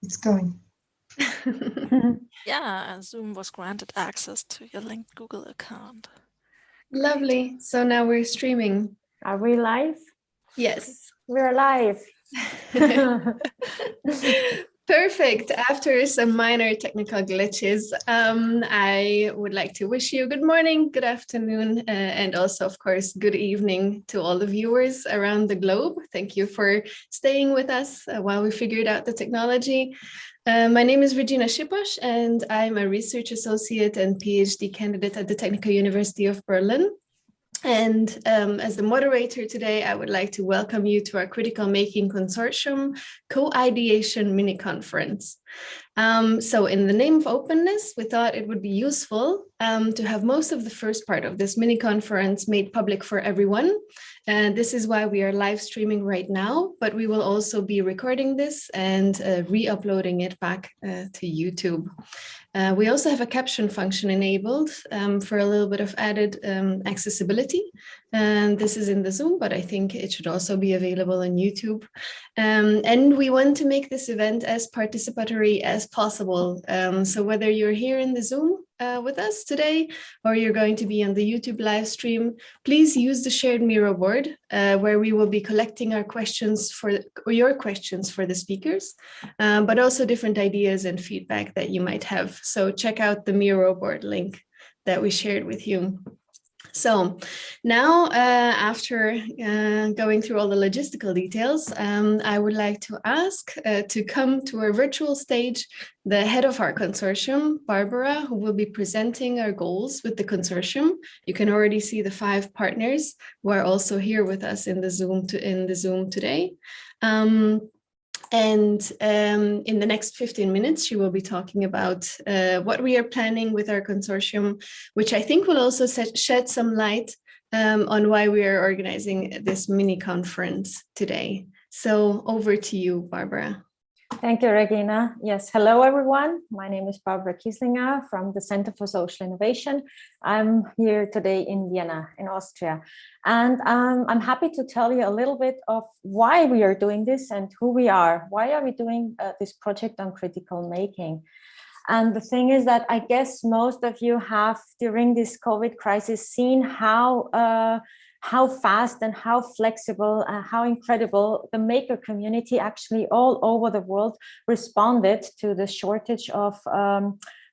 It's going. Yeah, Zoom was granted access to your linked Google account. Lovely. So now we're streaming. Are we live? Yes. We're live. Perfect. After some minor technical glitches, I would like to wish you good morning, good afternoon, and also, of course, good evening to all the viewers around the globe. Thank you for staying with us while we figured out the technology. My name is Regina Schiposch, and I'm a research associate and PhD candidate at the Technical University of Berlin. And as the moderator today, I would like to welcome you to our Critical Making Consortium Co-Ideation Mini Conference. So in the name of openness, we thought it would be useful to have most of the first part of this mini conference made public for everyone. And this is why we are live streaming right now, but we will also be recording this and re-uploading it back to YouTube. We also have a caption function enabled for a little bit of added accessibility. And this is in the Zoom, but I think it should also be available on YouTube. And we want to make this event as participatory as possible. So whether you're here in the Zoom with us today, or you're going to be on the YouTube live stream, please use the shared Miro board where we will be collecting our questions or your questions for the speakers, but also different ideas and feedback that you might have. So check out the Miro board link that we shared with you. So now, after going through all the logistical details, I would like to ask to come to our virtual stage the head of our consortium, Barbara, who will be presenting our goals with the consortium. You can already see the 5 partners who are also here with us in the Zoom today. And in the next 15 minutes, she will be talking about what we are planning with our consortium, which I think will also shed some light on why we are organizing this mini conference today. So over to you, Barbara. Thank you, Regina. Yes, hello, everyone. My name is Barbara Kieslinger from the Center for Social Innovation. I'm here today in Vienna, in Austria. And I'm happy to tell you a little bit of why we are doing this and who we are. Why are we doing this project on critical making? And the thing is that I guess most of you have, during this COVID crisis, seen how fast and how flexible, how incredible the maker community actually all over the world responded to the shortage of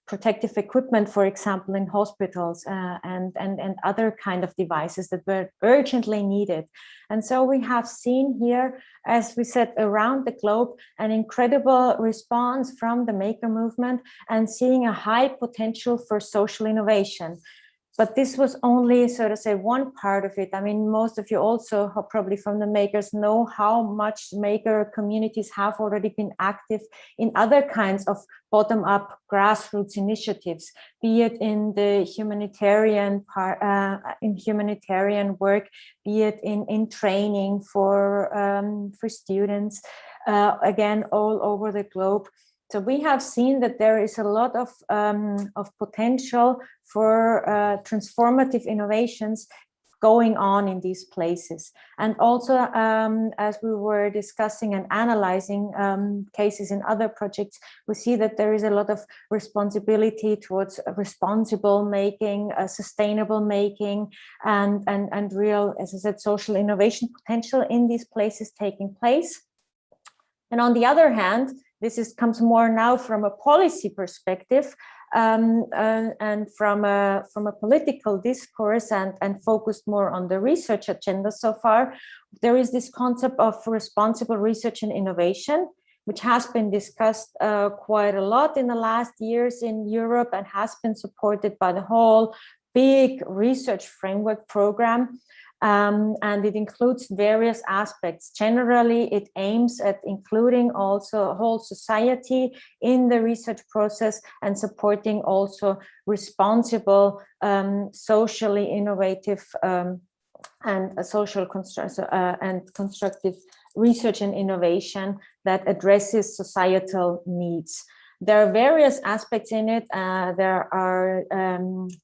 protective equipment, for example, in hospitals and other kind of devices that were urgently needed. And so we have seen here, as we said, around the globe, an incredible response from the maker movement and seeing a high potential for social innovation. But this was only, so to say, one part of it. I mean, most of you also probably from the makers know how much maker communities have already been active in other kinds of bottom-up grassroots initiatives, be it in the humanitarian part, in humanitarian work, be it in training for students, again, all over the globe. So we have seen that there is a lot of potential for transformative innovations going on in these places. And also, as we were discussing and analyzing cases in other projects, we see that there is a lot of responsibility towards responsible making, sustainable making, and real, as I said, social innovation potential in these places taking place. And on the other hand, this comes more now from a policy perspective and from a political discourse and focused more on the research agenda so far. There is this concept of responsible research and innovation, which has been discussed quite a lot in the last years in Europe and has been supported by the whole big research framework program. And it includes various aspects. Generally, it aims at including also whole society in the research process and supporting also responsible, socially innovative and social and constructive research and innovation that addresses societal needs. There are various aspects in it. There are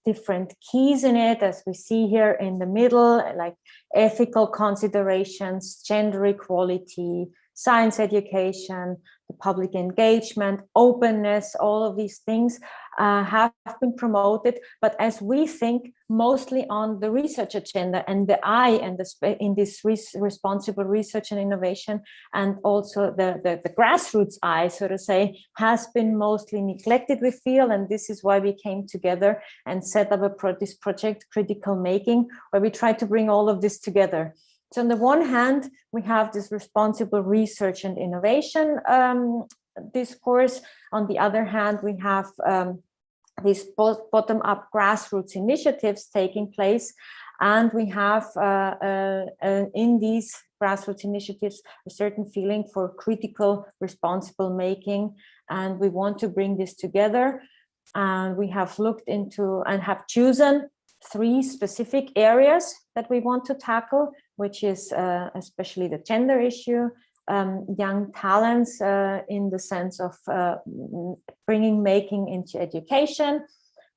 different keys in it, as we see here in the middle, like ethical considerations, gender equality, science education, the public engagement, openness. All of these things have been promoted, but as we think mostly on the research agenda and the I and in this responsible research and innovation, and also the grassroots I, so to say, has been mostly neglected, we feel, and this is why we came together and set up this project, Critical Making, where we try to bring all of this together. So on the one hand, we have this responsible research and innovation discourse. On the other hand, we have these bottom-up grassroots initiatives taking place. And we have in these grassroots initiatives a certain feeling for critical, responsible making. And we want to bring this together. And we have looked into and have chosen 3 specific areas that we want to tackle, which is especially the gender issue, young talents in the sense of bringing making into education,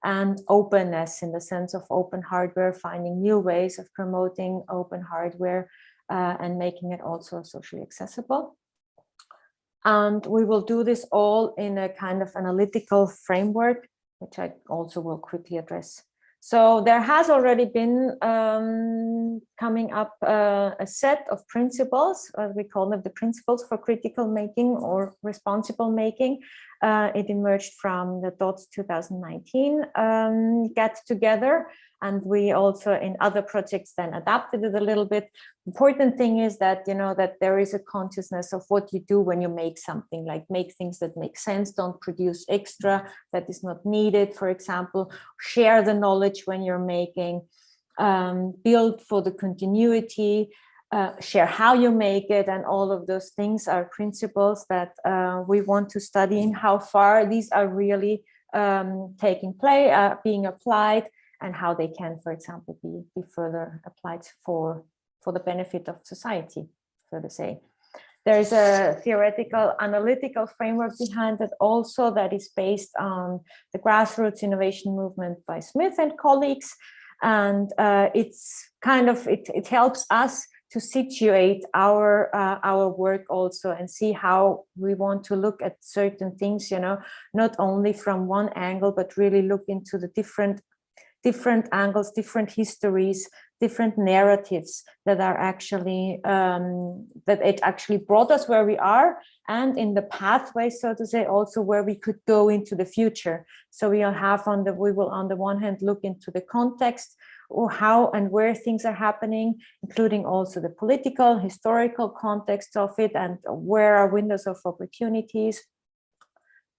and openness in the sense of open hardware, finding new ways of promoting open hardware and making it also socially accessible. And we will do this all in a kind of analytical framework, which I also will quickly address. So there has already been coming up a set of principles, we call them the principles for critical making or responsible making. It emerged from the DOTS 2019 get together, and we also in other projects then adapted it a little bit. Important thing is that, you know, that there is a consciousness of what you do when you make something, like make things that make sense, don't produce extra that is not needed, for example, share the knowledge when you're making, build for the continuity, share how you make it, and all of those things are principles that we want to study in how far these are really taking play, being applied, and how they can, for example, be further applied for the benefit of society, so to say. There is a theoretical analytical framework behind it also that is based on the grassroots innovation movement by Smith and colleagues. And it's kind of, it helps us to situate our work also and see how we want to look at certain things, you know, not only from one angle, but really look into the different angles, different histories, different narratives that are actually, that it actually brought us where we are, and in the pathway, so to say, also where we could go into the future. So we will on the one hand look into the context, or how and where things are happening, including also the political, historical context of it, and where are windows of opportunities,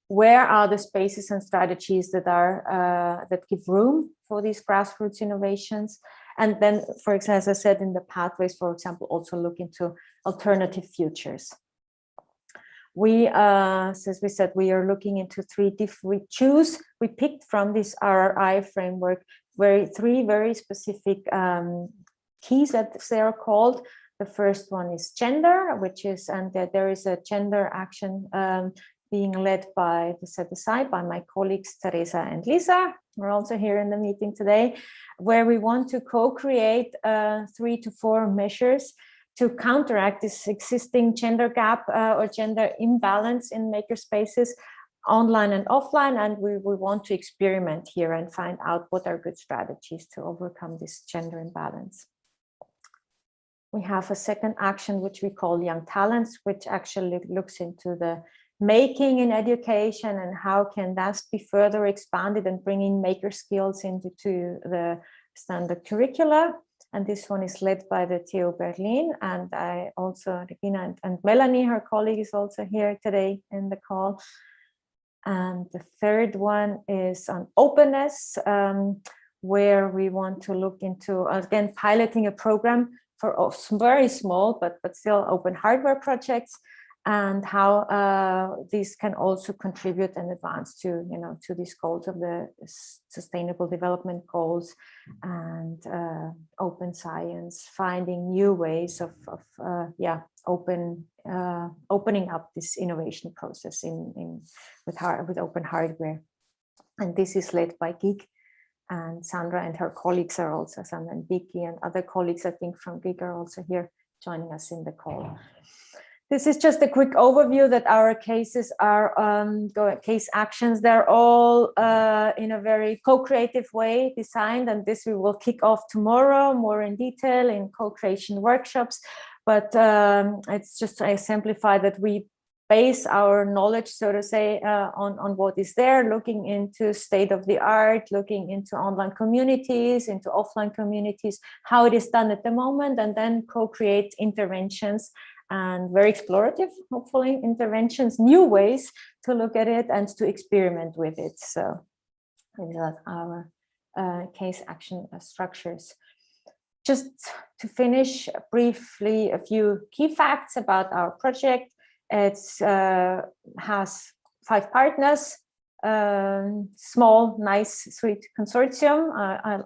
where are the spaces and strategies that are that give room for these grassroots innovations. And then, for example, as I said, in the pathways, for example, also look into alternative futures. We, as we said, we are looking into we picked from this RRI framework three very specific keys, as they are called. The first one is gender, which is, and there is a gender action being led by the set aside by my colleagues Teresa and Lisa. We're also here in the meeting today, where we want to co-create 3 to 4 measures to counteract this existing gender gap or gender imbalance in makerspaces, online and offline. And we want to experiment here and find out what are good strategies to overcome this gender imbalance. We have a second action, which we call Young Talents, which actually looks into the making in education and how can that be further expanded and bringing maker skills into the standard curricula. And this one is led by the TU Berlin, and I also, Regina and Melanie, her colleague, is also here today in the call. And the third one is on openness, where we want to look into, again, piloting a program for very small but still open hardware projects, and how these can also contribute and advance to, to these goals of the Sustainable Development Goals and open science, finding new ways of opening up this innovation process with open hardware. And this is led by GIG, and Sandra and her colleagues are also, Sandra and Vicky and other colleagues, I think, from GIG are also here joining us in the call. This is just a quick overview that our cases are case actions. They're all in a very co-creative way designed, and this we will kick off tomorrow more in detail in co-creation workshops. But it's just to exemplify that we base our knowledge, so to say, on what is there, looking into state of the art, looking into online communities, into offline communities, how it is done at the moment, and then co-create interventions and very explorative, hopefully, interventions, new ways to look at it and to experiment with it. So these are our case action structures. Just to finish briefly, a few key facts about our project. It has 5 partners, small, nice, sweet consortium.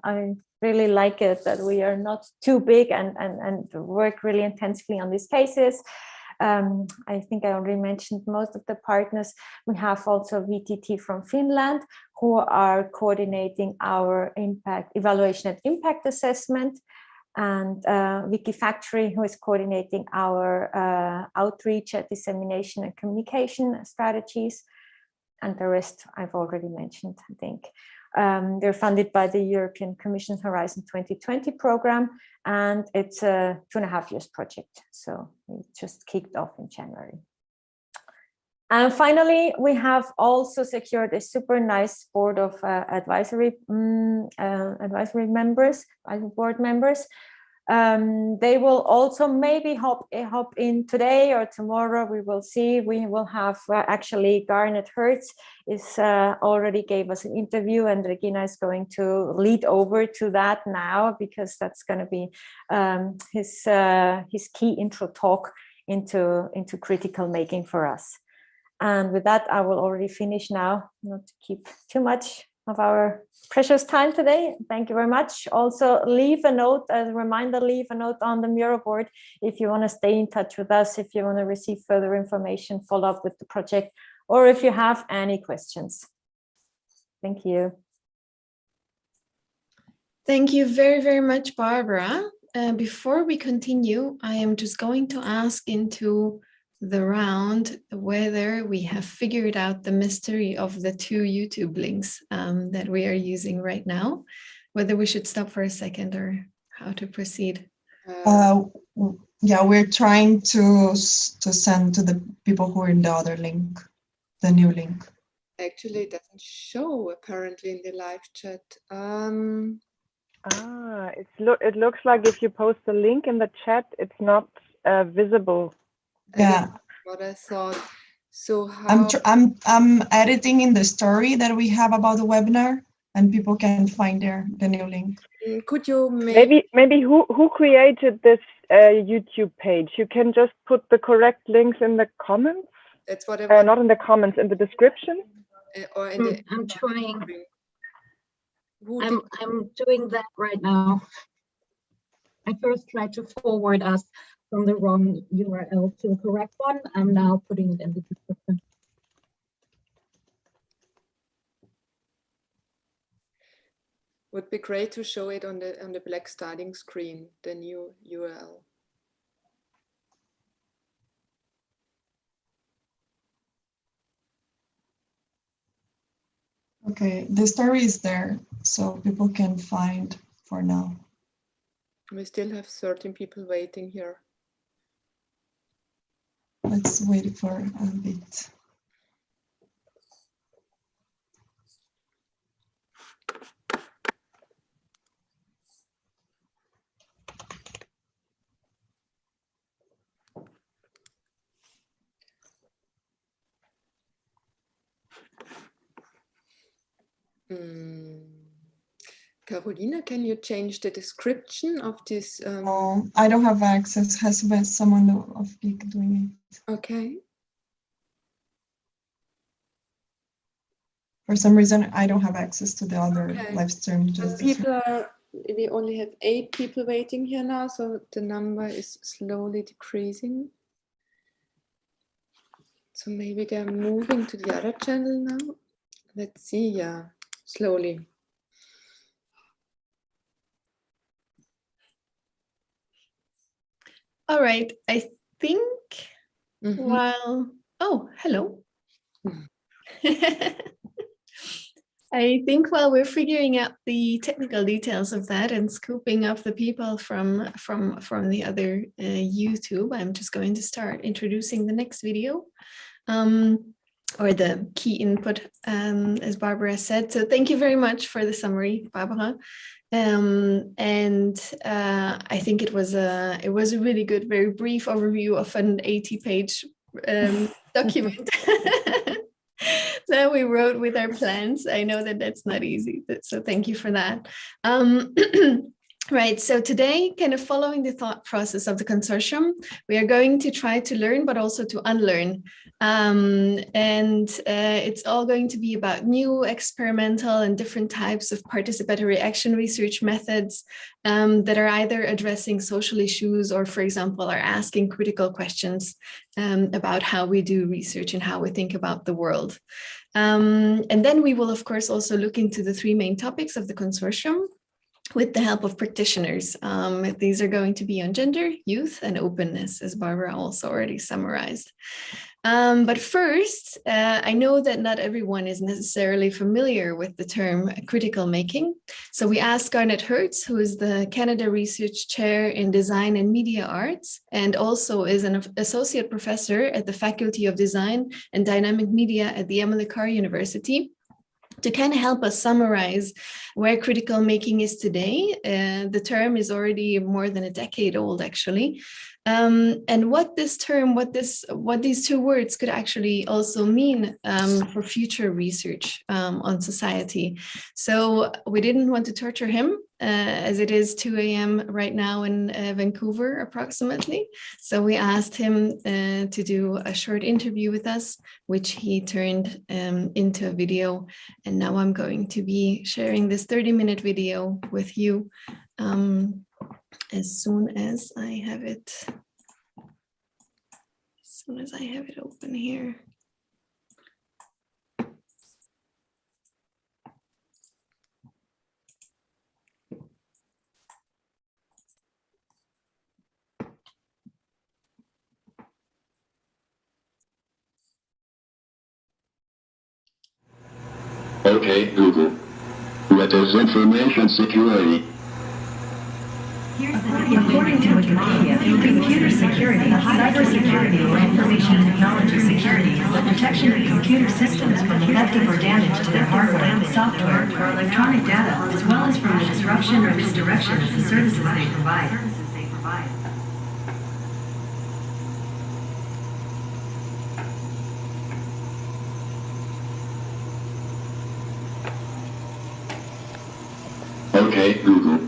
I really like it that we are not too big and work really intensively on these cases. I think I already mentioned most of the partners. We have also VTT from Finland, who are coordinating our evaluation and impact assessment, and Wikifactory, who is coordinating our outreach, dissemination and communication strategies. And the rest I've already mentioned, I think. They're funded by the European Commission Horizon 2020 program, and it's a 2.5 years project. So it just kicked off in January. And finally, we have also secured a super nice board of advisory members, board members. They will also maybe hop in today or tomorrow. We will see. We will have actually Garnet Hertz is already gave us an interview, and Regina is going to lead over to that now, because that's going to be his key intro talk into critical making for us. And with that, I will already finish now, not to keep too much of our precious time today. Thank you very much. Also, leave a note, as a reminder, leave a note on the Miro board if you want to stay in touch with us, if you want to receive further information, follow up with the project, or if you have any questions. Thank you. Thank you very, very much, Barbara. Before we continue, I am just going to ask into the round whether we have figured out the mystery of the 2 YouTube links that we are using right now, whether we should stop for a second or how to proceed. Yeah, we're trying to send to the people who are in the other link, the new link. Actually, it doesn't show apparently in the live chat. It looks like if you post a link in the chat, it's not visible. Yeah, what I thought. So how I'm editing in the story that we have about the webinar, and people can find the new link. Could you maybe who created this YouTube page? You can just put the correct links in the comments. That's what I want. Not in the comments, in the description. Or in the. I'm trying. I'm doing that right now. I first tried to forward us from the wrong URL to the correct one. I'm now putting it in the description. Would be great to show it on the black starting screen, the new URL. Okay, the story is there, so people can find for now. We still have 13 people waiting here. Let's wait for a bit. Carolina, can you change the description of this? I don't have access. Has someone of GIG doing it? Okay. For some reason, I don't have access to the other Okay. live stream. But Just we only have 8 people waiting here now, so the number is slowly decreasing. So maybe they're moving to the other channel now. Let's see, yeah, slowly. All right, I think while, oh, hello. I think while we're figuring out the technical details of that and scooping up the people from the other YouTube, I'm just going to start introducing the next video, or the key input, as Barbara said. So thank you very much for the summary, Barbara. I think it was a really good, very brief overview of an 80-page document that we wrote with our plans. I know that that's not easy, so thank you for that. Right, so today, kind of following the thought process of the consortium, we are going to try to learn, but also to unlearn. It's all going to be about new experimental and different types of participatory action research methods that are either addressing social issues or, for example, are asking critical questions about how we do research and how we think about the world. And then we will, of course, also look into the 3 main topics of the consortium with the help of practitioners. These are going to be on gender, youth, and openness, as Barbara also already summarized. But first, I know that not everyone is necessarily familiar with the term critical making. So we asked Garnet Hertz, who is the Canada Research Chair in Design and Media Arts, and also is an associate professor at the Faculty of Design and Dynamic Media at the Emily Carr University, to kind of help us summarize where critical making is today. The term is already more than a decade old, actually. And what this term, what these 2 words could actually also mean for future research on society. So we didn't want to torture him, as it is 2 a.m. right now in Vancouver, approximately. So we asked him to do a short interview with us, which he turned into a video. And now I'm going to be sharing this 30-minute video with you as soon as I have it. Open here. Okay, Google. What is information security? According to Wikipedia, computer security, cybersecurity, or information technology security is the protection of computer systems from effective or damage to their hardware, software, or electronic data, as well as from the disruption or misdirection of the services they provide. Okay, Google.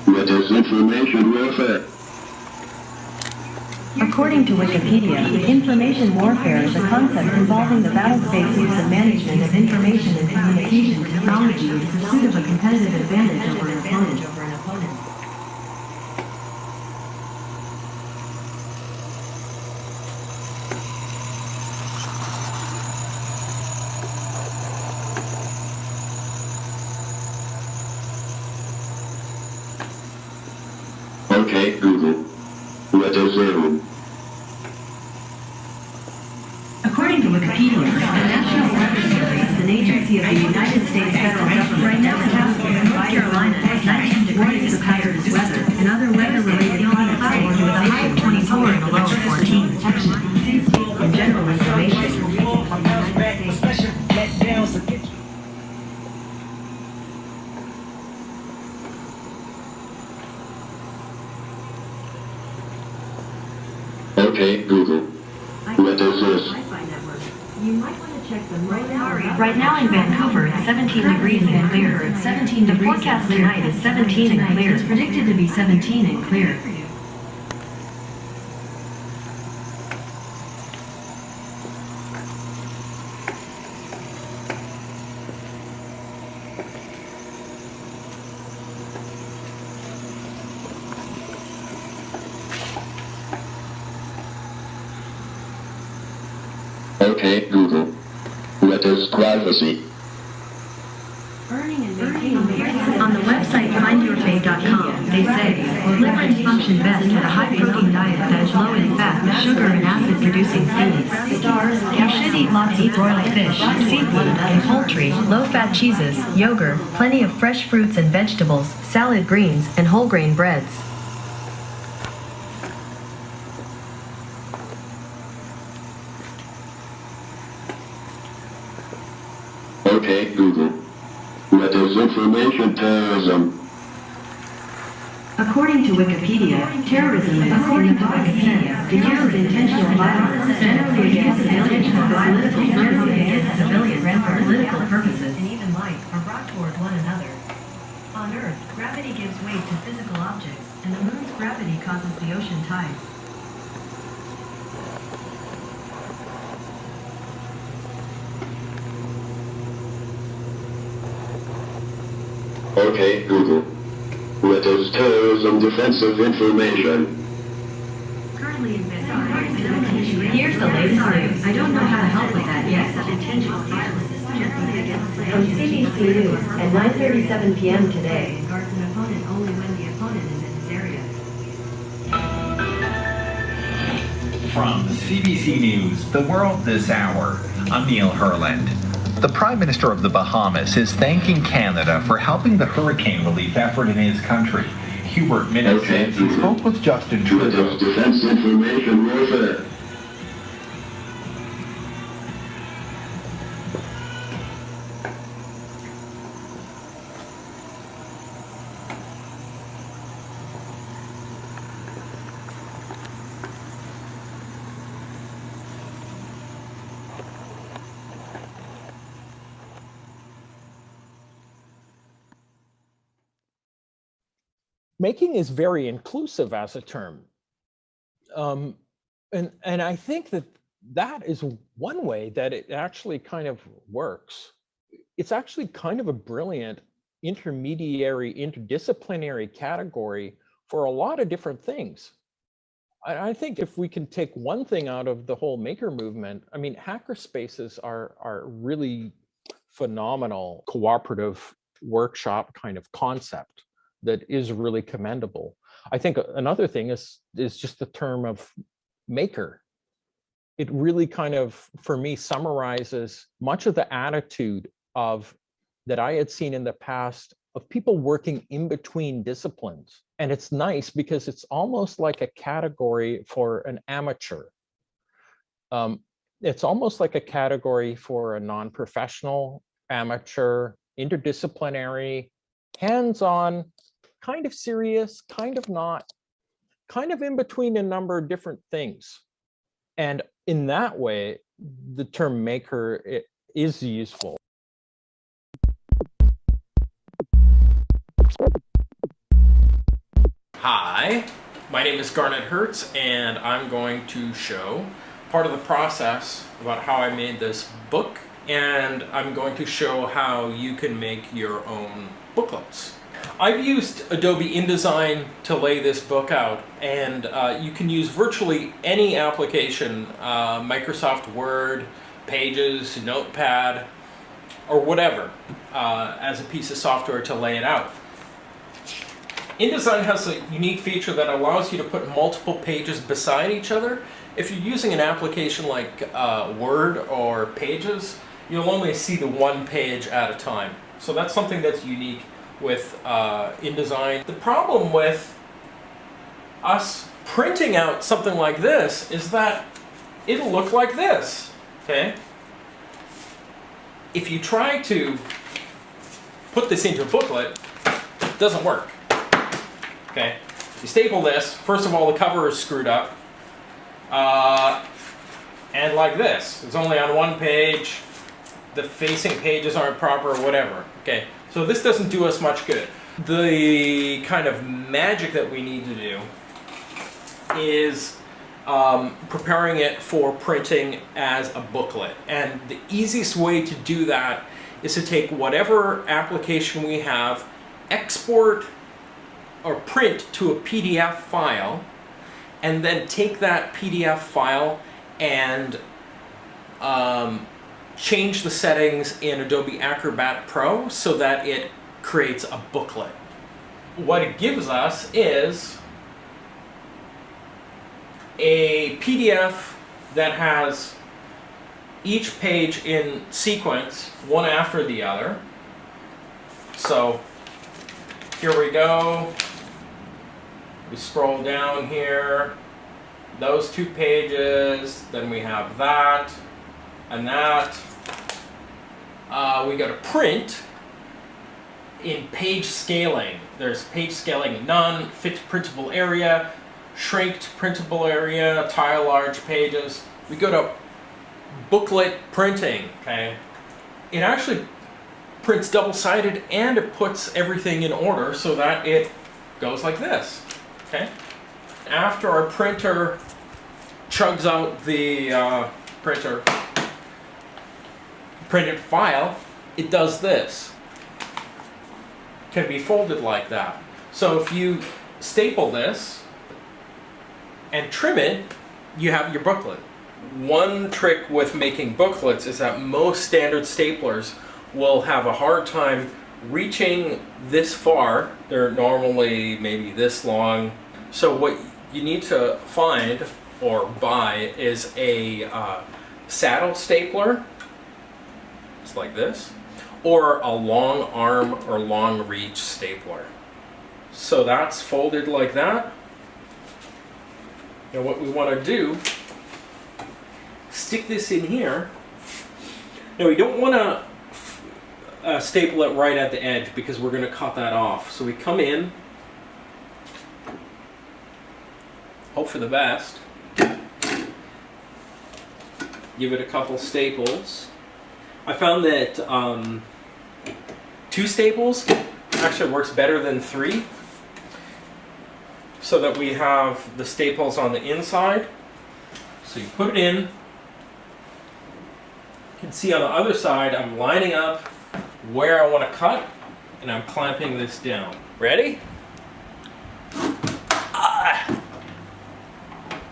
What is information warfare? According to Wikipedia, information warfare is a concept involving the battle-space use and management of information and communication technology in pursuit of a competitive advantage over an opponent. Okay, Google. What is ZERO? According to Wikipedia, the National Weather Service is an agency of the United States federal government that accounts for North Carolina as 19 degrees of hazardous weather and other weather-related climate zones with a high of 24 and a low of 14. And general information. Okay, Google. What is this? Right now in Vancouver, it's 17 degrees and clear. It's 17 degrees. The forecast tonight is 17 and clear. It's predicted to be 17 and clear. Okay, Google. What is privacy? On the website findyourfave.com, they say, liver function best with a high-protein diet that is low in fat, sugar, and acid-producing foods. You should eat lots of broiled fish, seafood, and poultry, low-fat cheeses, yogurt, plenty of fresh fruits and vegetables, salad greens, and whole-grain breads. Okay, Google. What is information terrorism? According to Wikipedia, terrorism is the use of intentional violence generally against civilians for political purposes, and even life are brought toward one another. On Earth, gravity gives weight to physical objects, and the moon's gravity causes the ocean tides. Okay, Google. What is terrorism defensive information? Currently investigating. Here's the latest news. I don't know how to help with that yet. From CBC News at 9:37 p.m. today. Guards an opponent only when the opponent is in his area. From CBC News, The World This Hour, I'm Neil Herland. The Prime Minister of the Bahamas is thanking Canada for helping the hurricane relief effort in his country. Hubert Minnis says he spoke with Justin Trudeau. What is defense information warfare? Making is very inclusive as a term. And I think that is one way that it actually kind of works. It's actually kind of a brilliant intermediary, interdisciplinary category for a lot of different things. I think if we can take one thing out of the whole maker movement, I mean, hackerspaces are really phenomenal cooperative workshop kind of concept that is really commendable. I think another thing is just the term of maker. It really kind of, for me, summarizes much of the attitude of that I had seen in the past of people working in between disciplines. And it's nice because it's almost like a category for an amateur. It's almost like a category for a non-professional, amateur, interdisciplinary, hands-on, kind of serious, kind of not, kind of in between a number of different things. And in that way, the term maker is useful. Hi, my name is Garnet Hertz, and I'm going to show part of the process about how I made this book, and I'm going to show how you can make your own booklets. I've used Adobe InDesign to lay this book out, and you can use virtually any application, Microsoft Word, Pages, Notepad, or whatever, as a piece of software to lay it out. InDesign has a unique feature that allows you to put multiple pages beside each other. If you're using an application like Word or Pages, you'll only see the one page at a time. So that's something that's unique with InDesign. The problem with us printing out something like this is that it'll look like this, okay? If you try to put this into a booklet, it doesn't work, okay? You staple this, first of all the cover is screwed up, and like this, it's only on one page, the facing pages aren't proper or whatever, okay? So this doesn't do us much good. The kind of magic that we need to do is preparing it for printing as a booklet. And the easiest way to do that is to take whatever application we have, export or print to a PDF file, and then take that PDF file and change the settings in Adobe Acrobat Pro so that it creates a booklet. What it gives us is a PDF that has each page in sequence, one after the other. So here we go. We scroll down here, those 2 pages, then we have that and that. We go to print in page scaling. There's page scaling none, fit printable area, shrinked printable area, tile large pages. We go to booklet printing, okay? It actually prints double-sided and it puts everything in order so that it goes like this, okay? After our printer chugs out the printed file, it does this. Can be folded like that. So if you staple this and trim it, you have your booklet. One trick with making booklets is that most standard staplers will have a hard time reaching this far. They're normally maybe this long. So what you need to find or buy is a saddle stapler. It's like this. Or a long arm or long reach stapler. So that's folded like that. And what we want to do, stick this in here. Now we don't want to staple it right at the edge because we're going to cut that off. So we come in, hope for the best, give it a couple staples. I found that 2 staples actually works better than 3, so that we have the staples on the inside. So you put it in. You can see on the other side I'm lining up where I want to cut and I'm clamping this down. Ready?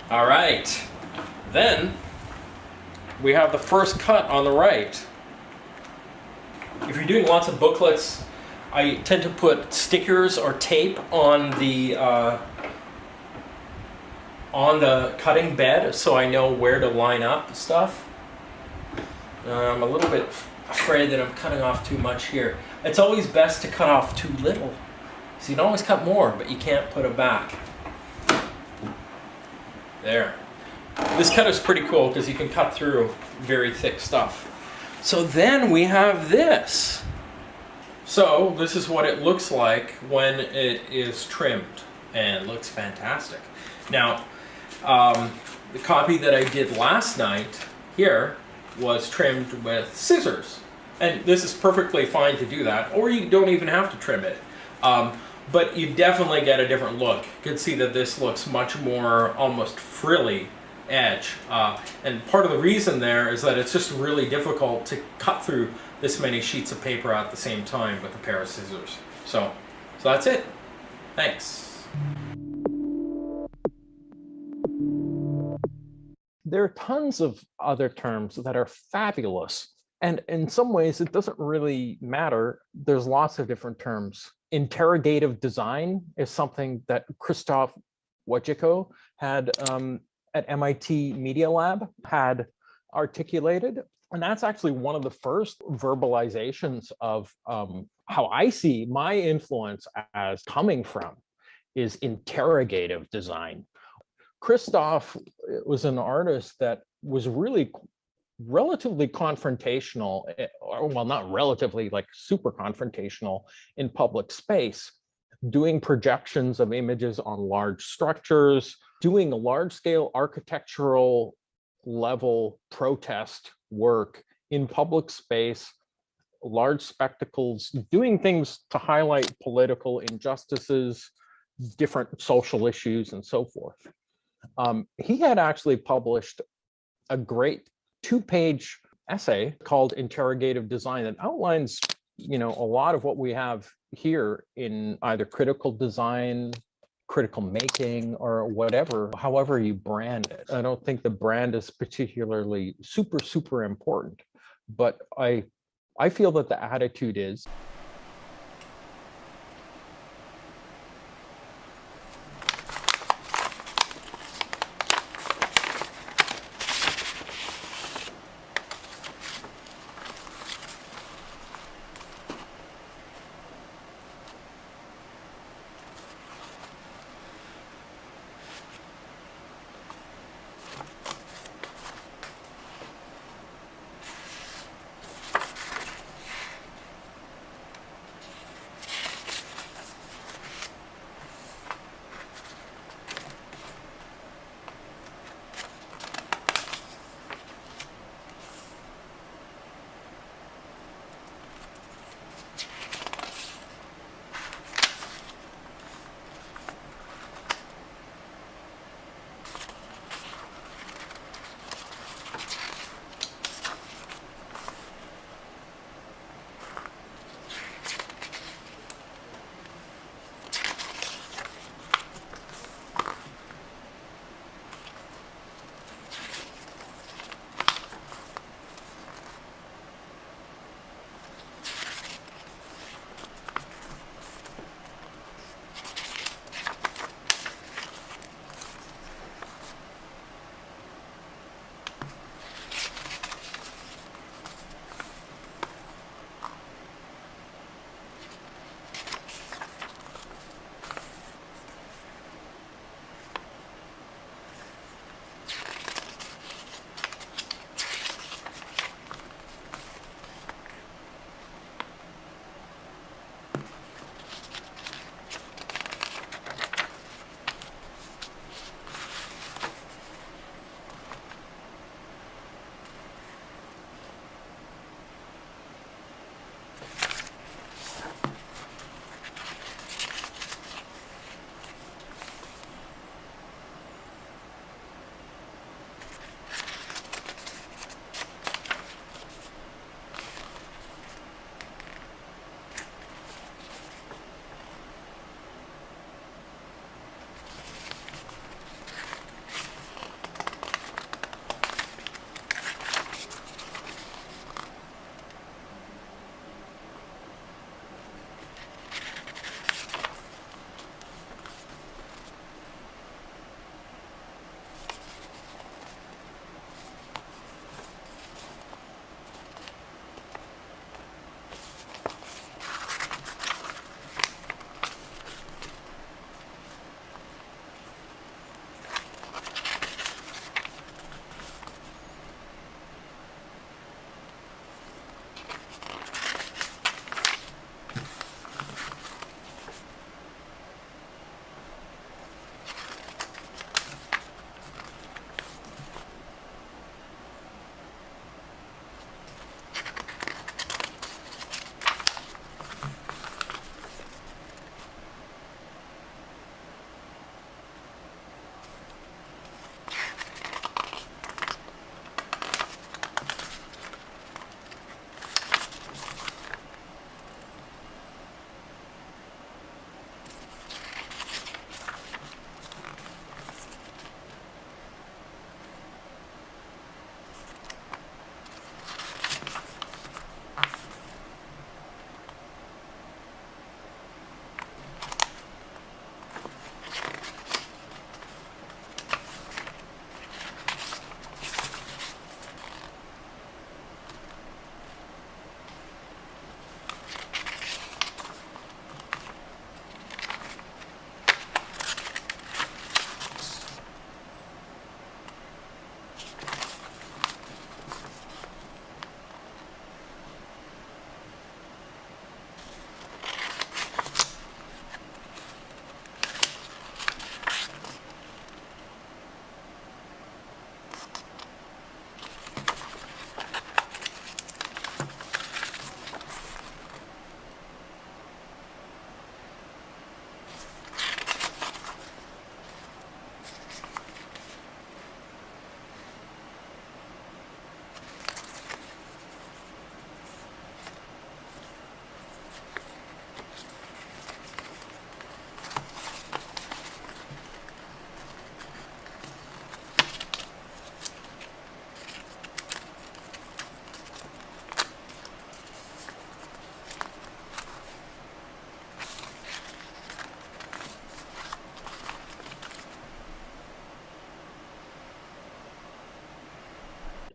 All right. Then we have the first cut on the right. If you're doing lots of booklets, I tend to put stickers or tape on the cutting bed so I know where to line up stuff. I'm a little bit afraid that I'm cutting off too much here. It's always best to cut off too little. So you can always cut more, but you can't put it back. There. This cutter's pretty cool because you can cut through very thick stuff. So then we have this. So this is what it looks like when it is trimmed, and looks fantastic. Now, the copy that I did last night here was trimmed with scissors. And this is perfectly fine to do that, or you don't even have to trim it. But you definitely get a different look. You can see that this looks much more almost frilly edge. And part of the reason there is that it's just really difficult to cut through this many sheets of paper at the same time with a pair of scissors. So that's it. Thanks. There are tons of other terms that are fabulous. And in some ways, it doesn't really matter. There's lots of different terms. Interrogative design is something that Krzysztof Wojcicki had at MIT Media Lab had articulated. And that's actually one of the first verbalizations of how I see my influence as coming from is interrogative design. Krzysztof was an artist that was really relatively confrontational, well, not relatively, like super confrontational in public space, doing projections of images on large structures, doing large-scale architectural level protest work in public space, large spectacles, doing things to highlight political injustices, different social issues, and so forth. He had actually published a great 2-page essay called Interrogative Design that outlines, a lot of what we have here in either critical design, critical making or whatever, however you brand it. I don't think the brand is particularly super important, but I feel that the attitude is.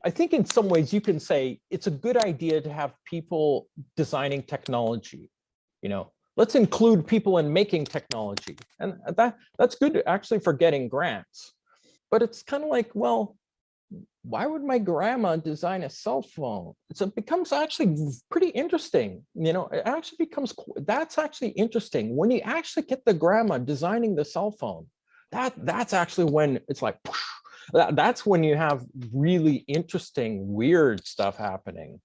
I think in some ways you can say it's a good idea to have people designing technology, you know, let's include people in making technology. And that's good actually for getting grants. But it's kind of like, well, why would my grandma design a cell phone? So it becomes actually pretty interesting. You know, it actually becomes, that's actually interesting. When you actually get the grandma designing the cell phone, that's actually when it's like, that's when you have really interesting, weird stuff happening.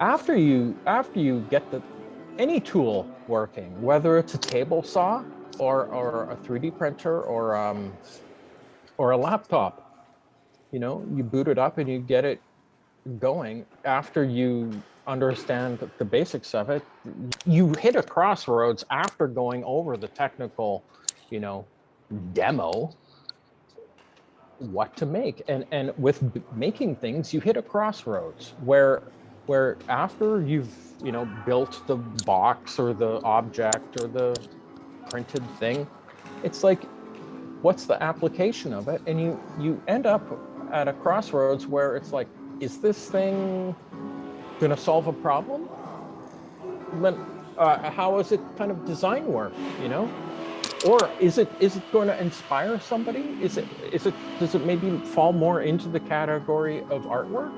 After you get any tool working, whether it's a table saw or a 3D printer or a laptop, you know, you boot it up and you get it going. After you understand the basics of it, you hit a crossroads after going over the technical, you know, demo, what to make. And with making things, you hit a crossroads where after you've, you know, built the box or the object or the printed thing, it's like, what's the application of it? And you end up at a crossroads where it's like, is this thing gonna solve a problem? Then how is it kind of design work, you know? Or is it going to inspire somebody? Does it maybe fall more into the category of artwork?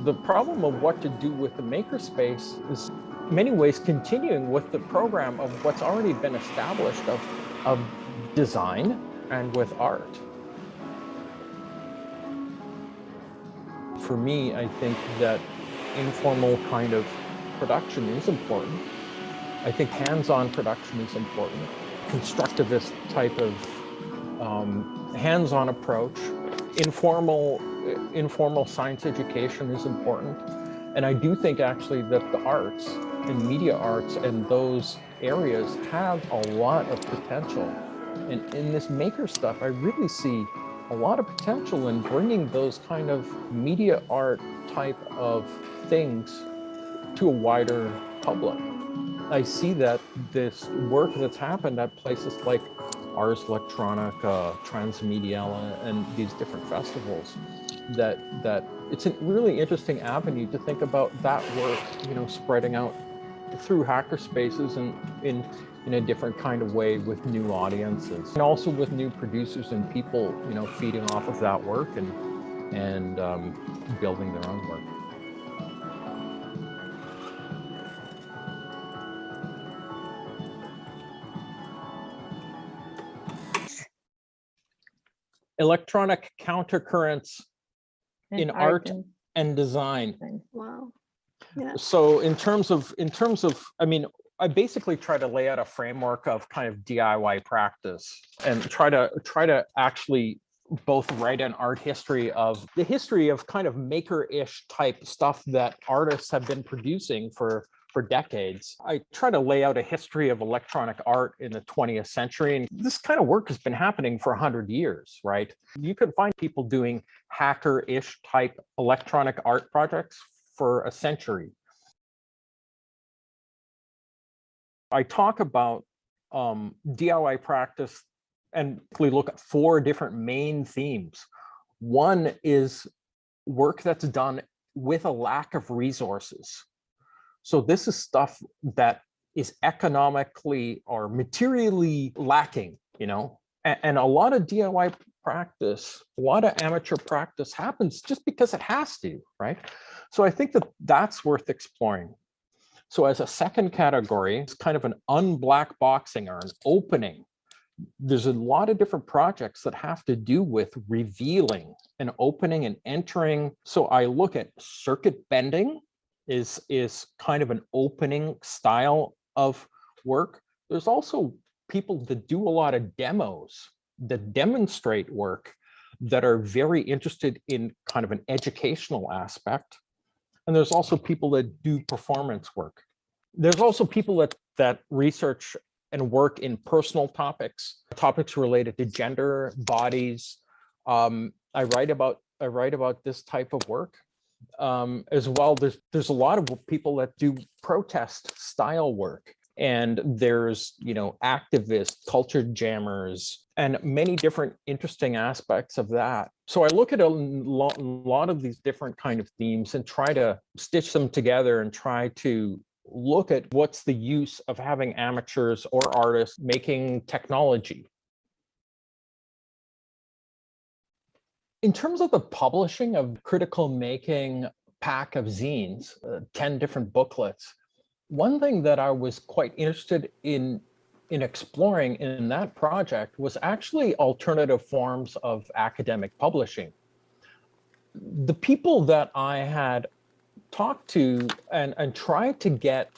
The problem of what to do with the makerspace is in many ways continuing with the program of what's already been established of design and with art. For me, I think that informal kind of production is important. I think hands-on production is important. Constructivist type of hands-on approach, informal science education is important. And I do think actually that the arts and media arts and those areas have a lot of potential. And in this maker stuff, I really see a lot of potential in bringing those kind of media art type of things to a wider public. I see that this work that's happened at places like Ars Electronica, Transmediale, and these different festivals, that it's a really interesting avenue to think about that work, you know, spreading out through hackerspaces and in a different kind of way with new audiences, and also with new producers and people, you know, feeding off of that work and building their own work. Electronic countercurrents in art and design. Wow. Yeah. So in terms of, I mean, I basically try to lay out a framework of kind of DIY practice and try to actually both write an art history of the history of kind of maker-ish type stuff that artists have been producing for decades. I try to lay out a history of electronic art in the 20th century. And this kind of work has been happening for 100 years, right? You can find people doing hacker-ish type electronic art projects for a century. I talk about DIY practice and we look at 4 different main themes. One is work that's done with a lack of resources. So this is stuff that is economically or materially lacking, you know, and a lot of DIY practice, a lot of amateur practice happens just because it has to, right? So I think that that's worth exploring. So as a second category, it's kind of an unblackboxing or an opening. There's a lot of different projects that have to do with revealing and opening and entering. So I look at circuit bending is kind of an opening style of work. There's also people that do a lot of demos that demonstrate work that are very interested in kind of an educational aspect. And there's also people that do performance work. There's also people that research and work in personal topics related to gender, bodies. I write about this type of work as well. There's a lot of people that do protest style work. And there's, activists, culture jammers, and many different interesting aspects of that. So I look at a lot of these different kind of themes and try to stitch them together and try to look at what's the use of having amateurs or artists making technology. In terms of the publishing of Critical Making pack of zines, 10 different booklets, one thing that I was quite interested in exploring in that project was actually alternative forms of academic publishing. The people that I had talked to and tried to get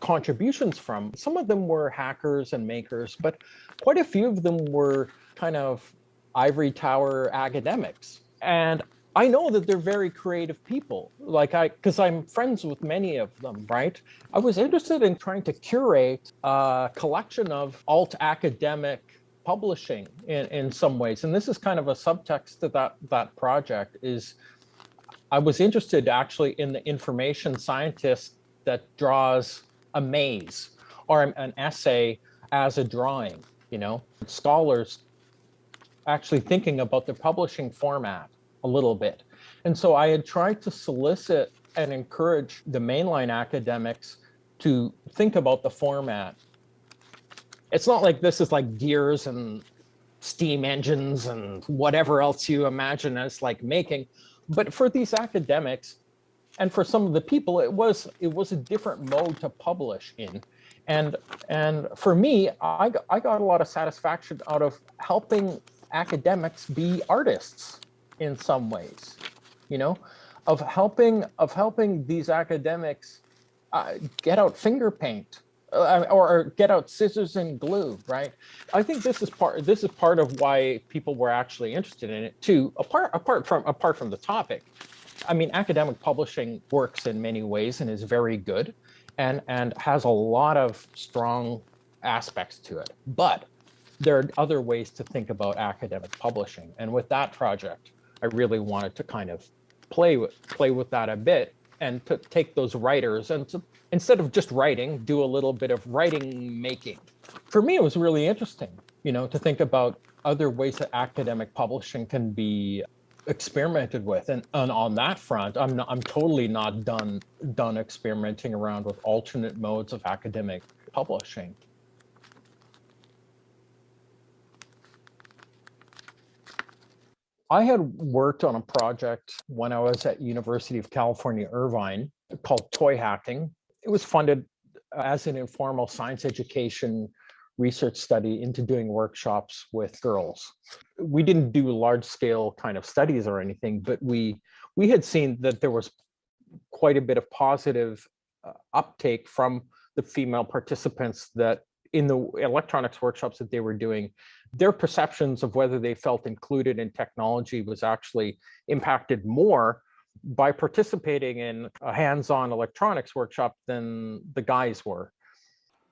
contributions from, some of them were hackers and makers, but quite a few of them were kind of ivory tower academics. And I know that they're very creative people, because I'm friends with many of them, right? I was interested in trying to curate a collection of alt academic publishing in some ways. And this is kind of a subtext to that project is I was interested actually in the information scientist that draws a maze or an essay as a drawing, scholars actually thinking about the publishing format a little bit. And so I had tried to solicit and encourage the mainline academics to think about the format. It's not like this is like gears and steam engines and whatever else you imagine as like making, but for these academics and for some of the people, it was a different mode to publish in. And for me, I got a lot of satisfaction out of helping academics be artists in some ways, of helping these academics get out finger paint or get out scissors and glue, right? I think this is part of why people were actually interested in it too. Apart from the topic, I mean, academic publishing works in many ways and is very good, and has a lot of strong aspects to it. But there are other ways to think about academic publishing, and with that project, I really wanted to kind of play with that a bit and to take those writers and to, instead of just writing, do a little bit of writing making. For me, it was really interesting, to think about other ways that academic publishing can be experimented with. And on that front, I'm totally not done experimenting around with alternate modes of academic publishing. I had worked on a project when I was at University of California, Irvine, called Toy Hacking. It was funded as an informal science education research study into doing workshops with girls. We didn't do large scale kind of studies or anything, but we had seen that there was quite a bit of positive uptake from the female participants that in the electronics workshops that they were doing, their perceptions of whether they felt included in technology was actually impacted more by participating in a hands-on electronics workshop than the guys were.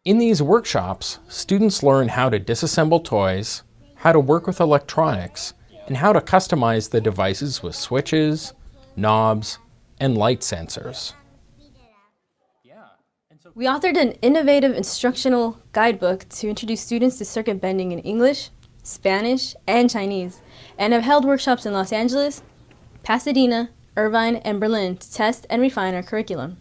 In these workshops, students learn how to disassemble toys, how to work with electronics, and how to customize the devices with switches, knobs, and light sensors. We authored an innovative instructional guidebook to introduce students to circuit bending in English, Spanish, and Chinese, and have held workshops in Los Angeles, Pasadena, Irvine, and Berlin to test and refine our curriculum.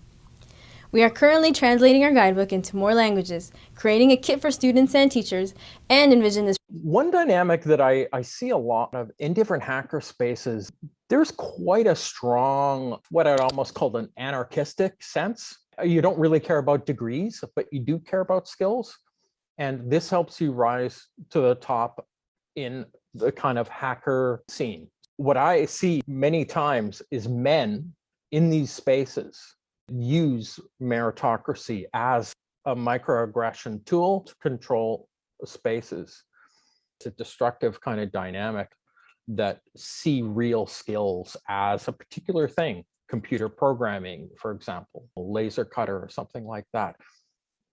We are currently translating our guidebook into more languages, creating a kit for students and teachers, and envision this. One dynamic that I see a lot of in different hacker spaces, there's quite a strong, what I'd almost call an anarchistic sense. You don't really care about degrees, but you do care about skills. And this helps you rise to the top in the kind of hacker scene. What I see many times is men in these spaces use meritocracy as a microaggression tool to control spaces. It's a destructive kind of dynamic that see real skills as a particular thing. Computer programming, for example, a laser cutter or something like that,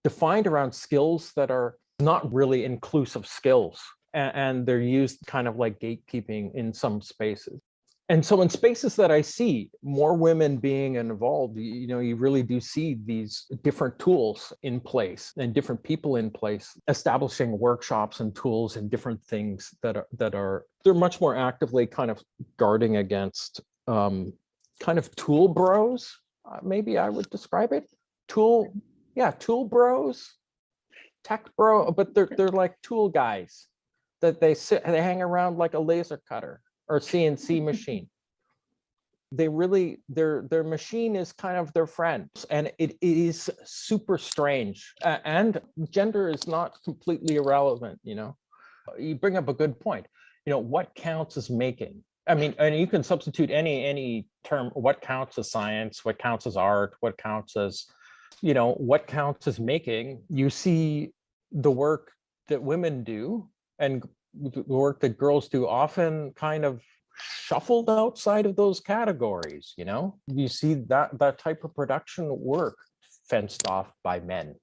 defined around skills that are not really inclusive skills. And they're used kind of like gatekeeping in some spaces. And so in spaces that I see more women being involved, you really do see these different tools in place and different people in place, establishing workshops and tools and different things they're much more actively kind of guarding against kind of tool bros, maybe I would describe it. Tool bros, tech bro, but they're like tool guys that they hang around like a laser cutter or CNC machine. They really, their machine is kind of their friend, and it is super strange. And gender is not completely irrelevant, You bring up a good point. What counts as making? I mean, and you can substitute any term, what counts as science, what counts as art, what counts as, what counts as making. You see the work that women do and the work that girls do often kind of shuffled outside of those categories. You see that type of production work fenced off by men.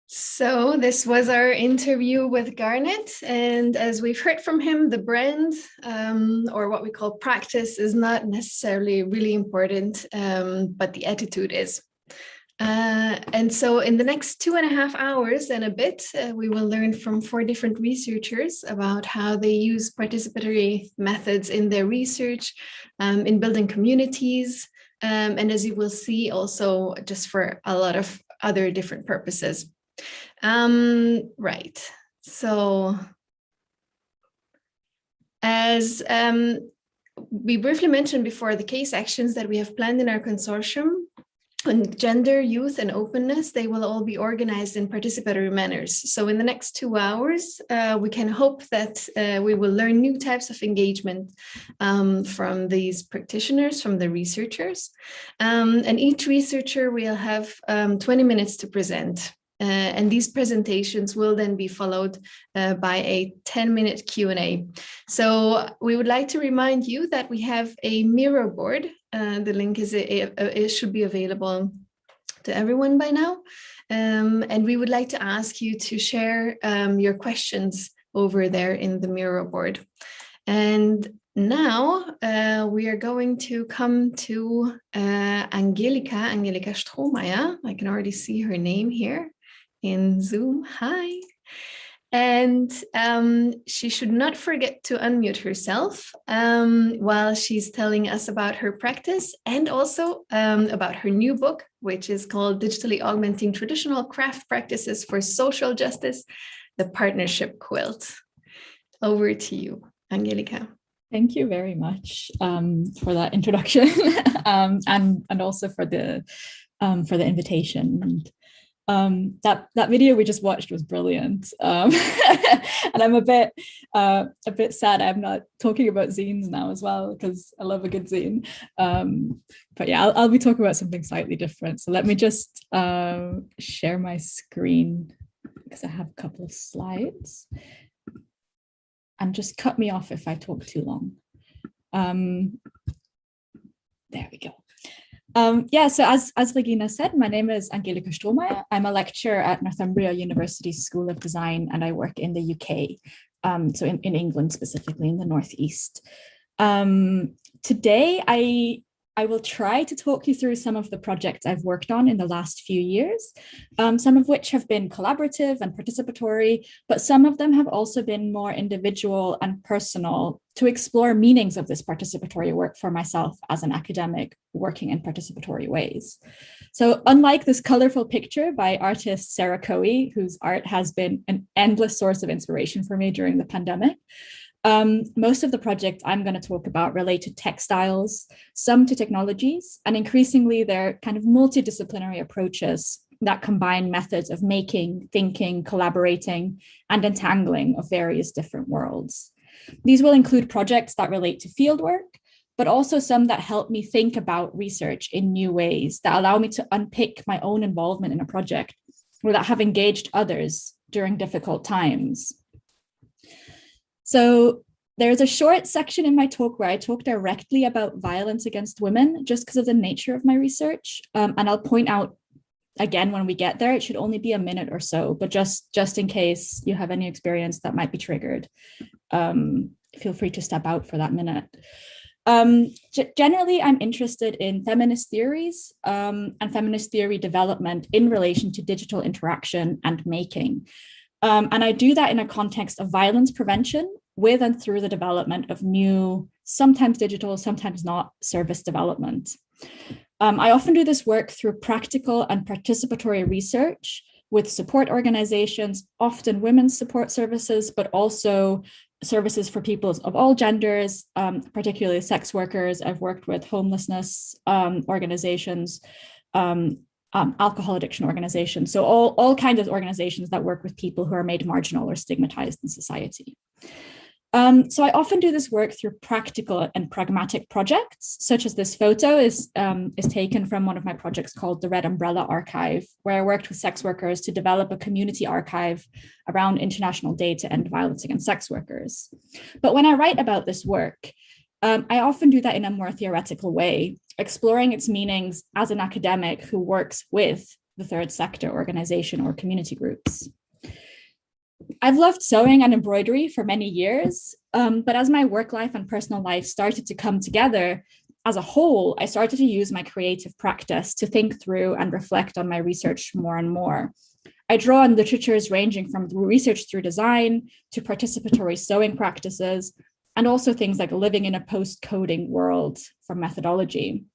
So this was our interview with Garnet, and as we've heard from him, the brand or what we call practice is not necessarily really important, but the attitude is. And so in the next 2.5 hours and a bit, we will learn from 4 different researchers about how they use participatory methods in their research, in building communities, and as you will see also just for a lot of other different purposes. Right, so as we briefly mentioned before, the case actions that we have planned in our consortium on gender, youth, and openness, they will all be organized in participatory manners. So in the next 2 hours, we can hope that we will learn new types of engagement from these practitioners, from the researchers. And each researcher will have 20 minutes to present. And these presentations will then be followed by a 10-minute Q&A. So we would like to remind you that we have a Miro board. The link it should be available to everyone by now. And we would like to ask you to share your questions over there in the Miro board. And now we are going to come to Angelika Strohmeier. I can already see her name here in Zoom. Hi. And she should not forget to unmute herself while she's telling us about her practice and also about her new book, which is called Digitally Augmenting Traditional Craft Practices for Social Justice, the Partnership Quilt. Over to you, Angelika. Thank you very much for that introduction and also for the invitation. That video we just watched was brilliant, and I'm a bit sad I'm not talking about zines now as well, because I love a good zine. But yeah, I'll be talking about something slightly different. So let me just share my screen, because I have a couple of slides, and just cut me off if I talk too long. There we go. Yeah, so as Regina said, my name is Angelika Strohmeier. I'm a lecturer at Northumbria University School of Design, and I work in the UK, so in England, specifically in the Northeast. Today, I will try to talk you through some of the projects I've worked on in the last few years, some of which have been collaborative and participatory, but some of them have also been more individual and personal, to explore meanings of this participatory work for myself as an academic working in participatory ways. So unlike this colorful picture by artist Sarah Coe, whose art has been an endless source of inspiration for me during the pandemic, most of the projects I'm going to talk about relate to textiles, some to technologies, and increasingly they're kind of multidisciplinary approaches that combine methods of making, thinking, collaborating, and entangling of various different worlds. These will include projects that relate to fieldwork, but also some that help me think about research in new ways, that allow me to unpick my own involvement in a project, or that have engaged others during difficult times. So there's a short section in my talk where I talk directly about violence against women, just because of the nature of my research. And I'll point out again when we get there, it should only be a minute or so, but just in case you have any experience that might be triggered, feel free to step out for that minute. Generally, I'm interested in feminist theories and feminist theory development in relation to digital interaction and making. And I do that in a context of violence prevention with and through the development of new, sometimes digital, sometimes not, service development. I often do this work through practical and participatory research with support organizations, often women's support services, but also services for people of all genders, particularly sex workers. I've worked with homelessness organizations, alcohol addiction organizations. So all kinds of organizations that work with people who are made marginal or stigmatized in society. So I often do this work through practical and pragmatic projects, such as this photo is taken from one of my projects called the Red Umbrella Archive, where I worked with sex workers to develop a community archive around International Day to End Violence Against Sex Workers. But when I write about this work, I often do that in a more theoretical way, exploring its meanings as an academic who works with the third sector organization or community groups. I've loved sewing and embroidery for many years, but as my work life and personal life started to come together as a whole, I started to use my creative practice to think through and reflect on my research more and more. I draw on literatures ranging from research through design to participatory sewing practices, and also things like living in a post-coding world for methodology.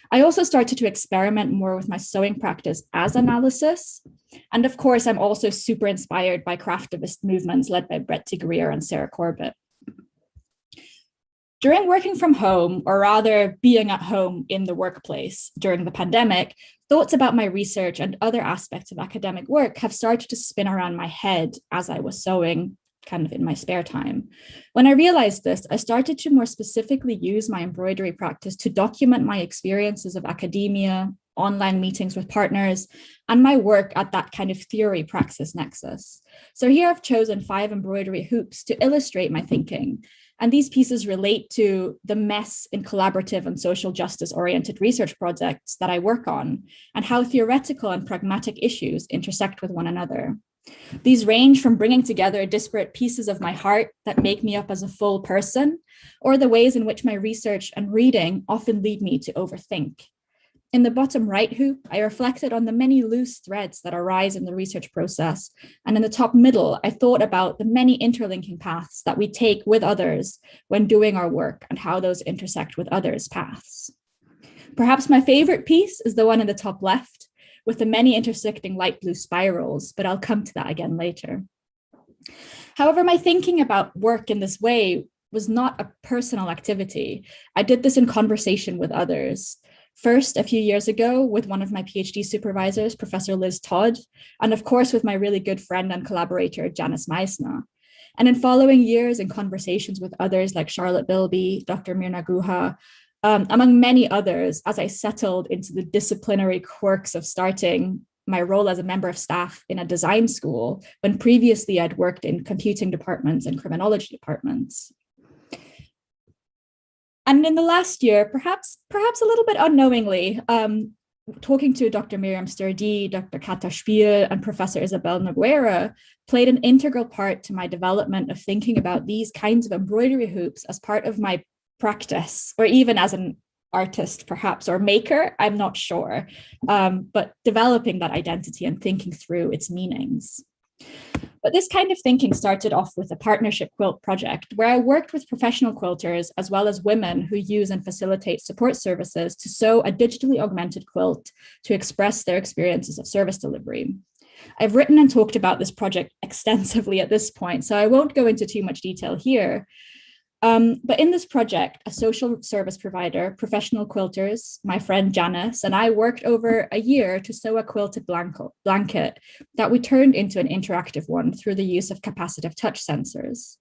I also started to experiment more with my sewing practice as analysis. And of course, I'm also super inspired by craftivist movements led by Bretty Greer and Sarah Corbett. During working from home, or rather being at home in the workplace during the pandemic, thoughts about my research and other aspects of academic work have started to spin around my head as I was sewing, kind of in my spare time. When I realized this, I started to more specifically use my embroidery practice to document my experiences of academia, online meetings with partners, and my work at that kind of theory praxis nexus. So here I've chosen 5 embroidery hoops to illustrate my thinking. And these pieces relate to the mess in collaborative and social justice oriented research projects that I work on, and how theoretical and pragmatic issues intersect with one another. These range from bringing together disparate pieces of my heart that make me up as a full person, or the ways in which my research and reading often lead me to overthink. In the bottom right hoop, I reflected on the many loose threads that arise in the research process. And in the top middle, I thought about the many interlinking paths that we take with others when doing our work and how those intersect with others' paths. Perhaps my favorite piece is the one in the top left, with the many intersecting light blue spirals, but I'll come to that again later. However, my thinking about work in this way was not a personal activity. I did this in conversation with others. First, a few years ago, with one of my PhD supervisors, Professor Liz Todd, and of course with my really good friend and collaborator, Janice Meissner. And in following years, in conversations with others like Charlotte Bilby, Dr. Mirna Guha, among many others, as I settled into the disciplinary quirks of starting my role as a member of staff in a design school, when previously I'd worked in computing departments and criminology departments. And in the last year, perhaps a little bit unknowingly, talking to Dr. Miriam Sturdy, Dr. Kata Spiel, and Professor Isabel Nogueira played an integral part to my development of thinking about these kinds of embroidery hoops as part of my practice, or even as an artist, perhaps, or maker, I'm not sure, but developing that identity and thinking through its meanings. But this kind of thinking started off with a partnership quilt project where I worked with professional quilters as well as women who use and facilitate support services to sew a digitally augmented quilt to express their experiences of service delivery. I've written and talked about this project extensively at this point, so I won't go into too much detail here. But in this project, a social service provider, professional quilters, my friend Janice, and I worked over a year to sew a quilted blanket that we turned into an interactive one through the use of capacitive touch sensors.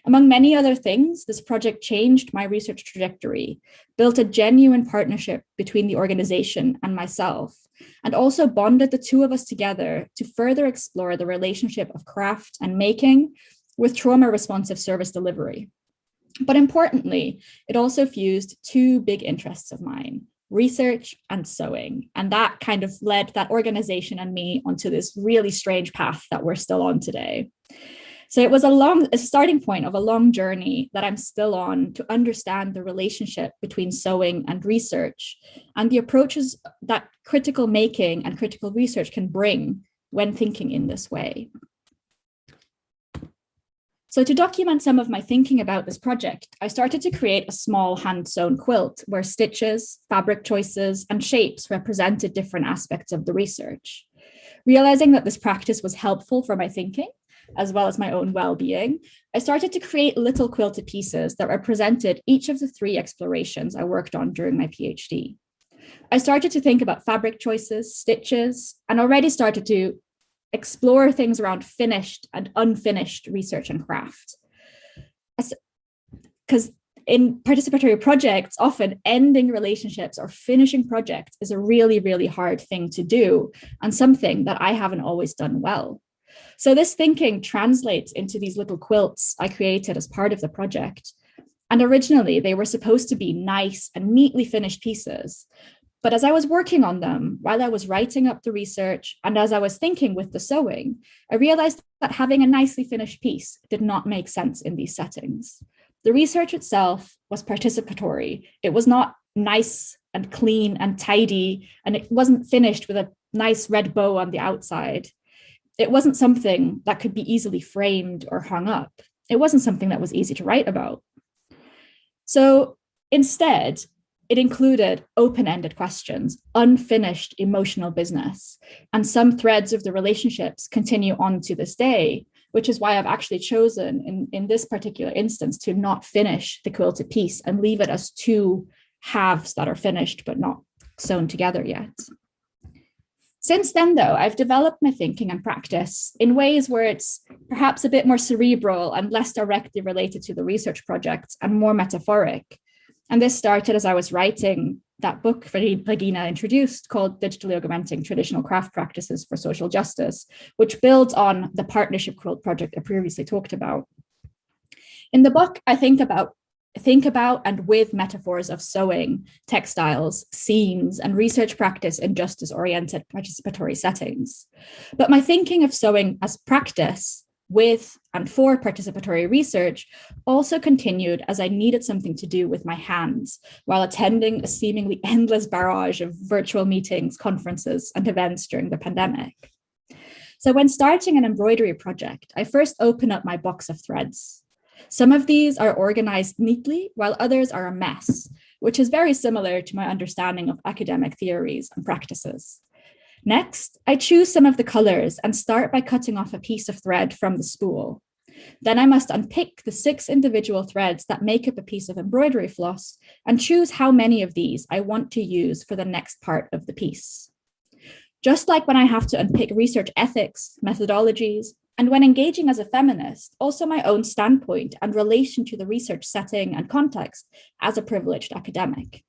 Among many other things, this project changed my research trajectory, built a genuine partnership between the organization and myself, and also bonded the two of us together to further explore the relationship of craft and making with trauma-responsive service delivery. But importantly, it also fused two big interests of mine, research and sewing. And that kind of led that organization and me onto this really strange path that we're still on today. So it was a starting point of a long journey that I'm still on to understand the relationship between sewing and research and the approaches that critical making and critical research can bring when thinking in this way. So to document some of my thinking about this project, I started to create a small hand-sewn quilt where stitches, fabric choices, and shapes represented different aspects of the research. Realizing that this practice was helpful for my thinking, as well as my own well-being, I started to create little quilted pieces that represented each of the three explorations I worked on during my PhD. I started to think about fabric choices, stitches, and already started to explore things around finished and unfinished research and craft. Because in participatory projects, often ending relationships or finishing projects is a really, really hard thing to do and something that I haven't always done well. So this thinking translates into these little quilts I created as part of the project. And originally they were supposed to be nice and neatly finished pieces. But as I was working on them, while I was writing up the research, and as I was thinking with the sewing, I realized that having a nicely finished piece did not make sense in these settings. The research itself was participatory. It was not nice and clean and tidy, and it wasn't finished with a nice red bow on the outside. It wasn't something that could be easily framed or hung up. It wasn't something that was easy to write about. So instead, it included open-ended questions, unfinished emotional business, and some threads of the relationships continue on to this day, which is why I've actually chosen in this particular instance to not finish the quilted piece and leave it as two halves that are finished but not sewn together yet. Since then, though, I've developed my thinking and practice in ways where it's perhaps a bit more cerebral and less directly related to the research projects and more metaphoric. And this started as I was writing that book Regina introduced called Digitally Augmenting Traditional Craft Practices for Social Justice, which builds on the partnership quilt project I previously talked about. In the book, I think about and with metaphors of sewing, textiles, scenes, and research practice in justice-oriented participatory settings. But my thinking of sewing as practice with and for participatory research also continued as I needed something to do with my hands while attending a seemingly endless barrage of virtual meetings, conferences, and events during the pandemic. So when starting an embroidery project, I first open up my box of threads. Some of these are organized neatly, while others are a mess, which is very similar to my understanding of academic theories and practices. Next, I choose some of the colors and start by cutting off a piece of thread from the spool. Then I must unpick the 6 individual threads that make up a piece of embroidery floss and choose how many of these I want to use for the next part of the piece. Just like when I have to unpick research ethics, methodologies, and when engaging as a feminist, also my own standpoint and relation to the research setting and context as a privileged academic.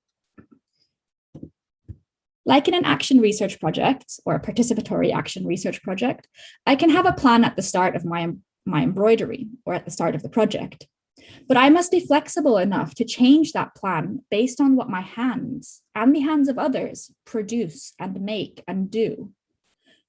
Like in an action research project or a participatory action research project, I can have a plan at the start of my embroidery or at the start of the project. But I must be flexible enough to change that plan based on what my hands and the hands of others produce and make and do.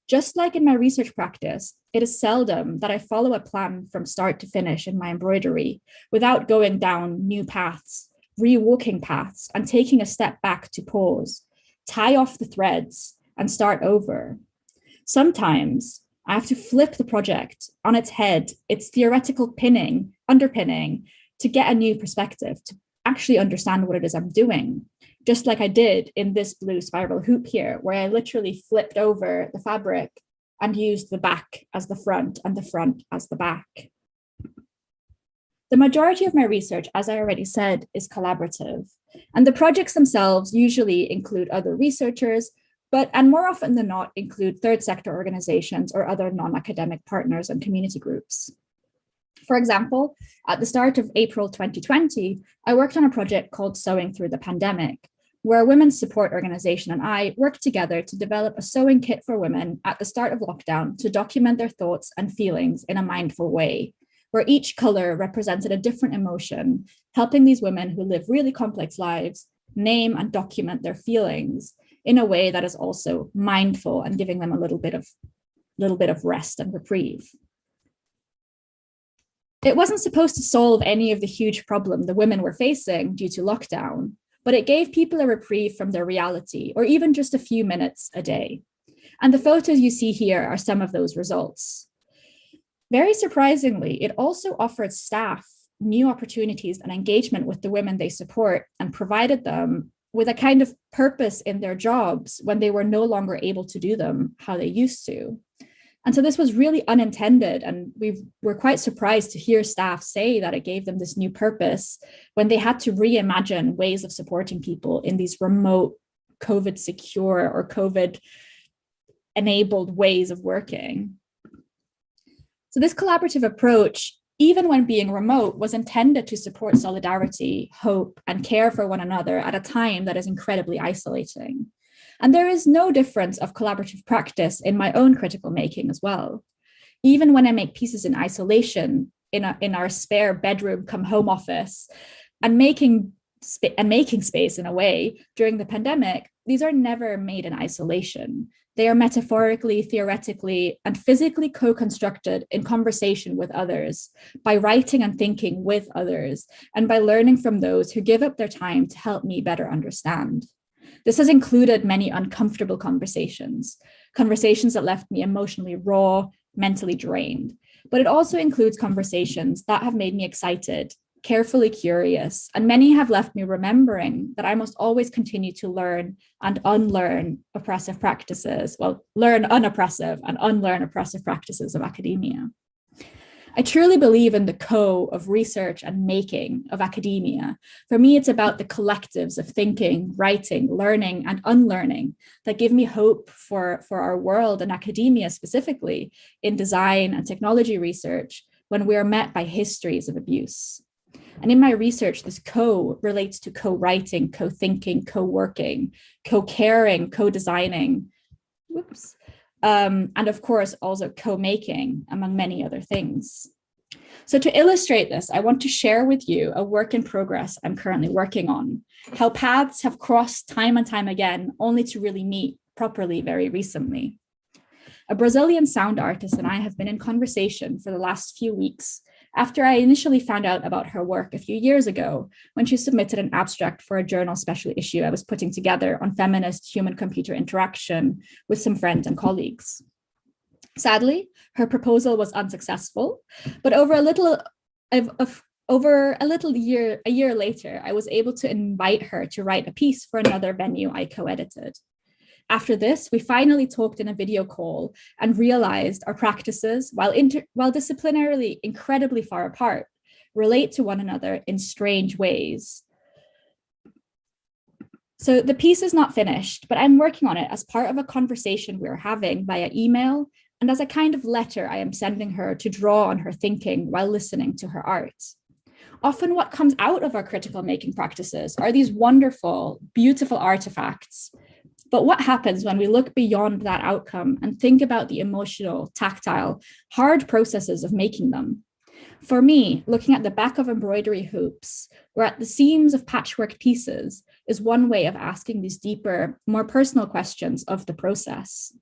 Just like in my research practice, it is seldom that I follow a plan from start to finish in my embroidery without going down new paths, rewalking paths, and taking a step back to pause, tie off the threads, and start over. Sometimes I have to flip the project on its head, its theoretical underpinning, to get a new perspective, to actually understand what it is I'm doing. Just like I did in this blue spiral hoop here, where I literally flipped over the fabric and used the back as the front and the front as the back. The majority of my research, as I already said, is collaborative, and the projects themselves usually include other researchers, and more often than not include third sector organizations or other non-academic partners and community groups. For example, at the start of April 2020, I worked on a project called Sewing Through the Pandemic, where a women's support organization and I worked together to develop a sewing kit for women at the start of lockdown to document their thoughts and feelings in a mindful way, where each color represented a different emotion, helping these women who live really complex lives name and document their feelings in a way that is also mindful and giving them a little bit of rest and reprieve. It wasn't supposed to solve any of the huge problem the women were facing due to lockdown, but it gave people a reprieve from their reality, or even just a few minutes a day. And the photos you see here are some of those results. Very surprisingly, it also offered staff new opportunities and engagement with the women they support and provided them with a kind of purpose in their jobs when they were no longer able to do them how they used to. And so this was really unintended, and we were quite surprised to hear staff say that it gave them this new purpose when they had to reimagine ways of supporting people in these remote, COVID secure or COVID enabled ways of working. So this collaborative approach, even when being remote, was intended to support solidarity, hope, and care for one another at a time that is incredibly isolating. And there is no difference of collaborative practice in my own critical making as well. Even when I make pieces in isolation, in our spare bedroom come home office, and making space in a way during the pandemic, these are never made in isolation. They are metaphorically, theoretically, and physically co-constructed in conversation with others, by writing and thinking with others, and by learning from those who give up their time to help me better understand. This has included many uncomfortable conversations that left me emotionally raw, mentally drained. But it also includes conversations that have made me excited, carefully curious, and many have left me remembering that I must always continue to learn and unlearn oppressive practices, learn unoppressive and unlearn oppressive practices of academia. I truly believe in the of research and making of academia. For me, it's about the collectives of thinking, writing, learning, and unlearning that give me hope for our world and academia specifically in design and technology research when we are met by histories of abuse. And in my research, this relates to co-writing, co-thinking, co-working, co-caring, co-designing, and of course, also co-making, among many other things. So to illustrate this, I want to share with you a work in progress I'm currently working on, how paths have crossed time and time again, only to really meet properly very recently. A Brazilian sound artist and I have been in conversation for the last few weeks after I initially found out about her work a few years ago when she submitted an abstract for a journal special issue I was putting together on feminist human-computer interaction with some friends and colleagues. Sadly, her proposal was unsuccessful, but a year later, I was able to invite her to write a piece for another venue I co-edited. After this, we finally talked in a video call and realized our practices, while disciplinarily incredibly far apart, relate to one another in strange ways. So the piece is not finished, but I'm working on it as part of a conversation we're having via email and as a kind of letter I am sending her to draw on her thinking while listening to her art. Often what comes out of our critical making practices are these wonderful, beautiful artifacts. But what happens when we look beyond that outcome and think about the emotional, tactile, hard processes of making them? For me, looking at the back of embroidery hoops or at the seams of patchwork pieces is one way of asking these deeper, more personal questions of the process.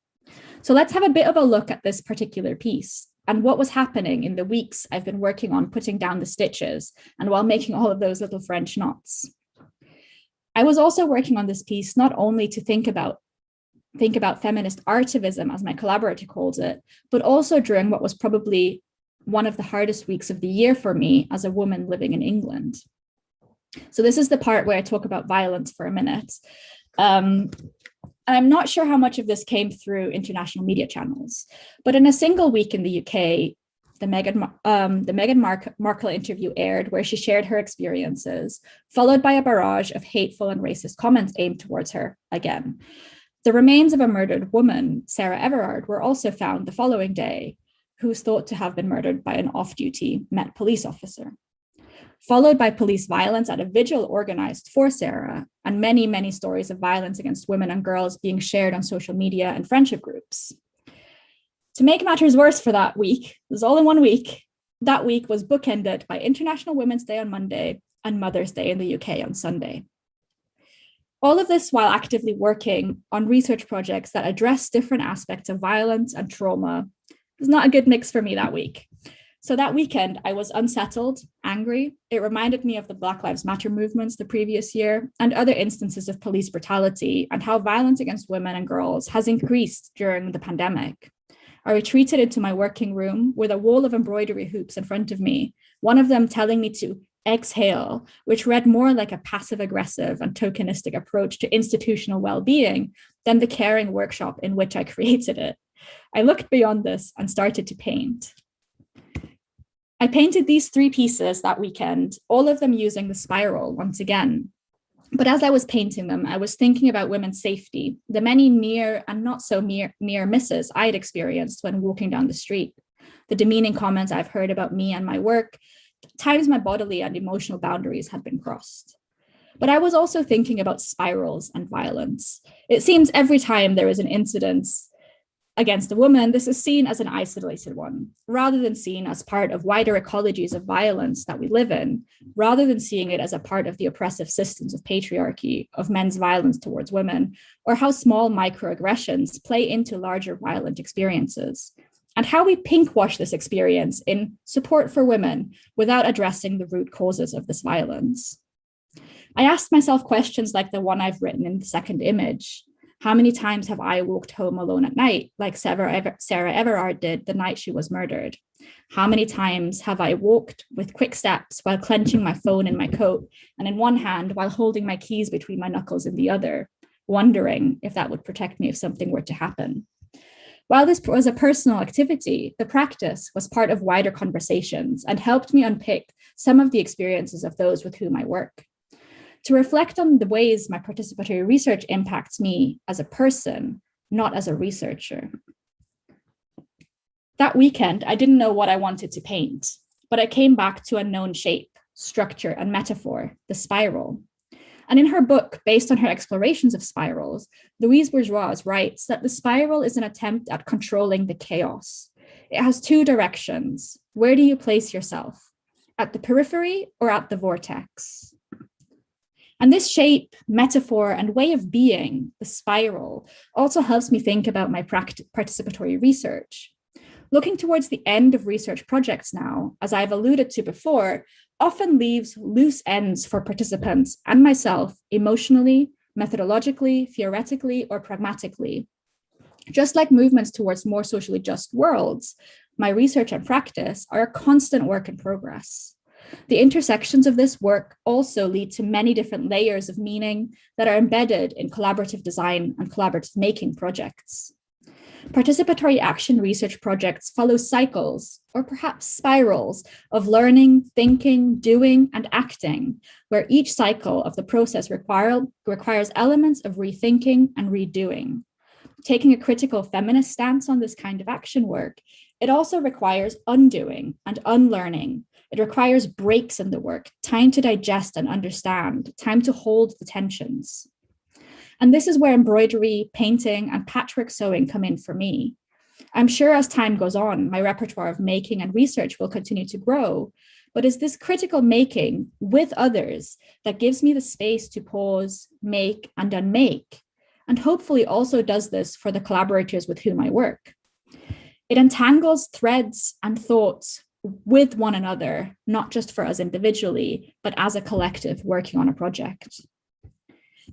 So let's have a bit of a look at this particular piece and what was happening in the weeks I've been working on putting down the stitches and while making all of those little French knots. I was also working on this piece not only to think about feminist artivism, as my collaborator calls it, but also during what was probably one of the hardest weeks of the year for me as a woman living in England. So this is the part where I talk about violence for a minute. And I'm not sure how much of this came through international media channels, but in a single week in the UK, the Meghan Markle interview aired where she shared her experiences, followed by a barrage of hateful and racist comments aimed towards her again. The remains of a murdered woman, Sarah Everard, were also found the following day, who was thought to have been murdered by an off-duty Met police officer, followed by police violence at a vigil organized for Sarah, and many, many stories of violence against women and girls being shared on social media and friendship groups. To make matters worse for that week, it was all in 1 week, that week was bookended by International Women's Day on Monday and Mother's Day in the UK on Sunday. All of this while actively working on research projects that address different aspects of violence and trauma. It was not a good mix for me that week. So that weekend, I was unsettled, angry. It reminded me of the Black Lives Matter movements the previous year and other instances of police brutality and how violence against women and girls has increased during the pandemic. I retreated into my working room with a wall of embroidery hoops in front of me, one of them telling me to exhale, which read more like a passive-aggressive and tokenistic approach to institutional well-being than the caring workshop in which I created it. I looked beyond this and started to paint. I painted these 3 pieces that weekend, all of them using the spiral once again. But as I was painting them, I was thinking about women's safety, the many near and not so near misses I'd experienced when walking down the street, the demeaning comments I've heard about me and my work, times my bodily and emotional boundaries had been crossed. But I was also thinking about spirals and violence. It seems every time there is an incident against a woman, this is seen as an isolated one, rather than seen as part of wider ecologies of violence that we live in, rather than seeing it as a part of the oppressive systems of patriarchy, of men's violence towards women, or how small microaggressions play into larger violent experiences, and how we pinkwash this experience in support for women without addressing the root causes of this violence. I asked myself questions like the one I've written in the second image. How many times have I walked home alone at night, like Sarah Everard did the night she was murdered? How many times have I walked with quick steps while clenching my phone in my coat and in one hand while holding my keys between my knuckles in the other, wondering if that would protect me if something were to happen? While this was a personal activity, the practice was part of wider conversations and helped me unpick some of the experiences of those with whom I work. To reflect on the ways my participatory research impacts me as a person, not as a researcher. That weekend, I didn't know what I wanted to paint, but I came back to a known shape, structure, and metaphor, the spiral. And in her book, based on her explorations of spirals, Louise Bourgeois writes that the spiral is an attempt at controlling the chaos. It has 2 directions. Where do you place yourself? At the periphery or at the vortex? And this shape, metaphor, and way of being, the spiral, also helps me think about my participatory research. Looking towards the end of research projects now, as I've alluded to before, often leaves loose ends for participants and myself emotionally, methodologically, theoretically, or pragmatically. Just like movements towards more socially just worlds, my research and practice are a constant work in progress. The intersections of this work also lead to many different layers of meaning that are embedded in collaborative design and collaborative making projects. Participatory action research projects follow cycles, or perhaps spirals, of learning, thinking, doing, and acting, where each cycle of the process requires elements of rethinking and redoing. Taking a critical feminist stance on this kind of action work, it also requires undoing and unlearning. It requires breaks in the work, time to digest and understand, time to hold the tensions. And this is where embroidery, painting, and patchwork sewing come in for me. I'm sure as time goes on, my repertoire of making and research will continue to grow, but it's this critical making with others that gives me the space to pause, make, and unmake, and hopefully also does this for the collaborators with whom I work. It entangles threads and thoughts with one another, not just for us individually, but as a collective working on a project.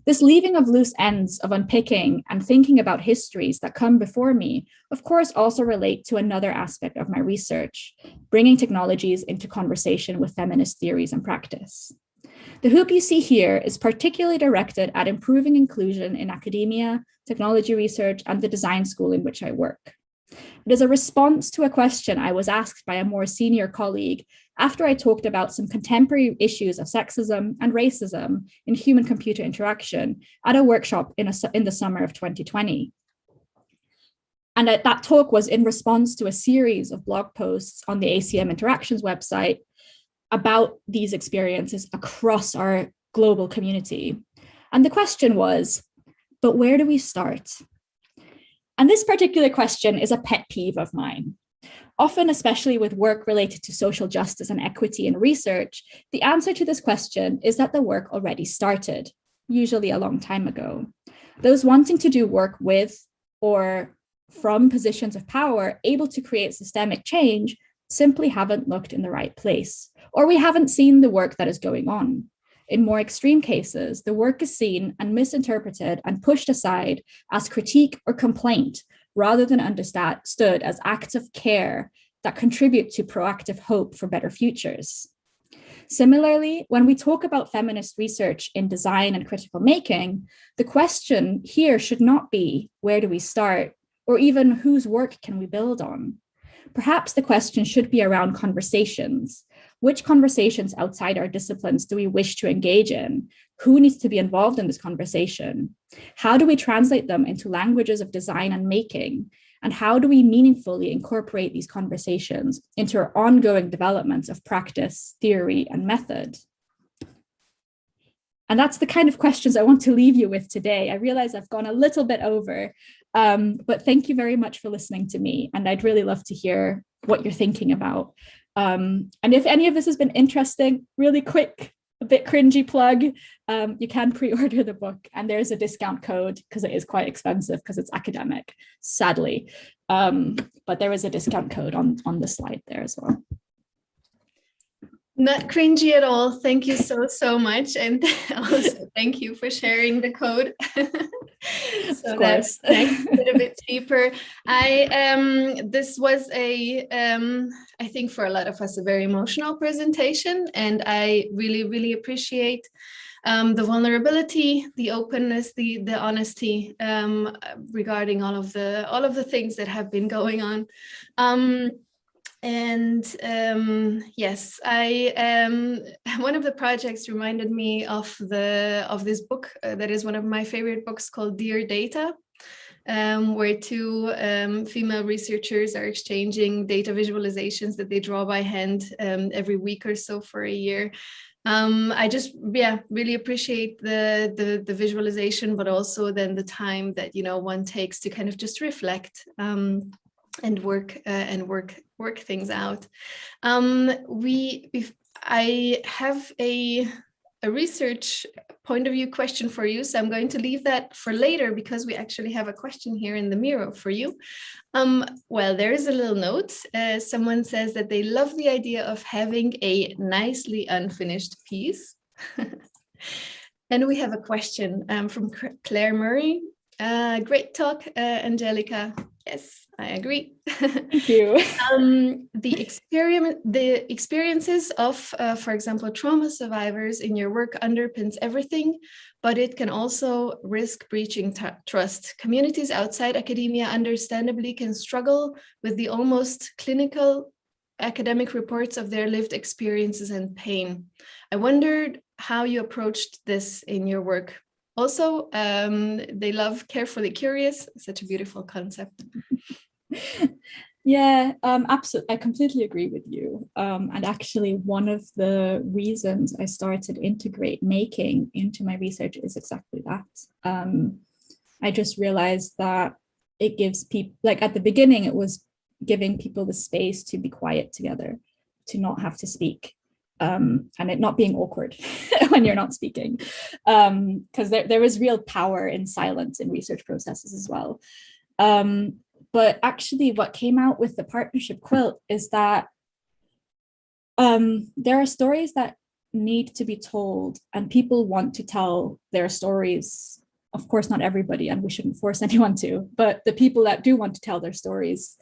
This leaving of loose ends of unpicking and thinking about histories that come before me, of course, also relate to another aspect of my research, bringing technologies into conversation with feminist theories and practice. The hoop you see here is particularly directed at improving inclusion in academia, technology research, and the design school in which I work. It is a response to a question I was asked by a more senior colleague after I talked about some contemporary issues of sexism and racism in human-computer interaction at a workshop in the summer of 2020. And that talk was in response to a series of blog posts on the ACM Interactions website about these experiences across our global community. And the question was, but where do we start? And this particular question is a pet peeve of mine. Often, especially with work related to social justice and equity in research, the answer to this question is that the work already started, usually a long time ago. Those wanting to do work with or from positions of power able to create systemic change simply haven't looked in the right place, or we haven't seen the work that is going on. In more extreme cases, the work is seen and misinterpreted and pushed aside as critique or complaint, rather than understood as acts of care that contribute to proactive hope for better futures. Similarly, when we talk about feminist research in design and critical making, the question here should not be, where do we start, or even whose work can we build on? Perhaps the question should be around conversations. Which conversations outside our disciplines do we wish to engage in? Who needs to be involved in this conversation? How do we translate them into languages of design and making? And how do we meaningfully incorporate these conversations into our ongoing developments of practice, theory, and method? And that's the kind of questions I want to leave you with today. I realize I've gone a little bit over, but thank you very much for listening to me. And I'd really love to hear what you're thinking about. And if any of this has been interesting, really quick, a bit cringy plug, you can pre-order the book and there's a discount code because it is quite expensive because it's academic, sadly. But there is a discount code on the slide there as well. Not cringy at all. Thank you so much. And also thank you for sharing the code. So that's nice, a little bit cheaper. This was I think for a lot of us, a very emotional presentation. And I really appreciate the vulnerability, the openness, the honesty regarding all of the things that have been going on. Yes, one of the projects reminded me of this book that is one of my favorite books called Dear Data, where two female researchers are exchanging data visualizations that they draw by hand every week or so for a year. I just, really appreciate the visualization, but also then the time that, one takes to kind of just reflect and work things out. I have a research point of view question for you, so I'm going to leave that for later because we actually have a question here in the Miro for you. Well, there is a little note. Someone says that they love the idea of having a nicely unfinished piece. And we have a question from Claire Murray. Great talk, Angelica. Yes, I agree. Thank you. The experiences of, for example, trauma survivors in your work underpins everything, but it can also risk breaching trust. Communities outside academia understandably can struggle with the almost clinical academic reports of their lived experiences and pain. I wondered how you approached this in your work. Also, they love Carefully Curious, such a beautiful concept. Yeah, absolutely. I completely agree with you. And actually, one of the reasons I started integrate making into my research is exactly that. I just realized that it gives people, like at the beginning, it was giving people the space to be quiet together, to not have to speak, and it not being awkward when you're not speaking, because there is real power in silence in research processes as well. But actually what came out with the partnership quilt is that there are stories that need to be told, and people want to tell their stories. Of course, not everybody, and we shouldn't force anyone to, but the people that do want to tell their stories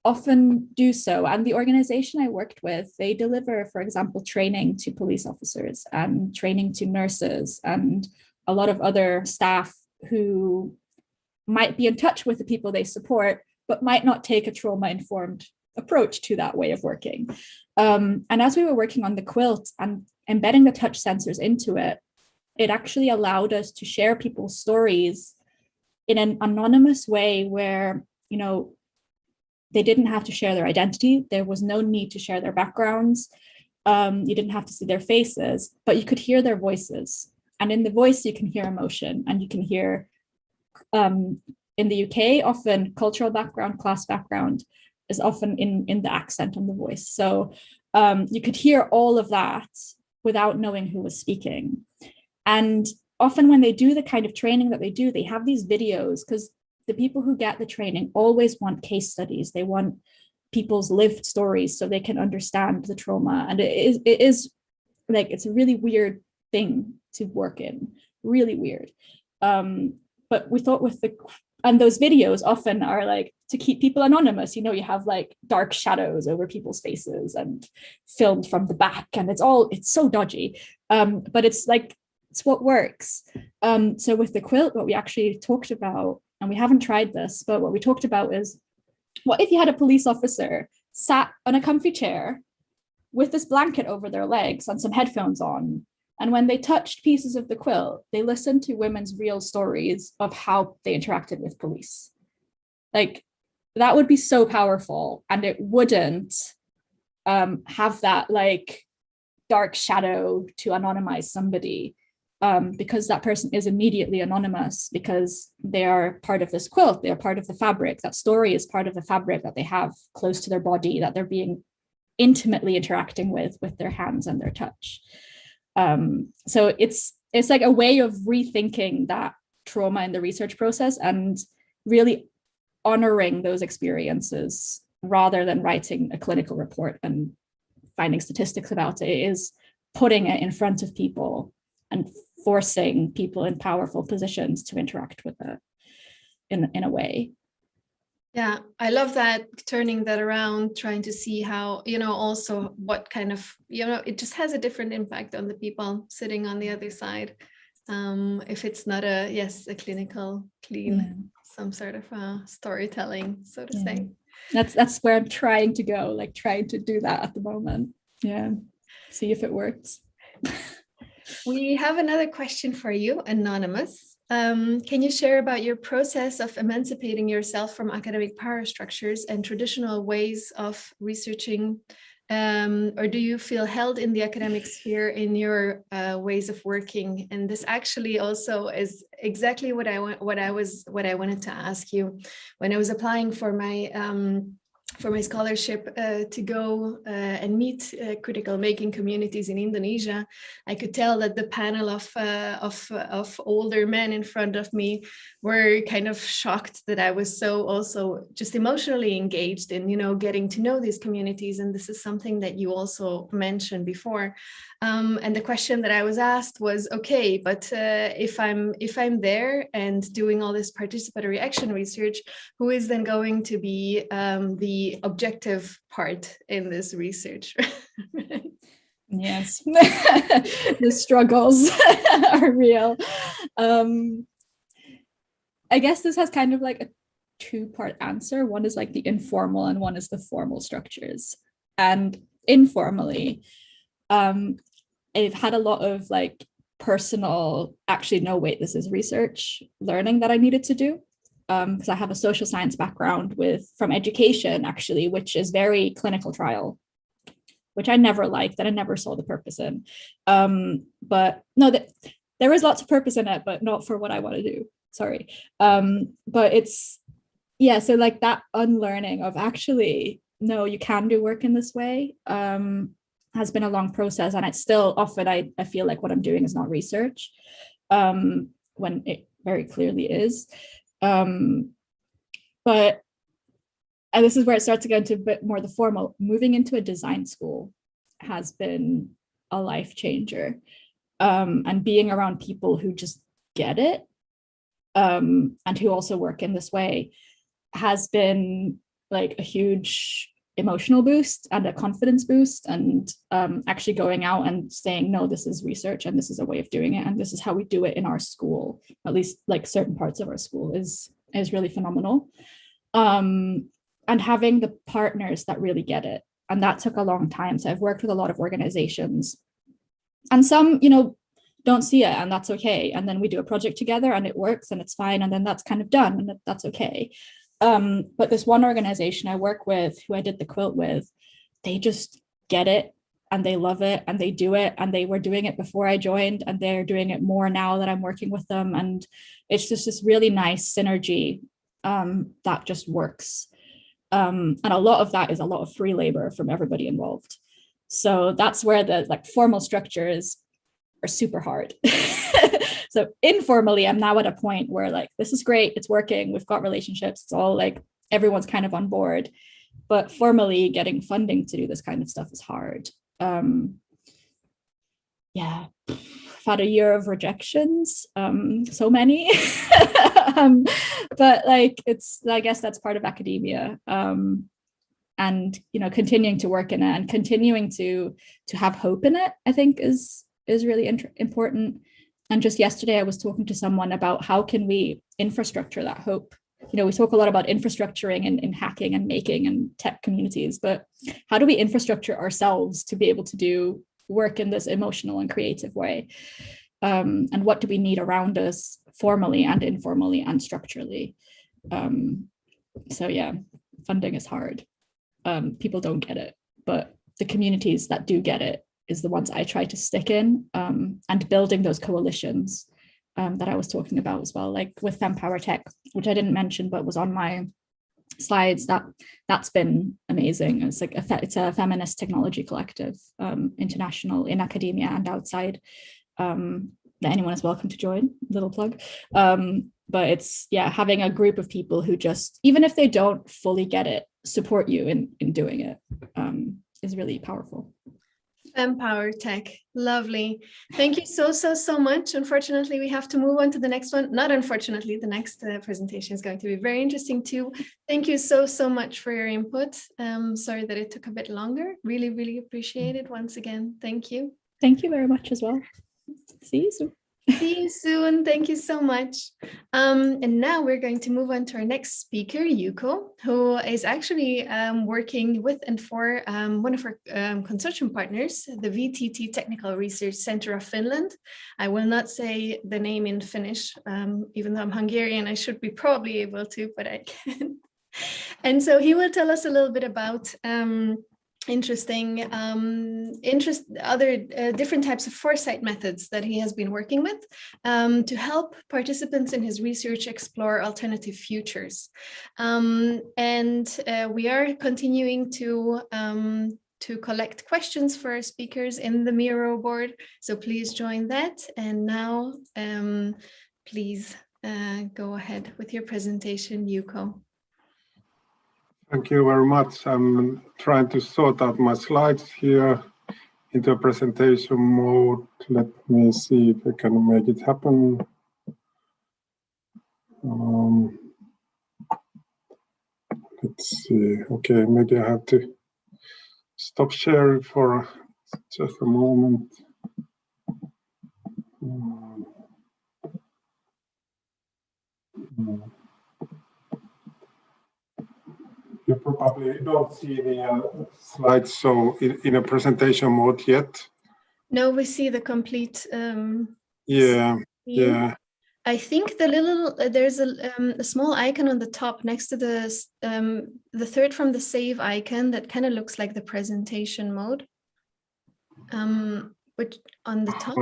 often do so. And the organization I worked with, they deliver, for example, training to police officers and training to nurses and a lot of other staff who might be in touch with the people they support, but might not take a trauma-informed approach to that way of working. And as we were working on the quilt and embedding the touch sensors into it, it actually allowed us to share people's stories in an anonymous way where, you know, they didn't have to share their identity. There was no need to share their backgrounds. You didn't have to see their faces, but you could hear their voices. And in the voice, you can hear emotion, and you can hear, in the UK, often cultural background, class background is often in the accent on the voice. So you could hear all of that without knowing who was speaking. And often when they do the kind of training that they do, they have these videos, because the people who get the training always want case studies. They want people's lived stories so they can understand the trauma. And it is like, it's a really weird thing to work in, really weird. But we thought and those videos often are like to keep people anonymous. You know, you have like dark shadows over people's faces and filmed from the back, and it's so dodgy. But it's like, it's what works. So with the quilt, what we actually talked about, and we haven't tried this, but what we talked about is, what if you had a police officer sat on a comfy chair with this blanket over their legs and some headphones on, and when they touched pieces of the quilt, they listened to women's real stories of how they interacted with police. Like, that would be so powerful, and it wouldn't have that like dark shadow to anonymize somebody, because that person is immediately anonymous because they are part of this quilt, they are part of the fabric. That story is part of the fabric that they have close to their body, that they're being intimately interacting with their hands and their touch. So it's like a way of rethinking that trauma in the research process and really honoring those experiences rather than writing a clinical report and finding statistics about it. It is putting it in front of people and forcing people in powerful positions to interact with it in a way. Yeah, I love that, turning that around, trying to see how, you know, also what kind of, you know, it just has a different impact on the people sitting on the other side. If it's not a clinical, clean, some sort of storytelling, so to say. That's where I'm trying to go, like trying to do that at the moment. Yeah, see if it works. We have another question for you, anonymous. Can you share about your process of emancipating yourself from academic power structures and traditional ways of researching, or do you feel held in the academic sphere in your ways of working? And this actually also is exactly what I wanted to ask you when I was applying for my for my scholarship to go and meet critical making communities in Indonesia. I could tell that the panel of older men in front of me were kind of shocked that I was so also just emotionally engaged in, you know, getting to know these communities. And this is something that you also mentioned before. And the question that I was asked was, okay, but if I'm there and doing all this participatory action research, who is then going to be the objective part in this research? Yes, the struggles are real. I guess this has kind of like a two-part answer. One is like the informal and one is the formal structures. And informally, I've had a lot of like personal, actually, no, wait, this is research learning that I needed to do. Because I have a social science background from education, actually, which is very clinical trial, which I never liked, that I never saw the purpose in. But no, there is lots of purpose in it, but not for what I want to do. Sorry. But it's, yeah, so like that unlearning of actually, no, you can do work in this way has been a long process. And it's still often, I feel like what I'm doing is not research, when it very clearly is. But and this is where it starts to get into a bit more the formal. Moving into a design school has been a life changer, and being around people who just get it, and who also work in this way has been like a huge emotional boost and a confidence boost, and actually going out and saying, no, this is research and this is a way of doing it and this is how we do it in our school, at least like certain parts of our school, is really phenomenal. And having the partners that really get it, and that took a long time. So I've worked with a lot of organizations, and some, you know, don't see it, and that's okay, and then we do a project together and it works and it's fine, and then that's kind of done and that's okay. But this one organization I work with, who I did the quilt with, they just get it and they love it and they do it, and they were doing it before I joined and they're doing it more now that I'm working with them. And it's just this really nice synergy that just works. And a lot of that is a lot of free labor from everybody involved. So that's where the like formal structures are super hard. So informally, I'm now at a point where like, this is great, it's working, we've got relationships, it's all like, everyone's kind of on board. But formally, getting funding to do this kind of stuff is hard. Yeah, I've had a year of rejections, so many. But like, it's, I guess that's part of academia. And, you know, continuing to work in it and continuing to have hope in it, I think is really important. And just yesterday, I was talking to someone about how can we infrastructure that hope. You know, we talk a lot about infrastructuring in hacking and making and tech communities, but how do we infrastructure ourselves to be able to do work in this emotional and creative way? And what do we need around us formally and informally and structurally? So yeah, funding is hard. People don't get it, but the communities that do get it is the ones I try to stick in, and building those coalitions that I was talking about as well, like with FemPower Tech, which I didn't mention, but was on my slides. That's been amazing. It's like it's a feminist technology collective, international, in academia and outside, that anyone is welcome to join, little plug. But it's, yeah, having a group of people who just, even if they don't fully get it, support you in doing it, is really powerful. FemPower Tech, lovely. Thank you so much. Unfortunately, we have to move on to the next one. Not unfortunately, the next presentation is going to be very interesting too. Thank you so much for your input. Sorry that it took a bit longer. Really appreciate it once again. Thank you. Thank you very much as well. See you soon. See you soon. Thank you so much. And now we're going to move on to our next speaker, Yuko, who is actually working with and for one of our consortium partners, the VTT Technical Research Center of Finland. I will not say the name in Finnish, even though I'm Hungarian, I should be probably able to, but I can't. And so he will tell us a little bit about interesting different types of foresight methods that he has been working with to help participants in his research explore alternative futures. And we are continuing to collect questions for our speakers in the Miro board. So please join that. And now, please go ahead with your presentation, Yuko. Thank you very much. I'm trying to sort out my slides here into a presentation mode. Let me see if I can make it happen. Let's see. Okay, maybe I have to stop sharing for just a moment. You probably don't see the slides so in a presentation mode yet. No, we see the complete. Yeah. I think there's a small icon on the top next to the third from the save icon that kind of looks like the presentation mode. Which on the top.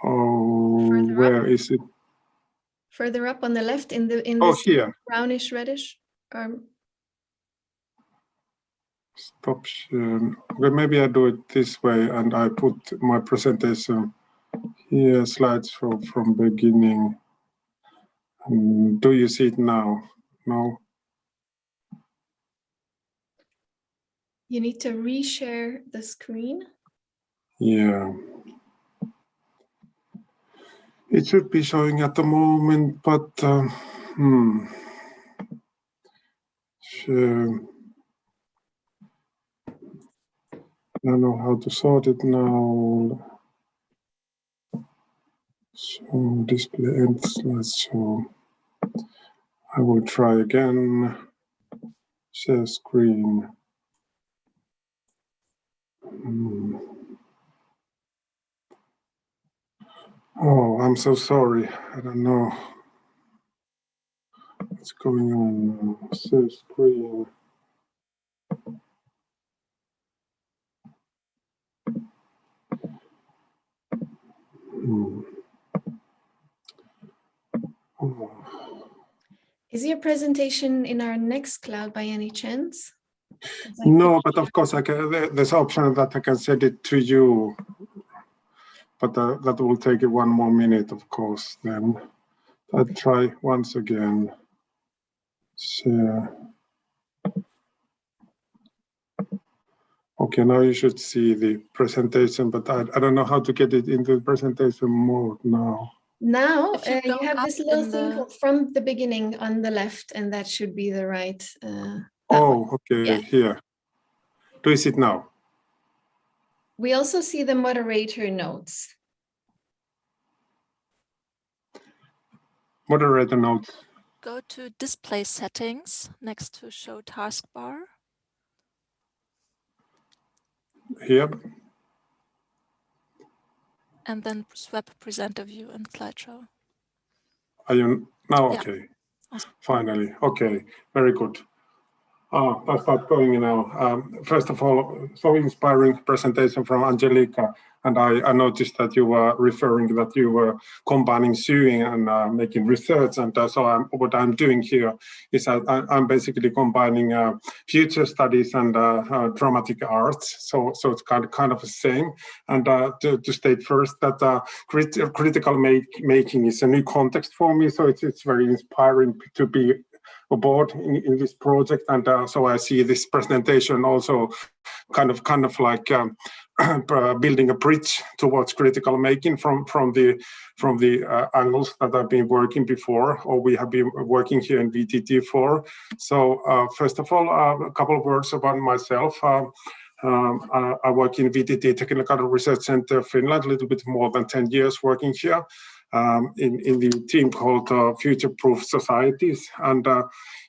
Oh, where is it? Further up on the left in the here. Brownish reddish. Stop sharing. Okay, maybe I do it this way and I put my presentation here, slides from beginning. Do you see it now? No? You need to reshare the screen. Yeah. It should be showing at the moment, but sure. I don't know how to sort it now. So display end slides. So I will try again. Share screen. Oh, I'm so sorry. I don't know what's going on. Share screen. Is your presentation in our Nextcloud by any chance? No, but of course I can. There's an option that I can send it to you, but that will take one more minute, of course. Then I'll try once again. Share. Okay, now you should see the presentation, but I don't know how to get it into the presentation mode now. Now you have this little thing called from the beginning on the left, and that should be the right. Oh, okay, yeah. Here. Do you see it now? We also see the moderator notes. Moderator notes. Go to display settings next to show taskbar. Here. And then swap presenter view and slideshow. Are you now? Yeah. Okay. Finally. Okay. Very good. I'll start going now. First of all, so inspiring presentation from Angelica. And I noticed that you were referring that you were combining sewing and making research. And so what I'm doing here is I'm basically combining future studies and dramatic arts. So it's kind of the same. And to state first that critical making is a new context for me. So it's very inspiring to be aboard in this project, and so I see this presentation also kind of like building a bridge towards critical making from the angles that I've been working before, or we have been working here in VTT for. So first of all, a couple of words about myself. I work in VTT Technical Research Center, Finland, a little bit more than 10 years working here. In the team called Future Proof Societies. And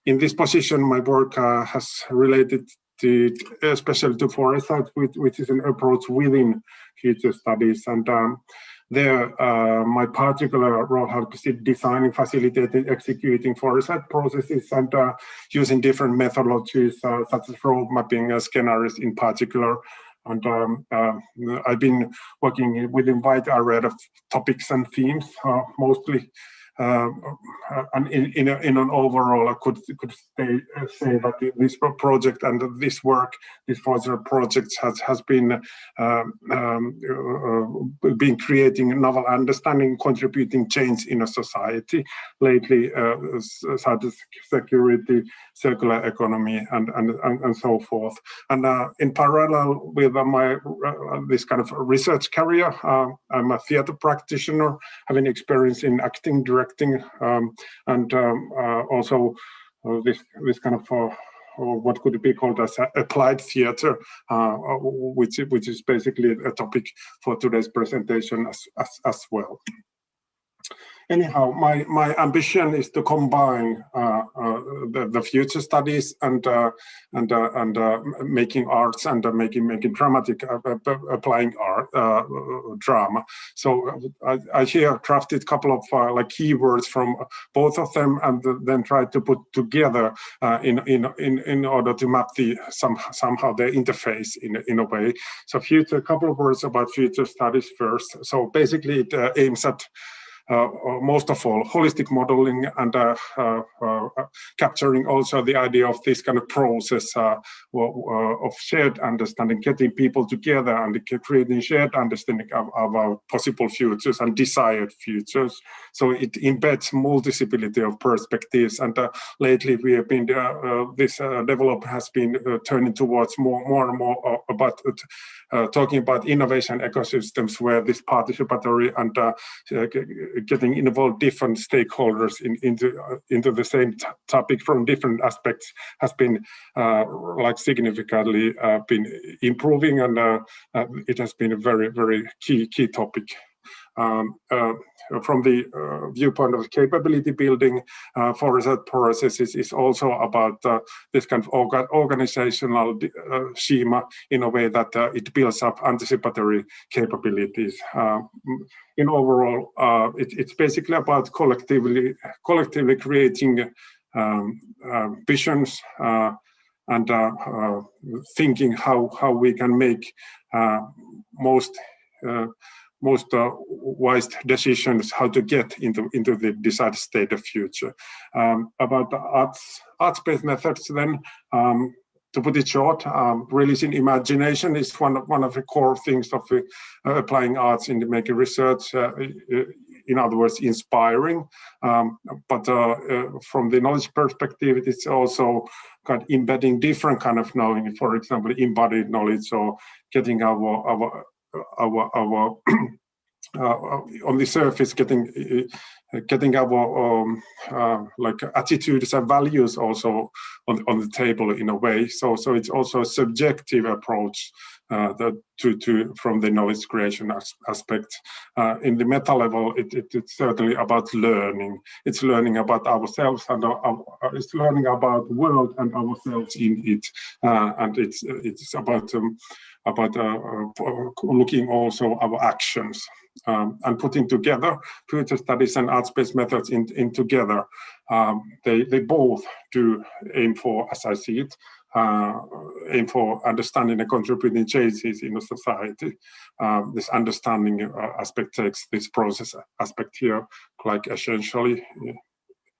in this position, my work has related to, especially to foresight, which is an approach within future studies. And there, my particular role has been designing, facilitating, executing forest health processes, and using different methodologies such as road mapping scenarios in particular. And I've been working within a wide array of topics and themes, mostly. And in an overall, I could say that this project and this work, this project has been creating novel understanding, contributing change in a society. Lately, cybersecurity, circular economy, and so forth. And in parallel with my this kind of research career, I'm a theater practitioner, having experience in acting, directing, and also this kind of what could be called as applied theater, which is basically a topic for today's presentation as well. Anyhow, my ambition is to combine the future studies and making arts and making dramatic applying art drama. So I here crafted a couple of like keywords from both of them, and then tried to put together in order to map somehow the interface in a way. So a couple of words about future studies first. So basically, it aims at most of all, holistic modeling and capturing also the idea of this kind of process of shared understanding, getting people together and creating shared understanding of our possible futures and desired futures. So it embeds multiplicity of perspectives. And lately we have been, this development has been turning towards more and more about talking about innovation ecosystems, where this participatory and getting involved different stakeholders into the same topic from different aspects has been like significantly been improving, and it has been a very key topic. From the viewpoint of capability building, forest health processes is also about this kind of organizational schema in a way that it builds up anticipatory capabilities. In overall, it's basically about collectively creating visions and thinking how we can make most wise decisions how to get into the desired state of future. About the arts-based methods then, to put it short, releasing imagination is one of the core things of applying arts in making research, in other words, inspiring. But from the knowledge perspective, it's also kind of embedding different kind of knowing, for example, embodied knowledge, or getting our on the surface, getting our like attitudes and values also on the table in a way. So it's also a subjective approach from the knowledge creation aspect. In the meta level, it's certainly about learning. It's learning about ourselves, and it's learning about the world and ourselves in it. And it's about looking also our actions and putting together future studies and arts-based methods in together. They both do aim for, as I see it, aim for understanding and contributing changes in a society. This understanding aspect takes this process aspect here like essentially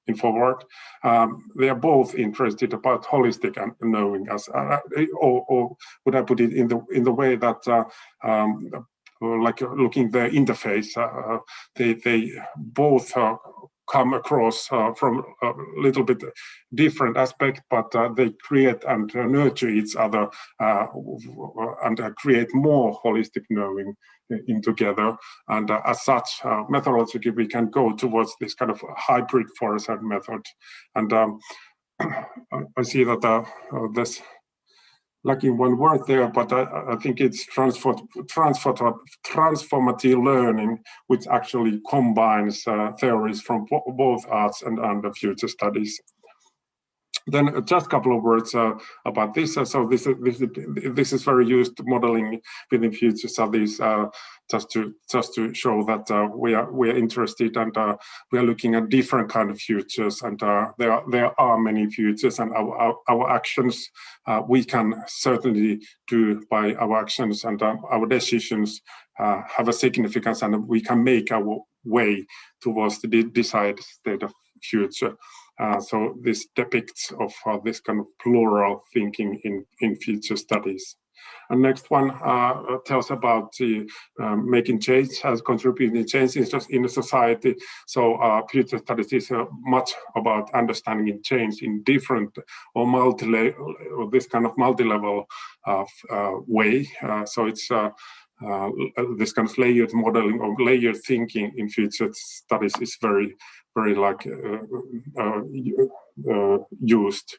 in forward. They are both interested about holistic and knowing, as or would I put it in the way that like looking the interface, they both come across from a little bit different aspect, but they create and nurture each other and create more holistic knowing in together. And as such, methodologically, we can go towards this kind of hybrid forest health method. And I see that there's lacking one word there, but I think it's transformative learning, which actually combines theories from both arts and the future studies. Then just a couple of words about this. So this is very used to modeling within future studies. just to show that we are interested, and we are looking at different kind of futures, and there are many futures, and our actions we can certainly do by our actions, and our decisions have a significance, and we can make our way towards the desired state of future. So this depicts of this kind of plural thinking in future studies. And next one tells about the making change, has contributing change in a society. So future studies is much about understanding change in different or this kind of multi-level way. So it's this kind of layered modeling or layered thinking in future studies is very like used.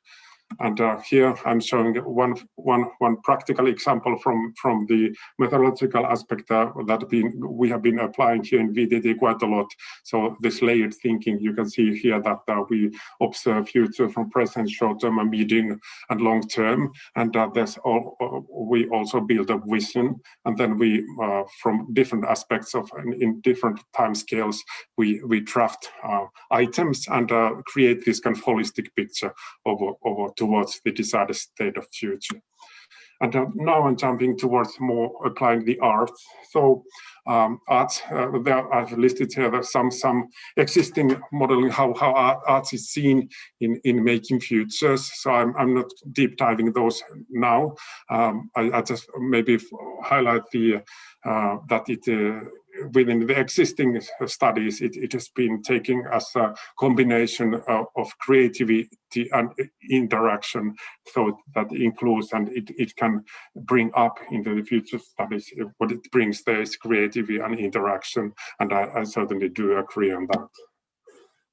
And here I'm showing one practical example from the methodological aspect that we have been applying here in VTT quite a lot. So this layered thinking, you can see here that we observe future from present, short term, and medium and long term, and we also build a vision, and then we from different aspects of in different time scales we draft items and create this kind of holistic picture over towards the desired state of future. And now I'm jumping towards more applying the arts. So arts, there I've listed here some existing modeling how arts is seen in making futures. So I'm not deep diving those now. I just maybe highlight the that it within the existing studies, it has been taken as a combination of creativity and interaction, so that includes, and it can bring up into the future studies. What it brings there is creativity and interaction, and I certainly do agree on that.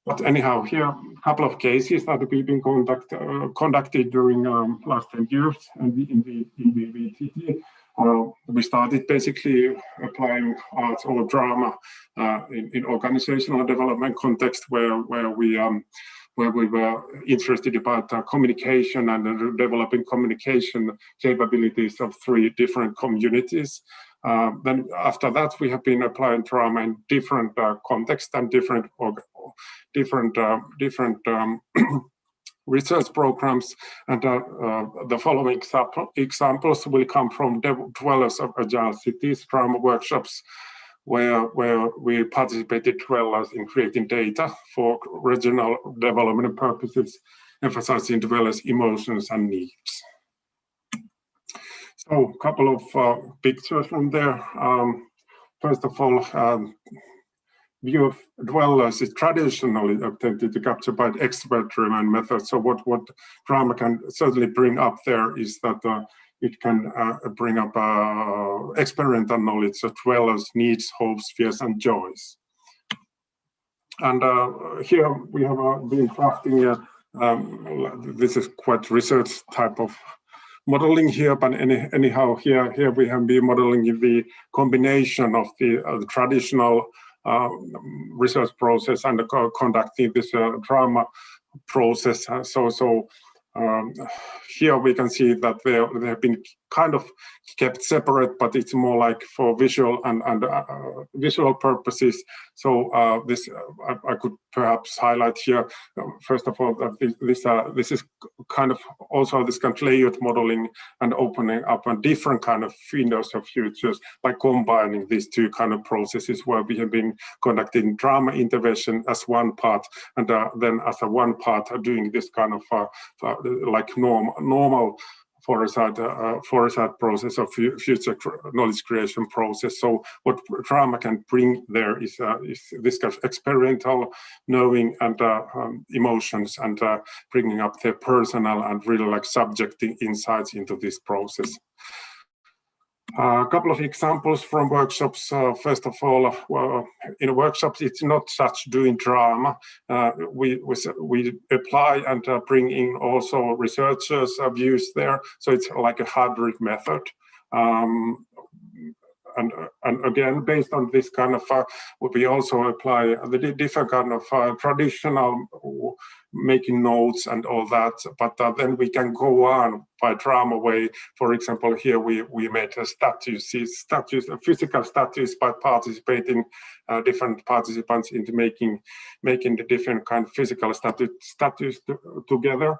But anyhow, here a couple of cases that we've been conducted during last 10 years and in the VTT. We started basically applying arts or drama in organizational development context, where we were interested about communication and developing communication capabilities of 3 different communities. Then after that, we have been applying drama in different contexts and different research programs, and the following examples will come from Dwellers of Agile Cities drama workshops, where we participated dwellers in creating data for regional development purposes, emphasizing dwellers' emotions and needs. So a couple of pictures from there. First of all, view of dwellers is traditionally attempted to capture by expert-driven methods. So what drama can certainly bring up there is that it can bring up experiential knowledge of dwellers' needs, hopes, fears, and joys. And here we have been crafting, this is quite research type of modeling here, but anyhow, here we have been modeling the combination of the traditional research process and conducting this drama process. So here we can see that they have been kind of kept separate, but it's more like for visual and visual purposes. So this I could perhaps highlight here. First of all, that this is kind of also this kind of layered modeling and opening up a different kind of windows of futures by combining these 2 kind of processes, where we have been conducting drama intervention as one part, and then as a one part doing this kind of like normal foresight process of future knowledge creation process. So what drama can bring there is this kind of experiential knowing and emotions, and bringing up their personal and really like subjective insights into this process. A couple of examples from workshops. First of all, well, in workshops, it's not such doing drama. We apply and bring in also researchers' views there. So it's like a hybrid method. And again, based on this kind of, we also apply the different kind of traditional making notes and all that, but then we can go on by drama way. For example, here we made statues, physical statues by participating different participants into making the different kind of physical statues together.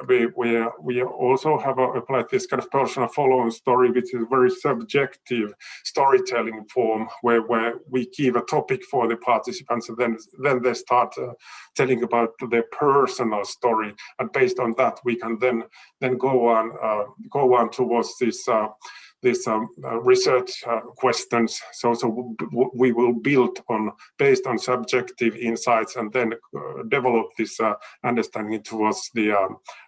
We also have applied this kind of personal follow-on story, which is a very subjective storytelling form, where we give a topic for the participants, and then they start telling about their personal story, and based on that we can then go on towards this research questions. So we will build based on subjective insights, and then develop this understanding towards the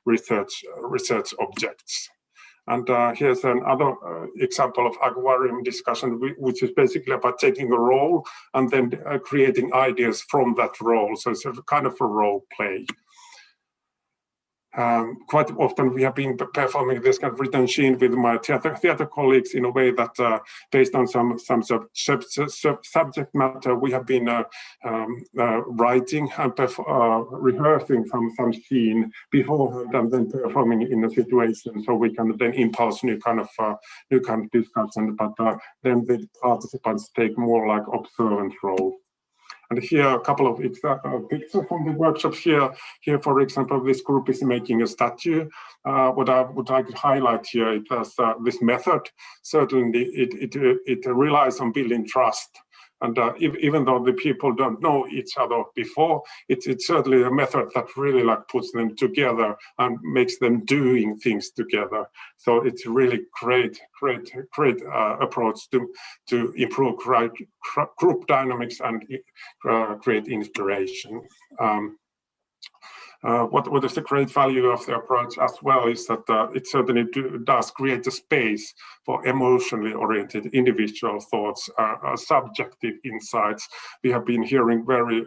research objects. And here's another example of aquarium discussion, which is basically about taking a role and then creating ideas from that role. So it's a kind of a role play. Quite often we have been performing this kind of written scene with my theater colleagues in a way that based on some subject matter, we have been writing and rehearsing some scene beforehand and then performing in a situation, so we can then impulse new kind of discussion, but then the participants take more like observant role. And here a couple of pictures from the workshops here. Here, for example, this group is making a statue. What I would like to highlight here is this method. Certainly, it relies on building trust. And even though the people don't know each other before, it's certainly a method that really like puts them together and makes them doing things together. So it's really great approach to improve group dynamics and create inspiration. What is the great value of the approach as well is that it certainly does create a space for emotionally oriented individual thoughts, subjective insights. We have been hearing very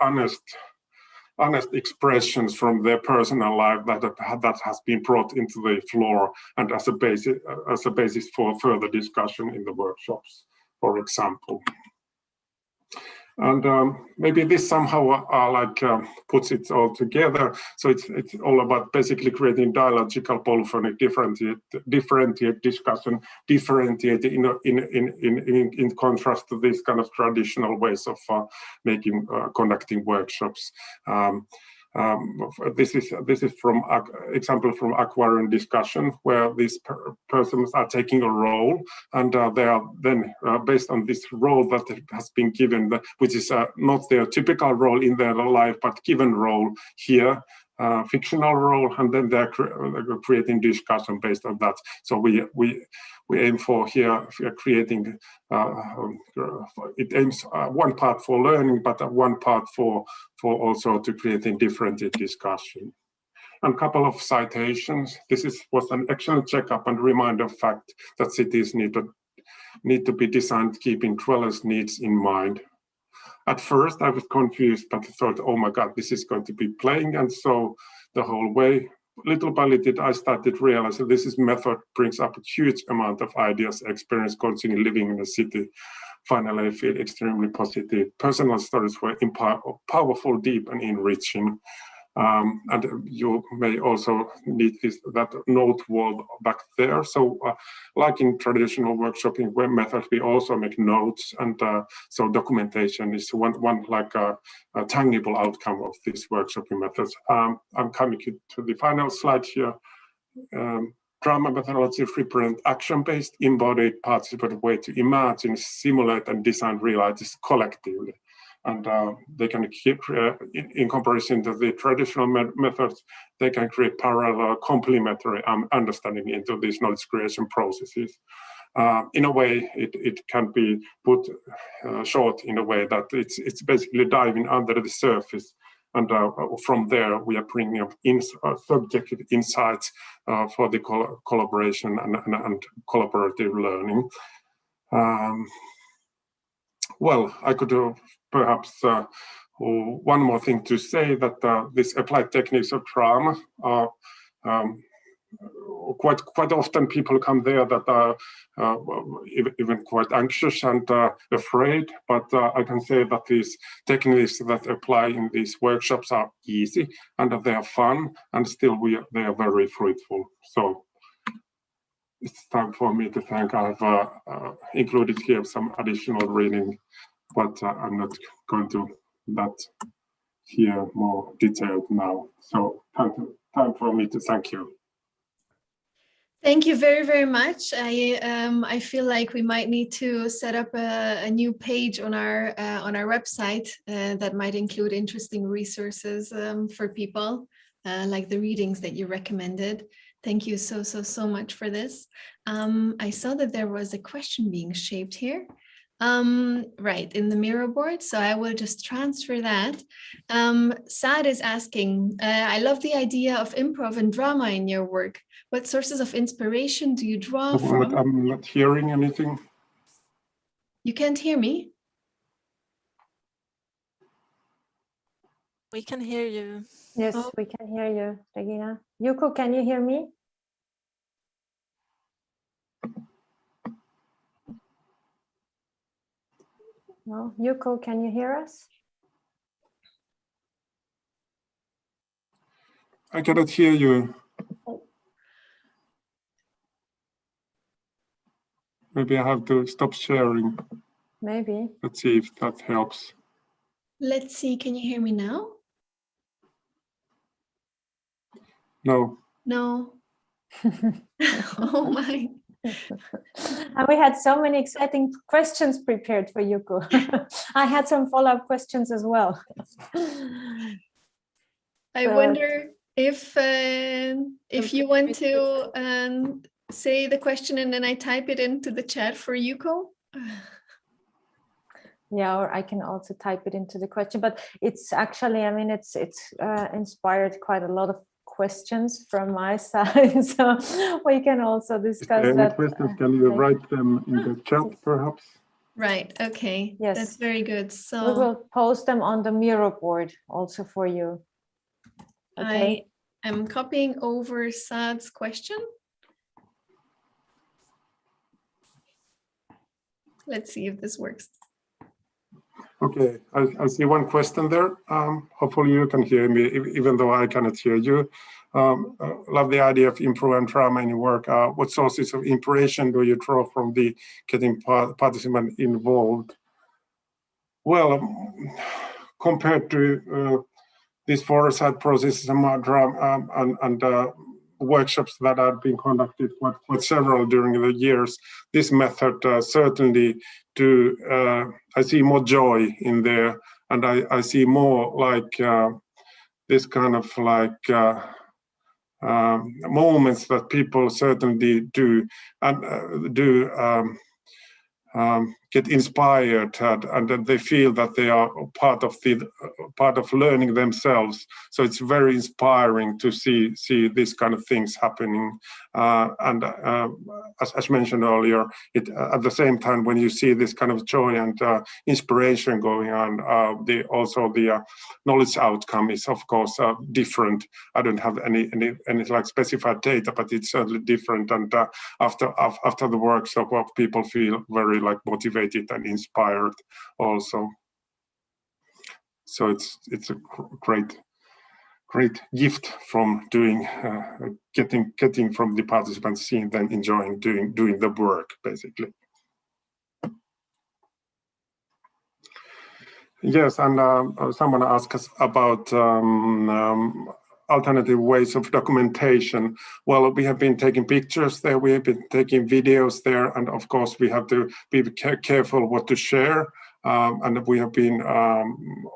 honest expressions from their personal life that has been brought into the floor and as a basis for further discussion in the workshops, for example. And maybe this somehow puts it all together. So it's all about basically creating dialogical polyphonic differentiate discussion, differentiate in contrast to these kind of traditional ways of conducting workshops. This is from example from aquarium discussion, where these persons are taking a role, and they are then based on this role that has been given, which is not their typical role in their life, but given role here, fictional role, and then they're creating discussion based on that. So we aim for here creating it aims one part for learning, but one part for also to creating differentiated discussion. And a couple of citations. This was an excellent checkup and reminder of fact that cities need to be designed keeping dwellers' needs in mind. At first, I was confused, but I thought, oh my God, this is going to be playing. And so the whole way, little by little, I started to realize that this method brings up a huge amount of ideas, experience, continuing living in a city. Finally, I feel extremely positive. Personal stories were powerful, deep, and enriching. And you may also need that note wall back there. So like in traditional workshopping web methods, we also make notes, and so documentation is one like a tangible outcome of these workshopping methods. I'm coming to the final slide here. Drama methodology represents action-based, embodied, participative way to imagine, simulate, and design realities collectively. And they can keep, in comparison to the traditional methods, they can create parallel complementary understanding into these knowledge creation processes. In a way, it can be put short in a way that it's basically diving under the surface. And from there, we are bringing up subjective insights for the collaboration and collaborative learning. Well, I could perhaps one more thing to say, that these applied techniques of drama are quite often people come there that are even quite anxious and afraid, but I can say that these techniques that apply in these workshops are easy and they are fun, and still they are very fruitful. So it's time for me to thank. I've included here some additional reading, but I'm not going to that here more detailed now. So time for me to thank you. Thank you very, very much. I feel like we might need to set up a new page on our website that might include interesting resources for people, like the readings that you recommended. Thank you so much for this. I saw that there was a question being shaped here. Right, in the Miro board, so I will just transfer that. Saad is asking, I love the idea of improv and drama in your work. What sources of inspiration do you draw from? I'm not hearing anything. You can't hear me? We can hear you. Yes, we can hear you, Regina. Yuko, can you hear me? No, Yuko, can you hear us? I cannot hear you. Maybe I have to stop sharing. Maybe. Let's see if that helps. Let's see, can you hear me now? No. No. Oh my. And we had so many exciting questions prepared for Yuko. I had some follow-up questions as well. I wonder if you want to say the question and then I type it into the chat for Yuko. Yeah, or I can also type it into the question, but it's actually, I mean, it's inspired quite a lot of questions from my side, so we can also discuss that. Questions, can you write them in the chat perhaps? Right, okay. Yes, that's very good. So we will post them on the Miro board also for you. Okay. I am copying over Saad's question. Let's see if this works. Okay, I see one question there. Hopefully you can hear me, even though I cannot hear you. Love the idea of improv and drama in your work. What sources of inspiration do you draw from the getting participant involved? Well, compared to these foresight processes and drama and workshops that have been conducted quite several during the years, this method certainly I see more joy in there, and I see more like this kind of like moments that people certainly do and get inspired and they feel that they are part of learning themselves. So it's very inspiring to see these kind of things happening. And as mentioned earlier, at the same time when you see this kind of joy and inspiration going on, also the knowledge outcome is of course different. I don't have any like specified data, but it's certainly different. And after the workshop, people feel very like motivated and inspired also. So it's a great gift from doing getting from the participants, seeing them enjoying doing the work basically. Yes, and someone asked us about alternative ways of documentation. Well, we have been taking pictures there, we have been taking videos there, and of course we have to be careful what to share. And we have been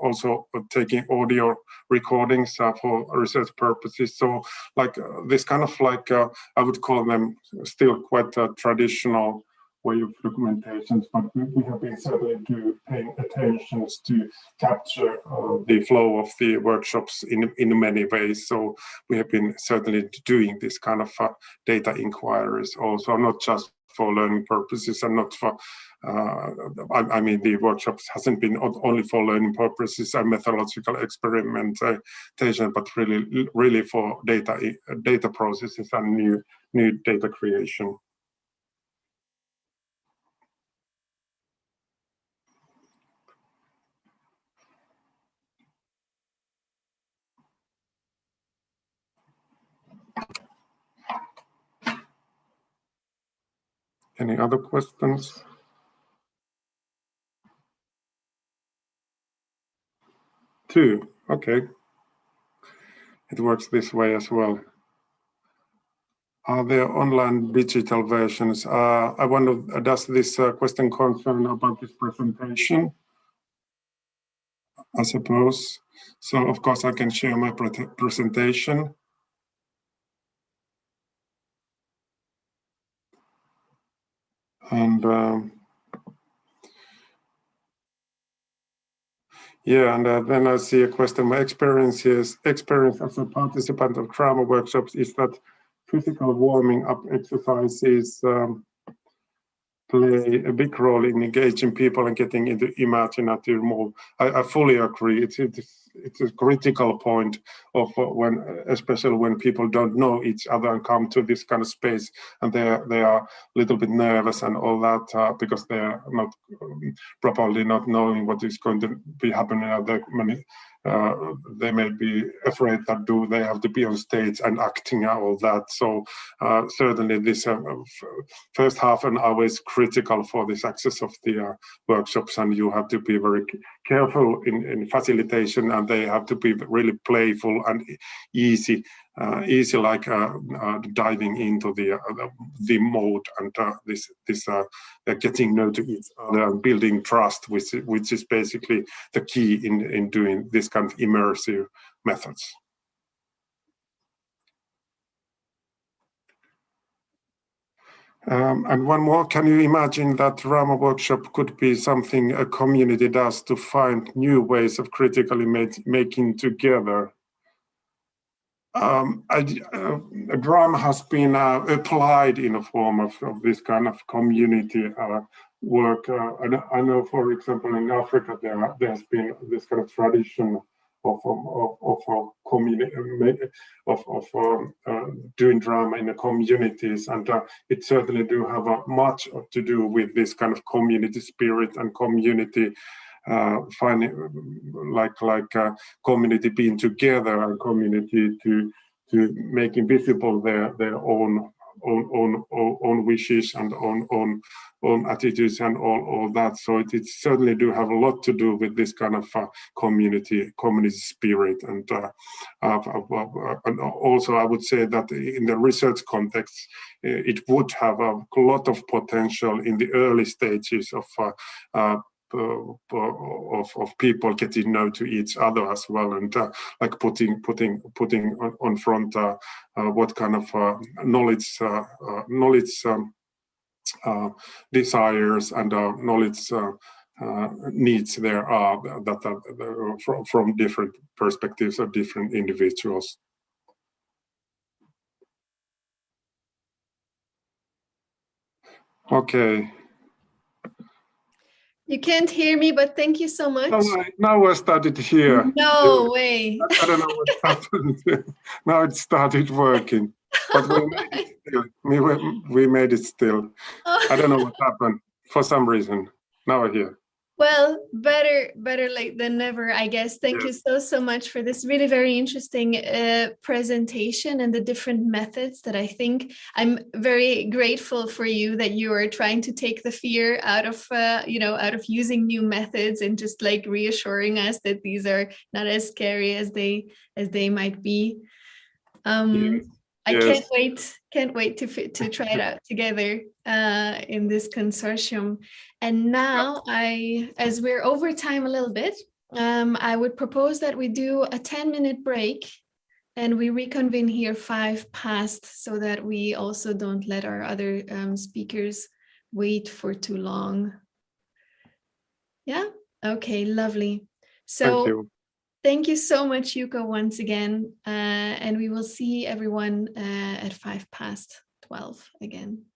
also taking audio recordings for research purposes. So like this kind of like, I would call them still quite traditional way of documentations, but we have been certainly paying attention to capture the flow of the workshops in many ways. So we have been certainly doing this kind of data inquiries also, not just for learning purposes and not for I mean, the workshops hasn't been only for learning purposes and methodological experimentation, but really for data processes and new data creation. Any other questions? Two, okay. It works this way as well. Are there online digital versions? I wonder, does this question concern about this presentation? I suppose. So of course I can share my presentation. And yeah, and then I see a question. My experience as a participant of drama workshops is that physical warming up exercises play a big role in engaging people and getting into imaginative mode. I fully agree. It's a critical point of especially when people don't know each other and come to this kind of space, and they are a little bit nervous and all that because they are not probably not knowing what is going to be happening. They may be afraid that they have to be on stage and acting and all that. So certainly this first half an hour is critical for the success of the workshops, and you have to be very careful in facilitation, and they have to be really playful and easy like diving into the mode and this getting know to each other and building trust, which is basically the key in doing this kind of immersive methods. And one more, can you imagine that drama workshop could be something a community does to find new ways of critically making together? Drama has been applied in a form of this kind of community work. I know, for example, in Africa, there's been this kind of tradition of doing drama in the communities, and it certainly do have much to do with this kind of community spirit and community finding community being together and community to making visible their own wishes and own attitudes and all that. So it certainly do have a lot to do with this kind of community spirit, and also I would say that in the research context it would have a lot of potential in the early stages of people getting know to each other as well, and like putting on front what kind of knowledge desires and knowledge needs there are that from different perspectives of different individuals. Okay. You can't hear me, but thank you so much. Now I started to hear. No way. I don't know what happened. Now it started working. But we made it still. We made it still. I don't know what happened. For some reason. Now I hear. Well, better late than never, I guess. Thank you so much for this really very interesting presentation and the different methods that I think I'm very grateful for you that you are trying to take the fear out of out of using new methods and just like reassuring us that these are not as scary as they might be. I can't wait to try it out together in this consortium. And now as we're over time a little bit, I would propose that we do a 10-minute break and we reconvene here 5 past so that we also don't let our other speakers wait for too long. Yeah, okay, lovely. So Thank you. Thank you so much, Yuko, once again. And we will see everyone at 12:05 again.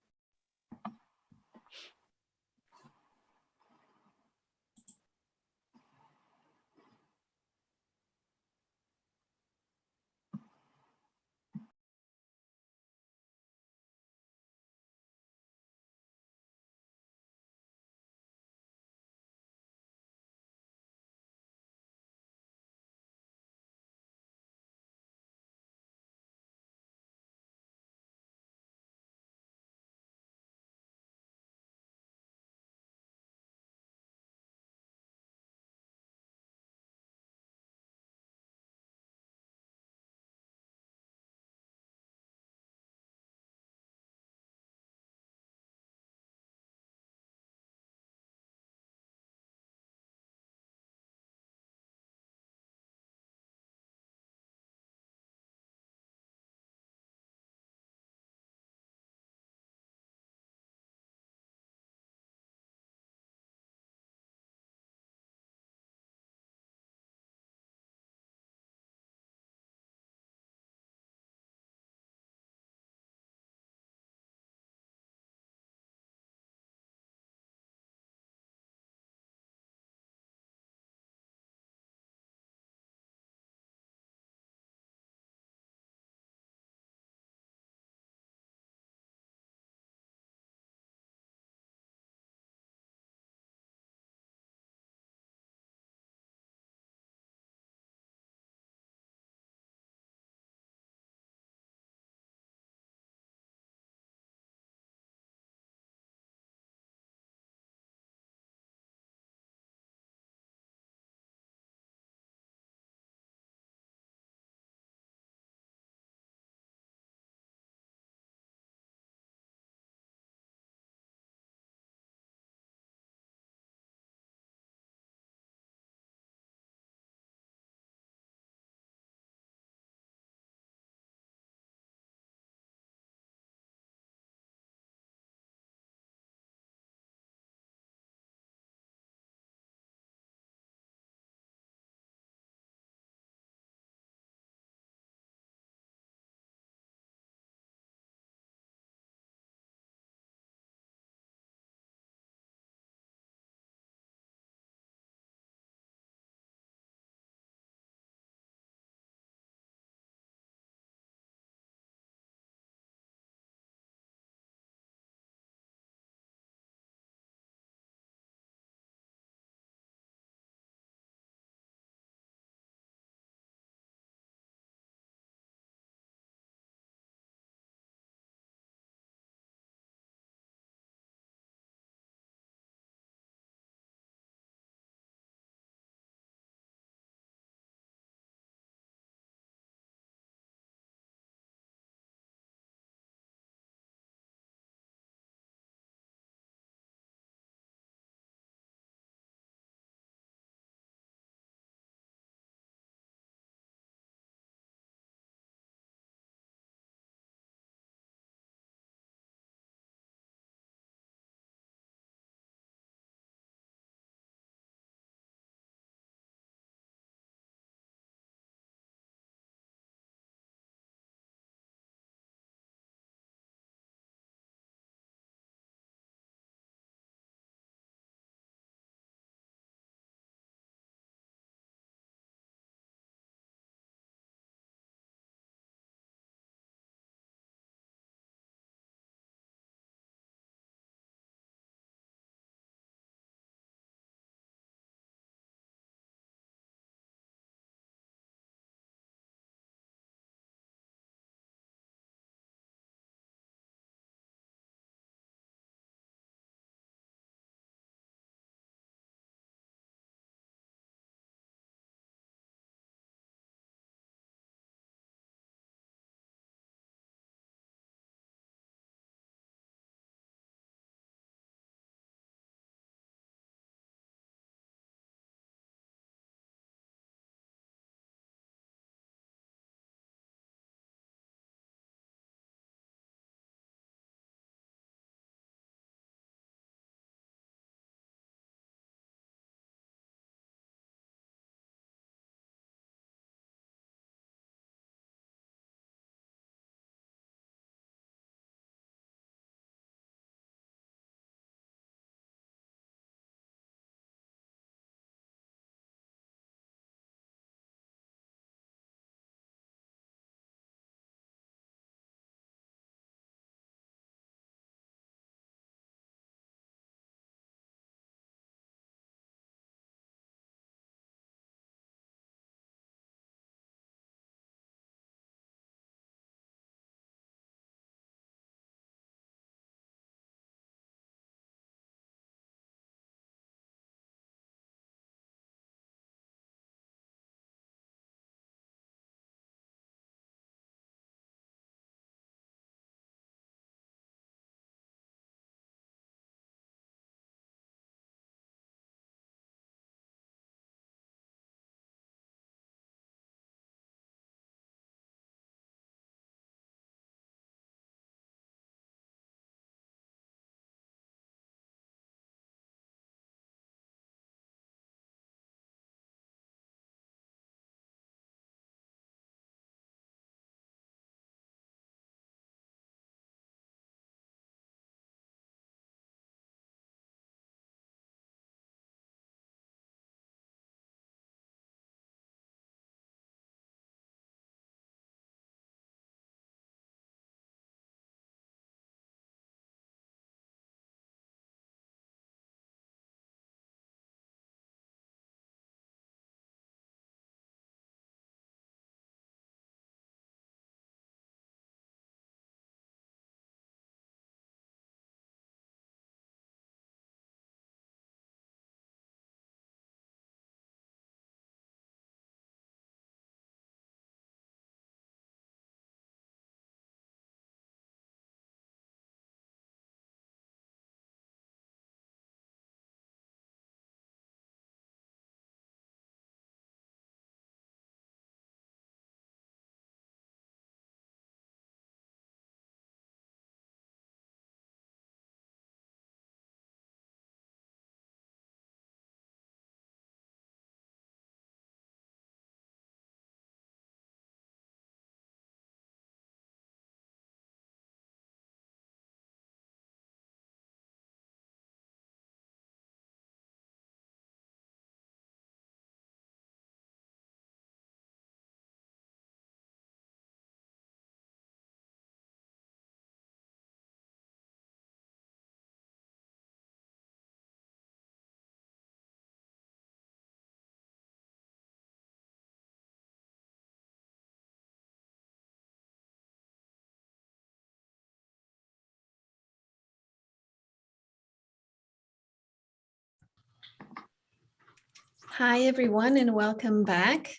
Hi, everyone, and welcome back.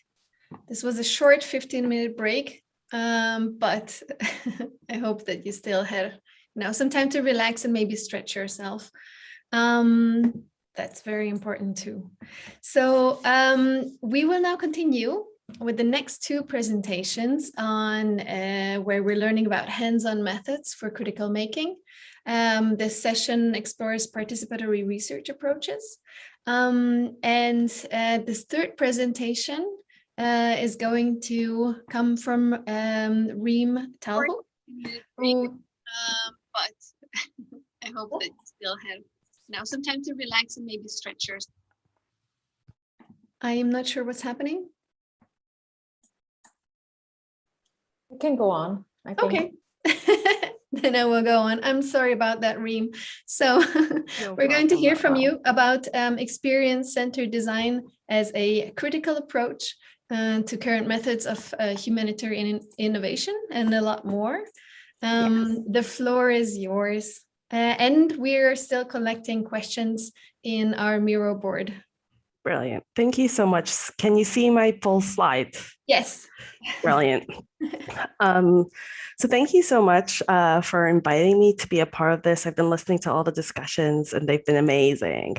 This was a short 15-minute break, but I hope that you still had some time to relax and maybe stretch yourself. That's very important too. So we will now continue with the next two presentations on where we're learning about hands-on methods for critical making. This session explores participatory research approaches. And this third presentation is going to come from Reem Talho, but I hope that you still have now some time to relax and maybe stretch yourself. I am not sure what's happening. You can go on. I think. Okay. Then I will go on. I'm sorry about that, Reem. So we're going to hear from you about experience-centered design as a critical approach to current methods of humanitarian innovation and a lot more. The floor is yours. And we're still collecting questions in our Miro board. Brilliant. Thank you so much. Can you see my full slide? Yes. Brilliant. So thank you so much for inviting me to be a part of this. I've been listening to all the discussions and they've been amazing.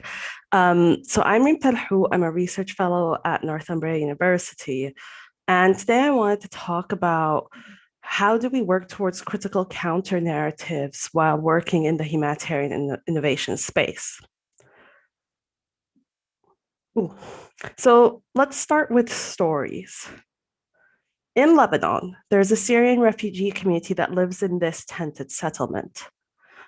So I'm Reem Talho. I'm a research fellow at Northumbria University. And today I wanted to talk about how do we work towards critical counter narratives while working in the humanitarian innovation space. So let's start with stories. In Lebanon, there's a Syrian refugee community that lives in this tented settlement.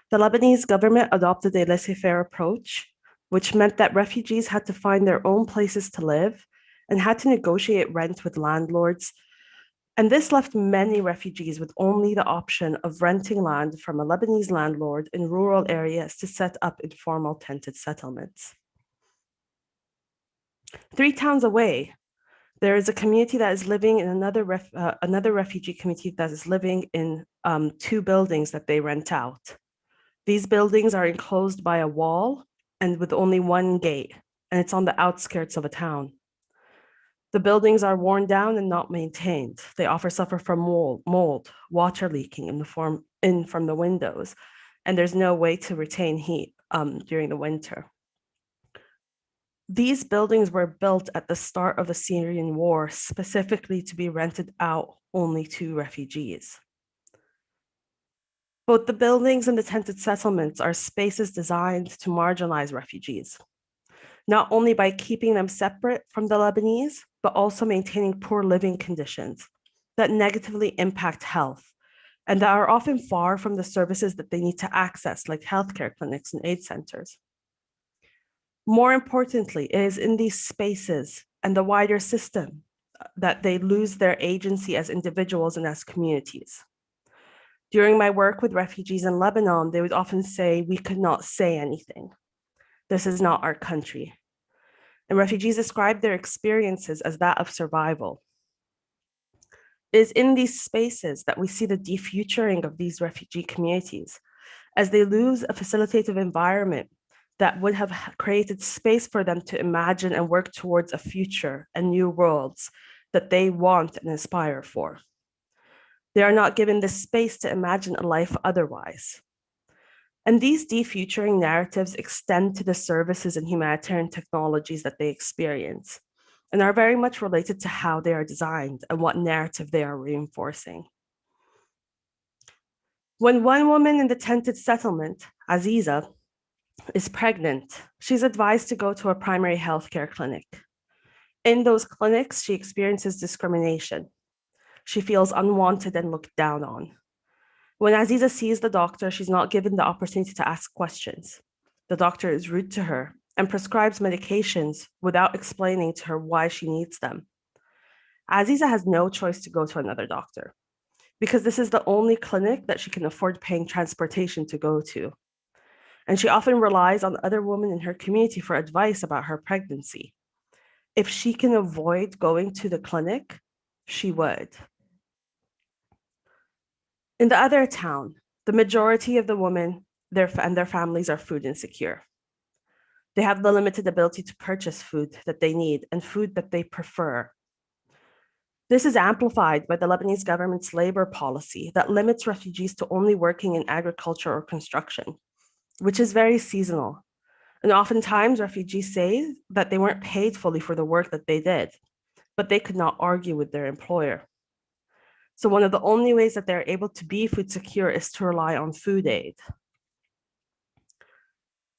The Lebanese government adopted a laissez-faire approach, which meant that refugees had to find their own places to live and had to negotiate rent with landlords. And this left many refugees with only the option of renting land from a Lebanese landlord in rural areas to set up informal tented settlements. 3 towns away, there is a community that is living in another refugee community that is living in 2 buildings that they rent out. These buildings are enclosed by a wall and with only 1 gate, and it's on the outskirts of a town. The buildings are worn down and not maintained. They often suffer from mold, water leaking in from the windows, and there's no way to retain heat during the winter. These buildings were built at the start of the Syrian war specifically to be rented out only to refugees. Both the buildings and the tented settlements are spaces designed to marginalize refugees, not only by keeping them separate from the Lebanese, but also maintaining poor living conditions that negatively impact health and that are often far from the services that they need to access, like healthcare clinics and aid centers. More importantly, it is in these spaces and the wider system that they lose their agency as individuals and as communities. During my work with refugees in Lebanon, they would often say, "We could not say anything. This is not our country." And refugees describe their experiences as that of survival. It is in these spaces that we see the defuturing of these refugee communities as they lose a facilitative environment that would have created space for them to imagine and work towards a future and new worlds that they want and aspire for. They are not given the space to imagine a life otherwise. And these defuturing narratives extend to the services and humanitarian technologies that they experience and are very much related to how they are designed and what narrative they are reinforcing. When one woman in the tented settlement, Aziza, is pregnant, she's advised to go to a primary healthcare clinic. In those clinics, she experiences discrimination. She feels unwanted and looked down on. When Aziza sees the doctor, she's not given the opportunity to ask questions. The doctor is rude to her and prescribes medications without explaining to her why she needs them. Aziza has no choice to go to another doctor because this is the only clinic that she can afford paying transportation to go to. And she often relies on other women in her community for advice about her pregnancy. If she can avoid going to the clinic, she would. In the other town, the majority of the women and their families are food insecure. They have the limited ability to purchase food that they need and food that they prefer. This is amplified by the Lebanese government's labor policy that limits refugees to only working in agriculture or construction, which is very seasonal. And oftentimes refugees say that they weren't paid fully for the work that they did, but they could not argue with their employer. So one of the only ways that they're able to be food secure is to rely on food aid.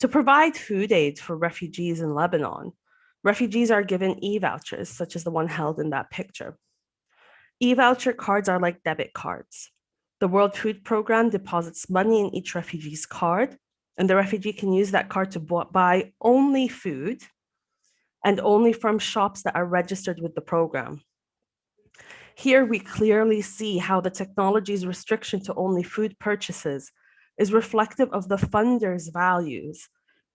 To provide food aid for refugees in Lebanon, refugees are given e-vouchers, such as the one held in that picture. E-voucher cards are like debit cards. The World Food Programme deposits money in each refugee's card, and the refugee can use that card to buy only food and only from shops that are registered with the program. Here we clearly see how the technology's restriction to only food purchases is reflective of the funders' values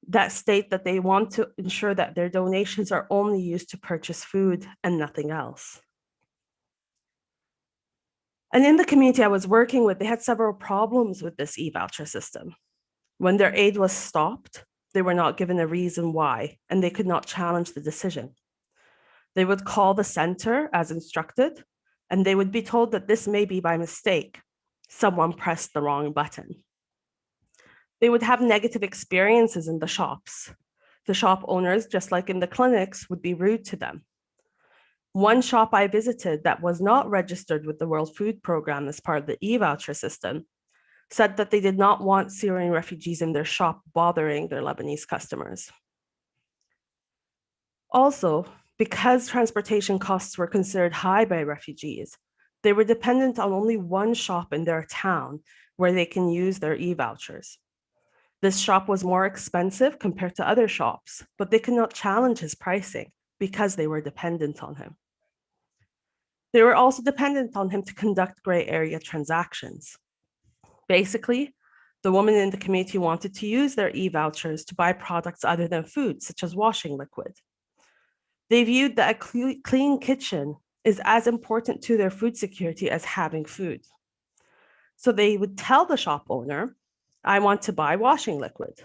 that state that they want to ensure that their donations are only used to purchase food and nothing else. And in the community I was working with, they had several problems with this e-voucher system. When their aid was stopped, they were not given a reason why, and they could not challenge the decision. They would call the center as instructed, and they would be told that this may be by mistake. Someone pressed the wrong button. They would have negative experiences in the shops. The shop owners, just like in the clinics, would be rude to them. One shop I visited that was not registered with the World Food Programme as part of the e-voucher system said that they did not want Syrian refugees in their shop bothering their Lebanese customers. Also, because transportation costs were considered high by refugees, they were dependent on only one shop in their town where they can use their e-vouchers. This shop was more expensive compared to other shops, but they could not challenge his pricing because they were dependent on him. They were also dependent on him to conduct gray area transactions. Basically, the women in the community wanted to use their e-vouchers to buy products other than food, such as washing liquid. They viewed that a clean kitchen is as important to their food security as having food. So they would tell the shop owner, I want to buy washing liquid.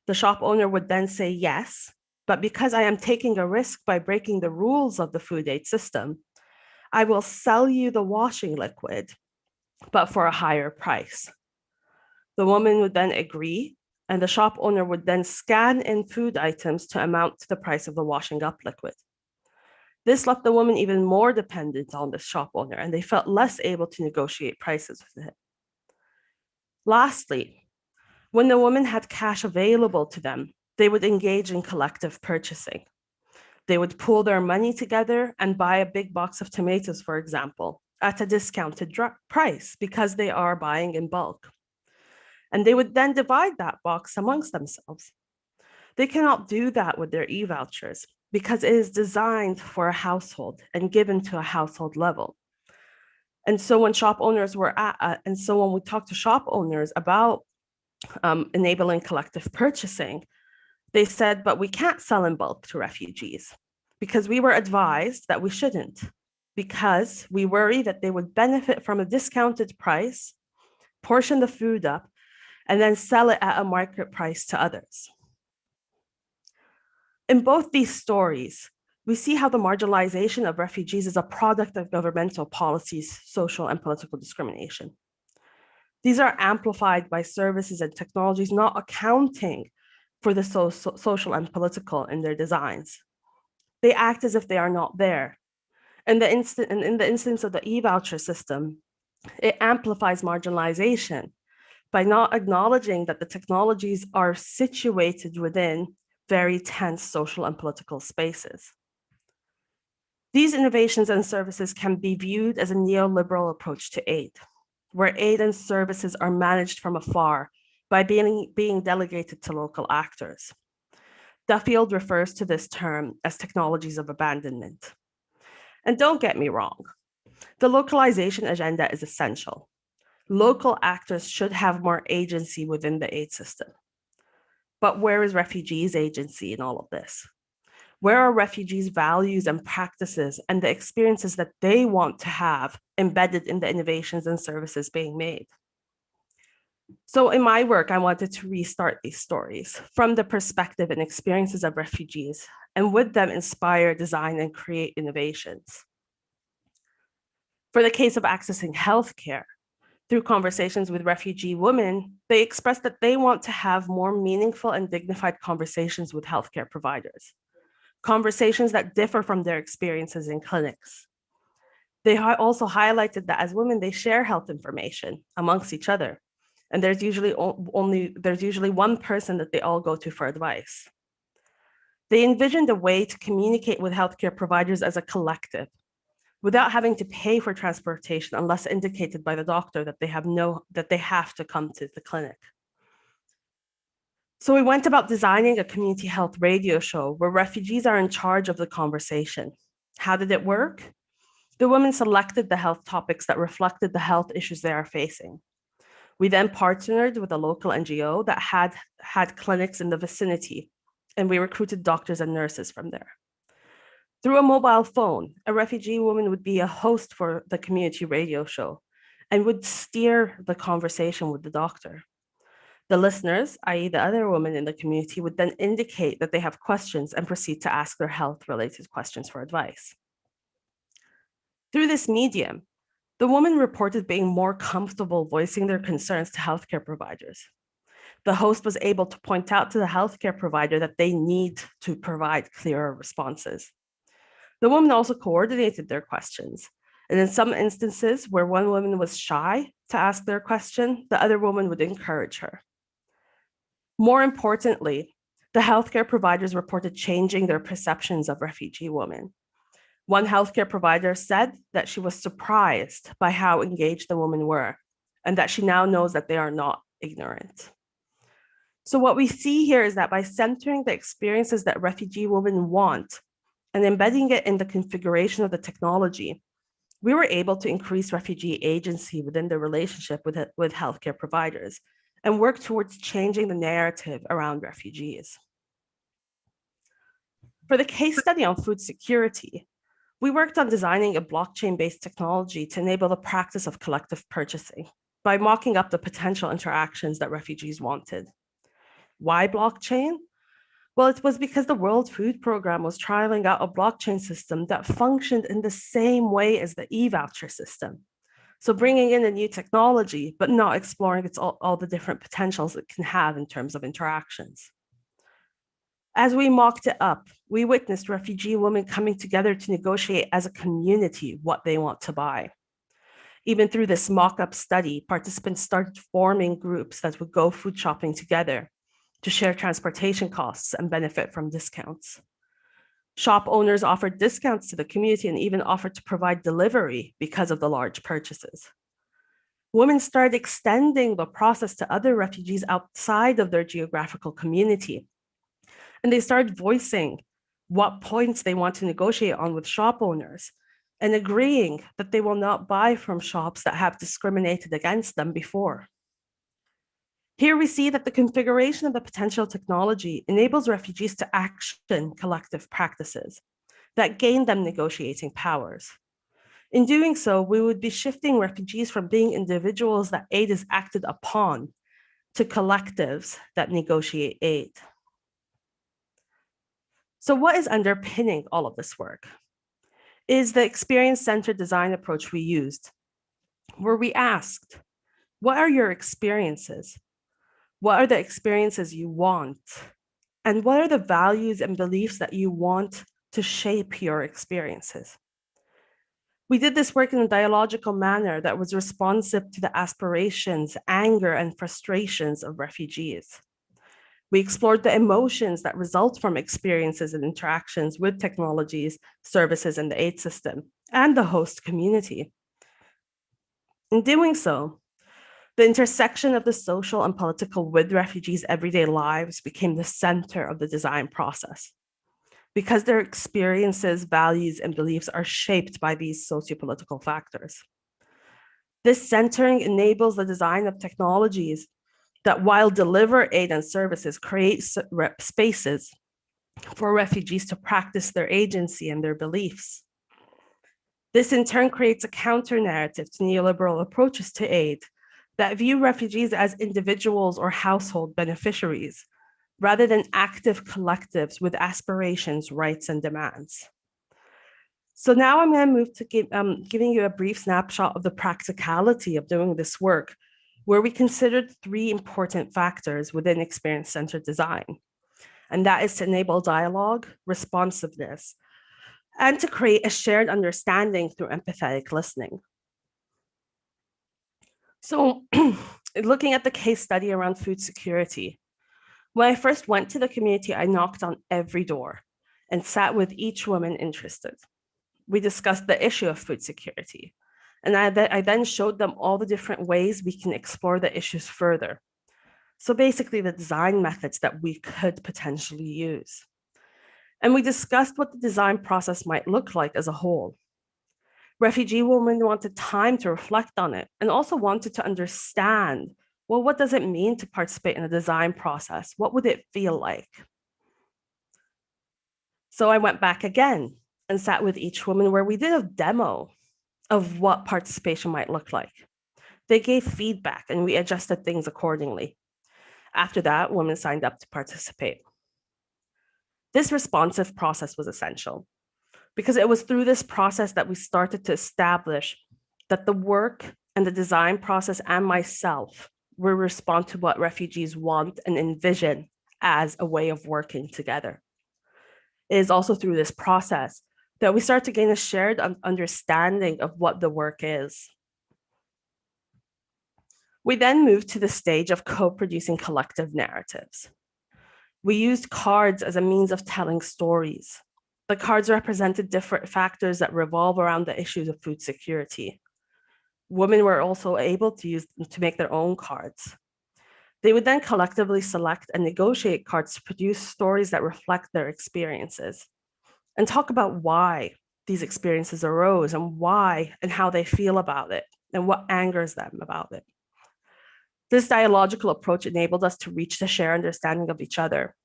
The shop owner would then say yes, but because I am taking a risk by breaking the rules of the food aid system, I will sell you the washing liquid, but for a higher price. The woman would then agree, and the shop owner would then scan in food items to amount to the price of the washing up liquid. This left the woman even more dependent on the shop owner, and they felt less able to negotiate prices with him. Lastly, when the women had cash available to them, they would engage in collective purchasing. They would pool their money together and buy a big box of tomatoes, for example, at a discounted price because they are buying in bulk. And they would then divide that box amongst themselves. They cannot do that with their e-vouchers because it is designed for a household and given to a household level. And so when shop owners were when we talked to shop owners about enabling collective purchasing, they said, but we can't sell in bulk to refugees because we were advised that we shouldn't, because we worry that they would benefit from a discounted price, portion the food up, and then sell it at a market price to others. In both these stories, we see how the marginalization of refugees is a product of governmental policies, social and political discrimination. These are amplified by services and technologies not accounting for the social and political in their designs. They act as if they are not there. In the instance of the e-voucher system, it amplifies marginalization by not acknowledging that the technologies are situated within very tense social and political spaces. These innovations and services can be viewed as a neoliberal approach to aid, where aid and services are managed from afar by being delegated to local actors. Duffield refers to this term as technologies of abandonment. And don't get me wrong, the localization agenda is essential. Local actors should have more agency within the aid system. But where is refugees' agency in all of this? Where are refugees' values and practices and the experiences that they want to have embedded in the innovations and services being made? So in my work, I wanted to restart these stories from the perspective and experiences of refugees, and with them inspire, design, and create innovations. For the case of accessing healthcare, through conversations with refugee women, they expressed that they want to have more meaningful and dignified conversations with healthcare providers, conversations that differ from their experiences in clinics. They also highlighted that as women, they share health information amongst each other, and there's usually one person that they all go to for advice. They envisioned a way to communicate with healthcare providers as a collective, without having to pay for transportation unless indicated by the doctor that they have to come to the clinic. So we went about designing a community health radio show where refugees are in charge of the conversation. How did it work? The women selected the health topics that reflected the health issues they are facing. We then partnered with a local NGO that had clinics in the vicinity, and we recruited doctors and nurses from there. Through a mobile phone, a refugee woman would be a host for the community radio show and would steer the conversation with the doctor. The listeners, i.e. the other women in the community, would then indicate that they have questions and proceed to ask their health-related questions for advice. Through this medium, the women reported being more comfortable voicing their concerns to healthcare providers. The host was able to point out to the healthcare provider that they need to provide clearer responses. The woman also coordinated their questions. And in some instances where one woman was shy to ask their question, the other woman would encourage her. More importantly, the healthcare providers reported changing their perceptions of refugee women. One healthcare provider said that she was surprised by how engaged the women were, and that she now knows that they are not ignorant. So what we see here is that by centering the experiences that refugee women want, and embedding it in the configuration of the technology, we were able to increase refugee agency within the relationship with healthcare providers and work towards changing the narrative around refugees. For the case study on food security, we worked on designing a blockchain-based technology to enable the practice of collective purchasing by mocking up the potential interactions that refugees wanted. Why blockchain? Well, it was because the World Food Programme was trialing out a blockchain system that functioned in the same way as the e-voucher system. So bringing in a new technology, but not exploring all the different potentials it can have in terms of interactions. As we mocked it up, we witnessed refugee women coming together to negotiate as a community what they want to buy. Even through this mock-up study, participants started forming groups that would go food shopping together to share transportation costs and benefit from discounts. Shop owners offered discounts to the community and even offered to provide delivery because of the large purchases. Women started extending the process to other refugees outside of their geographical community. And they started voicing what points they want to negotiate on with shop owners and agreeing that they will not buy from shops that have discriminated against them before. Here we see that the configuration of the potential technology enables refugees to action collective practices that gain them negotiating powers. In doing so, we would be shifting refugees from being individuals that aid is acted upon to collectives that negotiate aid. So what is underpinning all of this work is the experience-centered design approach we used, where we asked, what are your experiences? What are the experiences you want? And what are the values and beliefs that you want to shape your experiences? We did this work in a dialogical manner that was responsive to the aspirations, anger, and frustrations of refugees. We explored the emotions that result from experiences and interactions with technologies, services, and the aid system, and the host community. In doing so, the intersection of the social and political with refugees' everyday lives became the center of the design process, because their experiences, values, and beliefs are shaped by these sociopolitical factors. This centering enables the design of technologies that, while deliver aid and services, create spaces for refugees to practice their agency and their beliefs. This in turn creates a counter narrative to neoliberal approaches to aid that view refugees as individuals or household beneficiaries, rather than active collectives with aspirations, rights, and demands. So now I'm going to move to giving you a brief snapshot of the practicality of doing this work, where we considered 3 important factors within experience-centered design. And that is to enable dialogue, responsiveness, and to create a shared understanding through empathetic listening. So looking at the case study around food security, when I first went to the community, I knocked on every door and sat with each woman interested. We discussed the issue of food security, and I then showed them all the different ways we can explore the issues further. So basically the design methods that we could potentially use. And we discussed what the design process might look like as a whole. Refugee women wanted time to reflect on it and also wanted to understand, well, what does it mean to participate in a design process? What would it feel like? So I went back again and sat with each woman where we did a demo of what participation might look like. They gave feedback and we adjusted things accordingly. After that, women signed up to participate. This responsive process was essential because it was through this process that we started to establish that the work and the design process and myself will respond to what refugees want and envision as a way of working together. It is also through this process that we start to gain a shared understanding of what the work is. We then moved to the stage of co-producing collective narratives. We used cards as a means of telling stories. The cards represented different factors that revolve around the issues of food security. Women were also able to use them to make their own cards. They would then collectively select and negotiate cards to produce stories that reflect their experiences and talk about why these experiences arose and why and how they feel about it and what angers them about it. This dialogical approach enabled us to reach the shared understanding of each other,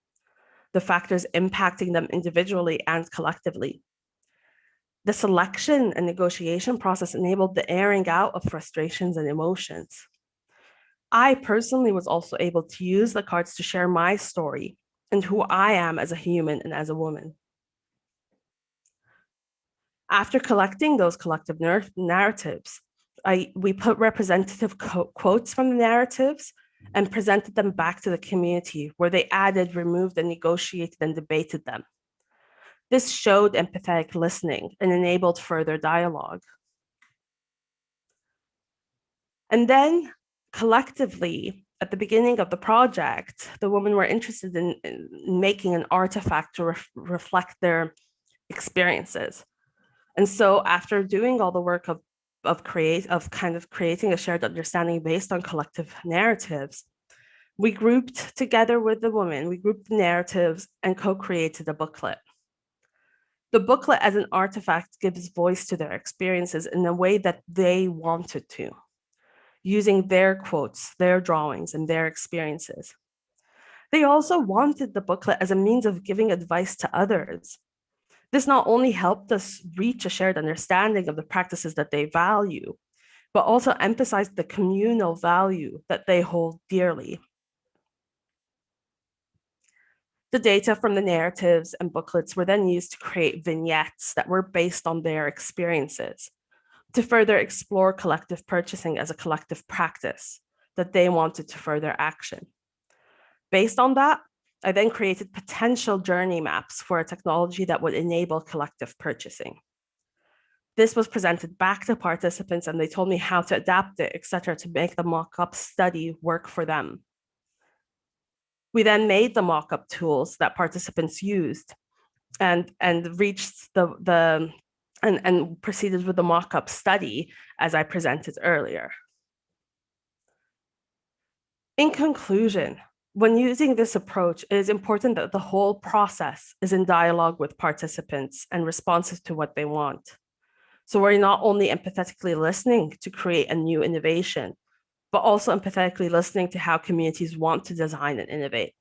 the factors impacting them individually and collectively. The selection and negotiation process enabled the airing out of frustrations and emotions. I personally was also able to use the cards to share my story and who I am as a human and as a woman. After collecting those collective narratives, we put representative quotes from the narratives and presented them back to the community where they added, removed, and negotiated and debated them. This showed empathetic listening and enabled further dialogue. And then collectively, at the beginning of the project, the women were interested in making an artifact to reflect their experiences. And so after doing all the work of creating a shared understanding based on collective narratives, we grouped together with the women, we grouped the narratives and co-created a booklet. The booklet as an artifact gives voice to their experiences in a way that they wanted to, using their quotes, their drawings, and their experiences. They also wanted the booklet as a means of giving advice to others. This not only helped us reach a shared understanding of the practices that they value, but also emphasized the communal value that they hold dearly. The data from the narratives and booklets were then used to create vignettes that were based on their experiences, to further explore collective purchasing as a collective practice that they wanted to further action. Based on that, I then created potential journey maps for a technology that would enable collective purchasing. This was presented back to participants and they told me how to adapt it, etc., to make the mock-up study work for them. We then made the mock-up tools that participants used and reached and proceeded with the mock-up study as I presented earlier. In conclusion, when using this approach, it is important that the whole process is in dialogue with participants and responsive to what they want. So we're not only empathetically listening to create a new innovation, but also empathetically listening to how communities want to design and innovate.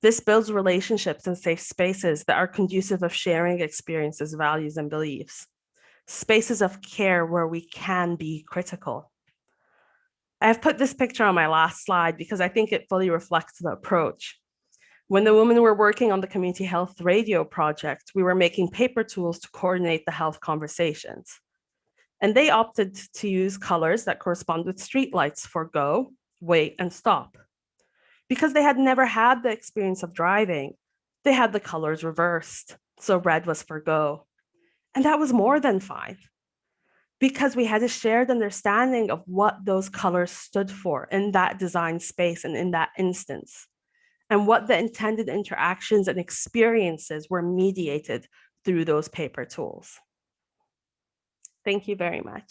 This builds relationships and safe spaces that are conducive of sharing experiences, values, and beliefs. Spaces of care where we can be critical. I've put this picture on my last slide because I think it fully reflects the approach. When the women were working on the community health radio project, we were making paper tools to coordinate the health conversations. And they opted to use colors that correspond with streetlights for go, wait, and stop. Because they had never had the experience of driving, they had the colors reversed. So red was for go. And that was more than fine, because we had a shared understanding of what those colors stood for in that design space and in that instance, and what the intended interactions and experiences were mediated through those paper tools. Thank you very much.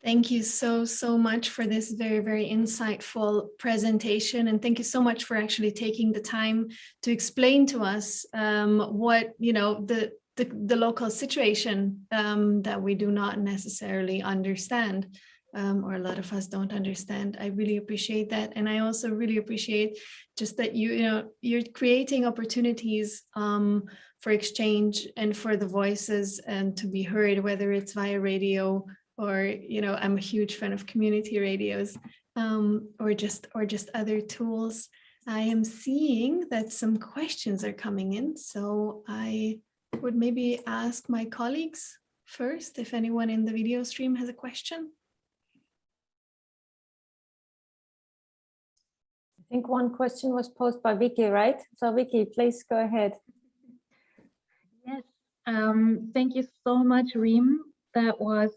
Thank you so much for this very, very insightful presentation. And thank you so much for actually taking the time to explain to us what, the local situation that we do not necessarily understand, or a lot of us don't understand. I really appreciate that. And I also really appreciate just that you're creating opportunities for exchange and for the voices and to be heard, whether it's via radio or, I'm a huge fan of community radios, or just other tools. I am seeing that some questions are coming in, so I would maybe ask my colleagues first if anyone in the video stream has a question. I think one question was posed by Vicky, right? So Vicky, please go ahead. Yes, thank you so much, Reem. That was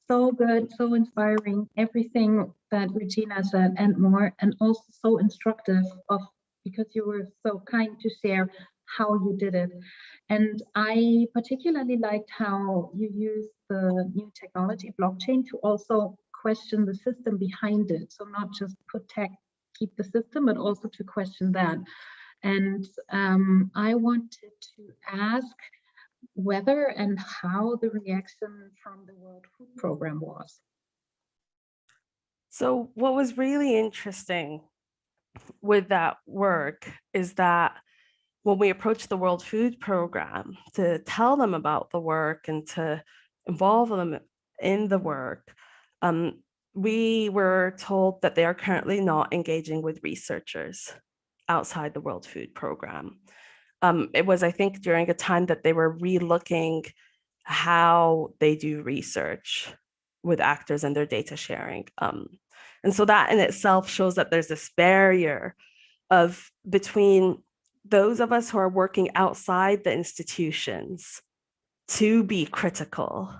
so good, so inspiring, everything that Regina said and more, and also so instructive because you were so kind to share how you did it. And I particularly liked how you used the new technology, blockchain, to also question the system behind it. So not just put tech, keep the system, but also to question that. And I wanted to ask whether and how the reaction from the World Food Programme was. So what was really interesting with that work is that when we approached the World Food Programme to tell them about the work and to involve them in the work, we were told that they are currently not engaging with researchers outside the World Food Programme. It was, I think, during a time that they were re-looking how they do research with actors and their data sharing. And so that in itself shows that there's this barrier between those of us who are working outside the institutions to be critical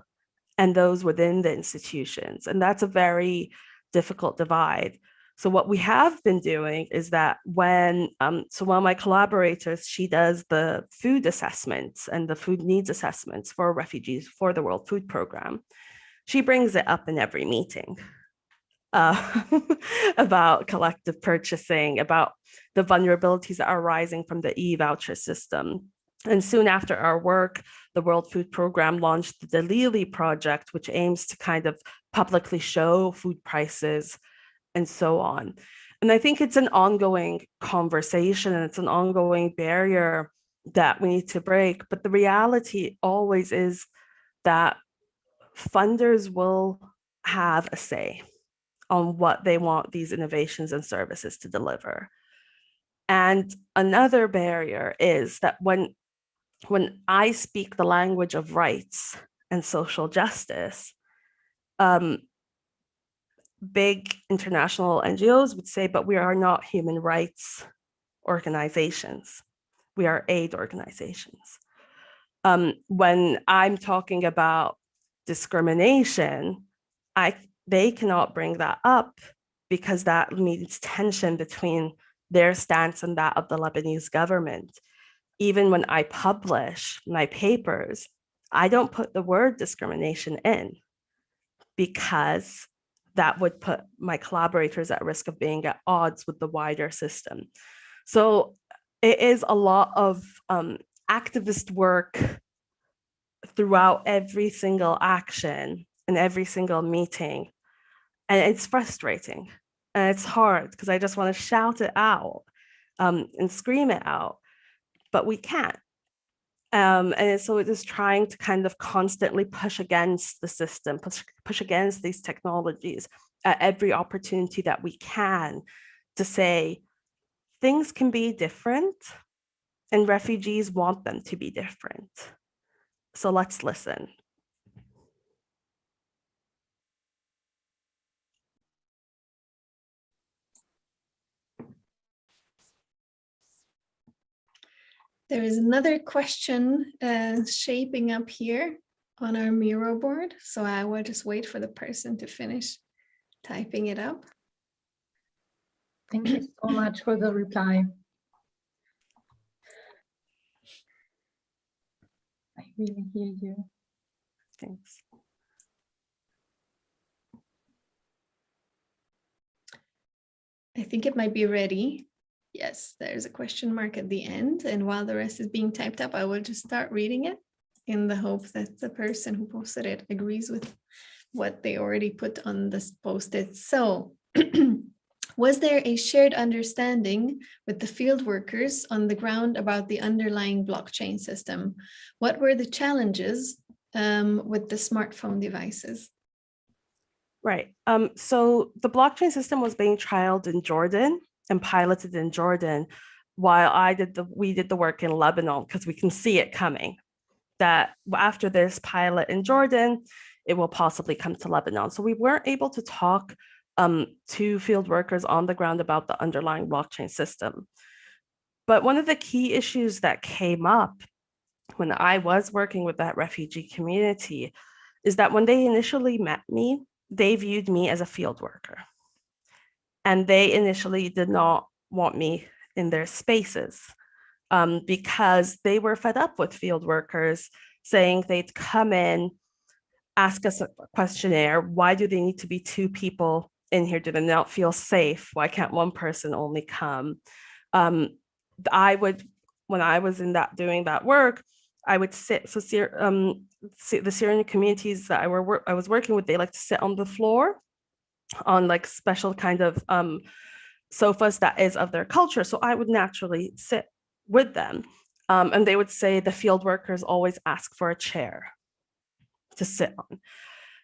and those within the institutions. And that's a very difficult divide. So what we have been doing is that when, so one of my collaborators, she does the food assessments and the food needs assessments for refugees for the World Food Programme. She brings it up in every meeting about collective purchasing, about the vulnerabilities that are arising from the e-voucher system. And soon after our work, the World Food Programme launched the Dalili project, which aims to kind of publicly show food prices and so on. And I think it's an ongoing conversation and it's an ongoing barrier that we need to break. But the reality always is that funders will have a say on what they want these innovations and services to deliver. And another barrier is that when I speak the language of rights and social justice, big international NGOs would say, but we are not human rights organizations. We are aid organizations. When I'm talking about discrimination, they cannot bring that up because that means tension between their stance and that of the Lebanese government. Even when I publish my papers, I don't put the word discrimination in because that would put my collaborators at risk of being at odds with the wider system. So it is a lot of activist work throughout every single action and every single meeting. And it's frustrating and it's hard because I just want to shout it out and scream it out, but we can't. And so it is trying to kind of constantly push against the system, push against these technologies at every opportunity that we can, to say things can be different and refugees want them to be different. So let's listen. There is another question shaping up here on our Miro board. So I will just wait for the person to finish typing it up. Thank you so much for the reply. I really hear you. Thanks. I think it might be ready. Yes, there's a question mark at the end. And while the rest is being typed up, I will just start reading it in the hope that the person who posted it agrees with what they already put on this post-it. So, was there a shared understanding with the field workers on the ground about the underlying blockchain system? What were the challenges with the smartphone devices? Right. So the blockchain system was being trialed in Jordan and piloted in Jordan, while we did the work in Lebanon, because we can see it coming, that after this pilot in Jordan, it will possibly come to Lebanon. So we weren't able to talk to field workers on the ground about the underlying blockchain system. But one of the key issues that came up when I was working with that refugee community is that when they initially met me, they viewed me as a field worker. And they initially did not want me in their spaces because they were fed up with field workers saying they'd come in, ask us a questionnaire. Why do they need to be two people in here? Do they not feel safe? Why can't one person only come? When I was doing that work, I would sit. So the Syrian communities that I was working with, they like to sit on the floor on like special kind of sofas that is of their culture. So I would naturally sit with them. And they would say the field workers always ask for a chair to sit on.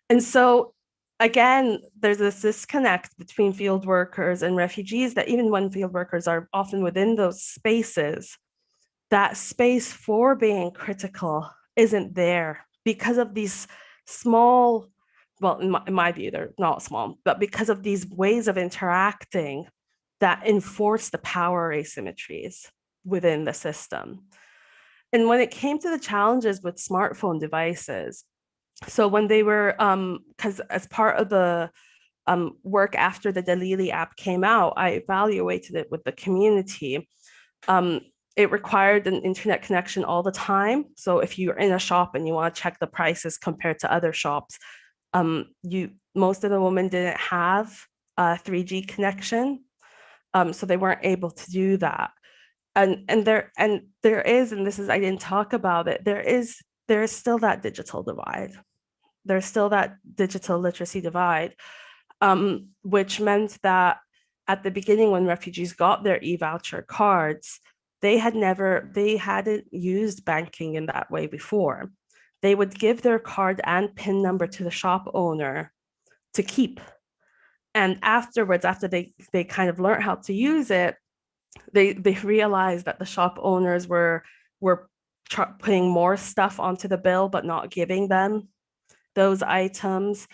And so again, there's this disconnect between field workers and refugees, that even when field workers are often within those spaces, that space for being critical isn't there because of these small, well, in my view, they're not small, but because of these ways of interacting that enforce the power asymmetries within the system. And when it came to the challenges with smartphone devices, so when they were, because as part of the work after the Dalili app came out, I evaluated it with the community. It required an internet connection all the time. So if you're in a shop and you want to check the prices compared to other shops, most of the women didn't have a 3G connection, so they weren't able to do that. And there is, and this is, I didn't talk about it, there is still that digital divide. There's still that digital literacy divide, which meant that at the beginning when refugees got their e-voucher cards, they hadn't used banking in that way before. They would give their card and PIN number to the shop owner to keep. And afterwards, after they kind of learned how to use it, they realized that the shop owners were putting more stuff onto the bill, but not giving them those items.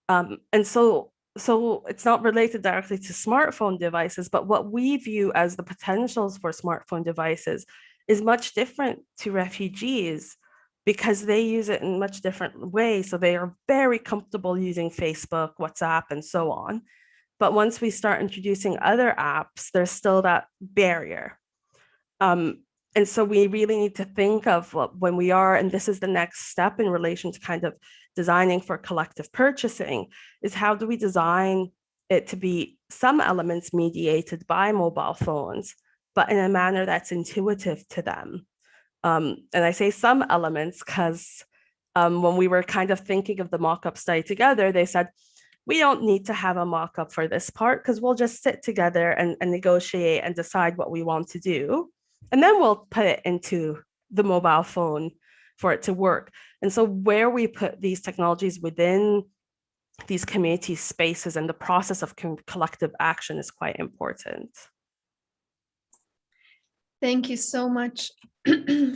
And so it's not related directly to smartphone devices, but what we view as the potentials for smartphone devices is much different to refugees because they use it in much different ways. So they are very comfortable using Facebook, WhatsApp, and so on. But once we start introducing other apps, there's still that barrier. And so we really need to think of when we are, and this is the next step in relation to kind of designing for collective purchasing, is how do we design it to be some elements mediated by mobile phones, but in a manner that's intuitive to them. And I say some elements because when we were kind of thinking of the mock-up study together, they said, we don't need to have a mock-up for this part because we'll just sit together and negotiate and decide what we want to do. And then we'll put it into the mobile phone for it to work. And so where we put these technologies within these community spaces and the process of collective action is quite important. Thank you so much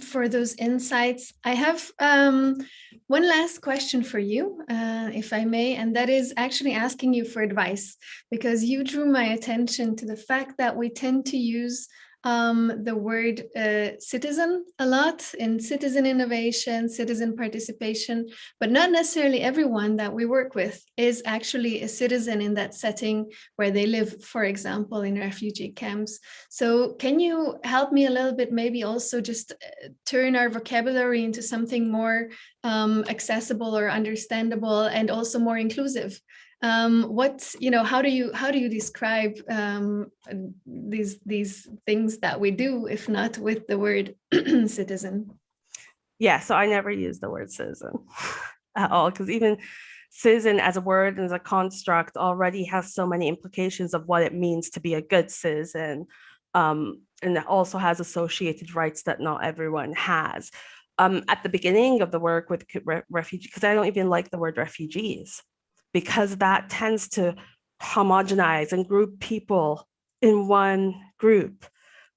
for those insights. I have one last question for you, if I may, and that is actually asking you for advice, because you drew my attention to the fact that we tend to use the word citizen a lot in citizen innovation, citizen participation, but not necessarily everyone that we work with is actually a citizen in that setting where they live, for example, in refugee camps. So can you help me a little bit, maybe also just turn our vocabulary into something more accessible or understandable and also more inclusive? How do you describe these things that we do, if not with the word citizen? Yeah, so I never use the word citizen at all, because even citizen as a word and as a construct already has so many implications of what it means to be a good citizen, and it also has associated rights that not everyone has. At the beginning of the work with refugees, because I don't even like the word refugees, because that tends to homogenize and group people in one group.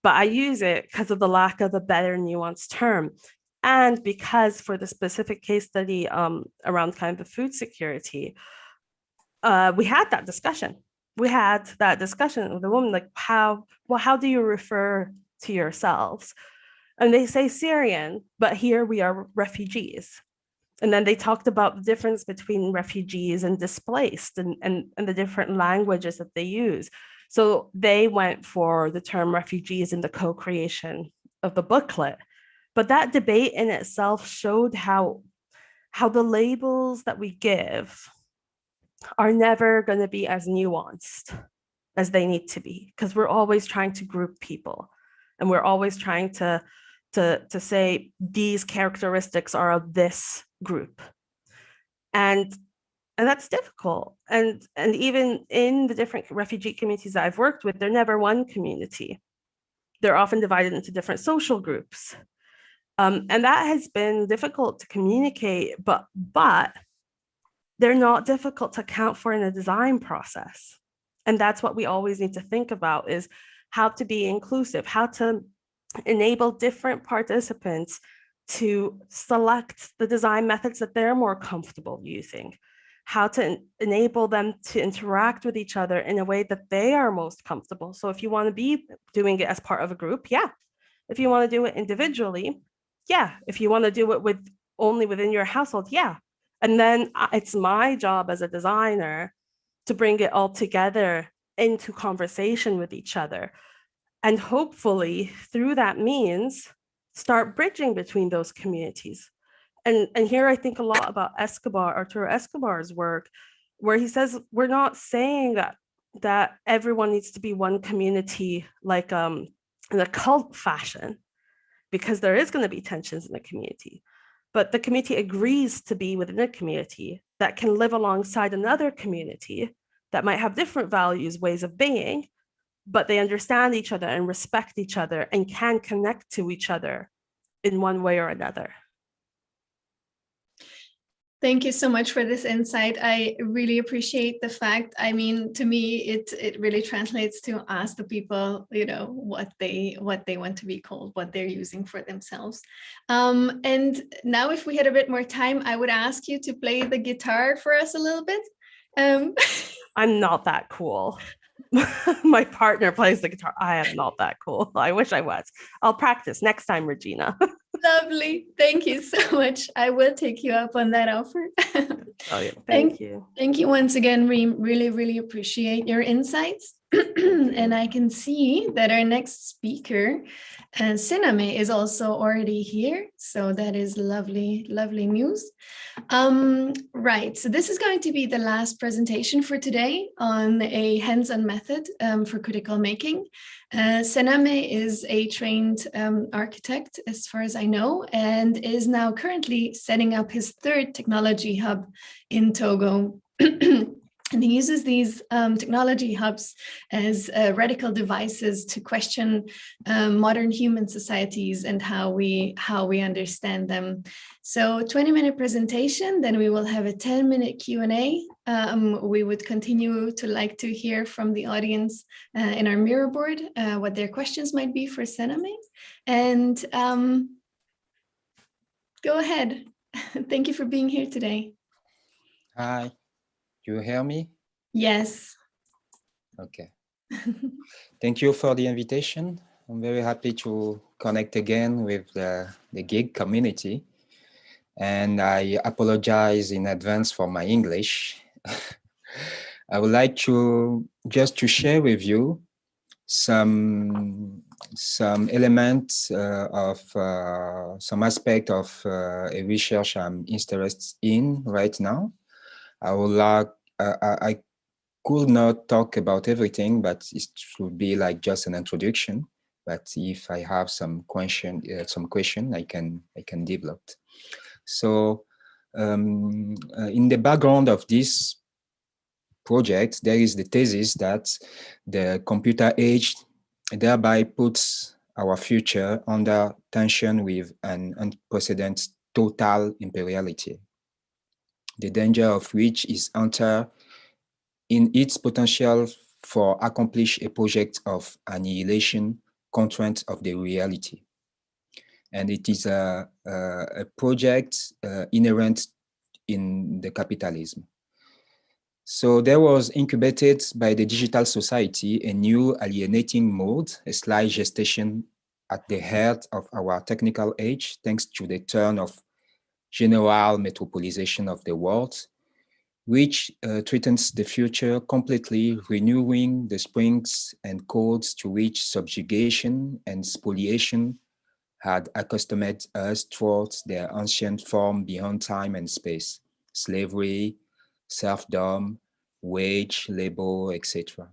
But I use it because of the lack of a better nuanced term. And because for the specific case study around kind of the food security, we had that discussion. We had that discussion with the woman, like, how do you refer to yourselves? And they say Syrian, but here we are refugees. And then they talked about the difference between refugees and displaced and the different languages that they use. So they went for the term refugees in the co-creation of the booklet. But that debate in itself showed how the labels that we give are never going to be as nuanced as they need to be, because we're always trying to group people, and we're always trying to say these characteristics are of this group, and that's difficult. And even in the different refugee communities that I've worked with, they're never one community. They're often divided into different social groups, and that has been difficult to communicate. But they're not difficult to account for in a design process, and that's what we always need to think about: is how to be inclusive, how to enable different participants to select the design methods that they're more comfortable using, how to enable them to interact with each other in a way that they are most comfortable. So if you want to be doing it as part of a group, yeah. If you want to do it individually, yeah. If you want to do it only within your household, yeah. And then it's my job as a designer to bring it all together into conversation with each other. And hopefully through that means start bridging between those communities. And here I think a lot about Arturo Escobar's work, where he says, we're not saying that everyone needs to be one community, like in a cult fashion, because there is going to be tensions in the community. But the community agrees to be within a community that can live alongside another community that might have different values, ways of being, but they understand each other and respect each other and can connect to each other in one way or another. Thank you so much for this insight. I really appreciate the fact. I mean, to me, it really translates to ask the people, what they want to be called, what they're using for themselves. And now, if we had a bit more time, I would ask you to play the guitar for us a little bit. I'm not that cool. My partner plays the guitar. I am not that cool. I wish I was. I'll practice next time, Regina. Lovely. Thank you so much. I will take you up on that offer. Oh, yeah. Thank you. Thank you once again, Reem. Really, really appreciate your insights. And I can see that our next speaker, Siname, is also already here. So that is lovely, lovely news. Right, so this is going to be the last presentation for today on a hands-on method for critical making. Siname is a trained architect, as far as I know, and is now currently setting up his third technology hub in Togo. And he uses these technology hubs as radical devices to question modern human societies and how we understand them. So 20-minute presentation, then we will have a 10-minute Q&A. We would continue to like to hear from the audience in our Miro board, what their questions might be for Sename. And go ahead. Thank you for being here today. Hi, you hear me? Yes. Okay. Thank you for the invitation. I'm very happy to connect again with the GIG community. And I apologize in advance for my English. I would like to share with you some elements of some aspect of a research I'm interested in right now. I could not talk about everything, but it should be like just an introduction. But if I have some question, I can develop. So in the background of this project, there is the thesis that the computer age thereby puts our future under tension with an unprecedented total imperiality, the danger of which is enter in its potential for accomplish a project of annihilation constraint of the reality. And it is a project inherent in the capitalism. So there was incubated by the digital society a new alienating mode, a slight gestation at the heart of our technical age, thanks to the turn of general metropolization of the world, which threatens the future, completely renewing the springs and codes to which subjugation and spoliation had accustomed us towards their ancient form beyond time and space, slavery, serfdom, wage, labor, etc.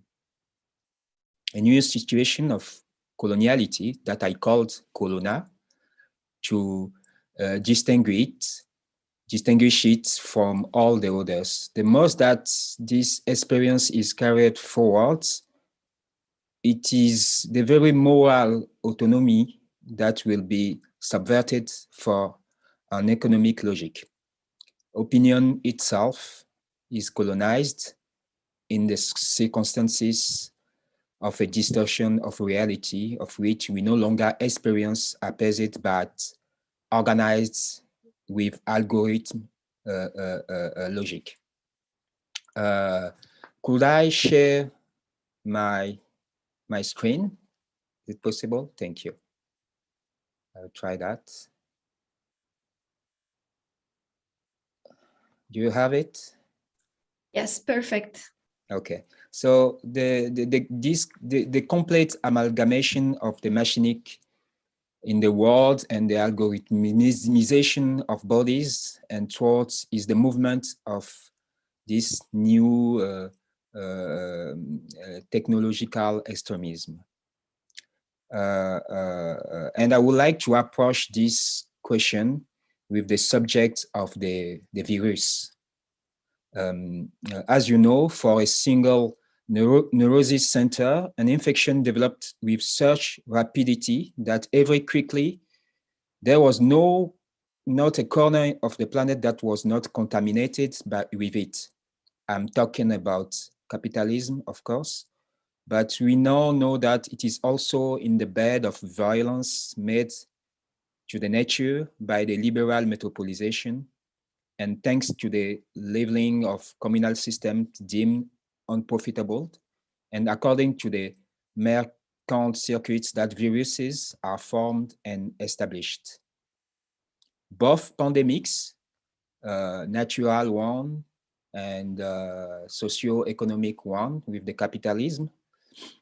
A new situation of coloniality that I called Colonna to distinguish it from all the others. The most that this experience is carried forward, it is the very moral autonomy that will be subverted for an economic logic. Opinion itself is colonized in the circumstances of a distortion of reality of which we no longer experience apposite but organized with algorithm logic. Could I share my screen? Is it possible? Thank you. I'll try that. Do you have it? Yes, perfect. Okay. So the complete amalgamation of the machinic in the world and the algorithmization of bodies and thoughts is the movement of this new technological extremism. And I would like to approach this question with the subject of the virus. As you know, for a single neurosis center, an infection developed with such rapidity that very quickly there was not a corner of the planet that was not contaminated with it. I'm talking about capitalism, of course, but we now know that it is also in the bed of violence made to the nature by the liberal metropolization, and thanks to the leveling of communal systems deemed unprofitable, and according to the mercant circuits that viruses are formed and established. Both pandemics, natural one and socio-economic one with the capitalism,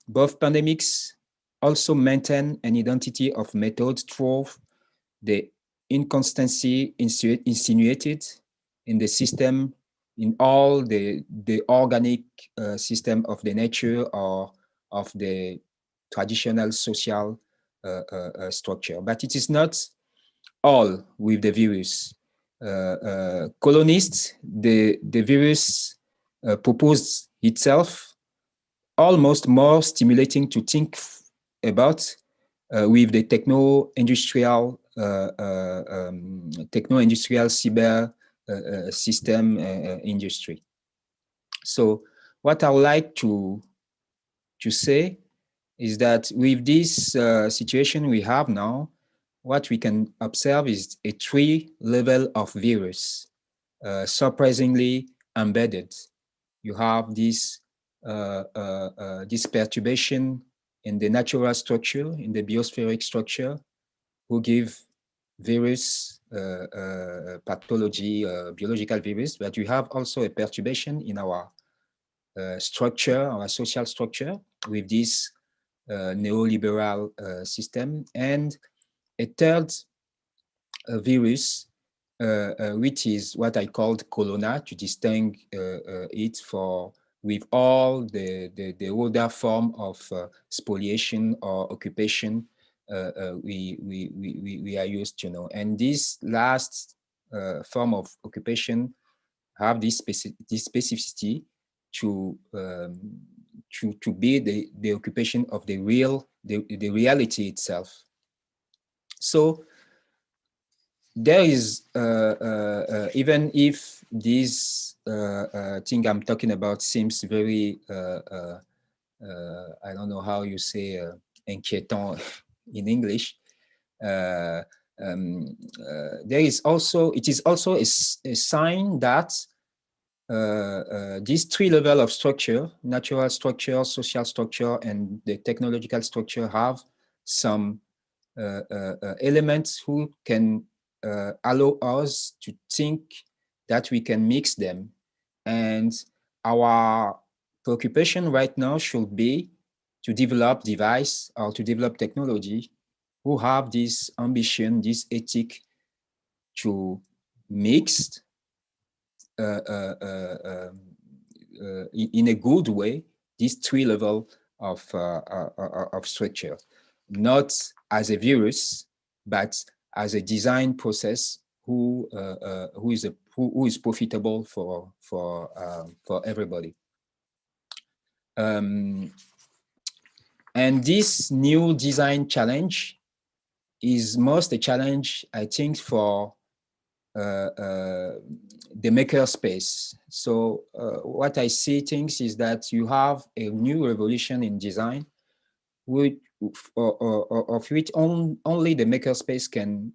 both pandemics also maintain an identity of method through the inconstancy insinuated in the system, in all the organic system of the nature or of the traditional social structure. But it is not all with the virus. Colonists, the virus proposed itself almost more stimulating to think about with the techno-industrial cyber system industry. So what I would like to say is that with this situation we have now, what we can observe is a 3-level of virus, surprisingly embedded. You have this perturbation in the natural structure, in the biospheric structure, who give virus pathology, biological virus, but you have also a perturbation in our structure, our social structure, with this neoliberal system, and a third virus, which is what I called Colonna, to distinguish it with all the older form of spoliation or occupation we are used to know. And this last form of occupation have this specificity to be the occupation of the reality itself. So there is, even if this thing I'm talking about seems very, I don't know how you say inquiétant in English, there is also, it is also a sign that these 3 levels of structure, natural structure, social structure, and the technological structure have some elements who can allow us to think that we can mix them. And our preoccupation right now should be to develop device or to develop technology who have this ambition, this ethic to mix in a good way these 3 levels of structure, not as a virus, but as a design process who is profitable for everybody. And this new design challenge is most a challenge, I think, for the maker space. So what I see things is that you have a new revolution in design, of which only the maker space can,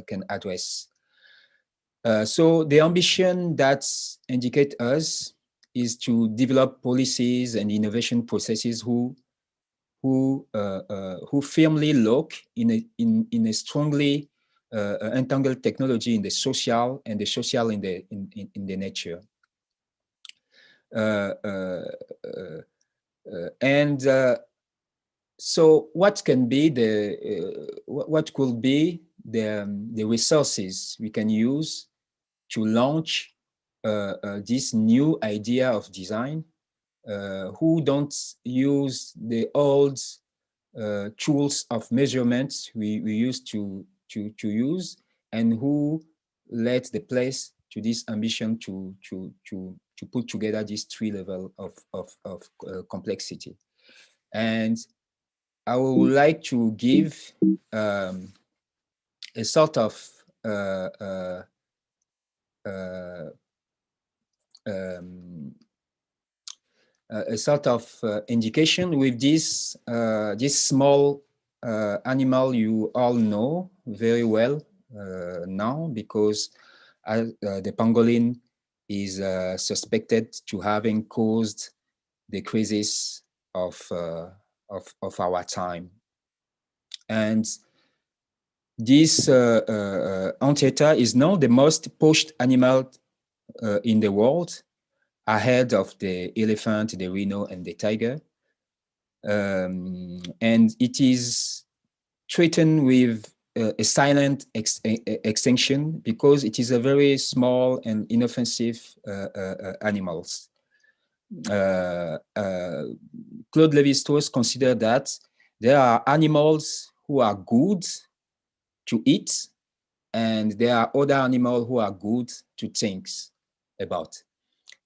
can address. So the ambition that indicate us is to develop policies and innovation processes who firmly look in a strongly entangled technology in the social and the social in the nature. So what can be what could be the resources we can use to launch this new idea of design, who don't use the old tools of measurements we used to use, and who let the place to this ambition to put together these 3 levels of complexity. And I would like to give a sort of indication with this this small animal you all know very well now, because the pangolin is suspected to having caused the crisis of our time. And this anteater is now the most pushed animal in the world, ahead of the elephant, the rhino, and the tiger. And it is threatened with a silent extinction because it is a very small and inoffensive animals. Claude Lévi-Strauss considered that there are animals who are good to eat and there are other animals who are good to think about.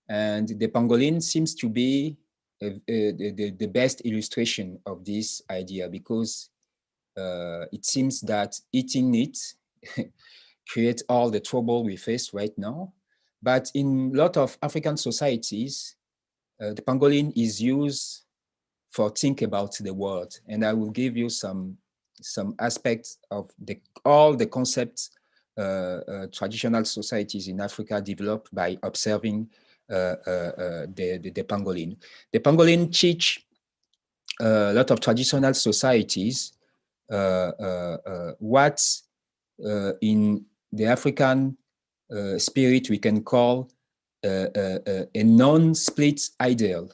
And the pangolin seems to be the best illustration of this idea, because it seems that eating it creates all the trouble we face right now. But in a lot of African societies, the pangolin is used for think about the world. And I will give you some aspects of all the concepts traditional societies in Africa developed by observing the pangolin. The pangolin teach a lot of traditional societies what in the African spirit we can call a non-split ideal.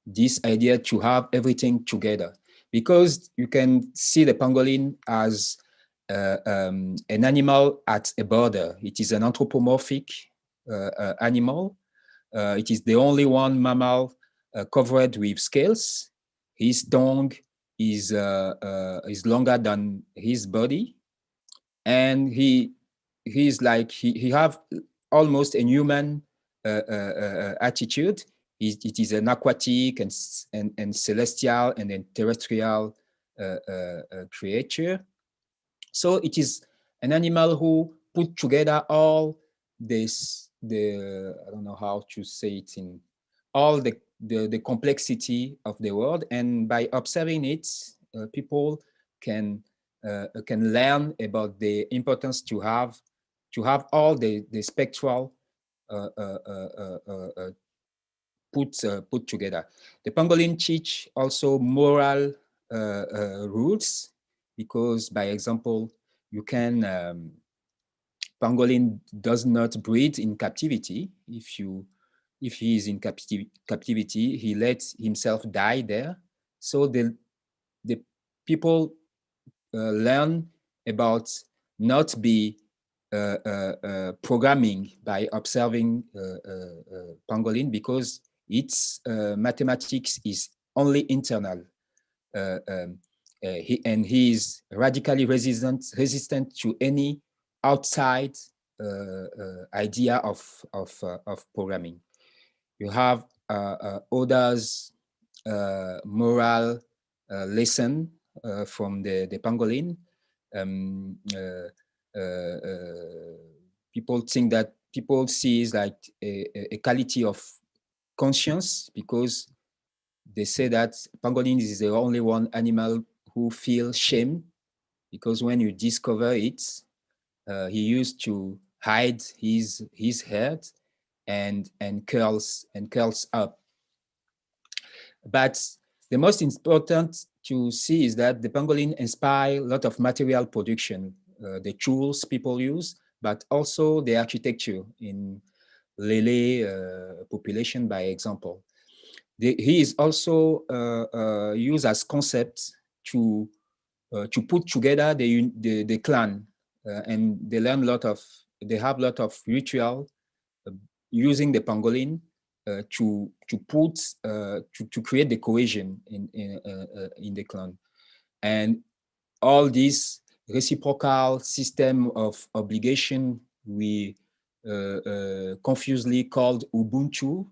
This idea to have everything together, because you can see the pangolin as an animal at a border. It is an anthropomorphic animal. It is the only one mammal covered with scales. His tongue is longer than his body, and he have almost a human attitude. It is an aquatic and celestial and then terrestrial creature. So it is an animal who put together all this, I don't know how to say it, in all the complexity of the world. And by observing it, people can learn about the importance to have all the spectral put together. The pangolin teach also moral rules, because, by example, you can pangolin does not breed in captivity. If he is in captivity, he lets himself die there. So the people learn about not be programming by observing pangolin, because its mathematics is only internal, he is radically resistant to any outside idea of programming. You have others moral lesson from the pangolin. People think that people see is like a quality of conscience, because they say that pangolin is the only one animal who feels shame, because when you discover it, he used to hide his head and curls up. But the most important to see is that the pangolin inspire a lot of material production, the tools people use, but also the architecture in Lele population, by example. He is also used as concept to put together the clan, and they have a lot of ritual using the pangolin to create the cohesion in the clan. And all this reciprocal system of obligation we confusedly called Ubuntu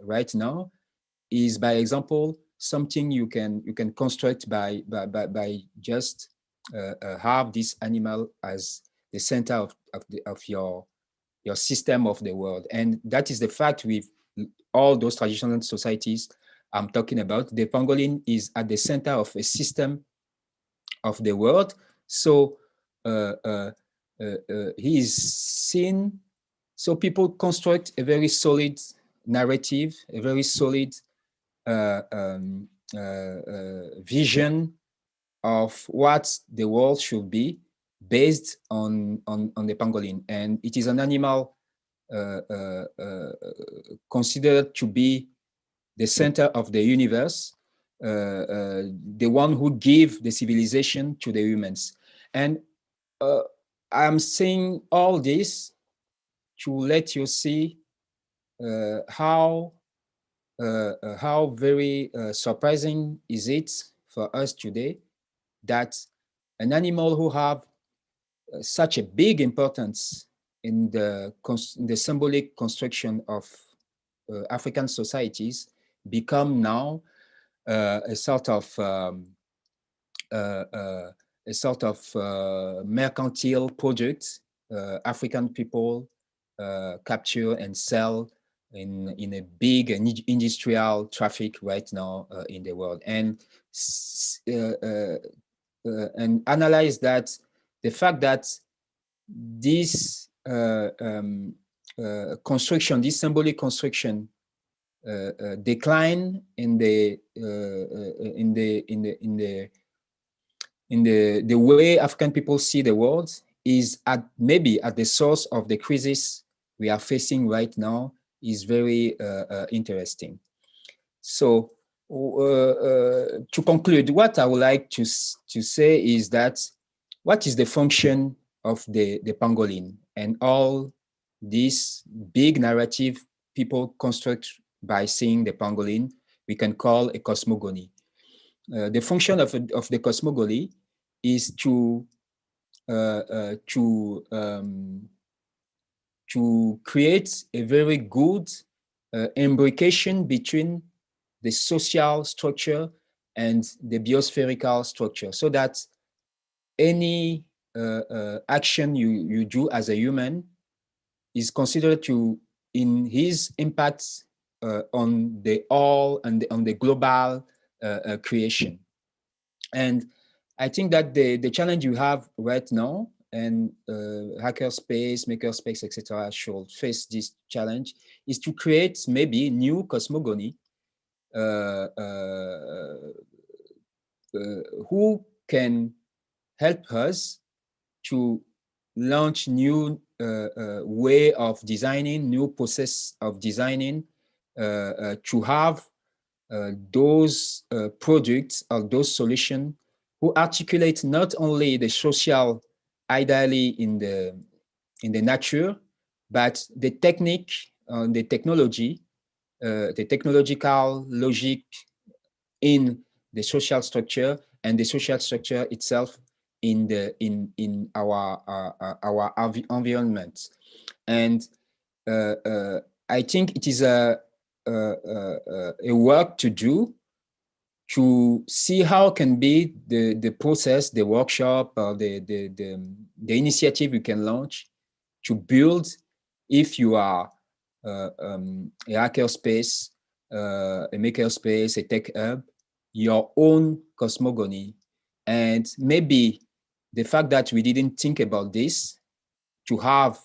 right now is, by example, something you can construct by just have this animal as the center of your system of the world. And that is the fact with all those traditional societies I'm talking about. The pangolin is at the center of a system of the world. So he is seen, so people construct a very solid narrative, a very solid vision of what the world should be based on the pangolin. And it is an animal considered to be the center of the universe, the one who gave the civilization to the humans. And I'm saying all this to let you see how very surprising is it for us today that an animal who have such a big importance in the symbolic construction of African societies become now a sort of mercantile product. African people capture and sell in a big industrial traffic right now in the world, and analyze that the fact that this construction, this symbolic construction, decline in the way African people see the world is maybe at the source of the crisis we are facing right now, is very interesting. So to conclude, what I would like to say is that what is the function of the pangolin and all this big narrative people construct by seeing the pangolin, we can call a cosmogony. The function of the cosmogony is to create a very good imbrication between the social structure and the biospherical structure, so that any action you do as a human is considered in his impacts on the all and on the global creation. And I think that the challenge you have right now, and hackerspace, makerspace, etc., should face this challenge, is to create maybe new cosmogony who can help us to launch new way of designing, new process of designing, to have those products or those solutions who articulate not only the social ideally in the nature, but the technique, the technology, the technological logic in the social structure, and the social structure itself in our environment. And I think it is a work to do to see how can be the process, the workshop, or the initiative you can launch to build, if you are a hackerspace, a makerspace, a tech hub, your own cosmogony. And maybe the fact that we didn't think about this, to have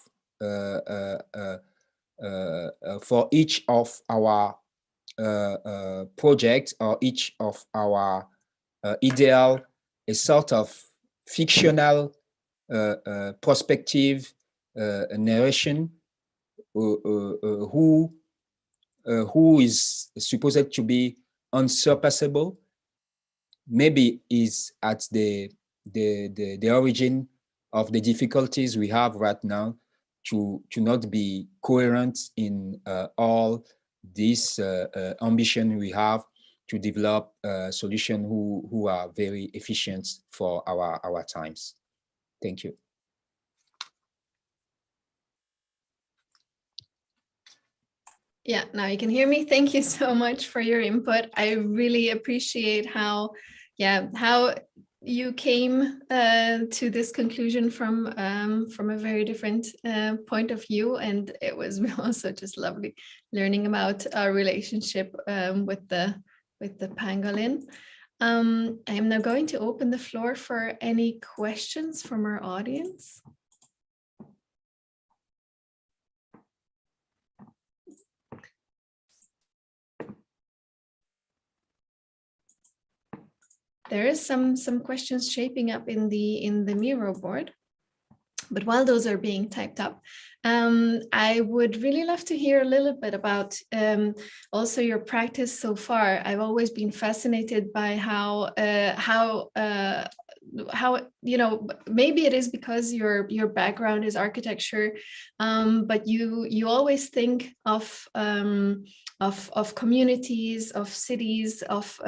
for each of our projects or each of our ideal, a sort of fictional perspective narration who is supposed to be unsurpassable, maybe is at the origin of the difficulties we have right now to not be coherent in all this ambition we have to develop a solution who are very efficient for our times. Thank you. Yeah, now you can hear me. Thank you so much for your input. I really appreciate how you came to this conclusion from a very different point of view, and it was also just lovely learning about our relationship with the pangolin. I am now going to open the floor for any questions from our audience. There is some questions shaping up in the Miro board, but while those are being typed up, I would really love to hear a little bit about also your practice so far. I've always been fascinated by how maybe it is because your background is architecture, but you always think of communities, of cities, of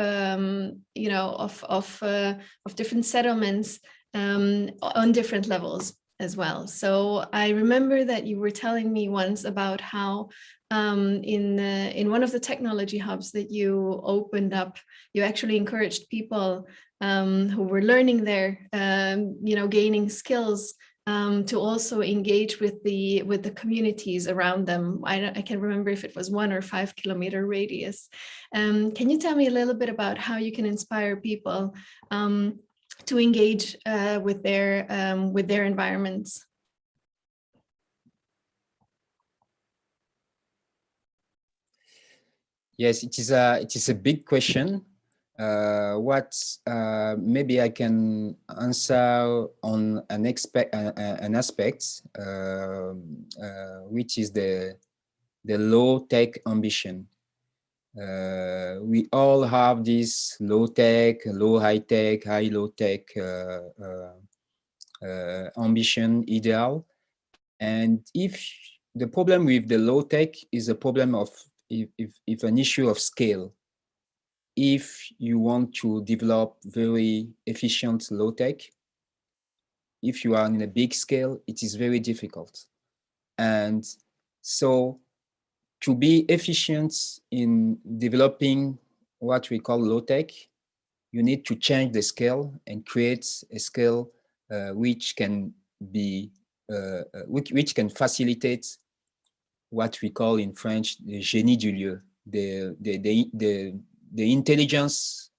different settlements on different levels. as well. So I remember that you were telling me once about how in one of the technology hubs that you opened up, you actually encouraged people who were learning there, gaining skills to also engage with the communities around them. I can't remember if it was 1 or 5 kilometer radius. Can you tell me a little bit about how you can inspire people to engage with their environments? Yes, it is a big question. Maybe I can answer on an aspect, which is the low tech ambition. We all have this low tech, low high tech, high low tech ambition ideal. And if the problem with the low tech is a problem of if an issue of scale. If you want to develop very efficient low tech, if you are in a big scale, it is very difficult. And so to be efficient in developing what we call low tech, you need to change the scale and create a scale which can be which can facilitate what we call in French the génie du lieu, the intelligence,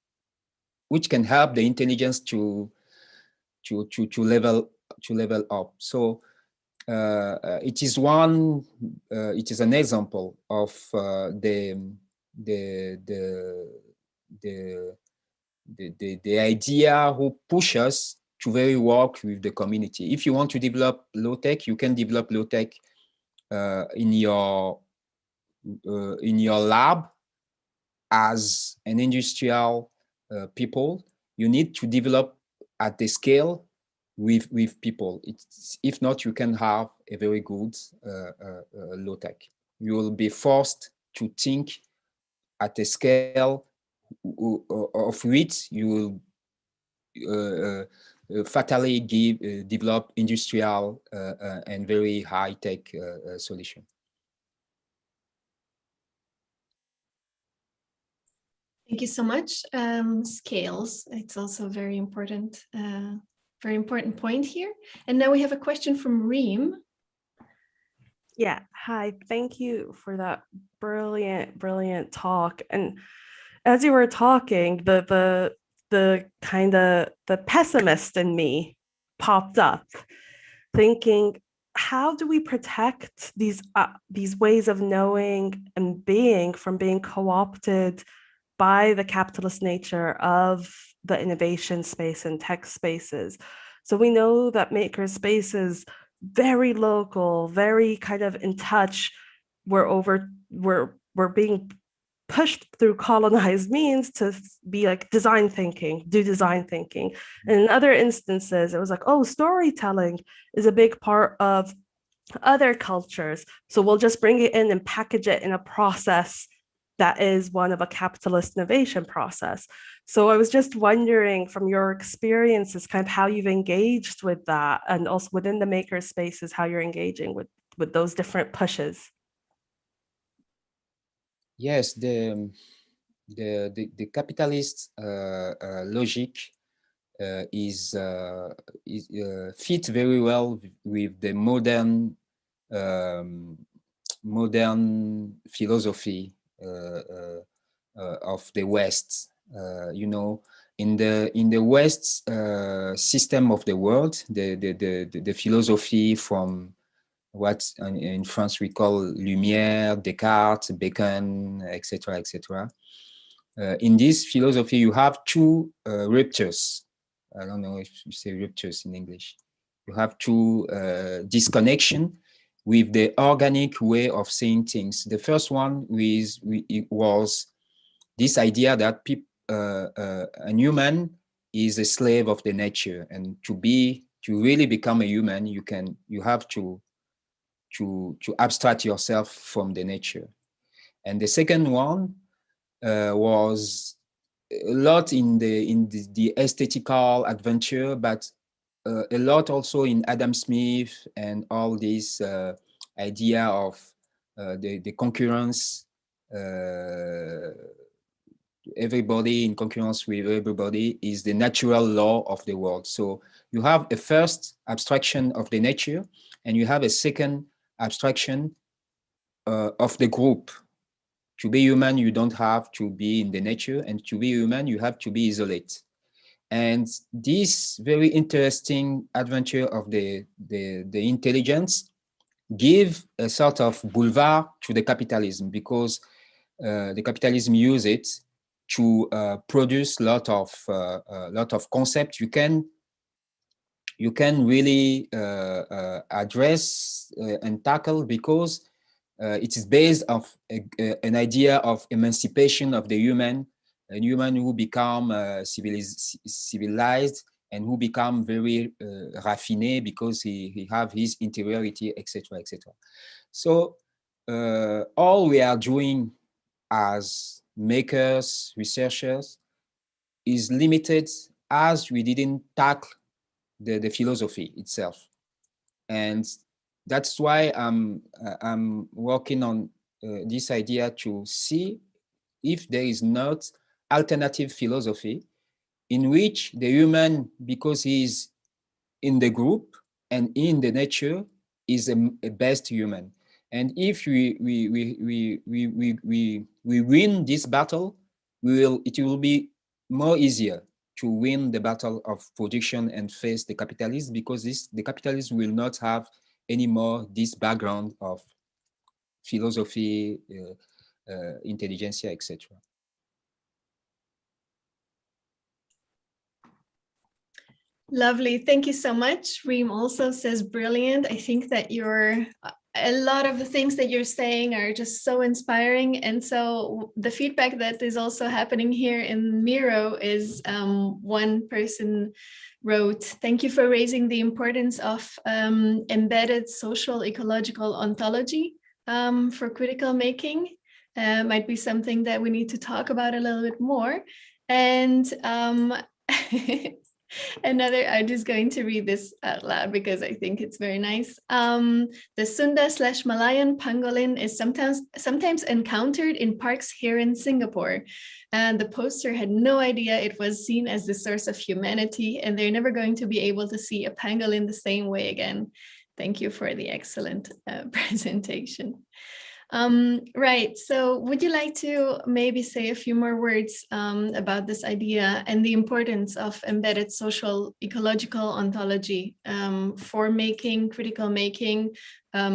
which can help the intelligence to level up. So it is an example of the idea who push us to very work with the community. If you want to develop low tech, you can develop low tech in your lab as an industrial people. You need to develop at the scale with people. If not, you can have a very good low tech. You will be forced to think at a scale of which you will fatally develop industrial and very high tech solution. Thank you so much. Scales, it's also a very important point here. And now we have a question from Reem. Yeah, hi, thank you for that brilliant talk. And as you were talking, the kind of the pessimist in me popped up, thinking, how do we protect these ways of knowing and being from being co-opted by the capitalist nature of the innovation space and tech spaces? So we know that maker spaces, very local, very kind of in touch, we're being pushed through colonized means to be like do design thinking. And in other instances, it was like, oh, storytelling is a big part of other cultures. So we'll just bring it in and package it in a process that is one of a capitalist innovation process. So I was just wondering from your experiences, kind of how you've engaged with that, and also within the maker spaces, how you're engaging with those different pushes. Yes, the capitalist logic is fit very well with the modern philosophy of the West. In the West system of the world, the philosophy from what in France we call Lumière, Descartes, Bacon, etc., etc. In this philosophy, you have two ruptures. I don't know if you say ruptures in English. You have two disconnection with the organic way of seeing things. The first one was this idea that a human is a slave of the nature, and to really become a human, you have to abstract yourself from the nature. And the second one was a lot in the aesthetical adventure, but a lot also in Adam Smith and all this idea of the concurrence, everybody in concurrence with everybody is the natural law of the world. So you have a first abstraction of the nature, and you have a second abstraction of the group. To be human, you don't have to be in the nature, and to be human, you have to be isolated. And this very interesting adventure of the intelligence give a sort of boulevard to the capitalism, because the capitalism use it to produce a lot of concepts you can really address and tackle, because it is based on an idea of emancipation of the human, a human who become civilized and who become very raffiné because he have his interiority, etc., etc. So all we are doing as makers, researchers, is limited as we didn't tackle the philosophy itself. And that's why I'm working on this idea to see if there is not alternative philosophy in which the human, because he is in the group and in the nature, is a best human. And if we win this battle, it will be more easier to win the battle of production and face the capitalists, because the capitalists will not have anymore this background of philosophy, intelligentsia, etc. Lovely. Thank you so much. Reem also says brilliant. I think that a lot of the things that you're saying are just so inspiring. And so the feedback that is also happening here in Miro is one person wrote, "Thank you for raising the importance of embedded social ecological ontology for critical making. Might be something that we need to talk about a little bit more." And I'm just going to read this out loud because I think it's very nice. The Sunda/Malayan pangolin is sometimes encountered in parks here in Singapore. And the poster had no idea it was seen as the source of humanity, and they're never going to be able to see a pangolin the same way again. Thank you for the excellent presentation. Right, so would you like to maybe say a few more words about this idea and the importance of embedded social ecological ontology for making, critical making,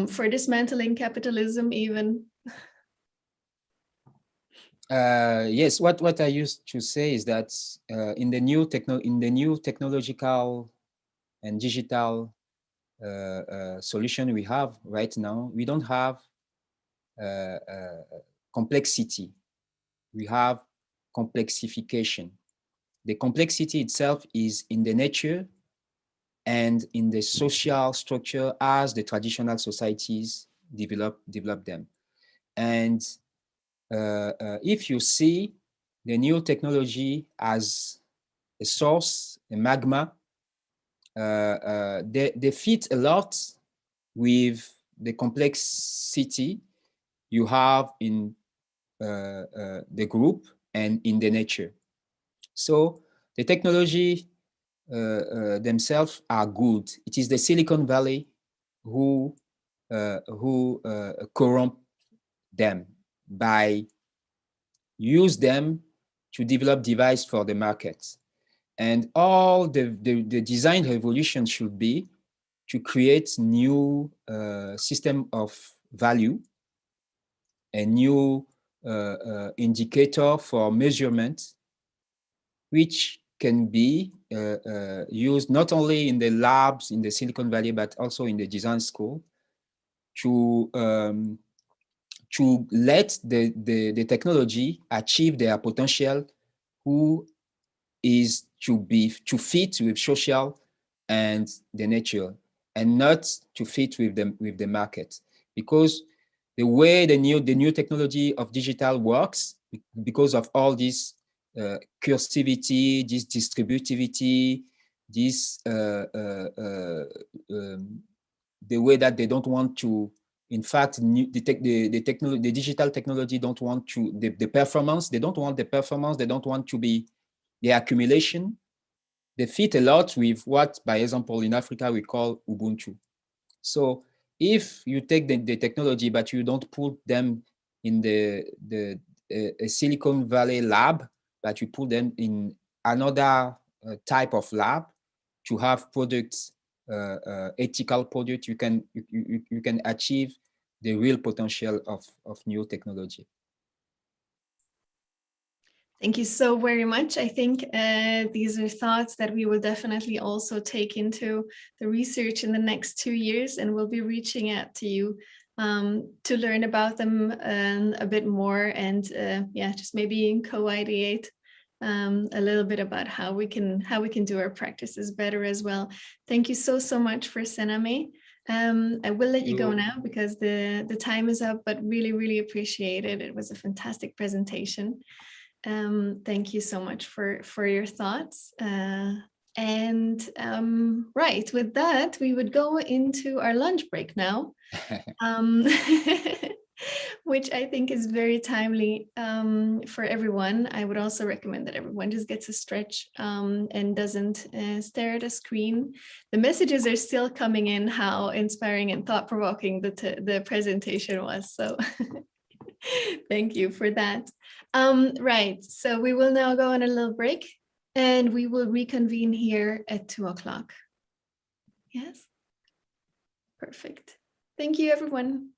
for dismantling capitalism even? Yes, what I used to say is that in the new technological and digital solution we have right now, we don't have complexity. We have complexification. The complexity itself is in the nature and in the social structure as the traditional societies develop them. And if you see the new technology as a source, a magma, they fit a lot with the complexity you have in the group and in the nature. So the technology themselves are good. It is the Silicon Valley who corrompt them by use them to develop device for the market. And all the design revolution should be to create new system of value, a new indicator for measurement, which can be used not only in the labs in the Silicon Valley, but also in the design school to let the technology achieve their potential, who is to fit with social and the nature, and not to fit with the market. Because the way the new technology of digital works, because of all this cursivity, this distributivity, this the way that they don't want to, in fact, the digital technology don't want to, the performance, they don't want the performance, they don't want to be the accumulation. They fit a lot with what, by example, in Africa, we call Ubuntu. So if you take the technology, but you don't put them in a Silicon Valley lab, but you put them in another type of lab to have products, ethical products, you can achieve the real potential of new technology. Thank you so very much. I think these are thoughts that we will definitely also take into the research in the next 2 years, and we'll be reaching out to you to learn about them a bit more, and yeah, just maybe co-ideate a little bit about how we can do our practices better as well. Thank you so much for Sename. I will let you go now because the time is up, but really appreciate it. It was a fantastic presentation. Thank you so much for your thoughts. Right, with that, we would go into our lunch break now, which I think is very timely for everyone. I would also recommend that everyone just gets a stretch and doesn't stare at a screen. The messages are still coming in how inspiring and thought-provoking the presentation was. So thank you for that. Right, so we will now go on a little break and we will reconvene here at 2 o'clock. Yes, perfect. Thank you, everyone.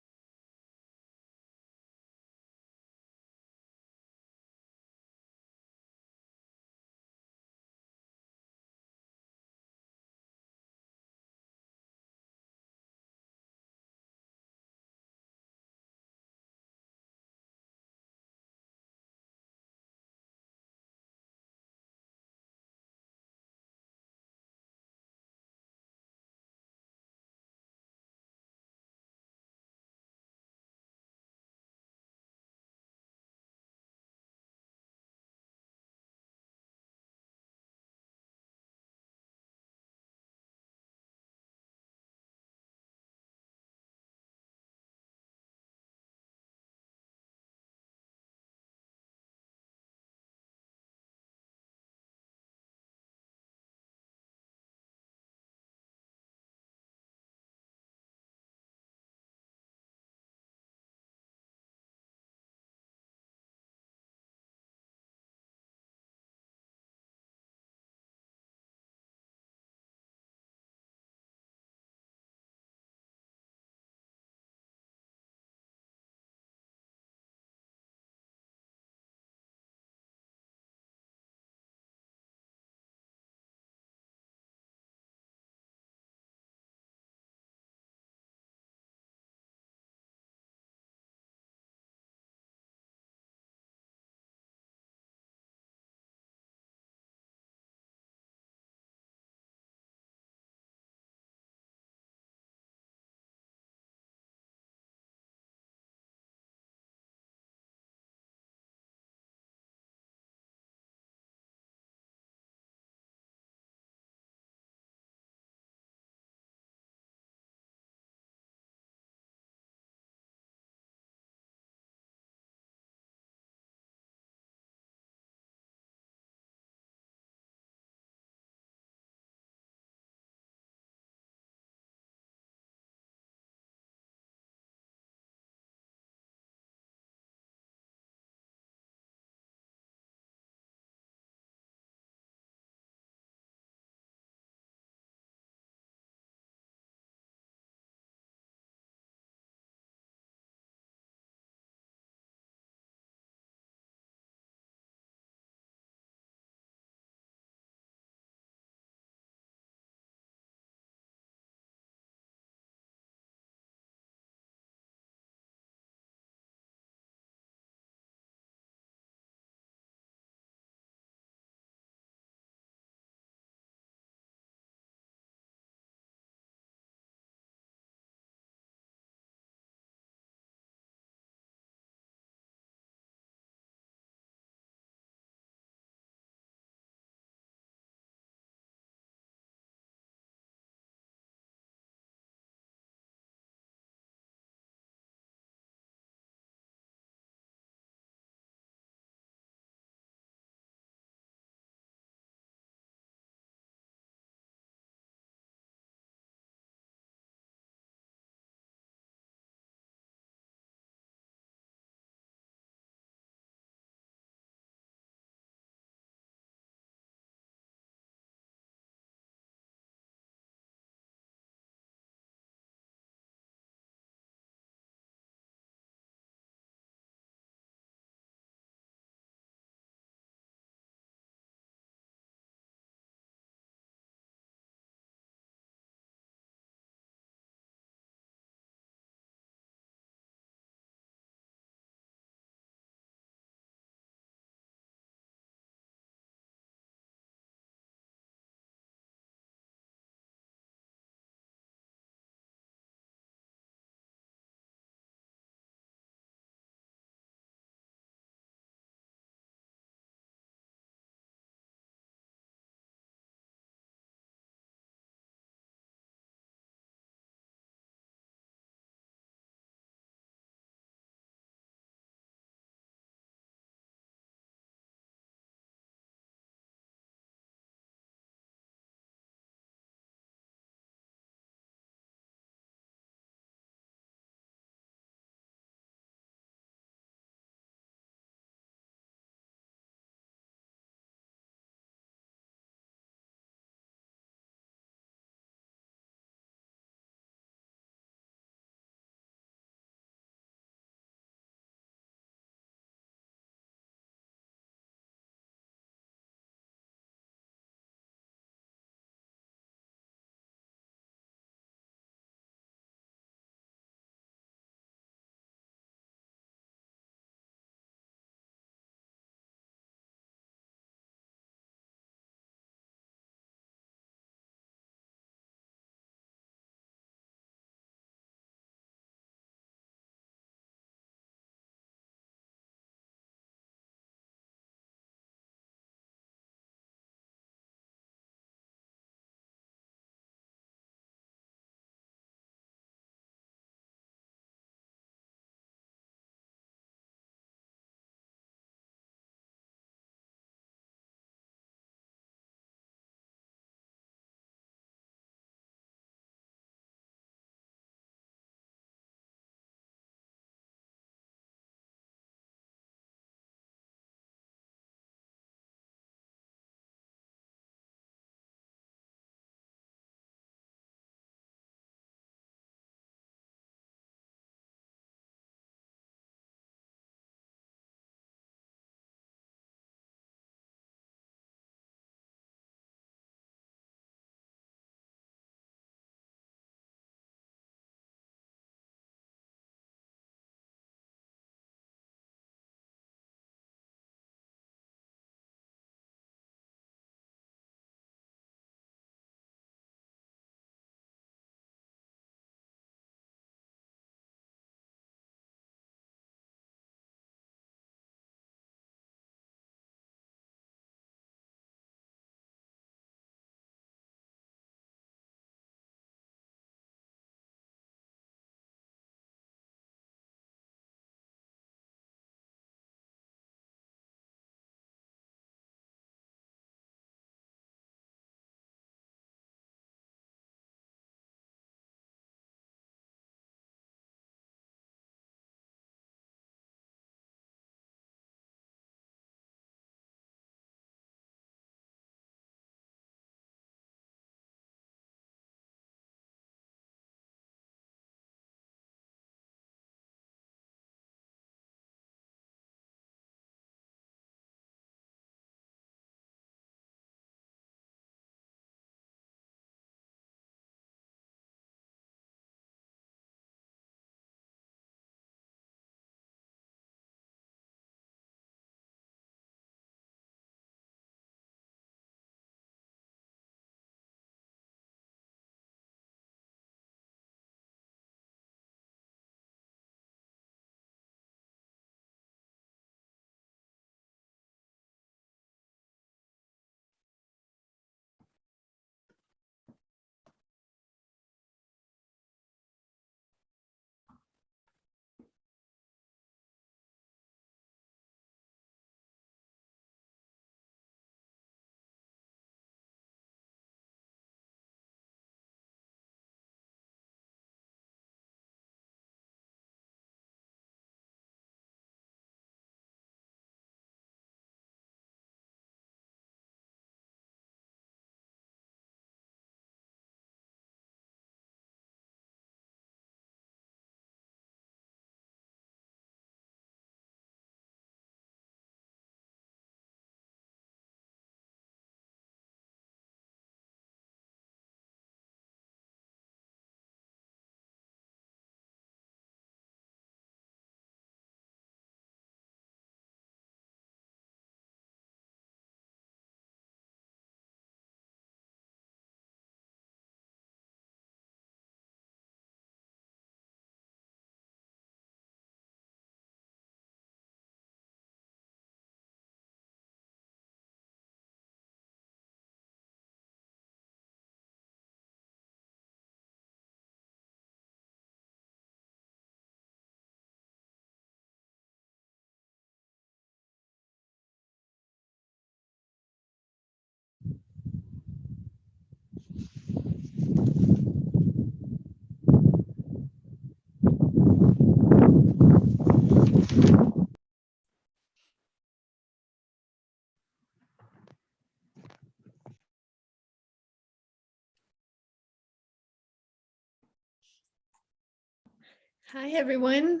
Hi, everyone.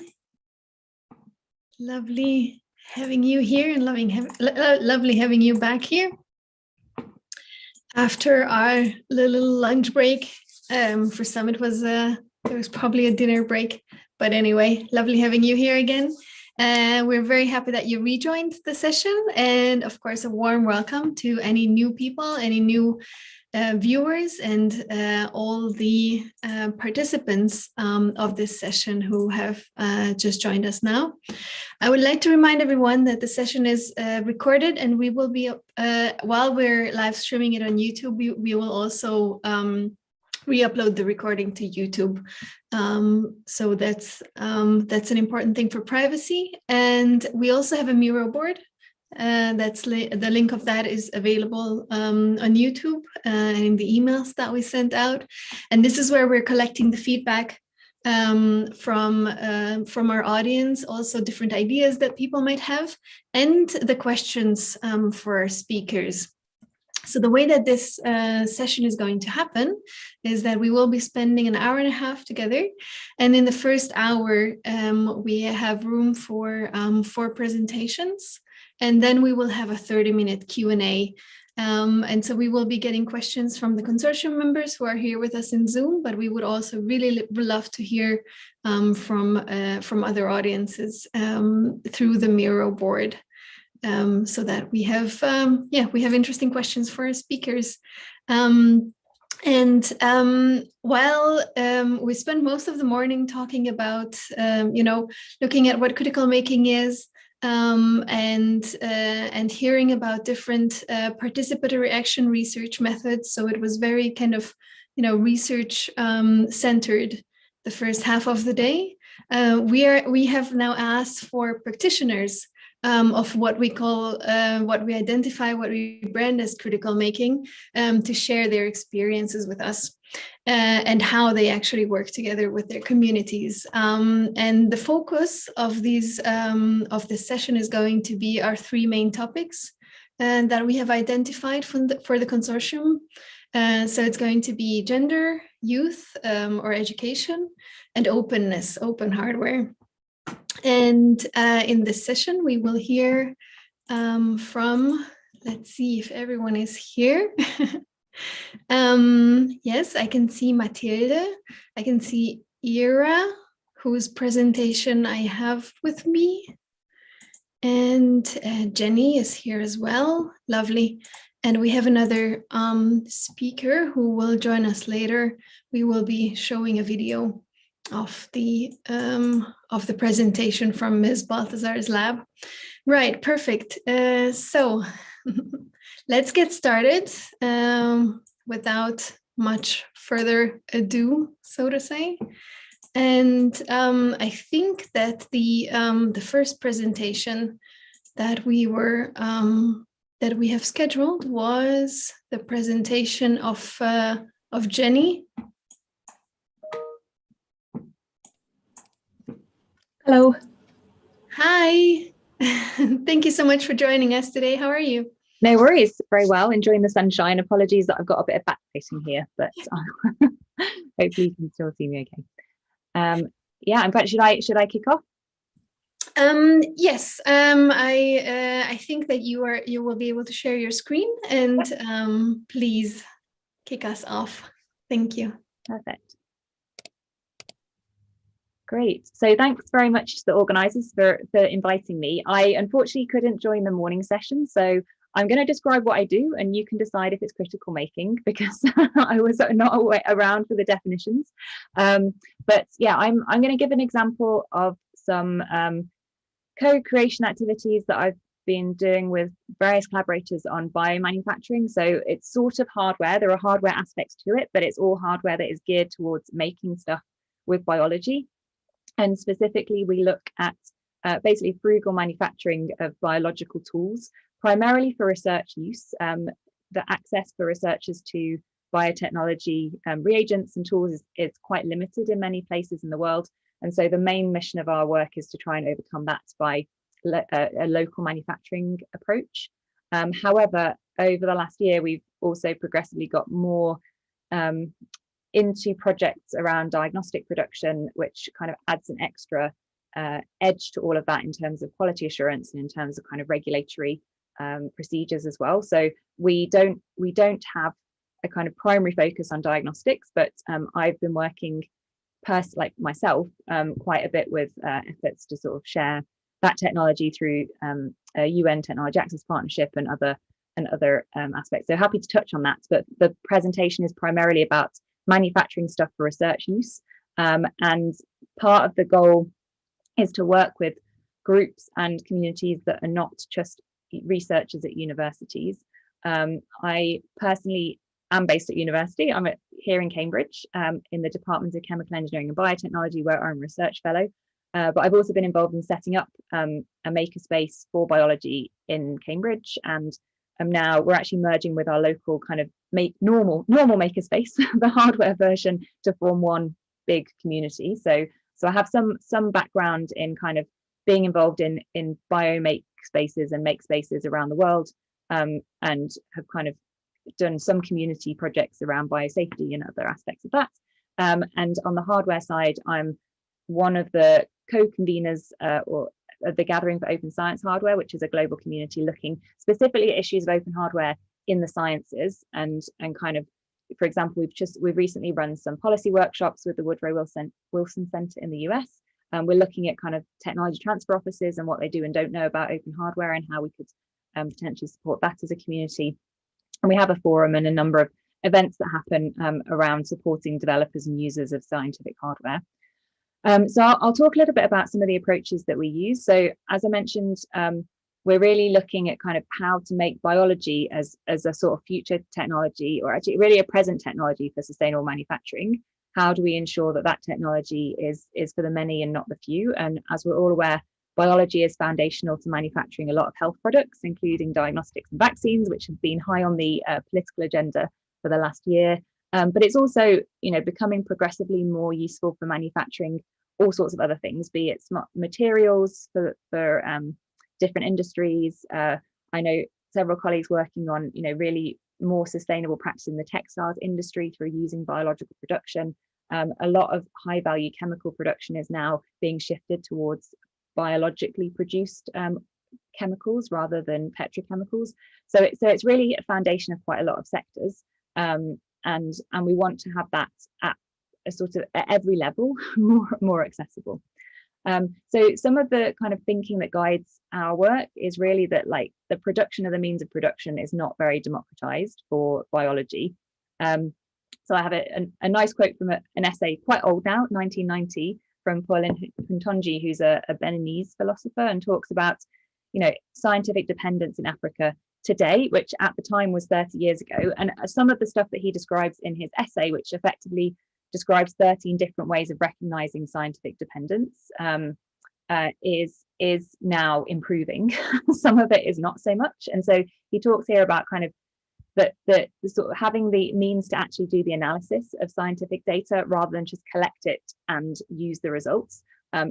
Lovely having you here and lovely having you back here. After our little lunch break, for some it was there was probably a dinner break, but anyway, lovely having you here again. We're very happy that you rejoined the session, and of course a warm welcome to any new people, any new viewers, and all the participants of this session who have just joined us now. I would like to remind everyone that the session is recorded, and we will be, while we're live streaming it on YouTube, we will also re-upload the recording to YouTube. So that's an important thing for privacy. And we also have a Miro board. The link of that is available on YouTube and in the emails that we sent out. And this is where we're collecting the feedback from our audience, also different ideas that people might have, and the questions for our speakers. So the way that this session is going to happen is that we will be spending an hour and a half together. And in the first hour, we have room for 4 presentations. And then we will have a 30-minute Q&A. And so we will be getting questions from the consortium members who are here with us in Zoom, but we would also really love to hear from other audiences through the Miro board. So that we have interesting questions for our speakers. While we spend most of the morning talking about, looking at what critical making is, and hearing about different participatory action research methods. So it was very kind of, research centered the first half of the day. We have now asked for practitioners of what we call, what we identify, what we brand as critical making, to share their experiences with us and how they actually work together with their communities. And the focus of this session is going to be our 3 main topics that we have identified for the consortium. So it's going to be gender, youth, or education, and openness, open hardware. And in this session, we will hear from, let's see if everyone is here. Yes, I can see Mathilde. I can see Ira, whose presentation I have with me. And Jenny is here as well. Lovely. And we have another speaker who will join us later. We will be showing a video of the presentation from Ms. Balthazar's lab. Right, perfect. So let's get started without much further ado, so to say. And I think that the first presentation that we have scheduled was the presentation of Jenny. Hello. Hi. Thank you so much for joining us today. How are you? No worries. Very well. Enjoying the sunshine. Apologies that I've got a bit of back facing here, but hopefully you can still see me okay. Yeah, I'm glad. Should I kick off? Yes. I think that you will be able to share your screen, and please kick us off. Thank you. Perfect. Great. So thanks very much to the organisers for inviting me. I unfortunately couldn't join the morning session, so I'm going to describe what I do, and you can decide if it's critical making, because I was not around for the definitions. But yeah, I'm going to give an example of some co-creation activities that I've been doing with various collaborators on biomanufacturing. So it's sort of hardware. There are hardware aspects to it, but it's all hardware that is geared towards making stuff with biology. And specifically, we look at basically frugal manufacturing of biological tools, primarily for research use. The access for researchers to biotechnology reagents and tools is quite limited in many places in the world. And so the main mission of our work is to try and overcome that by a local manufacturing approach. However, over the last year, we've also progressively got more into projects around diagnostic production, which kind of adds an extra edge to all of that in terms of quality assurance and in terms of kind of regulatory procedures as well. So we don't have a kind of primary focus on diagnostics, but I've been working like myself quite a bit with efforts to sort of share that technology through a UN Technology Access Partnership and other aspects. So happy to touch on that, but the presentation is primarily about manufacturing stuff for research use, and part of the goal is to work with groups and communities that are not just researchers at universities. I personally am based at university. I'm here in Cambridge in the Department of Chemical Engineering and Biotechnology, where I'm a research fellow. But I've also been involved in setting up a makerspace for biology in Cambridge, and now we're actually merging with our local kind of normal makerspace, the hardware version, to form one big community. So I have some background in kind of being involved in biomake spaces and make spaces around the world, and have kind of done some community projects around biosafety and other aspects of that. And on the hardware side, I'm one of the co-conveners or the Gathering for Open Science Hardware, which is a global community looking specifically at issues of open hardware in the sciences, and kind of, for example, we've recently run some policy workshops with the Woodrow Wilson Center in the US. We're looking at kind of technology transfer offices and what they do and don't know about open hardware, and how we could potentially support that as a community. And we have a forum and a number of events that happen around supporting developers and users of scientific hardware. So I'll talk a little bit about some of the approaches that we use. So as I mentioned, we're really looking at kind of how to make biology as a sort of future technology, or actually really a present technology for sustainable manufacturing. How do we ensure that that technology is for the many and not the few? And as we're all aware, biology is foundational to manufacturing a lot of health products, including diagnostics and vaccines, which have been high on the political agenda for the last year. But it's also, becoming progressively more useful for manufacturing all sorts of other things, be it smart materials for different industries. I know several colleagues working on, really more sustainable practice in the textiles industry through using biological production. A lot of high value chemical production is now being shifted towards biologically produced chemicals rather than petrochemicals. So it's really a foundation of quite a lot of sectors. And we want to have that at a sort of at every level more accessible. So some of the kind of thinking that guides our work is really that, like, the production of the means of production is not very democratized for biology. So I have a nice quote from an essay, quite old now, 1990, from Pauline Puntonji, who's a Beninese philosopher, and talks about, scientific dependence in Africa today, which at the time was 30 years ago. And some of the stuff that he describes in his essay, which effectively describes 13 different ways of recognizing scientific dependence, is now improving. Some of it is not so much. And so he talks here about kind of the sort of having the means to actually do the analysis of scientific data rather than just collect it and use the results,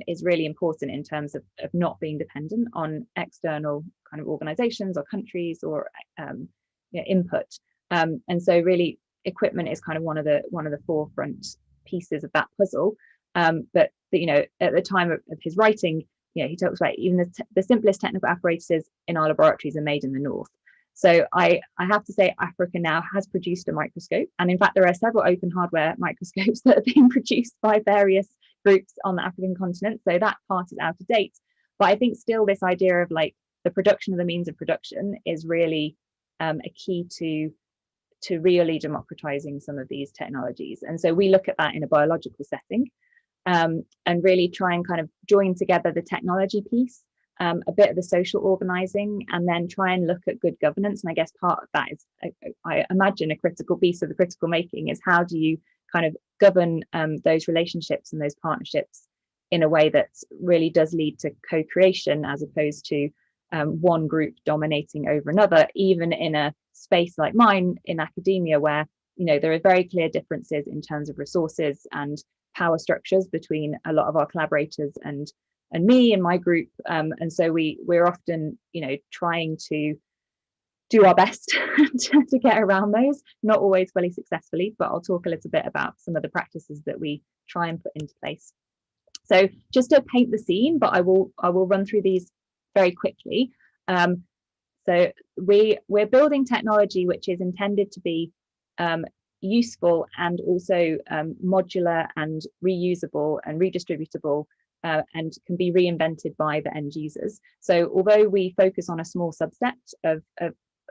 is really important in terms of not being dependent on external kind of organizations or countries or input. And so really equipment is kind of one of the forefront pieces of that puzzle. But at the time of his writing, he talks about even the simplest technical apparatuses in our laboratories are made in the north. So I have to say, Africa now has produced a microscope, and in fact there are several open hardware microscopes that are being produced by various groups on the African continent. So that part is out of date. But I think still this idea of like the production of the means of production is really a key to really democratizing some of these technologies. And so we look at that in a biological setting, and really try and kind of join together the technology piece, a bit of the social organizing, and then try and look at good governance. And I guess part of that is, I imagine, a critical piece of the critical making is how do you kind of govern those relationships and those partnerships in a way that really does lead to co-creation, as opposed to one group dominating over another, even in a space like mine in academia, where there are very clear differences in terms of resources and power structures between a lot of our collaborators and me and my group, and so we're often trying to do our best to get around those, not always fully successfully, but I'll talk a little bit about some of the practices that we try and put into place. So just to paint the scene, but I will run through these very quickly. So we're building technology which is intended to be useful and also modular and reusable and redistributable, and can be reinvented by the end users. So although we focus on a small subset of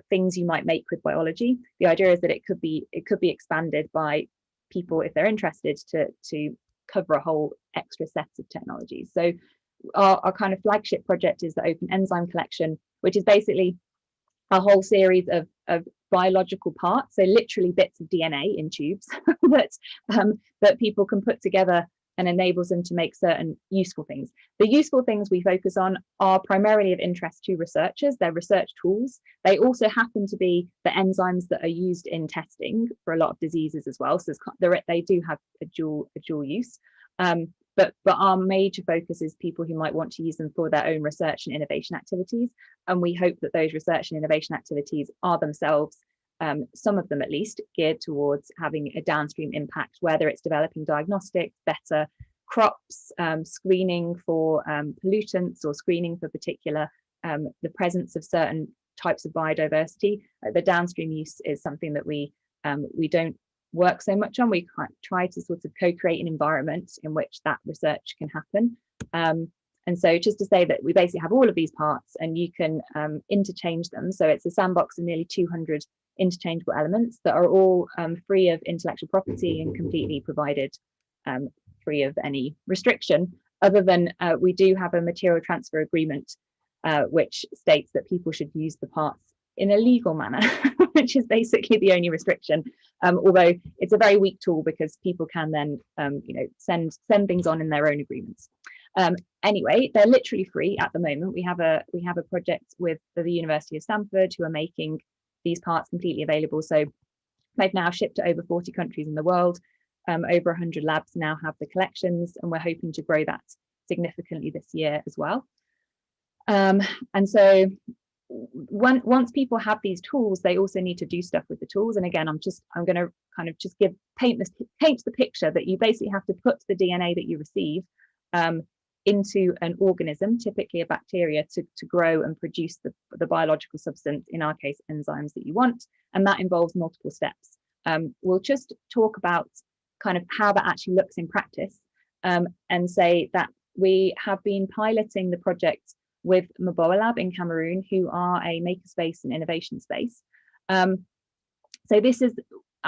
things you might make with biology, the idea is that it could be expanded by people if they're interested to cover a whole extra set of technologies. So our kind of flagship project is the Open Enzyme Collection, which is basically a whole series of biological parts, so literally bits of DNA in tubes that people can put together and enables them to make certain useful things. The useful things we focus on are primarily of interest to researchers. They're research tools. They also happen to be the enzymes that are used in testing for a lot of diseases as well. So they do have a dual use. But our major focus is people who might want to use them for their own research and innovation activities. And we hope that those research and innovation activities are themselves, some of them at least, geared towards having a downstream impact, whether it's developing diagnostics, better crops, screening for pollutants, or screening for particular the presence of certain types of biodiversity. The downstream use is something that we don't work so much on. We try to sort of co-create an environment in which that research can happen. And so just to say that we basically have all of these parts and you can interchange them. So it's a sandbox of nearly 200 interchangeable elements that are all free of intellectual property and completely provided free of any restriction, other than we do have a material transfer agreement which states that people should use the parts in a legal manner, which is basically the only restriction. Although it's a very weak tool because people can then send things on in their own agreements. Anyway, they're literally free at the moment. We have a project with the University of Stanford who are making these parts completely available. So they've now shipped to over 40 countries in the world. Over 100 labs now have the collections, and we're hoping to grow that significantly this year as well. And so once people have these tools, they also need to do stuff with the tools. And again, I'm going to kind of just paint the picture that you basically have to put the DNA that you receive into an organism, typically a bacteria, to grow and produce the biological substance, in our case enzymes, that you want. And that involves multiple steps. We'll just talk about kind of how that actually looks in practice, and say that we have been piloting the project with Maboa Lab in Cameroon, who are a makerspace and innovation space. So this is,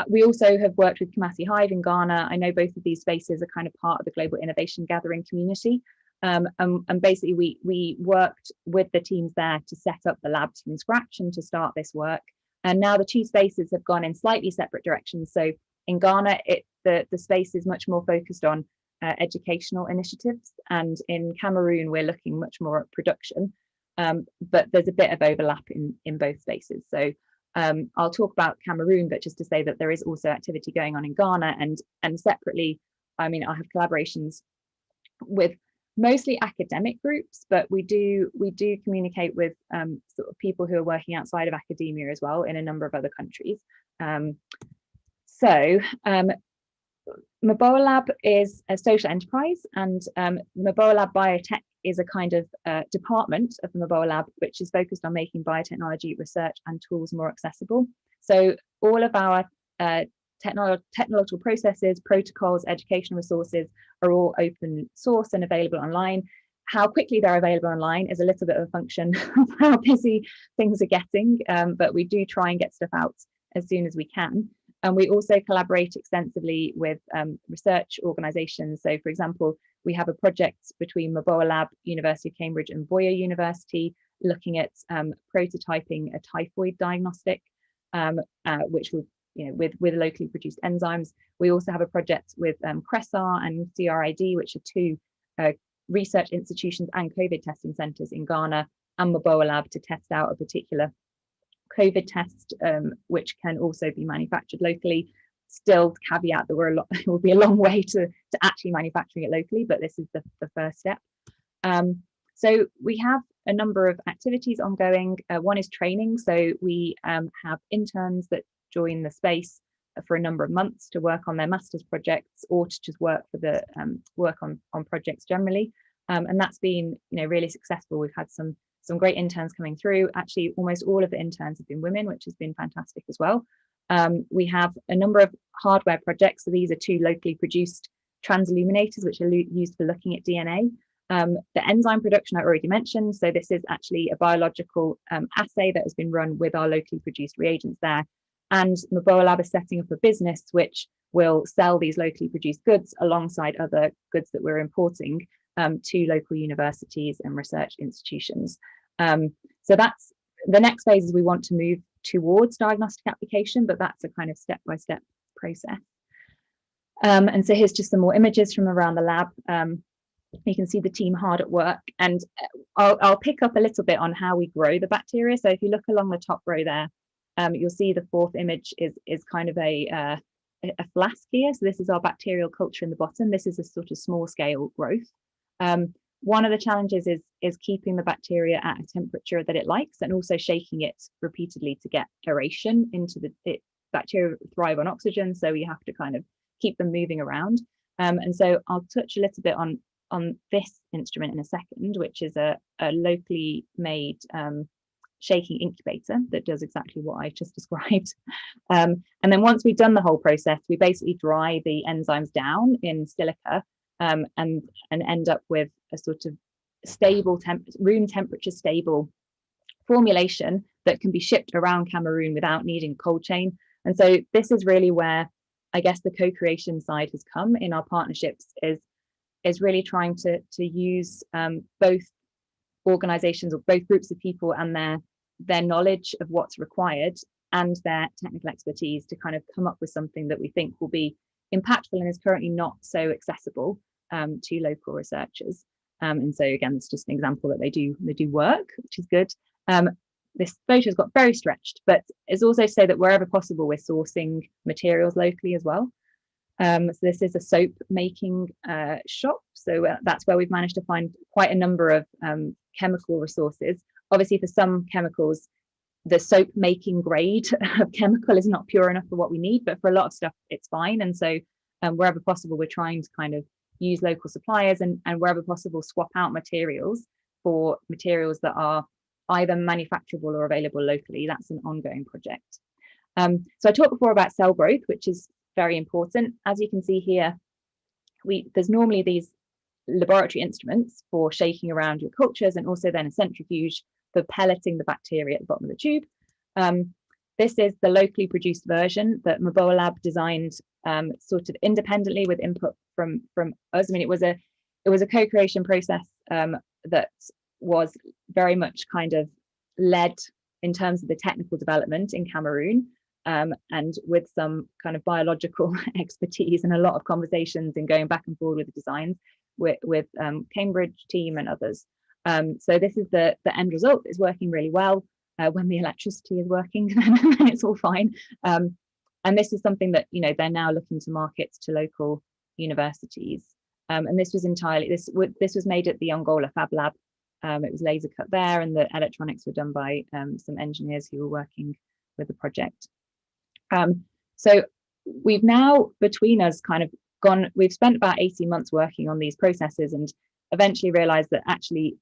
we also have worked with Kumasi Hive in Ghana. I know both of these spaces are kind of part of the global innovation gathering community. And basically we worked with the teams there to set up the labs from scratch and to start this work. And now the two spaces have gone in slightly separate directions. So in Ghana, the space is much more focused on educational initiatives, and in Cameroon we're looking much more at production, but there's a bit of overlap in both spaces. So I'll talk about Cameroon, but just to say that there is also activity going on in Ghana, and separately, I mean, I have collaborations with mostly academic groups, but we do communicate with sort of people who are working outside of academia as well in a number of other countries. Maboa Lab is a social enterprise, and Maboa Lab Biotech is a kind of department of the Maboa Lab, which is focused on making biotechnology research and tools more accessible. So all of our technological processes, protocols, educational resources are all open source and available online. How quickly they're available online is a little bit of a function of how busy things are getting, but we do try and get stuff out as soon as we can. And we also collaborate extensively with research organisations. So, for example, we have a project between Maboa Lab, University of Cambridge, and Boya University, looking at prototyping a typhoid diagnostic, which would, with locally produced enzymes. We also have a project with CRESAR and CRID, which are two research institutions and COVID testing centres in Ghana, and Maboa Lab to test out a particular COVID test, which can also be manufactured locally. Still, caveat that it will be a long way to actually manufacturing it locally, but this is the first step. So we have a number of activities ongoing. One is training. So we have interns that join the space for a number of months to work on their master's projects or to just work for the work on projects generally. And that's been, really successful. We've had some great interns coming through. Actually, almost all of the interns have been women, which has been fantastic as well. We have a number of hardware projects. So these are 2 locally produced transilluminators, which are used for looking at DNA. The enzyme production I already mentioned. So this is actually a biological assay that has been run with our locally produced reagents there. And Maboa Lab is setting up a business which will sell these locally produced goods alongside other goods that we're importing to local universities and research institutions. So that's the next phase. Is we want to move towards diagnostic application, but that's a kind of step-by-step process. And so here's just some more images from around the lab. You can see the team hard at work, and I'll pick up a little bit on how we grow the bacteria. So if you look along the top row there, you'll see the 4th image is kind of a flask here. So this is our bacterial culture in the bottom. This is a sort of small scale growth. One of the challenges is keeping the bacteria at a temperature that it likes, and also shaking it repeatedly to get aeration into bacteria thrive on oxygen, so you have to kind of keep them moving around. And so I'll touch a little bit on this instrument in a second, which is a locally made shaking incubator that does exactly what I just described. And then once we've done the whole process, we basically dry the enzymes down in silica and end up with a sort of stable room temperature stable formulation that can be shipped around Cameroon without needing a cold chain. And so this is really where I guess the co-creation side has come in our partnerships, is really trying to use both organizations or both groups of people and their knowledge of what's required and their technical expertise to kind of come up with something that we think will be impactful and is currently not so accessible to local researchers. And so again, it's just an example that they do work, which is good. This photo's got very stretched, but it's also so that wherever possible, we're sourcing materials locally as well. So this is a soap making shop. So that's where we've managed to find quite a number of chemical resources. Obviously, for some chemicals, the soap making grade of chemical is not pure enough for what we need, but for a lot of stuff, it's fine. And so wherever possible, we're trying to kind of use local suppliers and wherever possible, swap out materials for materials that are either manufacturable or available locally. That's an ongoing project. So I talked before about cell growth, which is very important. As you can see here, there's normally these laboratory instruments for shaking around your cultures, and also then a centrifuge for pelleting the bacteria at the bottom of the tube. This is the locally produced version that Maboa Lab designed sort of independently with input from us. I mean, it was a co-creation process that was very much kind of led in terms of the technical development in Cameroon, and with some kind of biological expertise and a lot of conversations and going back and forth with the designs with Cambridge team and others. So this is the end result. It's working really well. When the electricity is working, then it's all fine. And this is something that they're now looking to market to local universities. And this was entirely this was made at the Angola Fab Lab. It was laser cut there, and the electronics were done by some engineers who were working with the project. So we've now, between us, we've spent about 18 months working on these processes, and eventually realized that actually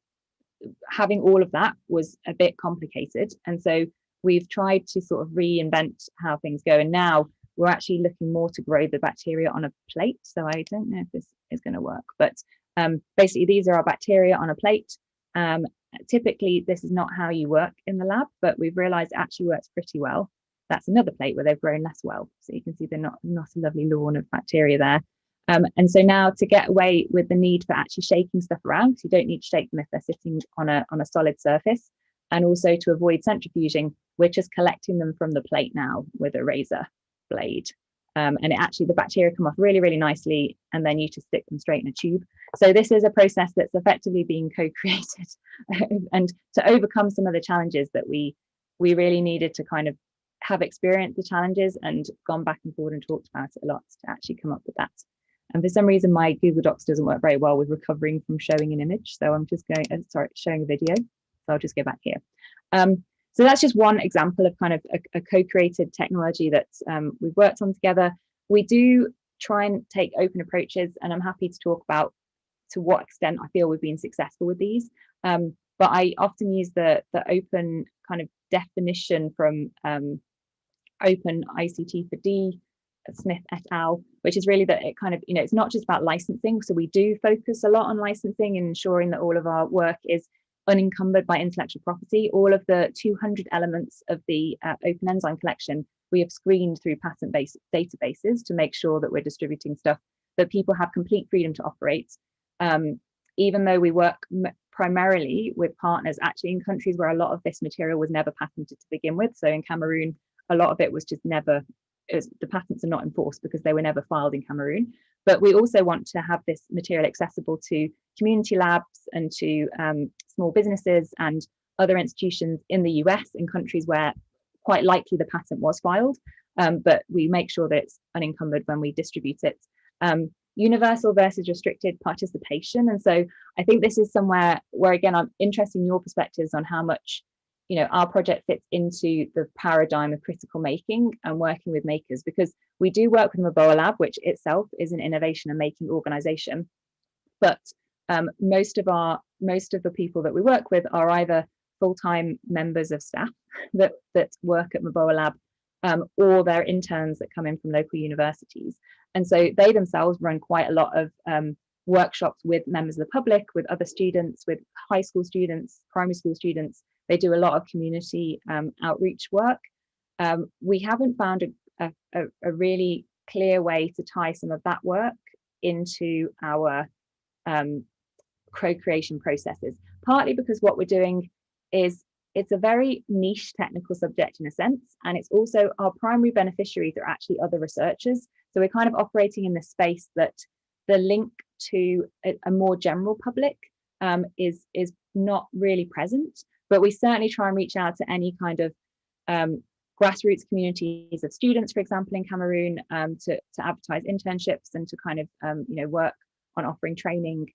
having all of that was a bit complicated. And so we've tried to sort of reinvent how things go. And now we're actually looking more to grow the bacteria on a plate. So I don't know if this is going to work, but basically these are our bacteria on a plate. Typically, this is not how you work in the lab, but we've realized it actually works pretty well. That's another plate where they've grown less well. So you can see they're not a lovely lawn of bacteria there. And so now, to get away with the need for actually shaking stuff around, because you don't need to shake them if they're sitting on a solid surface, and also to avoid centrifuging, we're just collecting them from the plate now with a razor blade. And the bacteria come off really, really nicely, and then you just stick them straight in a tube. So this is a process that's effectively being co-created. And to overcome some of the challenges that we really needed to kind of have experienced the challenges and gone back and forward and talked about it a lot to actually come up with that. And for some reason, my Google Docs doesn't work very well with recovering from showing an image. So I'm just showing a video. So I'll just go back here. So that's just one example of kind of a co-created technology that we've worked on together. We do try and take open approaches, and I'm happy to talk about to what extent I feel we've been successful with these. But I often use the open kind of definition from Open ICT for D, Smith et al., which is really that it kind of, it's not just about licensing. So we do focus a lot on licensing and ensuring that all of our work is unencumbered by intellectual property. All of the 200 elements of the Open Enzyme collection, we have screened through patent-based databases to make sure that we're distributing stuff that people have complete freedom to operate. Even though we work primarily with partners actually in countries where a lot of this material was never patented to begin with. So in Cameroon, a lot of it was just never, the patents are not enforced because they were never filed in Cameroon. But we also want to have this material accessible to community labs and to small businesses and other institutions in the US, in countries where quite likely the patent was filed, but we make sure that it's unencumbered when we distribute it. Universal versus restricted participation. And so I think this is somewhere where, again, I'm interested in your perspectives on how much our project fits into the paradigm of critical making and working with makers, because we do work with Maboa Lab, which itself is an innovation and making organization. But most of the people that we work with are either full-time members of staff that work at Maboa Lab, or they're interns that come in from local universities. And so they themselves run quite a lot of workshops with members of the public, with other students, with high school students, primary school students. They do a lot of community outreach work. We haven't found a really clear way to tie some of that work into our co-creation processes, partly because what we're doing is it's a very niche technical subject in a sense, and it's also our primary beneficiaries are actually other researchers. So we're kind of operating in the space that the link to a more general public is not really present, but we certainly try and reach out to any kind of grassroots communities of students, for example, in Cameroon, to advertise internships and to kind of work on offering training.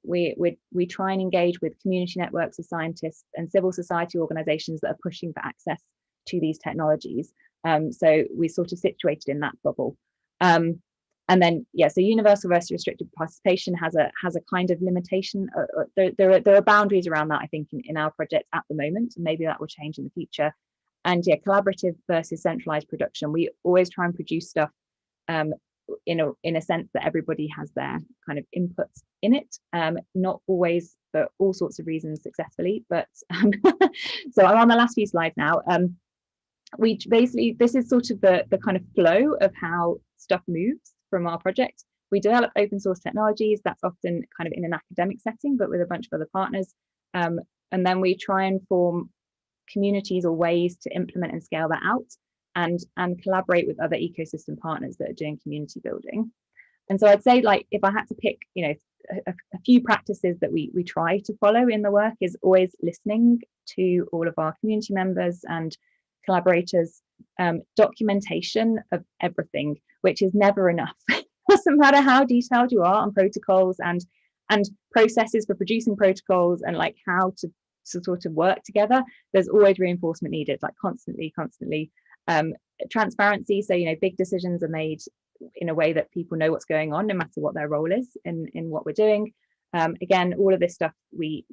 We try and engage with community networks of scientists and civil society organizations that are pushing for access to these technologies. So we're sort of situated in that bubble. And then, so universal versus restricted participation has a kind of limitation. There are boundaries around that, I think, in our project at the moment, and maybe that will change in the future. And collaborative versus centralized production. We always try and produce stuff in a sense that everybody has their kind of input in it, not always for all sorts of reasons successfully, but so I'm on the last few slides now. We basically, this is sort of the kind of flow of how stuff moves from our project. We develop open source technologies, that's often kind of in an academic setting, but with a bunch of other partners, and then we try and form communities or ways to implement and scale that out, and collaborate with other ecosystem partners that are doing community building. And so I'd say, like, if I had to pick, a few practices that we try to follow in the work is always listening to all of our community members and collaborators, documentation of everything, which is never enough. Doesn't matter how detailed you are on protocols and processes for producing protocols and like how to sort of work together, there's always reinforcement needed, like constantly. Transparency, so big decisions are made in a way that people know what's going on, no matter what their role is in what we're doing. Again, all of this stuff we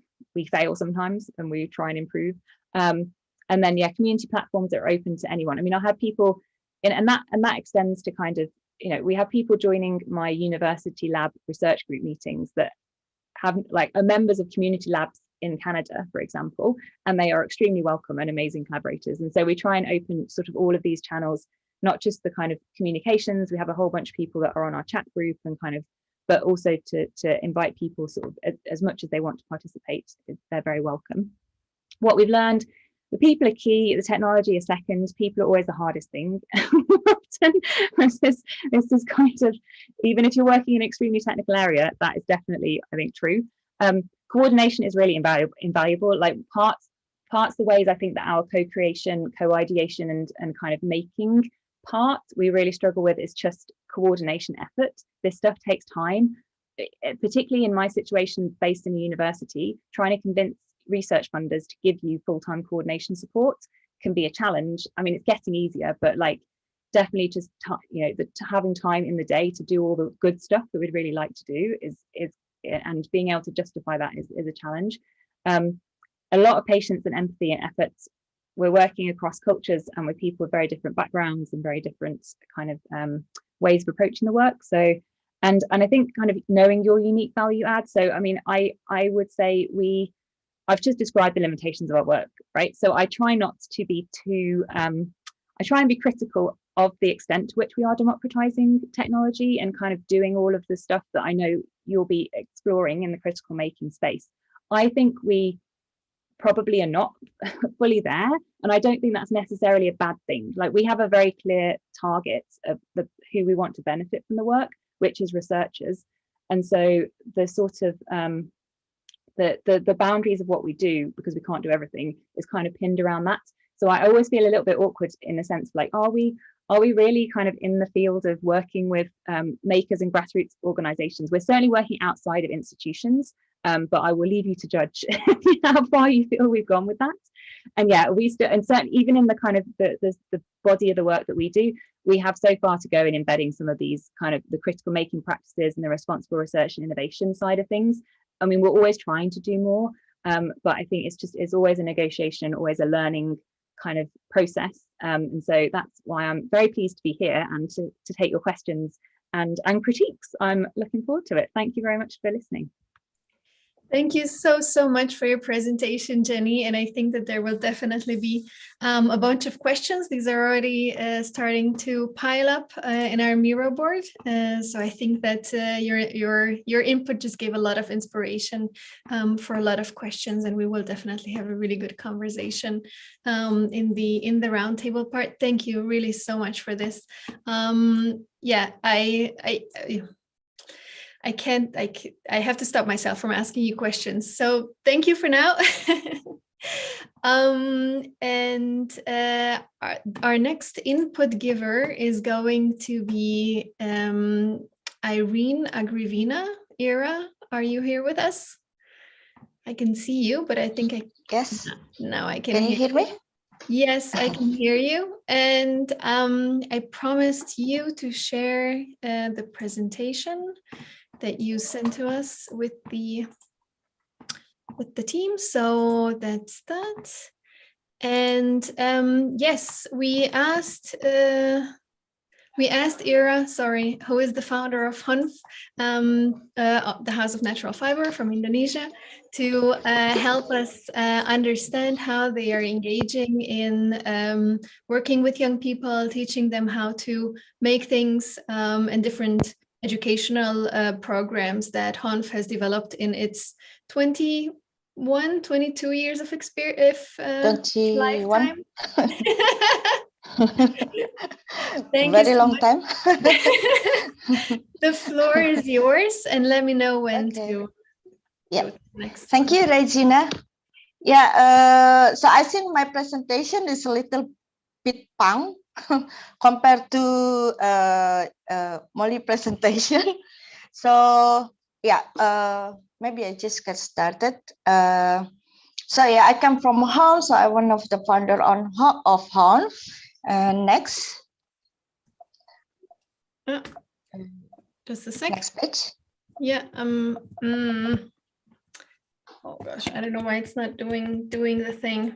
fail sometimes, and we try and improve. And then community platforms that are open to anyone. I mean, I have people and that extends to kind of, we have people joining my university lab research group meetings that have are members of community labs in Canada, for example, and they are extremely welcome and amazing collaborators. And so we try and open sort of all of these channels, not just the kind of communications. We have a whole bunch of people that are on our chat group and kind of, but also to invite people sort of as much as they want to participate, they're very welcome. What we've learned, the people are key, the technology is second. People are always the hardest thing. Often, this is kind of, even if you're working in an extremely technical area, that is definitely, I think, true. Coordination is really invaluable. Like parts the ways I think that our co-creation, co-ideation and kind of making part we really struggle with is just coordination effort. This stuff takes time, particularly in my situation based in a university, trying to convince research funders to give you full-time coordination support can be a challenge. I mean, it's getting easier, but like definitely just having time in the day to do all the good stuff that we'd really like to do is and being able to justify that is a challenge. A lot of patience and empathy and efforts. We're working across cultures and with people with very different backgrounds and very different kind of ways of approaching the work. So, and I think kind of knowing your unique value add. So, I mean, I would say I've just described the limitations of our work, right? So I try not to be too, I try and be critical of the extent to which we are democratizing technology and kind of doing all of the stuff that I know you'll be exploring in the critical making space. I think we probably are not fully there, and I don't think that's necessarily a bad thing. Like, we have a very clear target of who we want to benefit from the work, which is researchers, and so the sort of the boundaries of what we do, because we can't do everything, is kind of pinned around that. So I always feel a little bit awkward in the sense of like, are we really kind of in the field of working with makers and grassroots organizations? We're certainly working outside of institutions, but I will leave you to judge how far you feel we've gone with that. And yeah, we still, and certainly even in the kind of the body of the work that we do, we have so far to go in embedding some of these kind of the critical making practices and the responsible research and innovation side of things. I mean, we're always trying to do more, but I think it's always a negotiation, always a learning kind of process. And so that's why I'm very pleased to be here and to take your questions and critiques. I'm looking forward to it. Thank you very much for listening. Thank you so much for your presentation, Jenny. And I think that there will definitely be a bunch of questions. These are already starting to pile up in our Miro board. So I think that your input just gave a lot of inspiration for a lot of questions, and we will definitely have a really good conversation in the roundtable part. Thank you really so much for this. Yeah, I have to stop myself from asking you questions. So thank you for now. And our next input giver is going to be Irene Agrivina. Ira, are you here with us? I can see you, but I think Yes. Now I can. Can you hear me? Yes, I can hear you. And I promised you to share the presentation that you sent to us with the team. So that's that. And yes, we asked Ira, who is the founder of HONF, the House of Natural Fiber from Indonesia, to help us understand how they are engaging in working with young people, teaching them how to make things, and different educational programs that HONF has developed in its 22 years of experience, lifetime. Thank Very you so long much. time. The floor is yours, and let me know when to yeah. Next. Thank you, Regina. Yeah, so I think my presentation is a little bit punk compared to Molly presentation. So yeah, maybe I just get started. So yeah, I come from HONF, so I'm one of the founder of HONF. Next. Just a sec. Next page. Yeah. Oh gosh, I don't know why it's not doing the thing.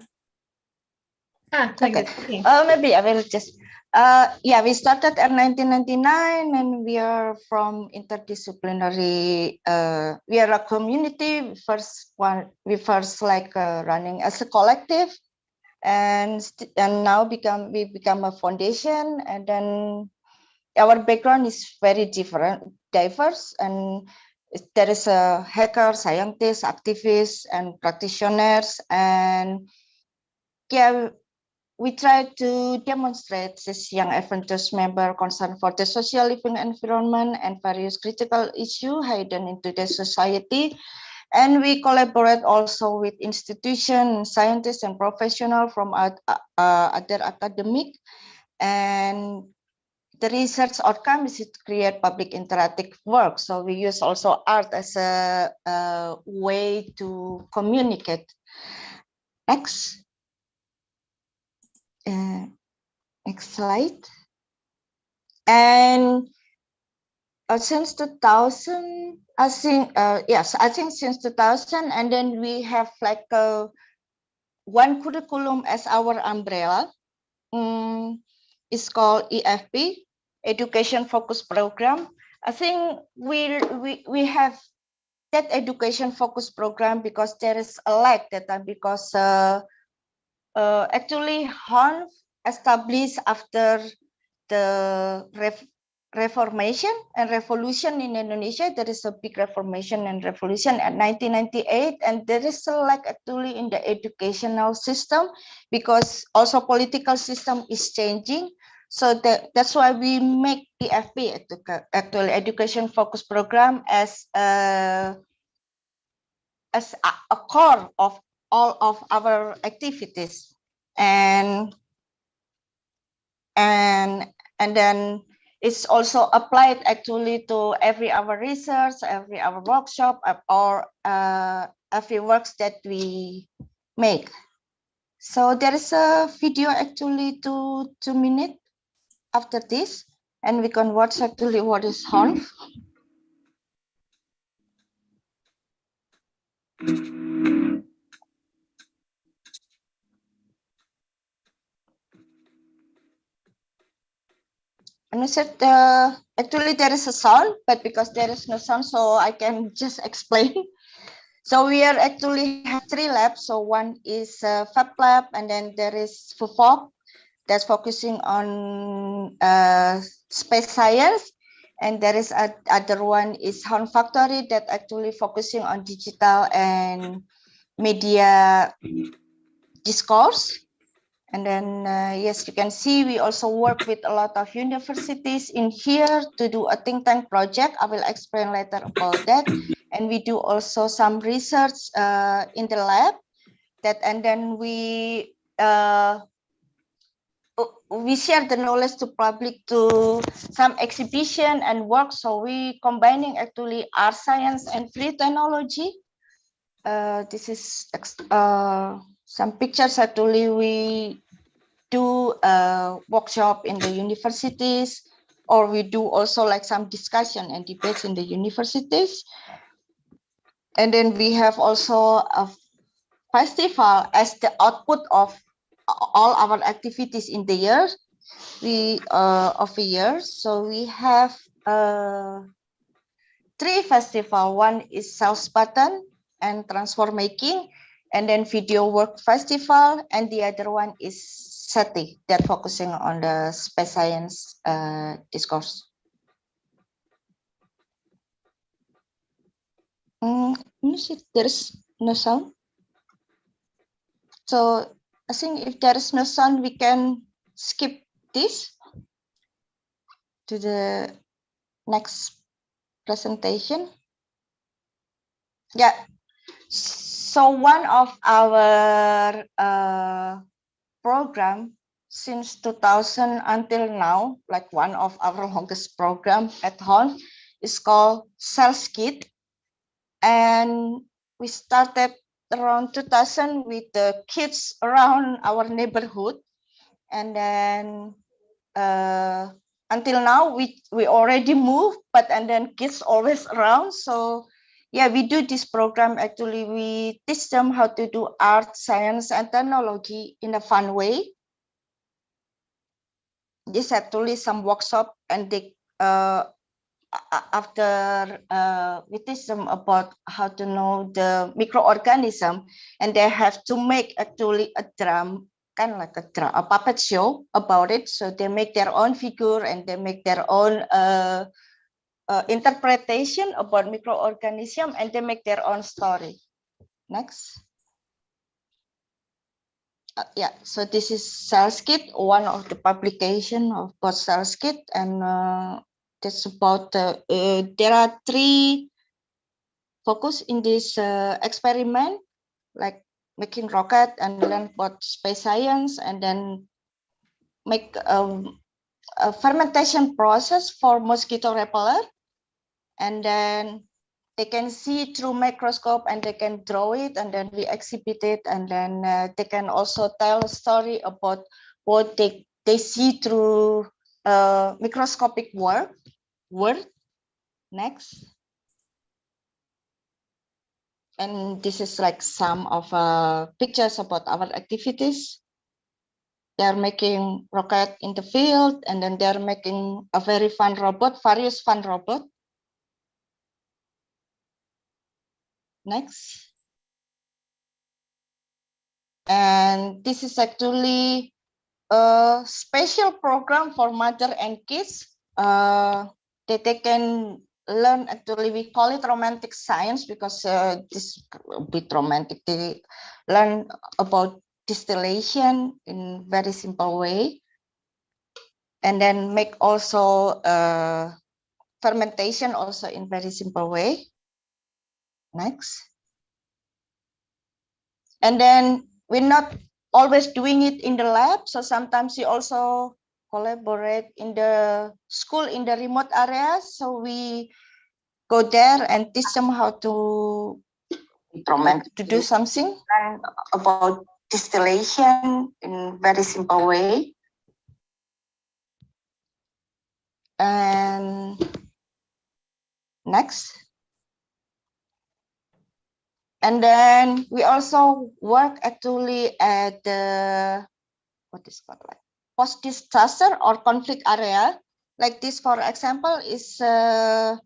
Okay. Maybe I will just. Yeah, we started in 1999, and we are from interdisciplinary. We are a community. We first like running as a collective, and now we become a foundation. And then our background is very diverse, and there is a hacker, scientists, activists, and practitioners, and yeah. We try to demonstrate this young adventurous member concern for the social living environment and various critical issues hidden into the society. And we collaborate also with institutions, scientists, and professionals from other academic. And the research outcome is to create public interactive work. So we use also art as a way to communicate Next. Next slide. And since 2000, I think, yes, I think since 2000, and then we have like one curriculum as our umbrella. It's called EFP, Education Focused Program. I think we have that education focused program because there is a lack that time, because actually HON established after the Reformation and Revolution in Indonesia. There is a big Reformation and Revolution at 1998, and there is a lack actually in the educational system because also political system is changing. So that's why we make EFP, actually education focused program, as a core of all of our activities, and then it's also applied actually to every our research, every our workshop, or every works that we make. So there is a video actually 2 minutes after this, and we can watch actually what is HON. And I said, actually there is a sound, but because there is no sound, so I can just explain. So we are actually have 3 labs. So one is Fab Lab, and then there is FUFOP that's focusing on space science. And there is other one is HON Factory that actually focusing on digital and media discourse. And then, yes, you can see we also work with a lot of universities in here to do a think tank project. I will explain later about that. And we do also some research in the lab and then we share the knowledge to public to some exhibition and work. So we combining actually art science and free technology. This is some pictures actually we do a workshop in the universities, or we do also like some discussion and debates in the universities. And then we have also a festival as the output of all our activities in the year. So we have 3 festivals. One is Self Button and Transform Making, and then Video Work Festival, and the other one is SETI, that focusing on the space science discourse. There's no sound. So I think if there is no sound, we can skip this to the next presentation. Yeah. So one of our program since 2000 until now, like one of our longest program at HON, is called CellSkit. And we started around 2000 with the kids around our neighborhood. And then until now, we already moved, and then kids always around. So yeah, we do this program. Actually, we teach them how to do art, science, and technology in a fun way. This actually some workshop, and they after we teach them about how to know the microorganism, and they have to make actually a drum, kind of like a puppet show about it. So they make their own figure and they make their own interpretation about microorganism, and they make their own story. Next. Yeah, so this is CellSkit, one of the publication of both CellSkit, and that's about there are 3 focus in this experiment, like making rocket and learn about space science, and then make a fermentation process for mosquito repeller, and then they can see through microscope and they can draw it, and then we exhibit it, and then they can also tell a story about what they see through microscopic world. Next. And this is like some of pictures about our activities. They're making rocket in the field, and then they're making a very fun robot, various fun robot. Next. And this is actually a special program for mother and kids that they can learn. Actually, we call it romantic science because this a bit romantic. They learn about distillation in very simple way, and then make also fermentation also in very simple way. Next. And then we're not always doing it in the lab, so sometimes we also collaborate in the school in the remote areas. So we go there and teach them how to do something about distillation in very simple way. And next. And then we also work actually at the, what is called like post-disaster or conflict area. Like this, for example, is an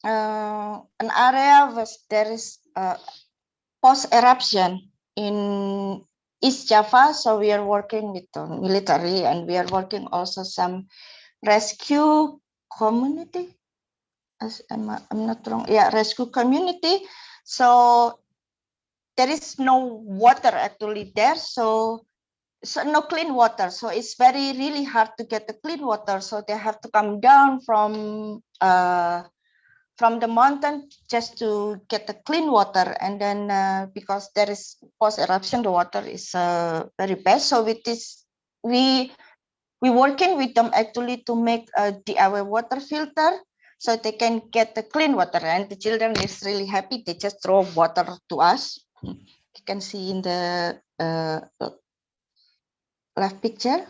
area where there is post-eruption in East Java. So we are working with the military, and we are working also some rescue community. As I'm not wrong, yeah, rescue community. So there is no water actually there, so no clean water. So it's really hard to get the clean water. So they have to come down from the mountain just to get the clean water. And then because there is post eruption, the water is very bad. So with this, we working with them actually to make a DIY water filter, so they can get the clean water, and the children is really happy. They just throw water to us. You can see in the left picture.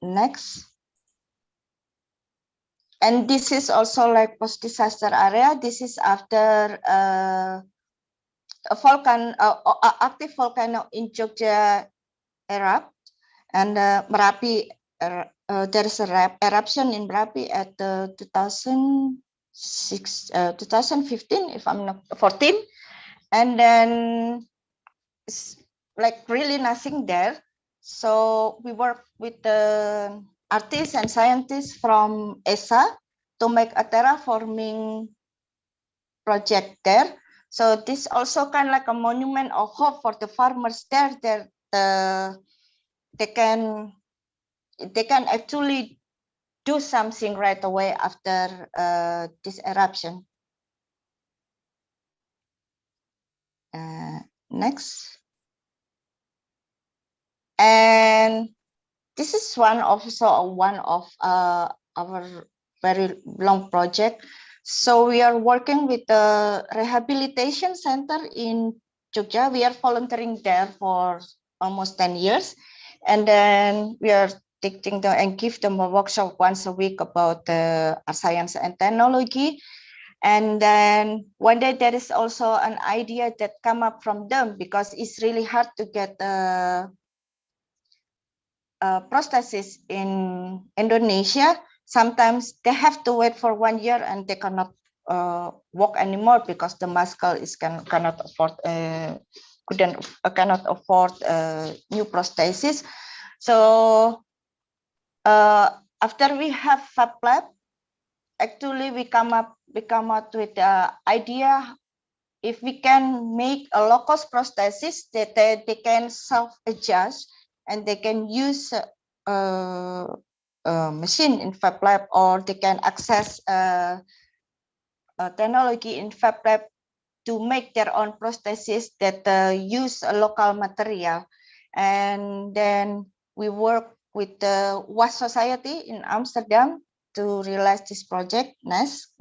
Next. And this is also like post-disaster area. This is after a active volcano in Jogja erupt, and Merapi. There is a eruption in Merapi at 2015, if I'm not 14, and then it's like really nothing there. So we work with the artists and scientists from ESA to make a terraforming project there. So this also kind of like a monument of hope for the farmers there. They can actually do something right away after this eruption. Next. And this is one of our very long project. So we are working with the rehabilitation center in Jogja. We are volunteering there for almost 10 years. And then we are teaching them and give them a workshop once a week about science and technology. And then one day there is also an idea that come up from them, because it's really hard to get prosthesis in Indonesia. Sometimes they have to wait for 1 year and they cannot walk anymore because the muscle is cannot afford new prosthesis. So after we have Fab Lab, actually we come up with the idea if we can make a low-cost prosthesis that they can self-adjust and they can use a machine in Fab Lab, or they can access technology in Fab Lab to make their own prosthesis that use a local material. And then we work with the WAS Society in Amsterdam to realize this project. Next.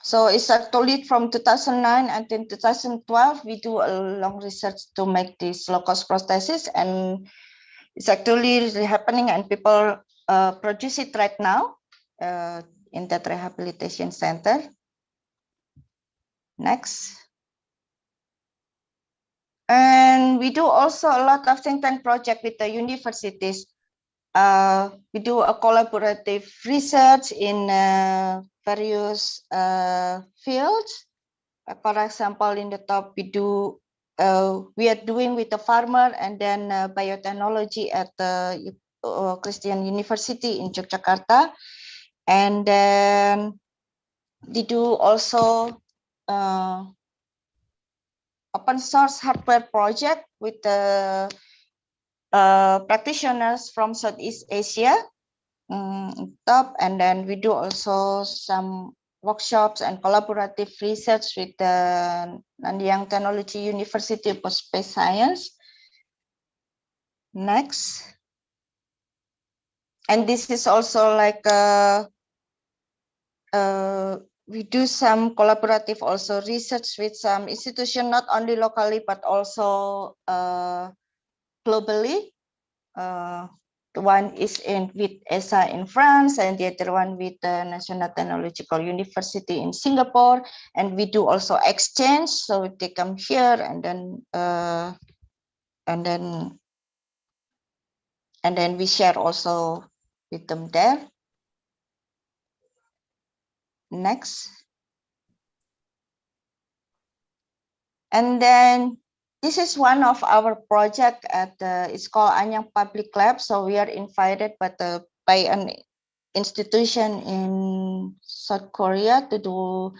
So it's actually from 2009 until 2012, we do a long research to make these low-cost prosthesis, and it's actually really happening, and people produce it right now in that rehabilitation center. Next. And we do also a lot of think tank project with the universities. We do a collaborative research in various fields. For example, in the top, we are doing with the farmer, and then biotechnology at the Christian University in Yogyakarta. And then they do also open source hardware project with the practitioners from Southeast Asia top, and then we do also some workshops and collaborative research with the Nanyang Technology University for Space Science. Next. And this is also like we do some collaborative also research with some institution, not only locally, but also globally. The one is with ESA in France, and the other one with the National Technological University in Singapore. And we do also exchange, so they come here, and then we share also with them there. Next. And then this is one of our project at it's called Anyang Public Lab. So we are invited by an institution in South Korea to do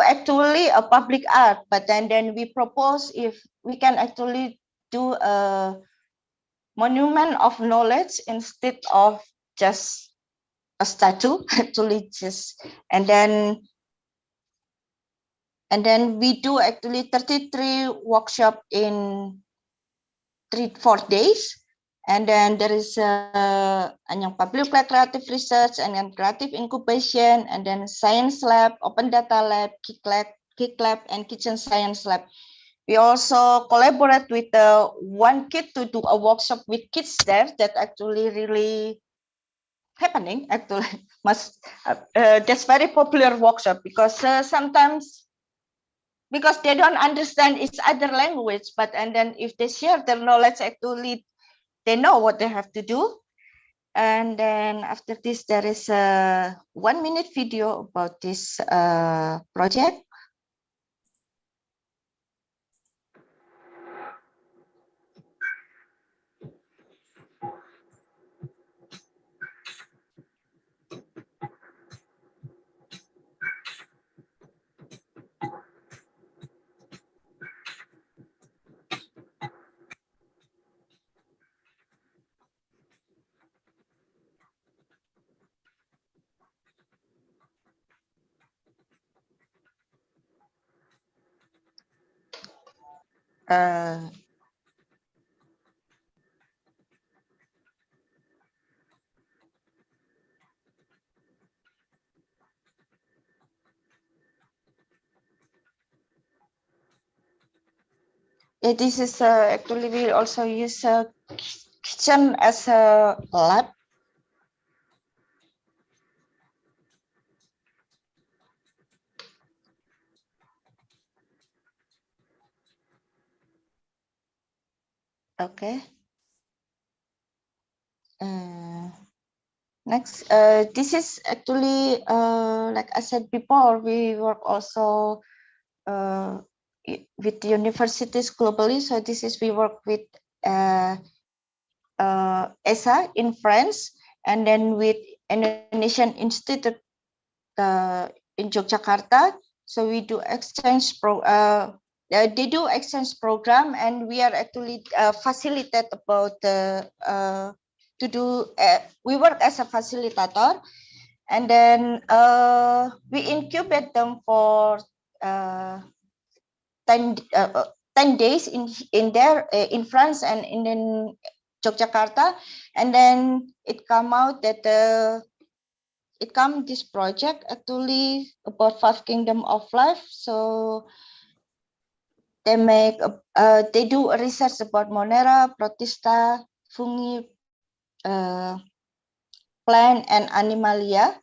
actually a public art. But then we propose if we can actually do a monument of knowledge instead of just a statue, actually just, and then we do actually 33 workshop in 3-4 days. And then there is Anyang Public Lab creative research, and then creative incubation, and then science lab, open data lab, Geek lab, and kitchen science lab. We also collaborate with one kid to do a workshop with kids there that actually really happening. Actually, that's very popular workshop because sometimes because they don't understand each other language, and then if they share their knowledge, actually they know what they have to do. And then after this, there is a 1-minute video about this project. This is actually we also use a kitchen as a lab. Okay. Next, this is actually like I said before, we work also with universities globally. So this is we work with ESA in France, and then with Indonesian Institute in Yogyakarta. So we do exchange they do exchange program, and we are actually facilitate about we work as a facilitator, and then we incubate them for 10 days in France and in Yogyakarta, and then it come out that it comes this project actually about 5 kingdom of life. So they make they do a research about Monera, Protista, fungi, plant and animalia,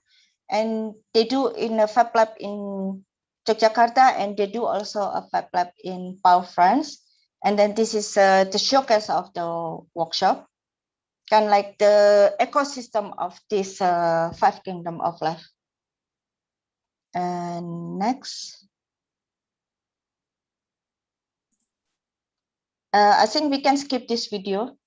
and they do in a Fab Lab in Yogyakarta, and they do also a Fab Lab in Pau, France. And then this is the showcase of the workshop, kind of like the ecosystem of this 5 kingdom of life. And next. I think we can skip this video.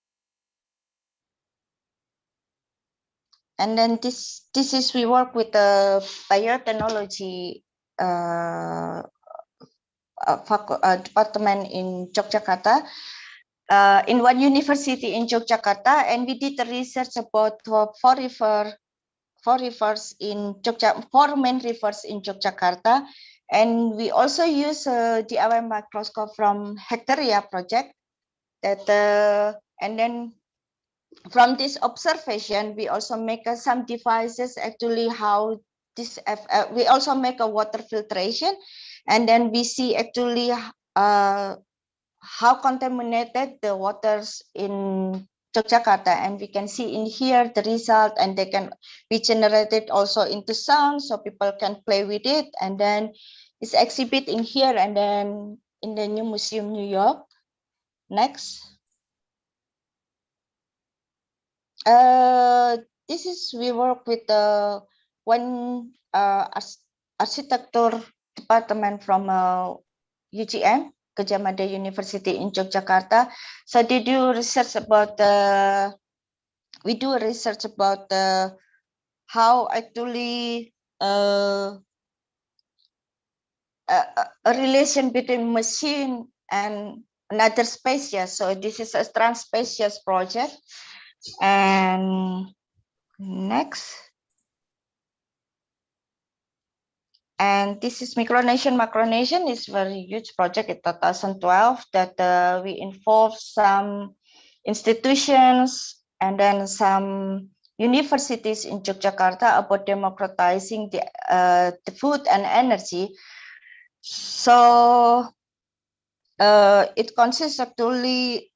And then this is, we work with the biotechnology department in Yogyakarta, in one university in Yogyakarta, and we did the research about 4 rivers in Yogyakarta, 4 main rivers in Yogyakarta, and we also use DIY microscope from Hectaria project. That and then from this observation, we also make some devices actually how this, we also make a water filtration, and then we see actually how contaminated the waters in Yogyakarta, and we can see in here the result, and they can be generated also into sound so people can play with it, and then it's exhibit in here and then in the new museum New York. Next. This is, we work with one architecture department from UGM, Gadjah Mada University in Yogyakarta. So they do research about we do research about how actually a relation between machine and another species. So this is a trans-species project. And next. And this is Micronation. Micronation is a very huge project in 2012 that we involve some institutions and then some universities in Yogyakarta about democratizing the food and energy. So it consists actually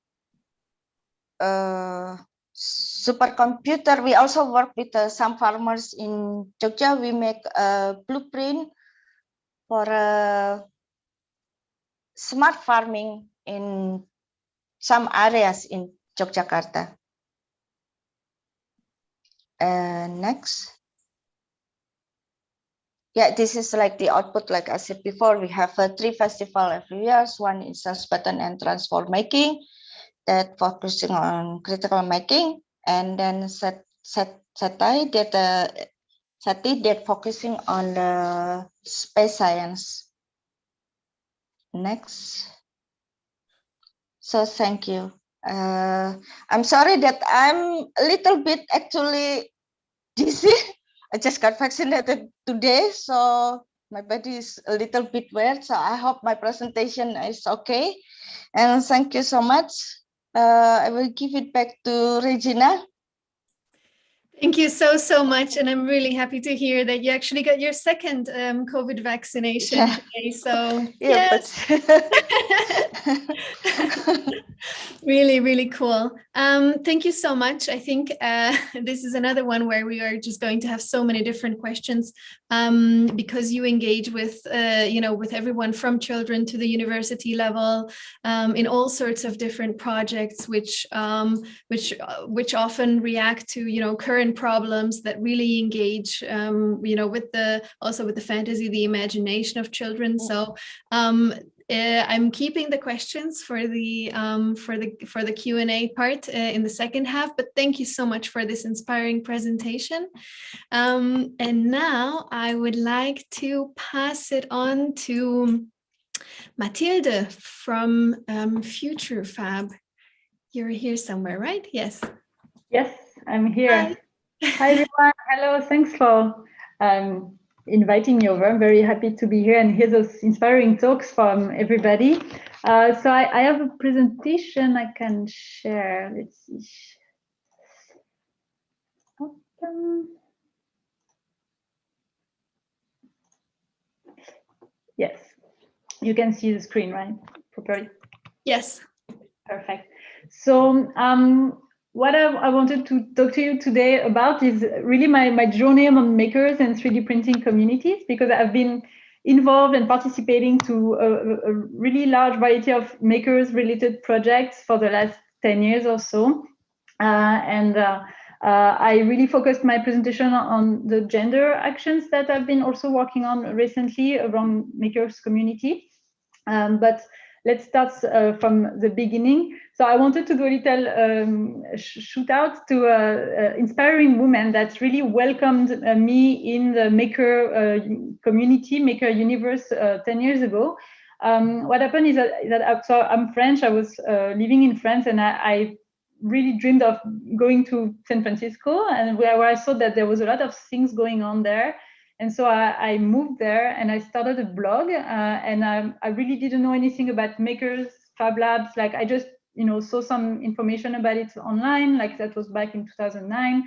supercomputer. We also work with some farmers in Jogja. We make a blueprint for smart farming in some areas in Yogyakarta. Next. Yeah, this is like the output. Like I said before, we have 3 festivals every year. One is pattern and transform making, that focusing on critical making, and then Sati that focusing on the space science. Next. So thank you. I'm sorry that I'm a little bit actually dizzy. I just got vaccinated today, so my body is a little bit weird. So I hope my presentation is okay. And thank you so much. I will give it back to Regina. Thank you so much, and I'm really happy to hear that you actually got your second COVID vaccination today. So yeah, yes. Really cool. Thank you so much. I think this is another one where we are just going to have so many different questions because you engage with with everyone from children to the university level in all sorts of different projects, which often react to current problems that really engage with the fantasy, the imagination of children. So I'm keeping the questions for the Q&A part in the second half, but thank you so much for this inspiring presentation. And now I would like to pass it on to Mathilde from Future Fab. You're here somewhere, right? Yes. Yes, I'm here. Hi everyone. Hello. Thanks for inviting me over. I'm very happy to be here and hear those inspiring talks from everybody. So I have a presentation I can share. Let's see. Yes, you can see the screen, right? Properly. Yes. Perfect. So what I wanted to talk to you today about is really my journey among makers and 3D printing communities, because I've been involved and participating to a really large variety of makers related projects for the last 10 years or so. I really focused my presentation on the gender actions that I've been also working on recently around makers community. But let's start from the beginning. So I wanted to do a little shout out to inspiring women that really welcomed me in the maker community, maker universe 10 years ago. What happened is that so I'm French. I was living in France, and I really dreamed of going to San Francisco, and where I saw that there was a lot of things going on there. And so I moved there and I started a blog, and I really didn't know anything about makers, Fab Labs. Like I just, saw some information about it online, like that was back in 2009.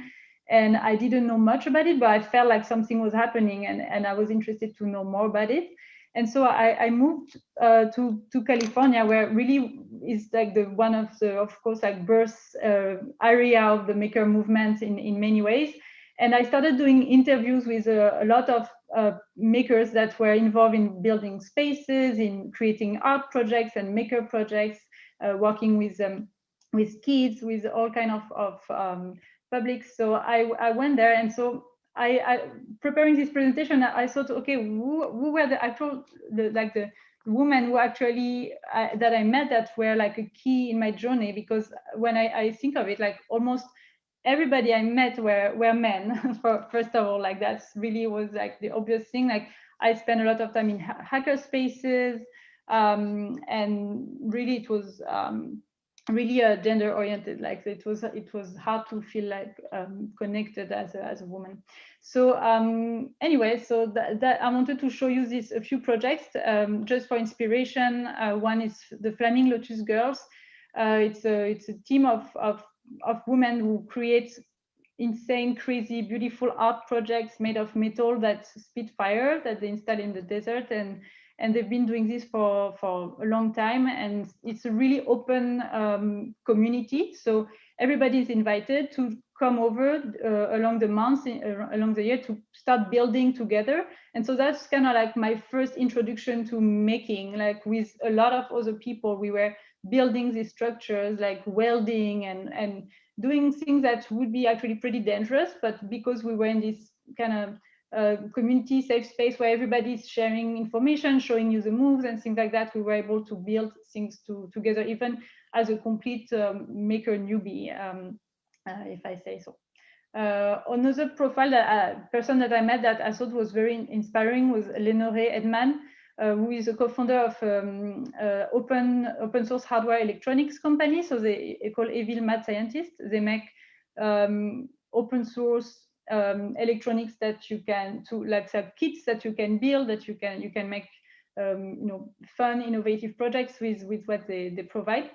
And I didn't know much about it, but I felt like something was happening, and I was interested to know more about it. And so I moved to California, where really is like the one of the, of course, like birth area of the maker movement in many ways. And I started doing interviews with a lot of makers that were involved in building spaces, in creating art projects and maker projects, working with kids, with all kind of public. So I went there, and so I preparing this presentation, I thought, okay, who were the actual the women who actually that I met that were like a key in my journey? Because when I think of it, like almost everybody I met were men. First of all, like that's really was like the obvious thing. Like I spent a lot of time in hacker spaces, and really it was really gender oriented. Like it was hard to feel like connected as a woman. So anyway, so that I wanted to show you a few projects just for inspiration. One is the Flaming Lotus Girls. It's a team of women who create insane, crazy, beautiful art projects made of metal that spit fire that they install in the desert, and they've been doing this for a long time, and it's a really open community. So everybody is invited to come over along the months, along the year, to start building together. And so that's kind of like my first introduction to making. Like with a lot of other people, we were building these structures, like welding and doing things that would be actually pretty dangerous, but because we were in this kind of community safe space where everybody's sharing information, showing you the moves and things like that, we were able to build things together, even as a complete maker newbie, if I say so. Another profile person that I met that I thought was very inspiring was Lenore Edman, who is a co-founder of open source hardware electronics company. So they call Evil Mad Scientists. They make open source electronics that you can kits that you can build, that you can make fun, innovative projects with what they provide.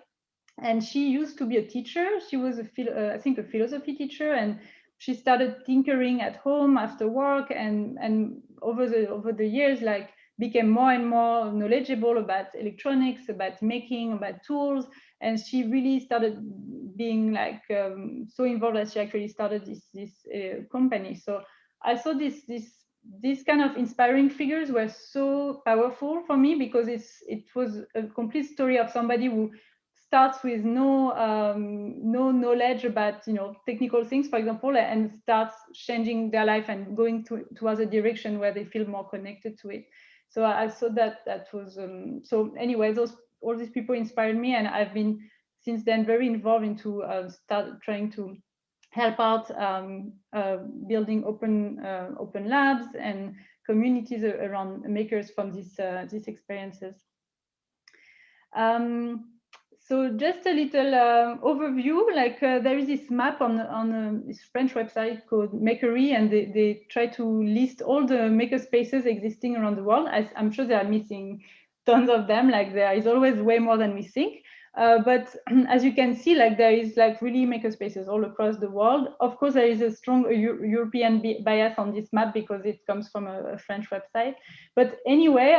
And she used to be a teacher. She was I think a philosophy teacher, and she started tinkering at home after work, and over the years, like became more and more knowledgeable about electronics, about making, about tools, and she really started being like so involved that she actually started this company. So I thought these kind of inspiring figures were so powerful for me, because it was a complete story of somebody who starts with no knowledge about technical things, for example, and starts changing their life and going towards a direction where they feel more connected to it. So I thought that was so anyway, all these people inspired me, and I've been since then very involved into start trying to help out building open labs and communities around makers from these experiences. So just a little overview, like there is this map on this French website called Makery, and they try to list all the maker spaces existing around the world. I'm sure they are missing tons of them, like there is always way more than we think. But as you can see, like there is like really makerspaces all across the world. Of course, there is a strong European bias on this map because it comes from a French website. But anyway,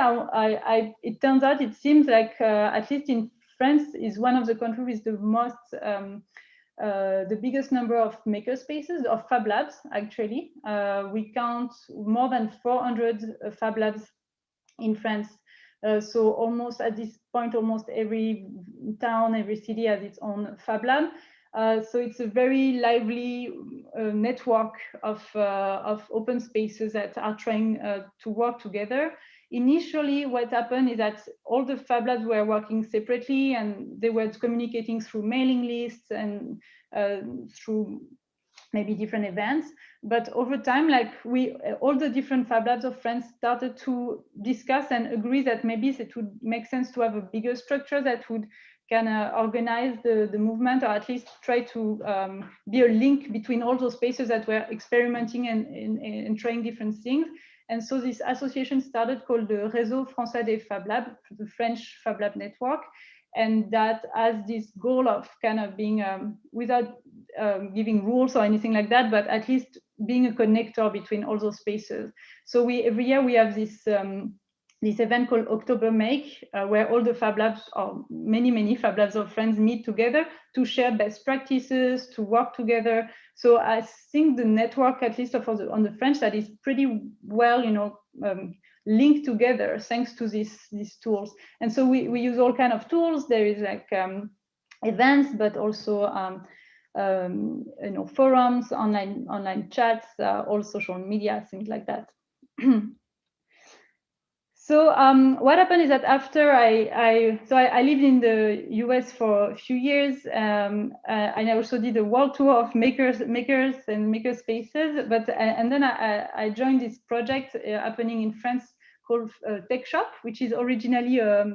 it turns out, it seems like at least in France is one of the countries with the most, the biggest number of makerspaces, of Fab Labs, actually. We count more than 400 Fab Labs in France. So almost at this point, almost every town, every city has its own Fab Lab. So it's a very lively network of open spaces that are trying to work together. Initially, what happened is that all the Fab Labs were working separately, and they were communicating through mailing lists and through maybe different events. But over time, like all the different Fab Labs of France started to discuss and agree that maybe it would make sense to have a bigger structure that would kind of organize the movement, or at least try to be a link between all those spaces that were experimenting and trying different things. And so this association started, called the Réseau Français des Fab Labs, the French Fab Lab network. And that has this goal of kind of being, without giving rules or anything like that, but at least being a connector between all those spaces. So every year we have this this event called October Make, where all the Fab Labs, or many Fab Labs of France, meet together to share best practices, to work together. So I think the network, at least on the French side, is pretty well, linked together thanks to these tools. And so we use all kind of tools. There is like events, but also forums, online chats, all social media, things like that. So what happened is that after I lived in the US for a few years, and I also did a world tour of makers and maker spaces. But and then I joined this project happening in France called Tech Shop, which is originally a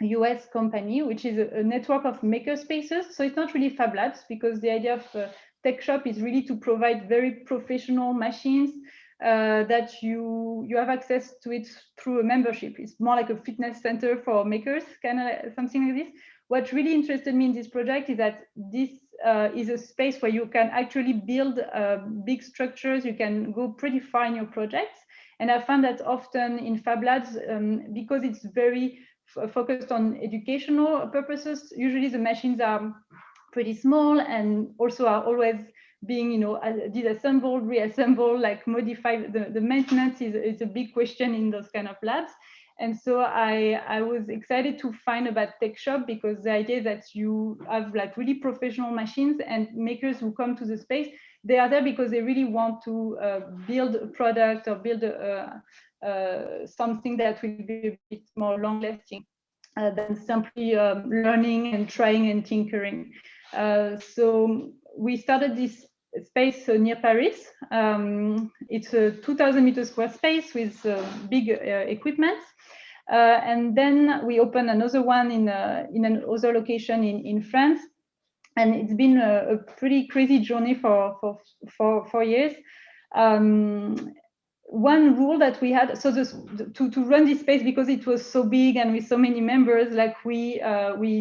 US company, which is a network of maker spaces. So it's not really Fab Labs, because the idea of Tech Shop is really to provide very professional machines that you have access to it through a membership. It's more like a fitness center for makers, kind of something like this. What really interested me in this project is that this is a space where you can actually build big structures. You can go pretty far in your projects. And I found that often in Fab Labs, because it's very focused on educational purposes, usually the machines are pretty small and also are always being, disassembled, reassembled, like modified. The maintenance is a big question in those kind of labs. And so I was excited to find about Tech Shop, because the idea is that you have like really professional machines, and makers who come to the space, they are there because they really want to build a product or build something that will be a bit more long-lasting than simply learning and trying and tinkering. So we started this space near Paris. It's a 2,000 meter square space with big equipment. And then we opened another one in another location in France. And it's been a pretty crazy journey for 4 years. One rule that we had, so to run this space, because it was so big and with so many members, like we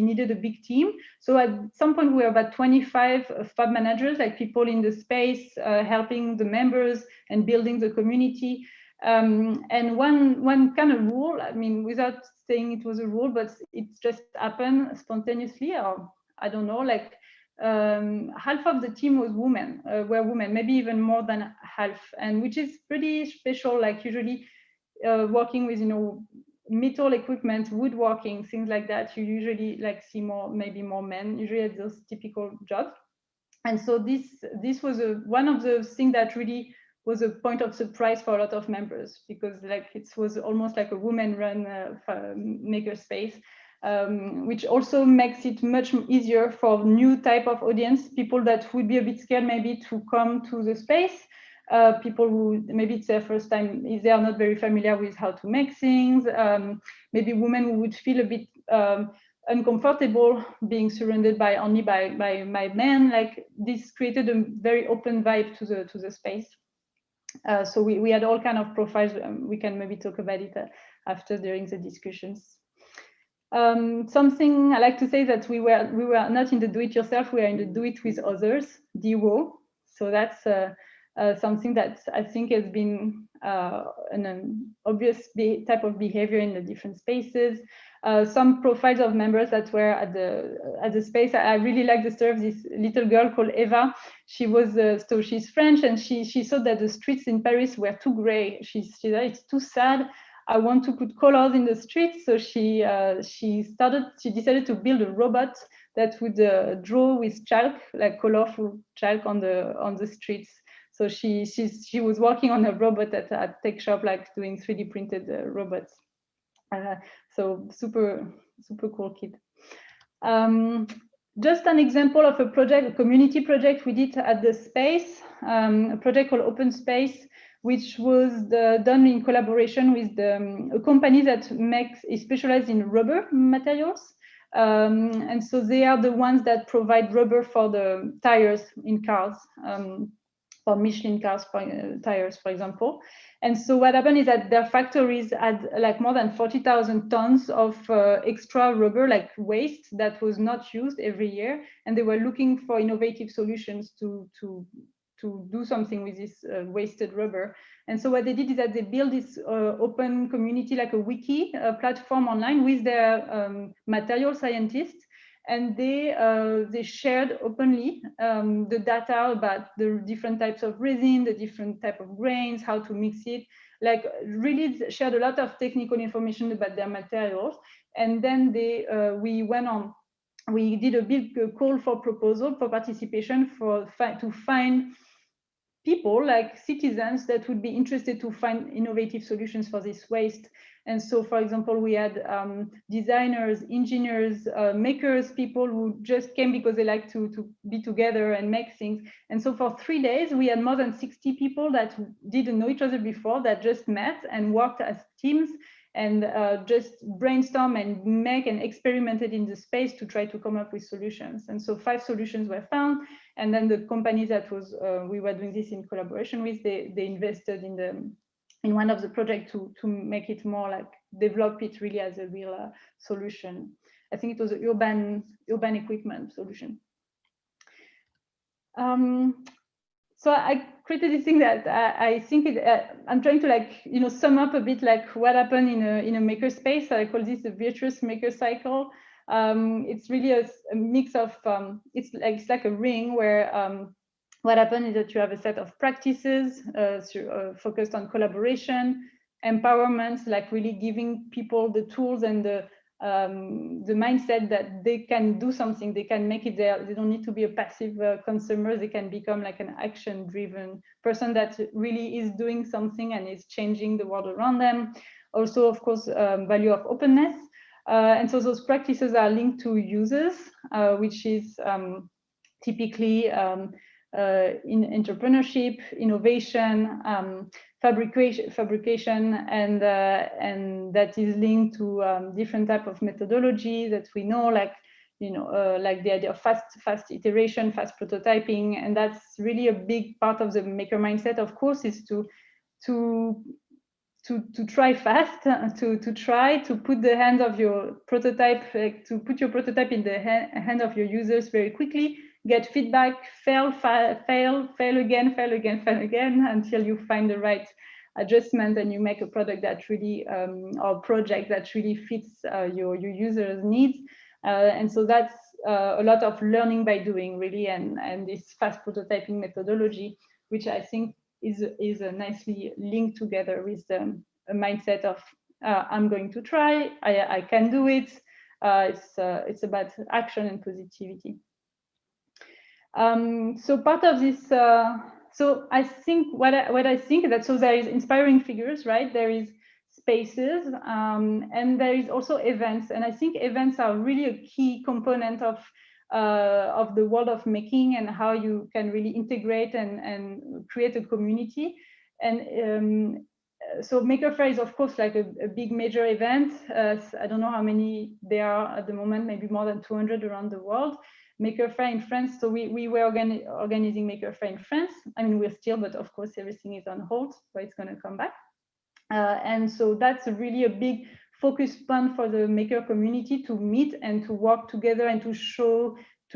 needed a big team. So at some point we were about 25 Fab managers, like people in the space helping the members and building the community. And one kind of rule, I mean, without saying it was a rule, but it just happened spontaneously, or I don't know, like half of the team was were women, maybe even more than half, and which is pretty special. Like usually working with metal equipment, woodworking, things like that, you usually like see maybe more men usually at those typical jobs. And so this was one of the things that really was a point of surprise for a lot of members, because like it was almost like a woman-run makerspace. Which also makes it much easier for new type of audience, people that would be a bit scared maybe to come to the space, people who maybe it's their first time, if they are not very familiar with how to make things, maybe women who would feel a bit uncomfortable being surrounded only by men. Like this created a very open vibe to the space. So we had all kind of profiles. We can maybe talk about it after during the discussions. Something I like to say that we were not in the do-it-yourself, we are in the do-it-with-others, DIWO. So that's something that I think has been an obvious type of behavior in the different spaces. Some profiles of members that were at the space. I really like the story of this little girl called Eva. She was so she's French, and she saw that the streets in Paris were too gray. She said it's too sad. I want to put colors in the streets. So she decided to build a robot that would draw with chalk, like colorful chalk on the streets. So she was working on a robot at a tech shop, like doing 3D printed robots. So super cool kid. Just an example of a project, a community project we did at the space, a project called Open Space, which was done in collaboration with a company that is specialized in rubber materials. And so they are the ones that provide rubber for the tires in cars, for Michelin cars tires, for example. And so what happened is that their factories had like more than 40,000 tons of extra rubber, like waste that was not used every year. And they were looking for innovative solutions to do something with this wasted rubber. And so what they did is that they built this open community, like a wiki platform online with their material scientists. And they shared openly the data about the different types of resin, the different type of grains, how to mix it, like really shared a lot of technical information about their materials. And then we did a big call for proposal, for participation, to find people, like citizens, that would be interested to find innovative solutions for this waste. And so, for example, we had designers, engineers, makers, people who just came because they like to be together and make things. And so for 3 days, we had more than 60 people that didn't know each other before, that just met and worked as teams and just brainstorm and make and experimented in the space to try to come up with solutions. And so 5 solutions were found. And then the company that we were doing this in collaboration with, they invested in one of the projects to make it more like develop it really as a real solution. I think it was an urban equipment solution. So I created this thing that I think I'm trying to sum up a bit like what happened in a makerspace. I call this the virtuous maker cycle. It's really a mix of it's like a ring where what happens is that you have a set of practices focused on collaboration, empowerment, like really giving people the tools and the mindset that they can do something, they can make it there. They don't need to be a passive consumer. They can become like an action-driven person that really is doing something and is changing the world around them. Also, of course, value of openness. And so those practices are linked to users, which is typically in entrepreneurship, innovation, fabrication, and that is linked to different type of methodology that we know, like the idea of fast iteration, fast prototyping, and that's really a big part of the maker mindset. Of course, is to try fast, to try to put the hand of your prototype, to put your prototype in the hand of your users very quickly, get feedback, fail again until you find the right adjustment and you make a product that really, or project that really fits your users' needs. And so that's a lot of learning by doing, really, and this fast prototyping methodology, which I think is nicely linked together with a mindset of I'm going to try, I can do it. It's about action and positivity. So part of this, so I think what I think that, so there is inspiring figures, right? There is spaces, and there is also events, and I think events are really a key component of the world of making and how you can really integrate and create a community. And so Maker Faire is of course like a big major event. I don't know how many there are at the moment, maybe more than 200 around the world. Maker Faire in France, so we were organizing Maker Faire in France. I mean, we're still, but of course everything is on hold, so it's going to come back. And so that's really a big focus point for the maker community to meet and to work together and to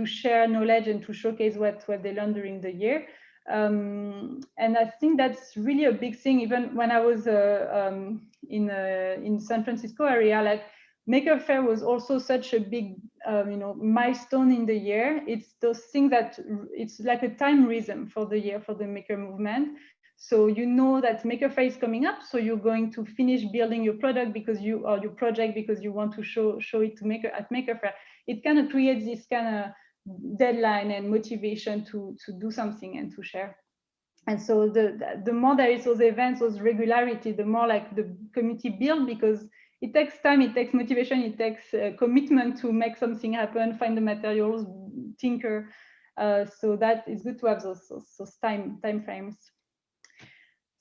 share knowledge and to showcase what they learned during the year. And I think that's really a big thing. Even when I was in San Francisco area, like Maker Faire was also such a big milestone in the year. It's those things that it's like a time rhythm for the year for the maker movement. So you know that Maker Faire is coming up, so you're going to finish building your product because your project because you want to show it to Maker Faire. It kind of creates this kind of deadline and motivation to do something and to share. And so the more there is those events, those regularity, the more like the community build, because it takes time, it takes motivation, it takes commitment to make something happen, find the materials, tinker. So that is good to have those time frames.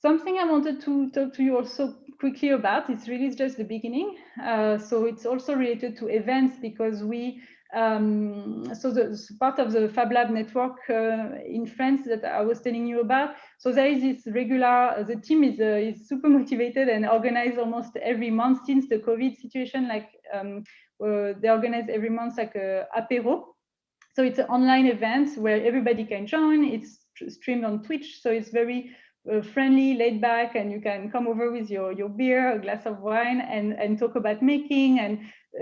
Something I wanted to talk to you also quickly about, it's really just the beginning. So it's also related to events because we, so the part of the Fab Lab network in France that I was telling you about. So there is this regular, the team is super motivated and organized almost every month since the COVID situation, like they organize every month like a apéro. So it's an online event where everybody can join. It's streamed on Twitch. So it's very friendly, laid back, and you can come over with your beer, a glass of wine, and talk about making. And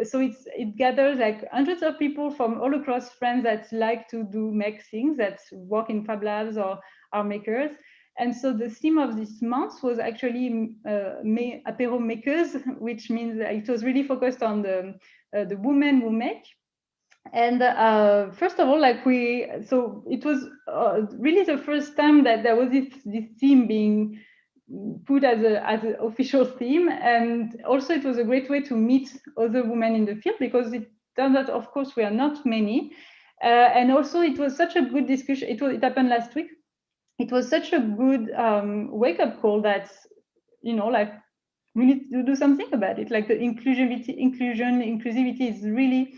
so it gathers like hundreds of people from all across France that like to make things, that work in Fab Labs or are makers. And so the theme of this month was actually apéro makers, which means it was really focused on the women who make. And first of all, so it was really the first time that there was this theme being put as an official theme. And also it was a great way to meet other women in the field, because it turned out, of course, we are not many. And also it was such a good discussion. It happened last week. It was such a good wake-up call that, like we need to do something about it. Like the inclusivity is really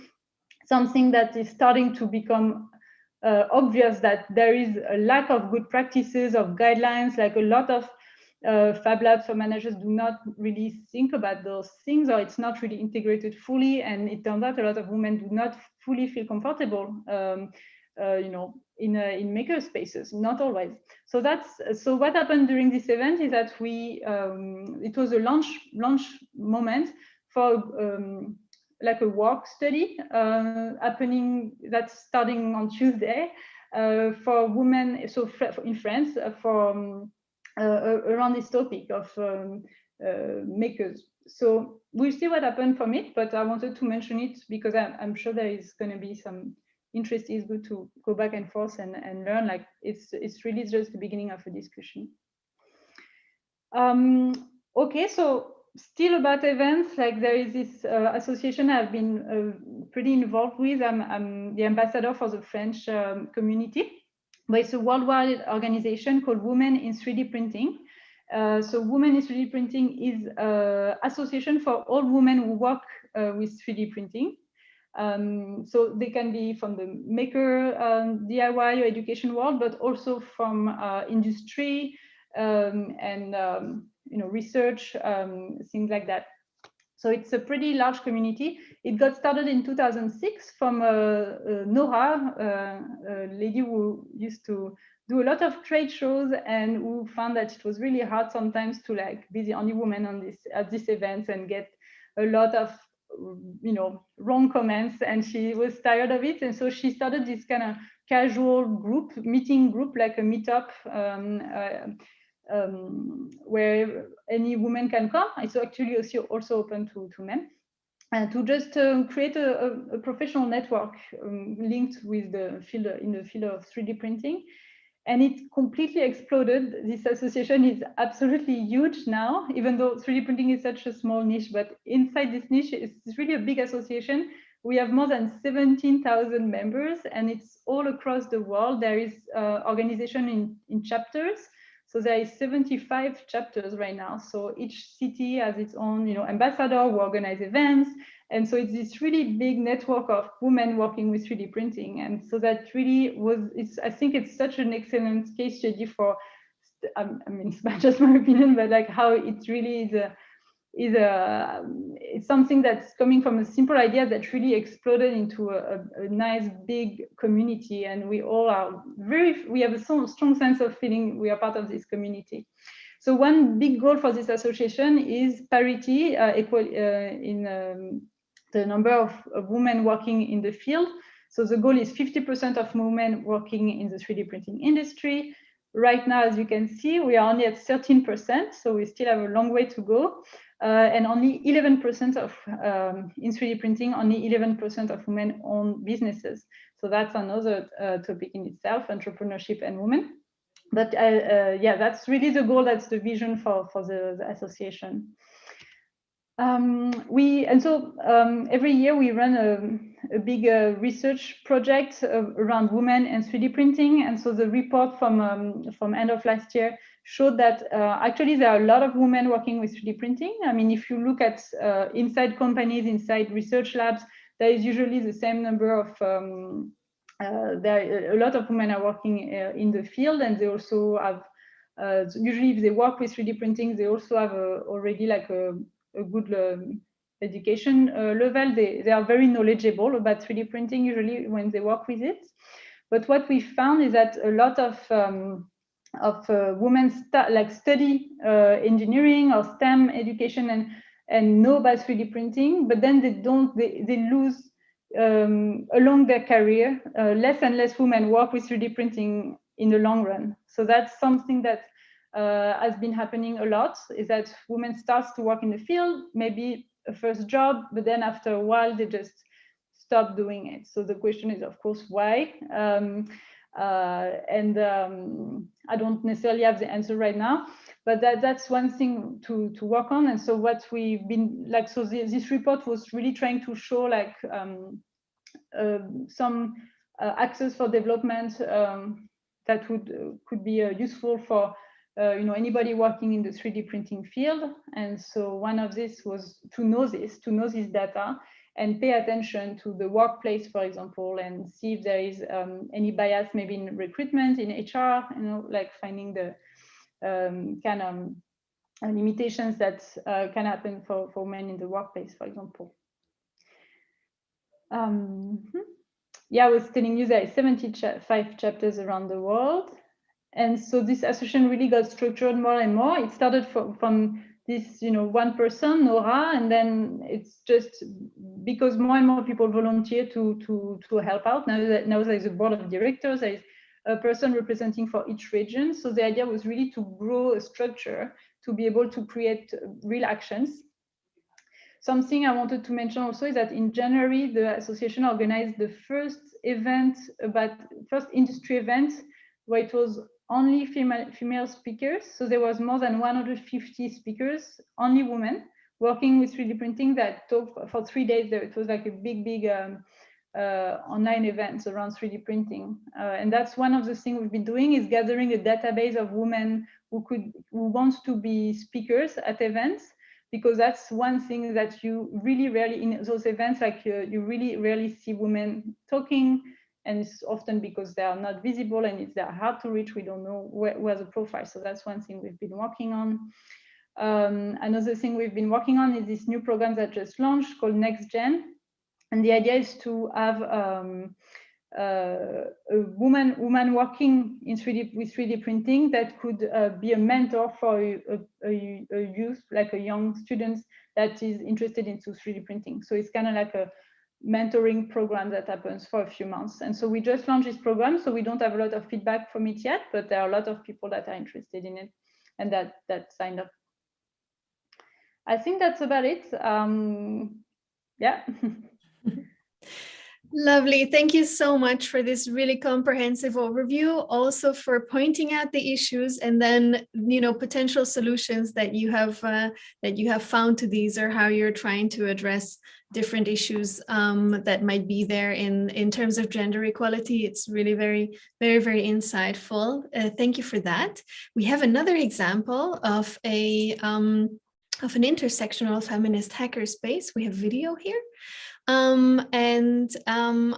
something that is starting to become obvious, that there is a lack of good practices, of guidelines, like a lot of Fab Labs or managers do not really think about those things, or it's not really integrated fully. And it turned out a lot of women do not fully feel comfortable, in maker spaces, not always. So so what happened during this event is that it was a launch moment for like a work study happening, that's starting on Tuesday for women, so in France, around this topic of makers. So we'll see what happened from it, but I wanted to mention it because I'm sure there is going to be some interest. It's good to go back and forth and learn. Like it's really just the beginning of a discussion. Okay, so still about events, like there is this association I've been pretty involved with. I'm the ambassador for the French community, but it's a worldwide organization called Women in 3D Printing. So Women in 3D Printing is an association for all women who work with 3D printing. So they can be from the maker, DIY or education world, but also from industry and research, things like that. So it's a pretty large community. It got started in 2006 from Nora, a lady who used to do a lot of trade shows and who found that it was really hard sometimes to be the only woman at this event and get a lot of wrong comments, and she was tired of it. And so she started this kind of casual meeting group, like a meetup, where any woman can come. It's actually also open to men, and to just create a professional network linked with the field of 3D printing. And it completely exploded. This association is absolutely huge now, even though 3D printing is such a small niche. But inside this niche, it's really a big association. We have more than 17,000 members, and it's all across the world. There is organization in chapters. So there is 75 chapters right now. So each city has its own, ambassador who organize events. And so it's this really big network of women working with 3D printing. And so that really I think it's such an excellent case study for, I mean, it's not just my opinion, but like how it really is it's something that's coming from a simple idea that really exploded into a nice big community, and we all are we have a strong sense of feeling we are part of this community. So one big goal for this association is parity in the number of women working in the field. So the goal is 50% of women working in the 3D printing industry. Right now, as you can see, we are only at 13%, so we still have a long way to go. And only 11% of, in 3D printing, only 11% of women own businesses. So that's another topic in itself, entrepreneurship and women. But yeah, that's really the goal, that's the vision for the association. Every year we run a big research project around women and 3D printing. And so the report from end of last year showed that actually there are a lot of women working with 3D printing. I mean, if you look at inside companies, inside research labs, there is usually the same number of, a lot of women are working in the field, and they also have, usually if they work with 3D printing, they also have already like a good education level. They are very knowledgeable about 3D printing usually when they work with it. But what we found is that a lot of women study engineering or STEM education and know about 3D printing, but then they lose along their career. Less and less women work with 3D printing in the long run. So that's something that has been happening a lot, is that women start to work in the field, maybe a first job, but then after a while they just stop doing it. So the question is, of course, why? I don't necessarily have the answer right now, but that's one thing to work on. And so what we've been like, so this report was really trying to show like some access for development that could be useful for anybody working in the 3D printing field. And so one of this was to know this data and pay attention to the workplace, for example, and see if there is any bias, maybe in recruitment, in HR, like finding the kind of limitations that can happen for men in the workplace, for example. Yeah, I was telling you there are 75 chapters around the world. And so this association really got structured more and more. It started from this, one person, Nora, and then it's just because more and more people volunteer to help out. Now there's a board of directors, there's a person representing for each region. So the idea was really to grow a structure to be able to create real actions. Something I wanted to mention also is that in January, the association organized the first industry event where it was only female speakers. So there was more than 150 speakers, only women, working with 3D printing that talked for 3 days. It was like a big online event around 3D printing. And that's one of the things we've been doing, is gathering a database of women who want to be speakers at events, because that's one thing that you really rarely, in those events, like you really rarely see women talking. And it's often because they are not visible and they're hard to reach. We don't know where the profile. So that's one thing we've been working on. Another thing we've been working on is this new program that just launched called NextGen. And the idea is to have a woman working in 3D with 3D printing that could be a mentor for a youth, like a young student that is interested into 3D printing. So it's kind of like a mentoring program that happens for a few months. And so we just launched this program, so we don't have a lot of feedback from it yet, but there are a lot of people that are interested in it and that signed up. I think that's about it. Yeah. Lovely. Thank you so much for this really comprehensive overview, also for pointing out the issues and then, potential solutions that you have found to these, or how you're trying to address different issues that might be there in terms of gender equality. It's really very, very, very insightful. Thank you for that. We have another example of an intersectional feminist hackerspace. We have video here.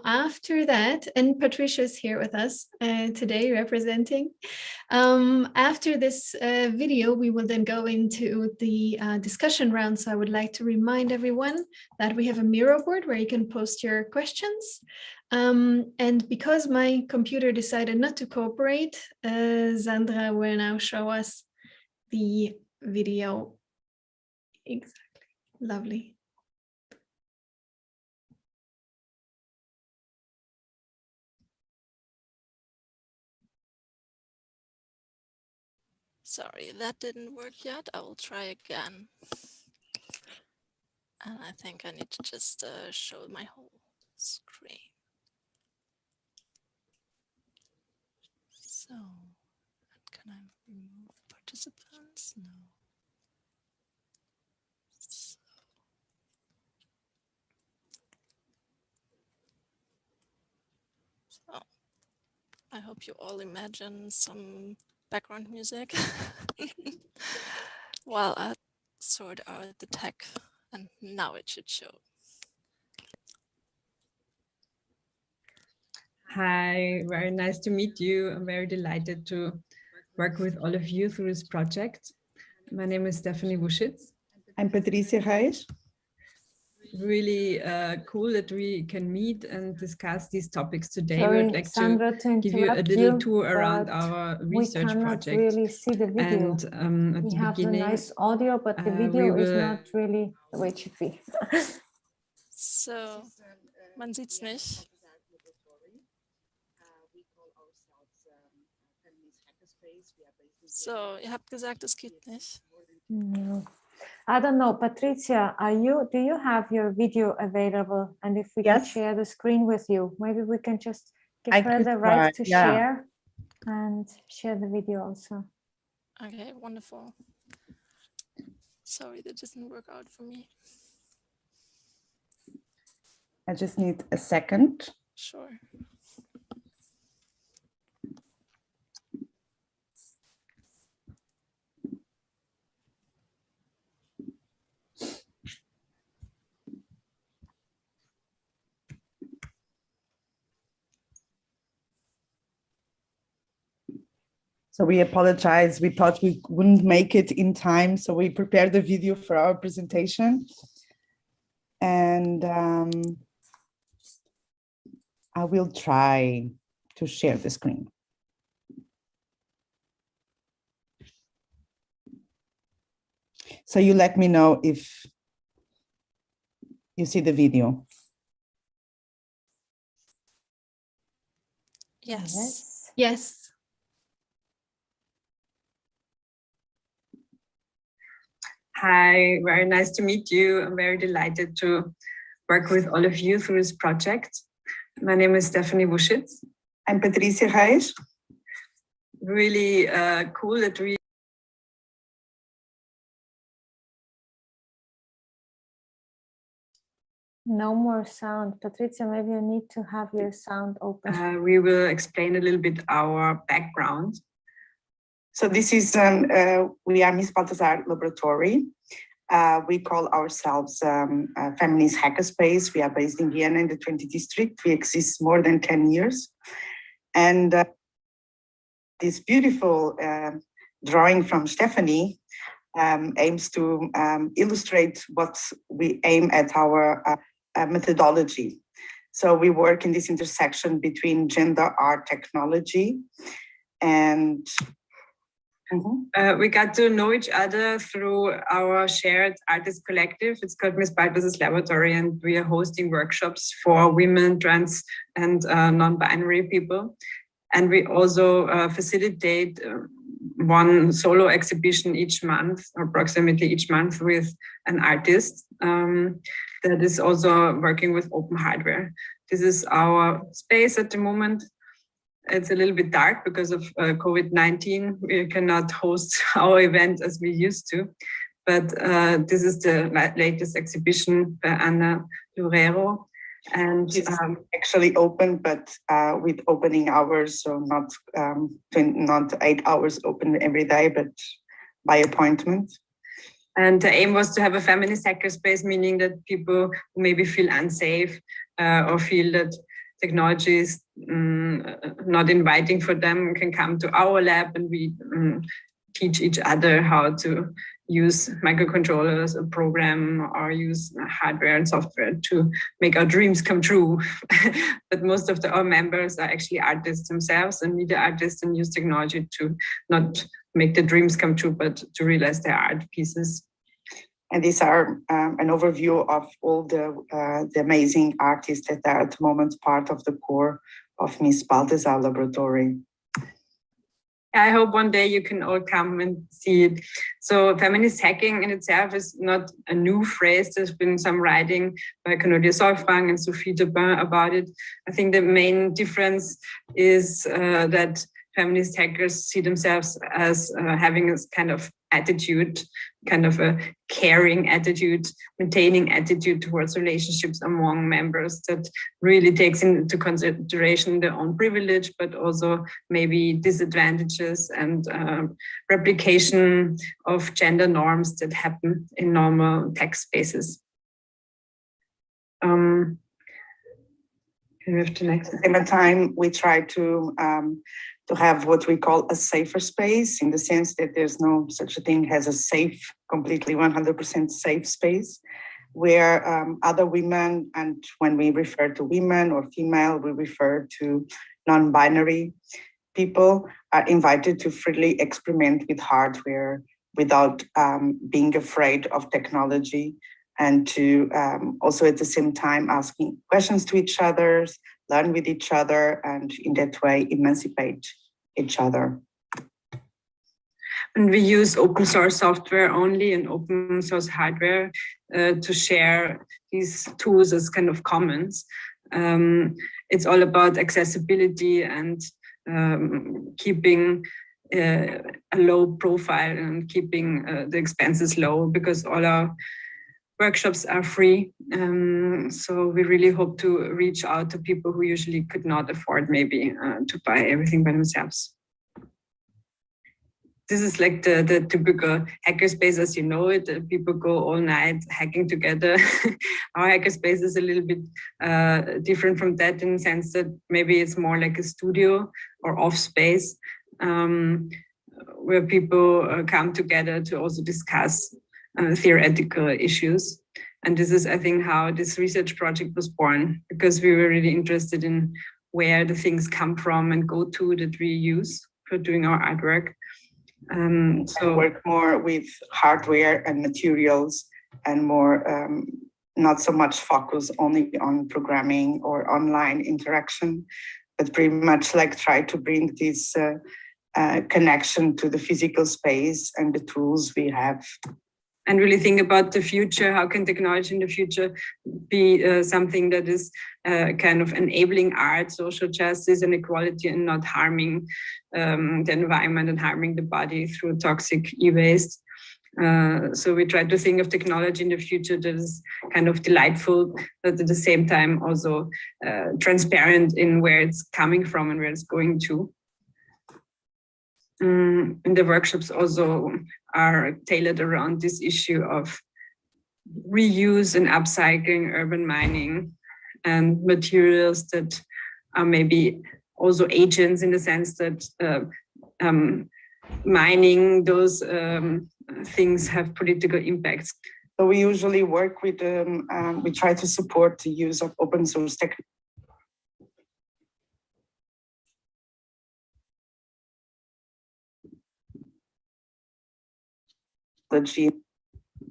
After that, and Patricia's here with us today representing. After this video, we will then go into the discussion round. So I would like to remind everyone that we have a Miro board where you can post your questions. And because my computer decided not to cooperate, Sandra will now show us the video. Exactly. Lovely. Sorry, that didn't work yet. I will try again. And I think I need to just show my whole screen. So, can I remove participants? No. So, I hope you all imagine some background music while I sort out the tech, and now it should show. Hi, very nice to meet you. I'm very delighted to work with all of you through this project. My name is Stephanie Wuschitz. I'm Patricia Reis. Really cool that we can meet and discuss these topics today. Sorry, We'd like Sandra, to give you a little tour around our research we cannot project. really see the video. And at we the have beginning, a nice audio, but the video is not really the way it should be. So, man sieht's nicht. So, ihr habt gesagt, es geht nicht. No. I don't know, Patricia, do you have your video available? And if we can share the screen with you, maybe we can just give her the right to share and share the video also. Okay, wonderful. Sorry, that doesn't work out for me. I just need a second. Sure. So we apologize. We thought we wouldn't make it in time. So we prepared the video for our presentation. And I will try to share the screen. So you let me know if you see the video. Yes. Yes. Hi, very nice to meet you. I'm very delighted to work with all of you through this project. My name is Stephanie Wuschitz. I'm Patricia Reis. Really cool that we No more sound. Patricia, maybe you need to have your sound open. we will explain a little bit our background. So this is, we are Miss Balthazar Laboratory. We call ourselves Feminist Hackerspace. We are based in Vienna in the 20th district. We exist more than 10 years. And this beautiful drawing from Stephanie aims to illustrate what we aim at our methodology. So we work in this intersection between gender, art, technology, and we got to know each other through our shared artist collective. It's called Miss Balthazar's Laboratory, and we are hosting workshops for women, trans, and non-binary people. And we also facilitate one solo exhibition each month, approximately each month, with an artist that is also working with open hardware. This is our space at the moment. It's a little bit dark because of COVID-19. We cannot host our event as we used to, but this is the latest exhibition by Ana Loureiro. And it's actually open, but with opening hours, so not 8 hours open every day, but by appointment. And the aim was to have a feminist hackerspace, meaning that people who maybe feel unsafe or feel that technology is not inviting for them can come to our lab, and we teach each other how to use microcontrollers, a program, or use hardware and software to make our dreams come true. But most of our members are actually artists themselves and media artists, and use technology to not make the dreams come true, but to realize their art pieces. And these are an overview of all the amazing artists that are at the moment part of the core of Ms. Balthazar Laboratory. I hope one day you can all come and see it. So feminist hacking in itself is not a new phrase. There's been some writing by Cornelia Solfang and Sophie Debin about it. I think the main difference is that feminist hackers see themselves as having this kind of attitude, kind of a caring attitude, maintaining attitude towards relationships among members that really takes into consideration their own privilege, but also maybe disadvantages and replication of gender norms that happen in normal tech spaces. Can we have the next? At the time, we try to have what we call a safer space, in the sense that there's no such a thing as a safe, completely 100% safe space, where other women, and when we refer to women or female, we refer to non-binary people, are invited to freely experiment with hardware without being afraid of technology, and to also at the same time asking questions to each other, learn with each other, and in that way emancipate each other. And we use open source software only and open source hardware to share these tools as kind of commons. It's all about accessibility and keeping a low profile and keeping the expenses low, because all our workshops are free. So we really hope to reach out to people who usually could not afford maybe to buy everything by themselves. This is like the typical hackerspace as you know it. People go all night hacking together. Our hackerspace is a little bit different from that, in the sense that maybe it's more like a studio or off space where people come together to also discuss theoretical issues. And this is, I think, how this research project was born, because we were really interested in where the things come from and go to that we use for doing our artwork. So work more with hardware and materials, and more not so much focus only on programming or online interaction, but pretty much like try to bring this connection to the physical space and the tools we have. And really think about the future. How can technology in the future be something that is kind of enabling art, social justice and equality, and not harming the environment and harming the body through toxic e-waste? So we try to think of technology in the future that is kind of delightful, but at the same time also transparent in where it's coming from and where it's going to. And the workshops also are tailored around this issue of reuse and upcycling, urban mining, and materials that are maybe also agents, in the sense that mining those things have political impacts. So we usually work with, we try to support the use of open source technology.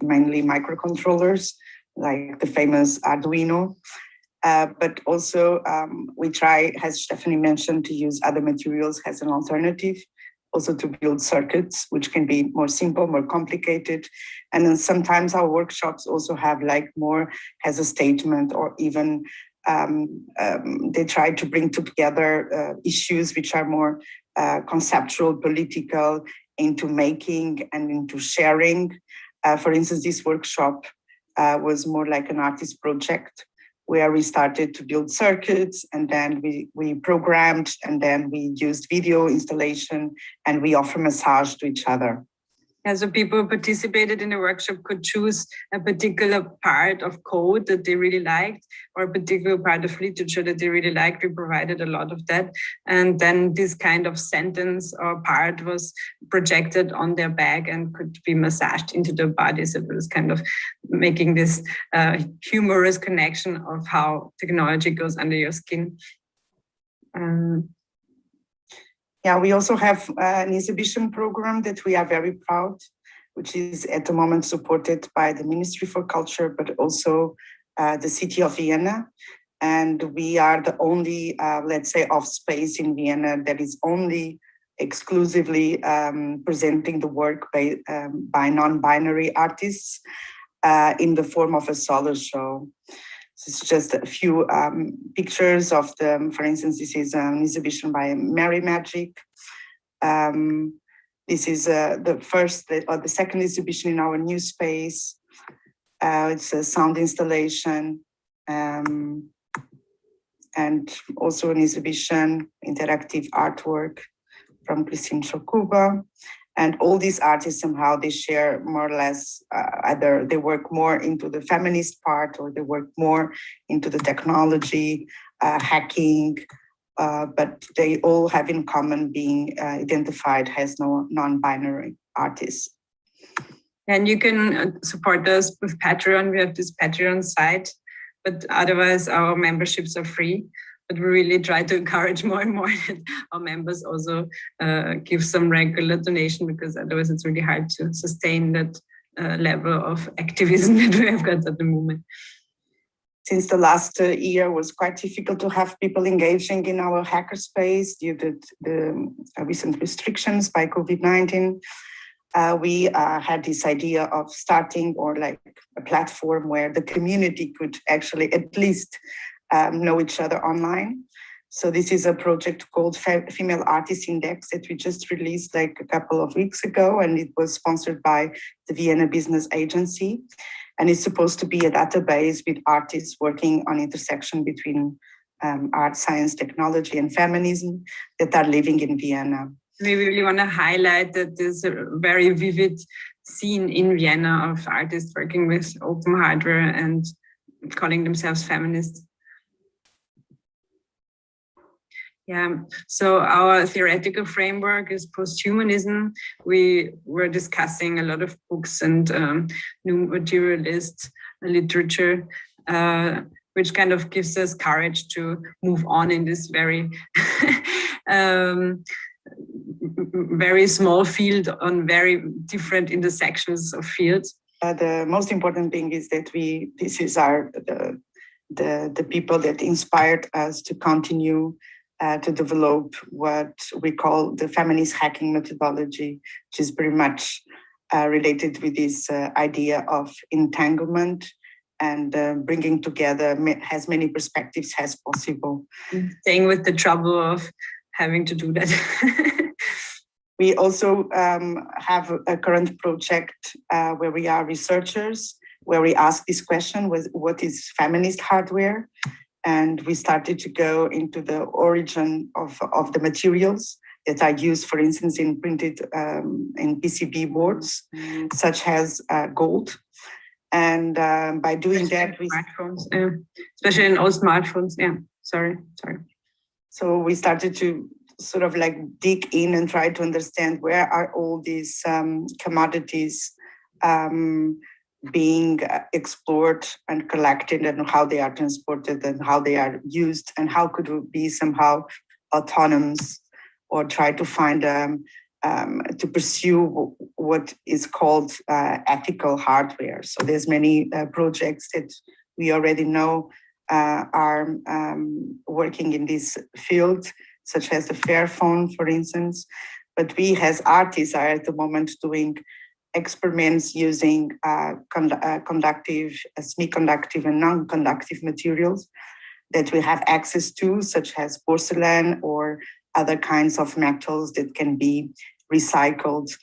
Mainly microcontrollers, like the famous Arduino. But also we try, as Stephanie mentioned, to use other materials as an alternative, also to build circuits, which can be more simple, more complicated. And then sometimes our workshops also have like more as a statement, or even they try to bring together issues which are more conceptual, political, into making and into sharing. For instance, this workshop was more like an artist project, where we started to build circuits, and then we programmed, and then we used video installation, and we offer massage to each other. Yeah, so people who participated in the workshop could choose a particular part of code that they really liked, or a particular part of literature that they really liked. We provided a lot of that. And then this kind of sentence or part was projected on their bag and could be massaged into their body. So it was kind of making this humorous connection of how technology goes under your skin. Yeah, we also have an exhibition program that we are very proud, which is at the moment supported by the Ministry for Culture, but also the city of Vienna. And we are the only, let's say, off space in Vienna that is only exclusively presenting the work by non-binary artists in the form of a solo show. It's just a few pictures of them. For instance, this is an exhibition by Mary Magic. This is the first or the second exhibition in our new space. It's a sound installation and also an exhibition, interactive artwork from Christine Chokuba. And all these artists somehow they share more or less either they work more into the feminist part or they work more into the technology, hacking, but they all have in common being identified as non-binary artists. And you can support us with Patreon. We have this Patreon site, but otherwise our memberships are free. But we really try to encourage more and more that our members also give some regular donation, because otherwise it's really hard to sustain that level of activism that we have got at the moment. Since the last year was quite difficult to have people engaging in our hackerspace due to the recent restrictions by COVID-19, we had this idea of starting or like a platform where the community could actually at least know each other online. So this is a project called Female Artist Index that we just released like a couple of weeks ago, and it was sponsored by the Vienna Business Agency. And it's supposed to be a database with artists working on intersection between art, science, technology, and feminism that are living in Vienna. We really want to highlight that there's a very vivid scene in Vienna of artists working with open hardware and calling themselves feminists. Yeah, so our theoretical framework is posthumanism. We were discussing a lot of books and new materialist literature, which kind of gives us courage to move on in this very, very small field on very different intersections of fields. The most important thing is that this is the people that inspired us to continue to develop what we call the feminist hacking methodology, which is very much related with this idea of entanglement and bringing together as many perspectives as possible. Staying with the trouble of having to do that. We also have a current project where we are researchers, where we ask this question, what is feminist hardware? And we started to go into the origin of the materials that are used, for instance, in printed in PCB boards, such as gold. And by doing that, we smartphones, especially in all smartphones. Yeah, sorry. So we started to sort of like dig in and try to understand where are all these commodities being explored and collected, and how they are transported and how they are used, and how could we be somehow autonomous or try to find to pursue what is called ethical hardware. So there's many projects that we already know are working in this field, such as the Fairphone, for instance. But we as artists are at the moment doing experiments using conductive, semi-conductive and non-conductive materials that we have access to, such as porcelain or other kinds of metals that can be recycled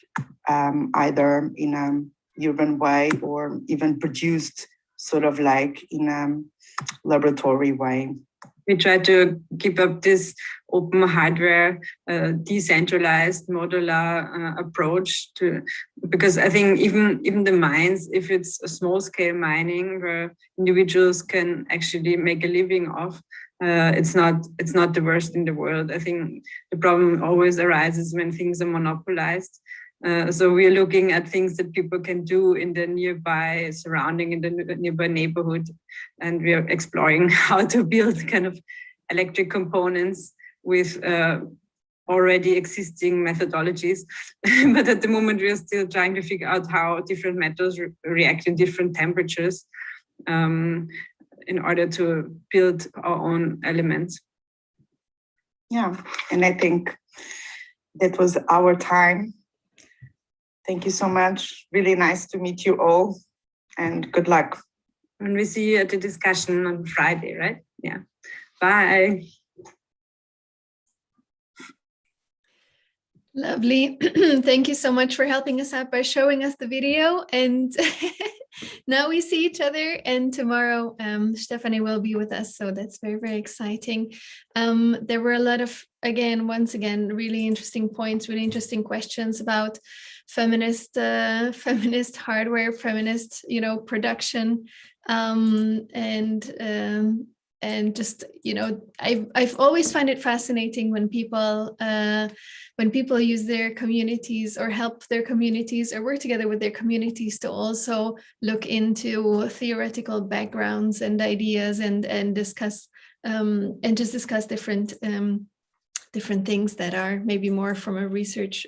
either in a urban way or even produced sort of like in a laboratory way. we try to keep up this open hardware, decentralized modular approach to, because I think even the mines, if it's a small scale mining where individuals can actually make a living off, it's not the worst in the world. I think the problem always arises when things are monopolized. So we're looking at things that people can do in the nearby surrounding, in the nearby neighborhood, and we are exploring how to build kind of electric components with already existing methodologies. But at the moment, we are still trying to figure out how different metals react in different temperatures in order to build our own elements. Yeah, and I think that was our time. Thank you so much. Really nice to meet you all, and good luck. And we see you at the discussion on Friday, right? Yeah. Bye. Lovely. Thank you so much for helping us out by showing us the video. And now we see each other, and tomorrow Stephanie will be with us. So that's very, very exciting. There were a lot of, once again, really interesting points, really interesting questions about feminist hardware, feminist, production, and just, I've always find it fascinating when people use their communities or help their communities or work together with their communities to also look into theoretical backgrounds and ideas and discuss different things that are maybe more from a research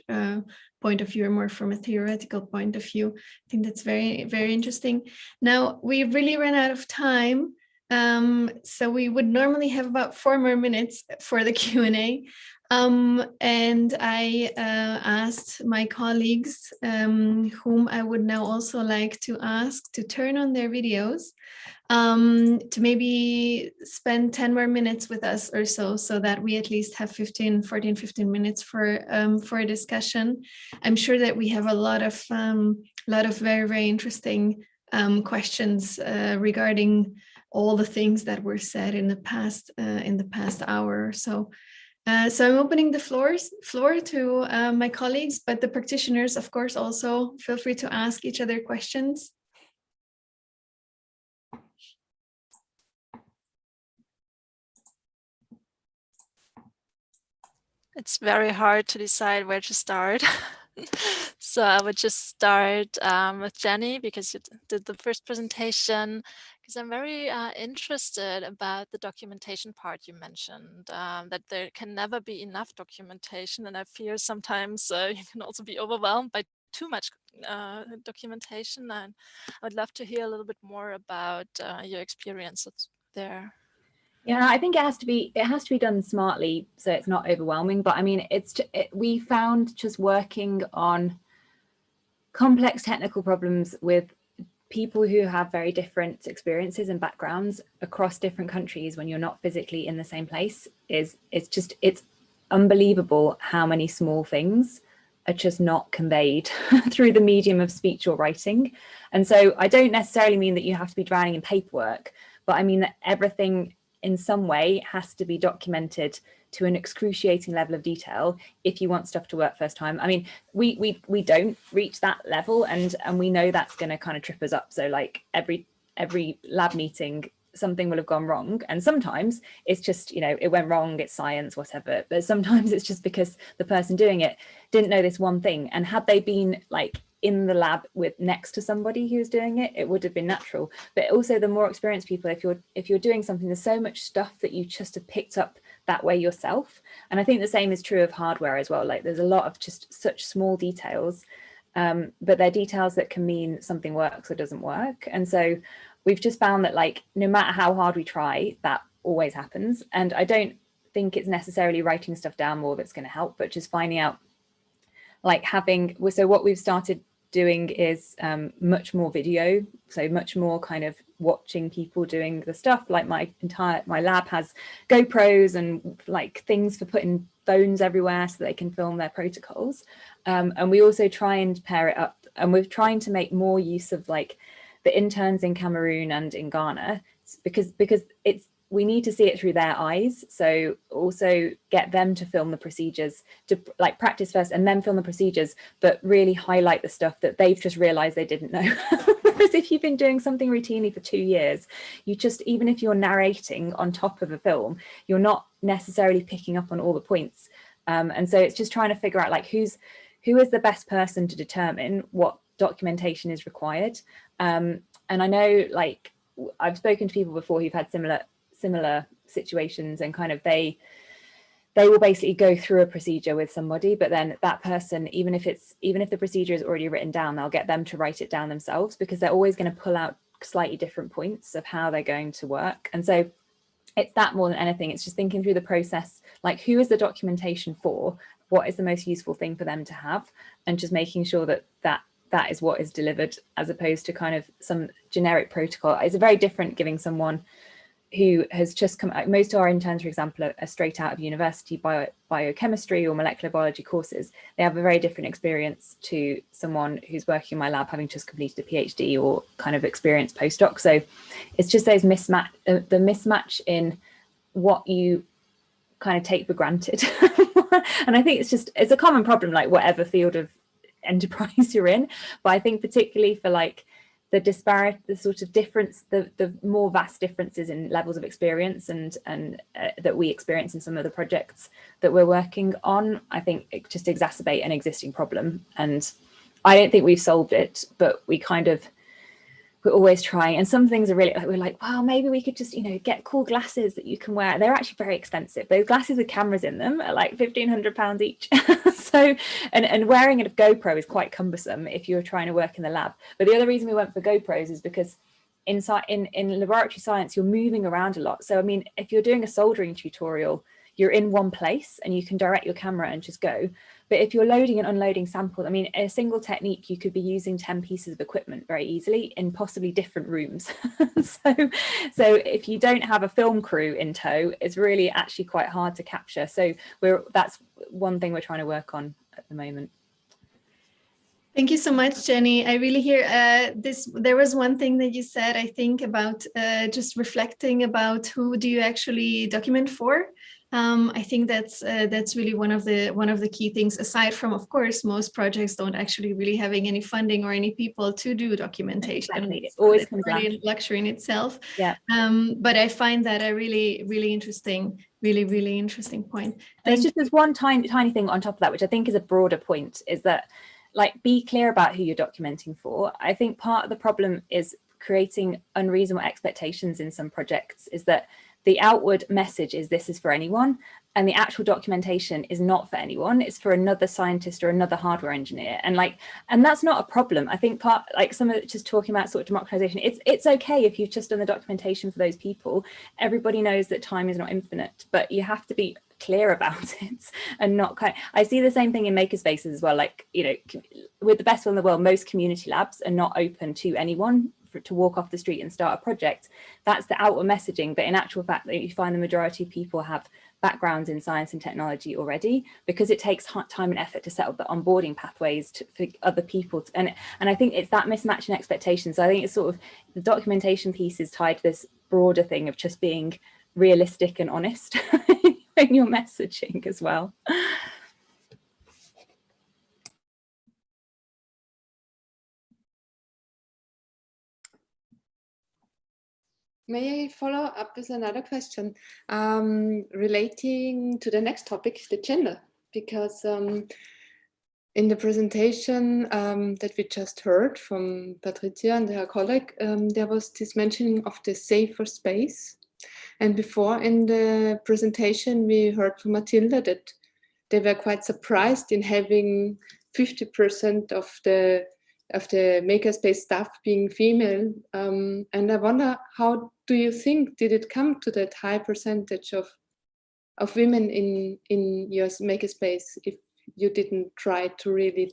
point of view or more from a theoretical point of view. I think that's very, very interesting. Now, we really ran out of time. So we would normally have about 4 more minutes for the Q&A. And I asked my colleagues, whom I would now also like to ask to turn on their videos, to maybe spend 10 more minutes with us or so that we at least have 15 minutes for a discussion. I'm sure that we have a lot of very, very interesting questions regarding all the things that were said in the past hour or so. So I'm opening the floor to my colleagues, but the practitioners, of course, also feel free to ask each other questions. It's very hard to decide where to start. So I would just start with Jenny, because you did the first presentation, because I'm very interested about the documentation part you mentioned, that there can never be enough documentation. And I fear sometimes you can also be overwhelmed by too much documentation. And I would love to hear a little bit more about your experiences there. Yeah, I think it has to be done smartly so it's not overwhelming. But I mean, we found just working on complex technical problems with people who have very different experiences and backgrounds across different countries when you're not physically in the same place it's unbelievable how many small things are just not conveyed through the medium of speech or writing. And so I don't necessarily mean that you have to be drowning in paperwork, but I mean that everything in some way has to be documented to an excruciating level of detail if you want stuff to work first time. I mean, we don't reach that level, and we know that's going to kind of trip us up. So like every lab meeting, something will have gone wrong, and sometimes it's just, it went wrong, it's science, whatever. But sometimes it's just because the person doing it didn't know this one thing, and had they been like in the lab with next to somebody who's doing it, it would have been natural. But also the more experienced people, if you're doing something, there's so much stuff that you just have picked up that way yourself. And I think the same is true of hardware as well. Like there's a lot of just such small details, but they're details that can mean something works or doesn't work. And so we've just found that like no matter how hard we try, that always happens. And I don't think it's necessarily writing stuff down more that's going to help, but just finding out, like so what we've started doing is much more video, so much more kind of watching people doing the stuff. Like my lab has GoPros and like things for putting phones everywhere so they can film their protocols, and we also try and pair it up, and we're trying to make more use of like the interns in Cameroon and in Ghana, because we need to see it through their eyes. So also get them to film the procedures, to like practice first and then film the procedures, but really highlight the stuff that they've just realized they didn't know. Whereas if you've been doing something routinely for 2 years, you just, even if you're narrating on top of a film, you're not necessarily picking up on all the points. And so it's just trying to figure out like who is the best person to determine what documentation is required. And I know, like, I've spoken to people before who've had similar situations, and kind of they will basically go through a procedure with somebody, but then that person, even if the procedure is already written down, they'll get them to write it down themselves, because they're always going to pull out slightly different points of how they're going to work. And so it's that more than anything. It's just thinking through the process, like who is the documentation for, what is the most useful thing for them to have, and just making sure that is what is delivered, as opposed to kind of some generic protocol. It's very different giving someone who has just come, most of our interns, for example, are straight out of university biochemistry or molecular biology courses. They have a very different experience to someone who's working in my lab having just completed a PhD or kind of experienced postdoc. So it's just those mismatch, the mismatch in what you kind of take for granted. And I think it's a common problem, like whatever field of enterprise you're in, but I think particularly for like the sort of difference, the more vast differences in levels of experience and that we experience in some of the projects that we're working on, I think it just exacerbate an existing problem. And I don't think we've solved it, but we're always trying. And some things are really, we're like, wow, maybe we could just, get cool glasses that you can wear. They're actually very expensive. Those glasses with cameras in them are like £1,500 each. So, and wearing a GoPro is quite cumbersome if you're trying to work in the lab. But the other reason we went for GoPros is because in laboratory science, you're moving around a lot. So, I mean, if you're doing a soldering tutorial, you're in one place and you can direct your camera and just go. But if you're loading and unloading samples, I mean, in a single technique, you could be using 10 pieces of equipment very easily in possibly different rooms. So if you don't have a film crew in tow, it's really actually quite hard to capture. So that's one thing we're trying to work on at the moment. Thank you so much, Jenny. I really hear there was one thing that you said, I think, about just reflecting about who do you actually document for. I think that's really one of the key things, aside from, of course, most projects don't actually really having any funding or any people to do documentation. Exactly. It always comes down. Really luxury in itself. Yeah. But I find that a really interesting, really interesting point. There's one tiny thing on top of that, which I think is a broader point, is that, like, be clear about who you're documenting for. I think part of the problem is creating unreasonable expectations in some projects, is that the outward message is this is for anyone, and the actual documentation is not for anyone. It's for another scientist or another hardware engineer. And that's not a problem. I think some of it, just talking about sort of democratization, it's okay if you've just done the documentation for those people. Everybody knows that time is not infinite, but you have to be clear about it and not I see the same thing in makerspaces as well. Like, with the best will in the world, most community labs are not open to anyone to walk off the street and start a project. That's the outward messaging, but in actual fact, you find the majority of people have backgrounds in science and technology already, because it takes time and effort to set up the onboarding pathways for other people and I think it's that mismatch in expectations. So I think it's sort of the documentation piece is tied to this broader thing of just being realistic and honest in your messaging as well. May I follow up with another question relating to the next topic, the gender? Because in the presentation that we just heard from Patricia and her colleague, there was this mentioning of the safer space. And before in the presentation, we heard from Matilda that they were quite surprised in having 50% of the makerspace staff being female. And I wonder, how do you think, did it come to that high percentage of women in your makerspace if you didn't try to really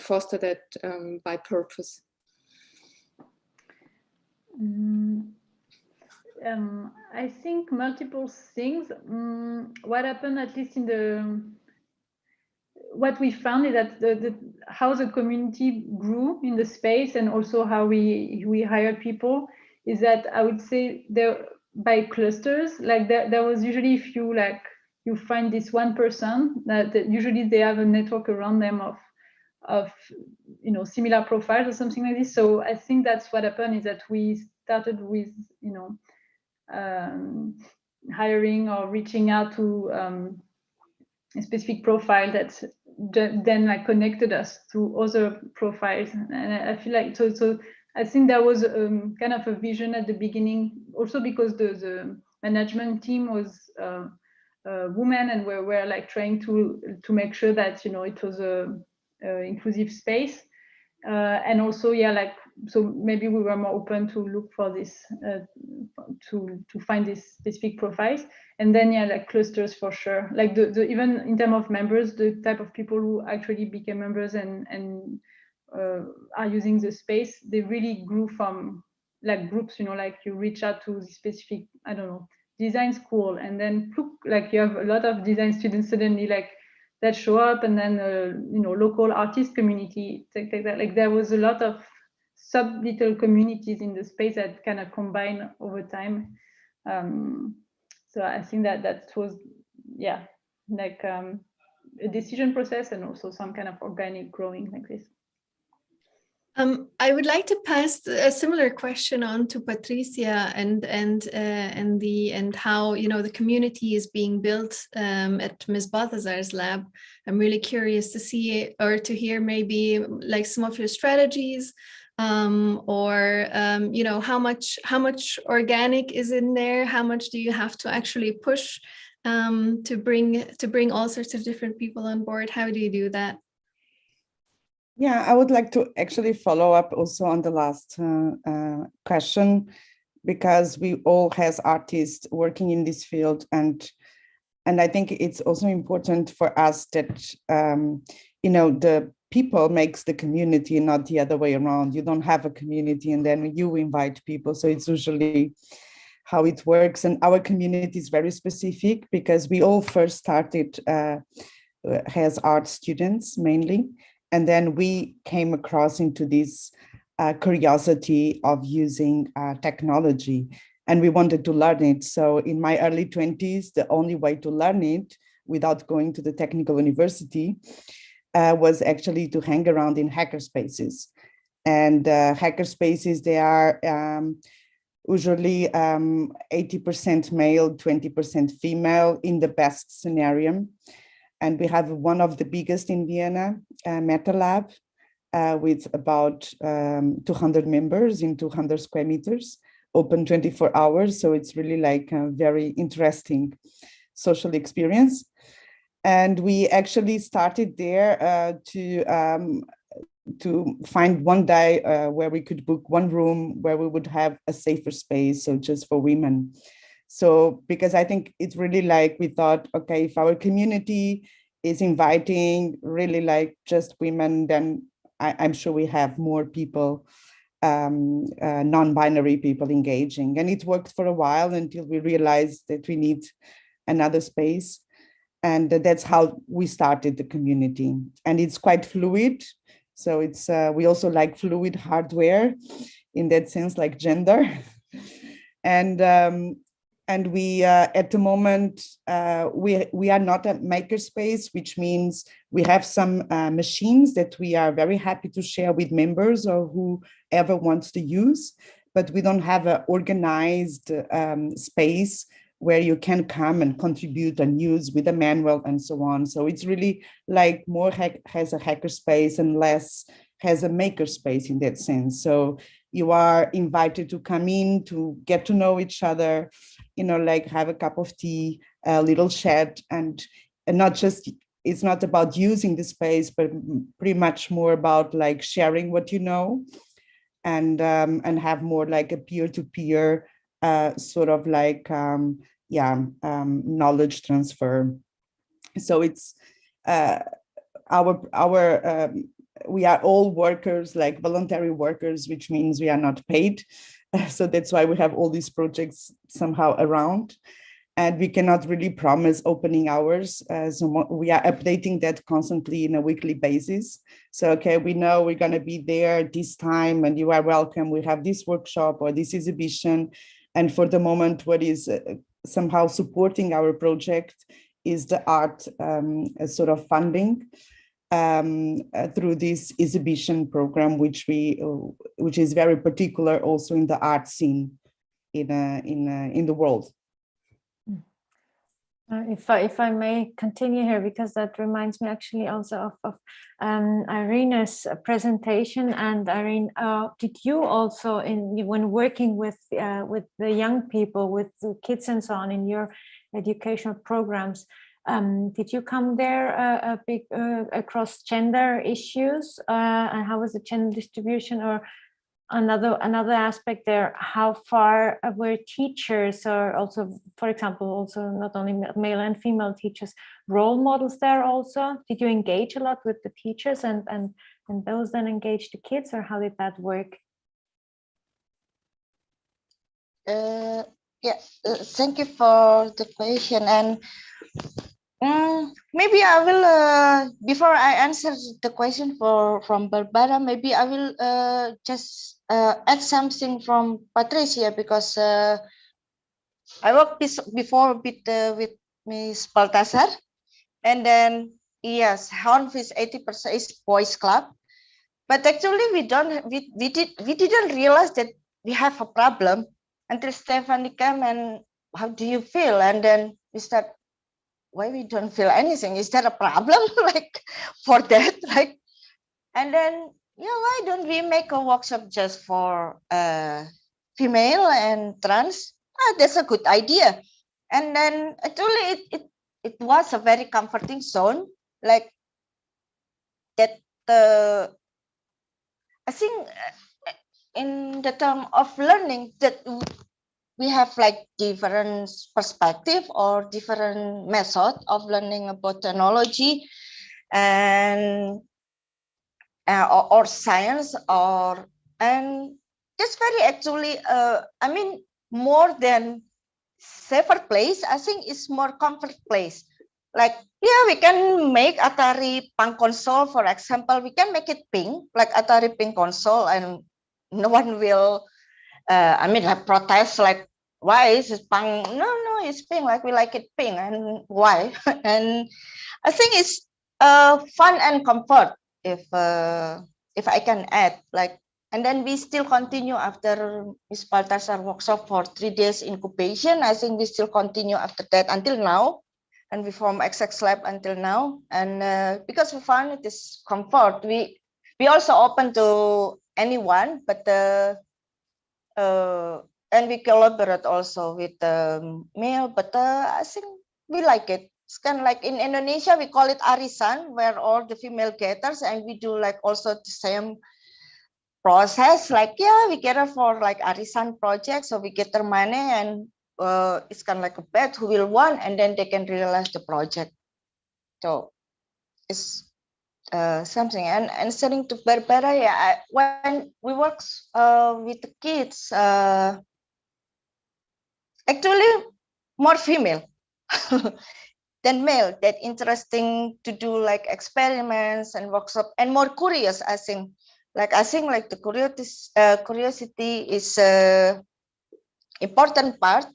foster that by purpose? I think multiple things. What happened, at least in what we found, is that how the community grew in the space, and also how we hired people, is that I would say by clusters. Like there was usually, if you like, you find this one person that usually they have a network around them of similar profiles or something like this. So I think that's what happened, is that we started with hiring or reaching out to a specific profile that then like connected us to other profiles. And I feel like so I think there was kind of a vision at the beginning, also because the management team was women, and we're like trying to make sure that it was a inclusive space, and also so maybe we were more open to look for this to find these specific profiles. And then like clusters for sure, like the even in terms of members, the type of people who actually became members and are using the space, they really grew from like groups, like you reach out to the specific, I don't know, design school, and then like you have a lot of design students suddenly like that show up, and then local artist community, like that. Like there was a lot of sub little communities in the space that kind of combine over time. So I think that was like a decision process, and also some kind of organic growing like this. I would like to pass a similar question on to Patricia and how the community is being built at Ms. Balthazar's lab. I'm really curious to see or to hear maybe like some of your strategies, or how much organic is in there. How much do you have to actually push to bring all sorts of different people on board? How do you do that? Yeah, I would like to actually follow up also on the last question, because we all has artists working in this field, and I think it's also important for us that the people makes the community, not the other way around. You don't have a community and then you invite people. So it's usually how it works, and our community is very specific because we all first started as art students mainly. And then we came across into this curiosity of using technology, and we wanted to learn it. So in my early 20s, the only way to learn it without going to the technical university was actually to hang around in hackerspaces. And hackerspaces, they are usually 80% male, 20% female in the best scenario. And we have one of the biggest in Vienna, MetaLab, with about 200 members in 200 square meters, open 24 hours. So it's really like a very interesting social experience. And we actually started there to find one day where we could book one room where we would have a safer space, so just for women. So, because I think it's really like, we thought, okay, if our community is inviting really like just women, then I'm sure we have more people, non-binary people engaging. And it worked for a while until we realized that we need another space. And that's how we started the community. And it's quite fluid. So it's we also like fluid hardware in that sense, like gender. And we, at the moment, we are not a makerspace, which means we have some machines that we are very happy to share with members or whoever wants to use, but we don't have an organized space where you can come and contribute and use with a manual and so on. So it's really like more has a hackerspace and less has a makerspace in that sense. So you are invited to come in to get to know each other, like have a cup of tea, a little chat, and not just, it's not about using the space, but pretty much more about like sharing what you know, and have more like a peer-to-peer sort of like, knowledge transfer. So it's we are all workers, like voluntary workers, which means we are not paid. So that's why we have all these projects somehow around, and we cannot really promise opening hours. So we are updating that constantly in a weekly basis. So, okay, we know we're going to be there this time and you are welcome. We have this workshop or this exhibition, And for the moment, what is somehow supporting our project is the art sort of funding through this exhibition program, which is very particular also in the art scene in the world. If I may continue here, because that reminds me actually also of Irina's presentation. And Irene, did you also, when working with the young people, with the kids and so on in your educational programs, did you come there a big across gender issues, and how was the gender distribution? Or another aspect there, how far were teachers, or also, for example, also not only male and female teachers, role models there also? Did you engage a lot with the teachers and those then engaged the kids, or how did that work? Yeah, thank you for the question. And maybe I will, before I answer the question from Barbara, maybe I will just add something from Patricia, because I worked before with Miss Baltasar, and then yes, HONF 80% is boys club, but actually we didn't realize that we have a problem until Stephanie came and how do you feel, and then we start, why we don't feel anything? Is there a problem like for that? Like, and then yeah, why don't we make a workshop just for female and trans? That's a good idea. And then actually it was a very comforting zone, like that. I think in the term of learning that we have like different perspective or different method of learning about technology and or science, and that's very actually I mean, more than safer place, I think it's more comfort place. Like, yeah, we can make Atari Punk console, for example. We can make it pink, like Atari Pink console, and no one will I mean, have protest like, why is it punk? No, it's pink, like we like it pink, and why? And I think it's fun and comfort, if I can add, like, and then we still continue after Ms. Baltasar workshop for 3 days incubation. I think we still continue after that until now, and we form XX Lab until now. And because we found it is comfort, we also open to anyone, but and we collaborate also with male, but I think we like it. It's kind of like in Indonesia, we call it arisan, where all the female gators, and we do like also the same process. Like, yeah, we gather for like arisan project, so we get their money, and it's kind of like a bet who will win, and then they can realize the project. So it's something. And setting to Barbara, yeah, when we work with the kids, actually more female than male, that interesting to do like experiments and workshop, and more curious, I think. Like, I think like the curiosity is important part.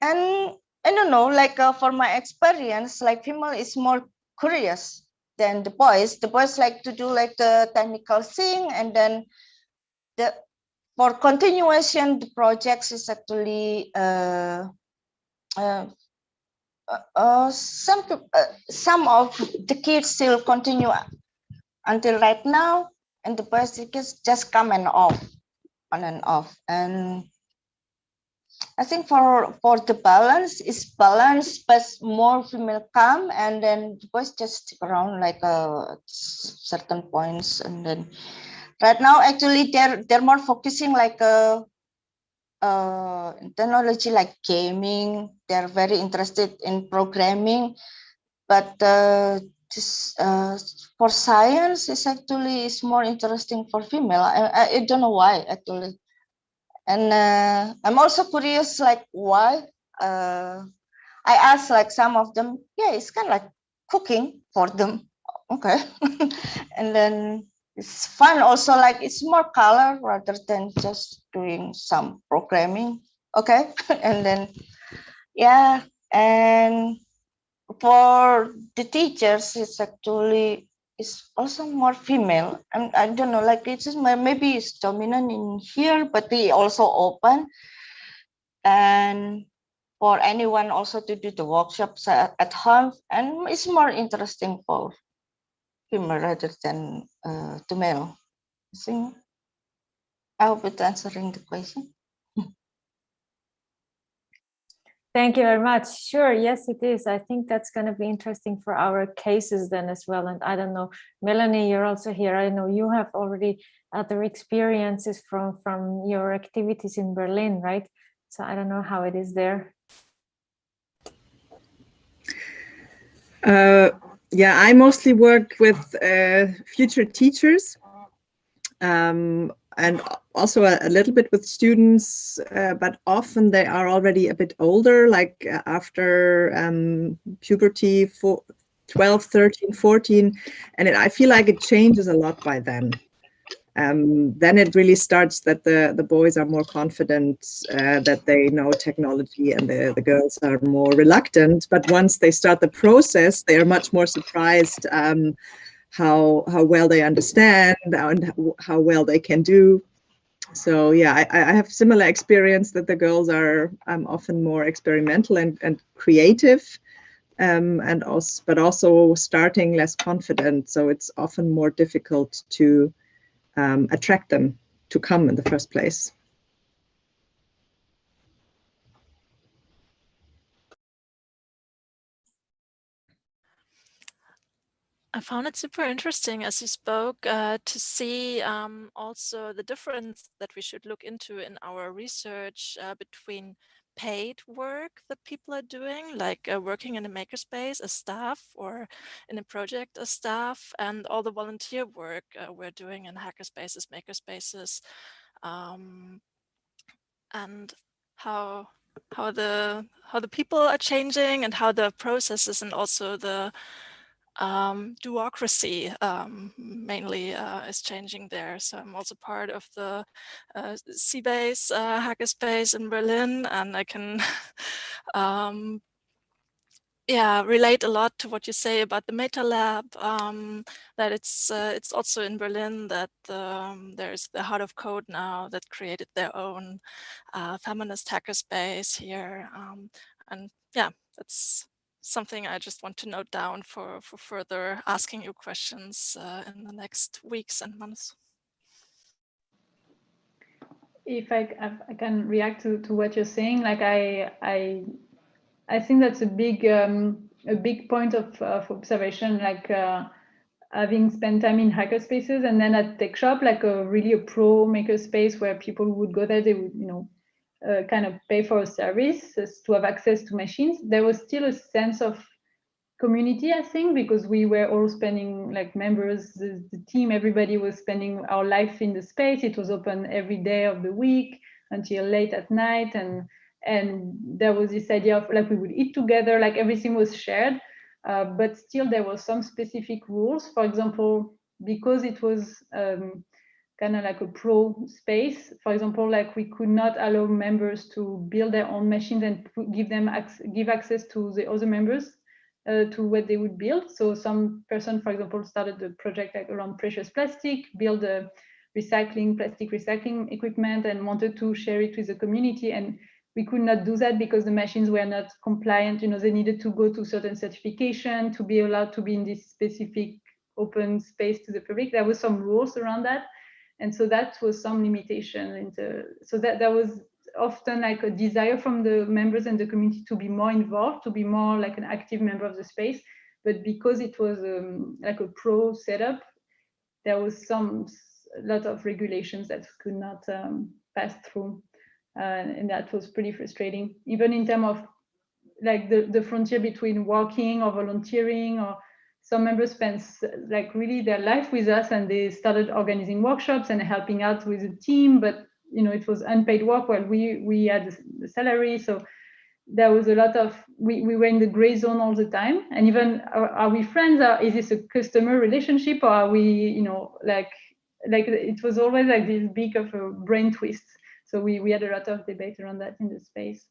And I don't know, like for my experience, like female is more curious than the boys. The boys like to do like the technical thing, and then for continuation, the projects is actually some of the kids still continue until right now, and the boys just come and off, on and off. And I think for the balance is balance, but more female come, and then the boys just stick around like certain points. And then right now, actually, they're more focusing like technology, like gaming. They're very interested in programming, but for science, is actually is more interesting for female. I don't know why actually. And I'm also curious, like why. I asked like some of them, yeah, it's kind of like cooking for them. Okay. And then it's fun also, like it's more color rather than just doing some programming. okay. And then, yeah, and for the teachers, it's also more female. I don't know, like it's just maybe it's dominant in here, but they also open. And for anyone also to do the workshops at home, and it's more interesting for female rather than to male. I think I hope it's answering the question. Thank you very much. Sure, yes, it is. I think that's going to be interesting for our cases then as well. And I don't know, Melanie, you're also here. I know you have already other experiences from your activities in Berlin, right? So I don't know how it is there. Yeah, I mostly work with future teachers. And also a little bit with students, but often they are already a bit older, like after puberty, 12, 13, 14, and I feel like it changes a lot by then. Then it really starts that the boys are more confident, that they know technology, and the girls are more reluctant. But once they start the process, they are much more surprised how well they understand and how well they can do. So yeah, I have similar experience that the girls are often more experimental and creative, and also starting less confident. So it's often more difficult to attract them to come in the first place. I found it super interesting as you spoke to see also the difference that we should look into in our research between paid work that people are doing, like working in a makerspace as staff or in a project as staff, and all the volunteer work we're doing in hackerspaces, makerspaces, and how the people are changing and how the processes and also the bureaucracy mainly is changing there. So I'm also part of the C-Base hackerspace in Berlin, and I can relate a lot to what you say about the Meta Lab, that it's also in Berlin that there's the Heart of Code now that created their own feminist hackerspace here. And yeah, that's something I just want to note down for further asking you questions in the next weeks and months. If I can react to what you're saying, like I think that's a big point of observation, like having spent time in hackerspaces and then at Tech Shop, like really a pro makerspace where people would go there, they would, kind of pay for a service to have access to machines. There was still a sense of community, I think, because we were all spending, like members, the team, everybody was spending our life in the space. It was open every day of the week until late at night, and there was this idea of like we would eat together, like everything was shared, but still there were some specific rules. For example, because it was kind of like a pro space, for example, like we could not allow members to build their own machines and give access to the other members to what they would build. So some person, for example, started a project like around precious plastic, build a plastic recycling equipment, and wanted to share it with the community. And we could not do that because the machines were not compliant. They needed to go to certain certification to be allowed to be in this specific open space to the public. There were some rules around that. And so that was some limitation. So that was often like a desire from the members and the community to be more involved, to be more like an active member of the space. But because it was like a pro setup, there was a lot of regulations that could not pass through. And that was pretty frustrating, even in terms of like the frontier between working or volunteering. Or some members spent like really their life with us, and they started organizing workshops and helping out with the team, but it was unpaid work while we had the salary. So there was a lot of, we were in the gray zone all the time. And even, are we friends? Is this a customer relationship? Or are we, like it was always like this big of a brain twist So we had a lot of debate around that in the space.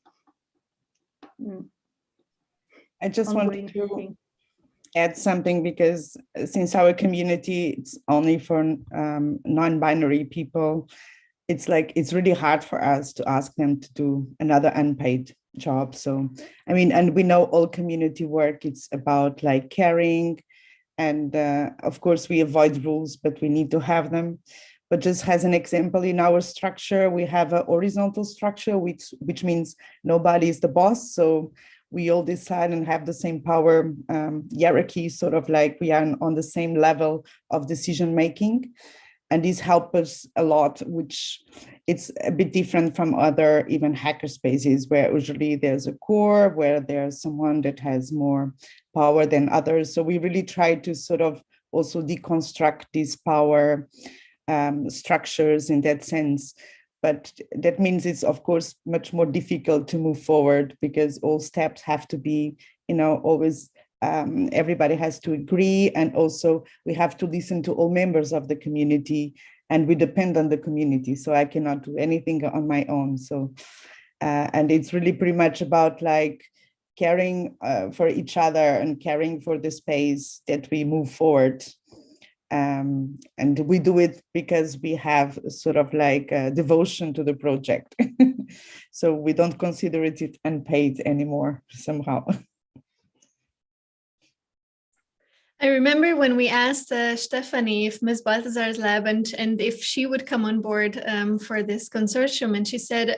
I just wanted to add something, because since our community it's only for non-binary people, it's like it's really hard for us to ask them to do another unpaid job. So I mean, and we know all community work, it's about like caring, and of course we avoid rules, but we need to have them. But just as an example, in our structure we have a horizontal structure, which means nobody is the boss, so we all decide and have the same power hierarchy, sort of like we are on the same level of decision making. And this helps us a lot, which it's a bit different from other even hacker spaces, where usually there's a core, where there's someone that has more power than others. So we really try to sort of also deconstruct these power structures in that sense. But that means it's, of course, much more difficult to move forward, because all steps have to be, always everybody has to agree. And also we have to listen to all members of the community, and we depend on the community. So I cannot do anything on my own. So, and it's really pretty much about like caring for each other and caring for the space that we move forward. And we do it because we have sort of like a devotion to the project. So we don't consider it unpaid anymore somehow. I remember when we asked Stephanie if Ms. Balthazar's lab and if she would come on board for this consortium, and she said,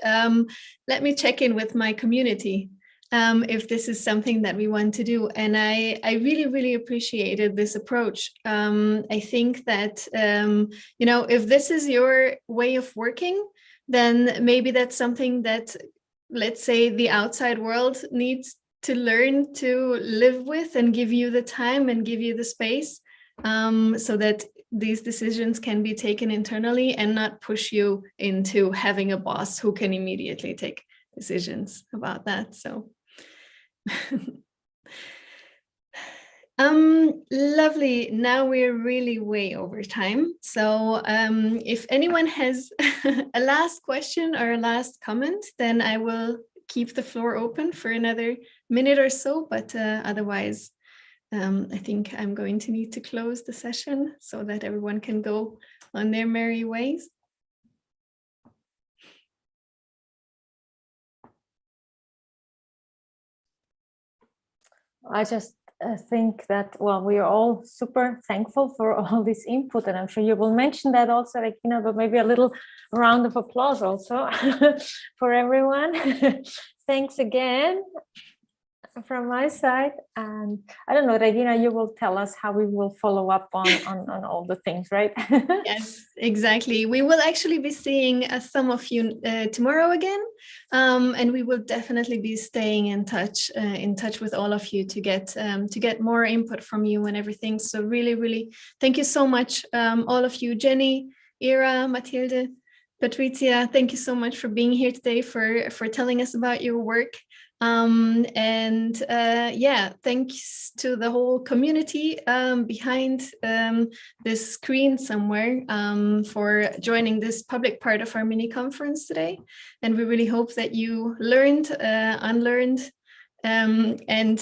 let me check in with my community if this is something that we want to do. And I really, really appreciated this approach. I think that, if this is your way of working, then maybe that's something that, let's say, the outside world needs to learn to live with and give you the time and give you the space so that these decisions can be taken internally and not push you into having a boss who can immediately take decisions about that. So lovely. Now we're really way over time. So if anyone has a last question or a last comment, then I will keep the floor open for another minute or so, but otherwise I think I'm going to need to close the session so that everyone can go on their merry ways. I just think that, well, we are all super thankful for all this input, and I'm sure you will mention that also, Regina, but maybe a little round of applause also for everyone. Thanks again from my side. And I don't know, Regina, you will tell us how we will follow up on all the things, right? Yes, exactly. We will actually be seeing some of you tomorrow again, and we will definitely be staying in touch with all of you to get more input from you and everything. So really, really, thank you so much, all of you, Jenny, Ira, Mathilde, Patricia. Thank you so much for being here today, for telling us about your work. Yeah, thanks to the whole community behind this screen somewhere for joining this public part of our mini conference today. And we really hope that you learned, unlearned, and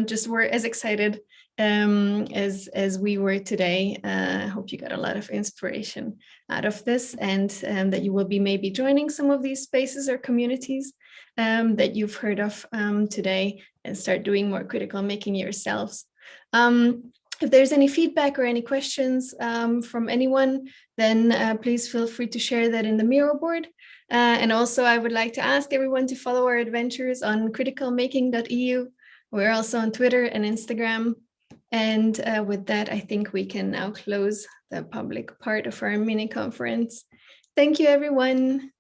just were as excited as we were today. I hope you got a lot of inspiration out of this, and that you will be maybe joining some of these spaces or communities that you've heard of today, and start doing more critical making yourselves. If there's any feedback or any questions from anyone, then please feel free to share that in the Miro board. And also I would like to ask everyone to follow our adventures on criticalmaking.eu. We're also on Twitter and Instagram. And with that, I think we can now close the public part of our mini conference. Thank you, everyone.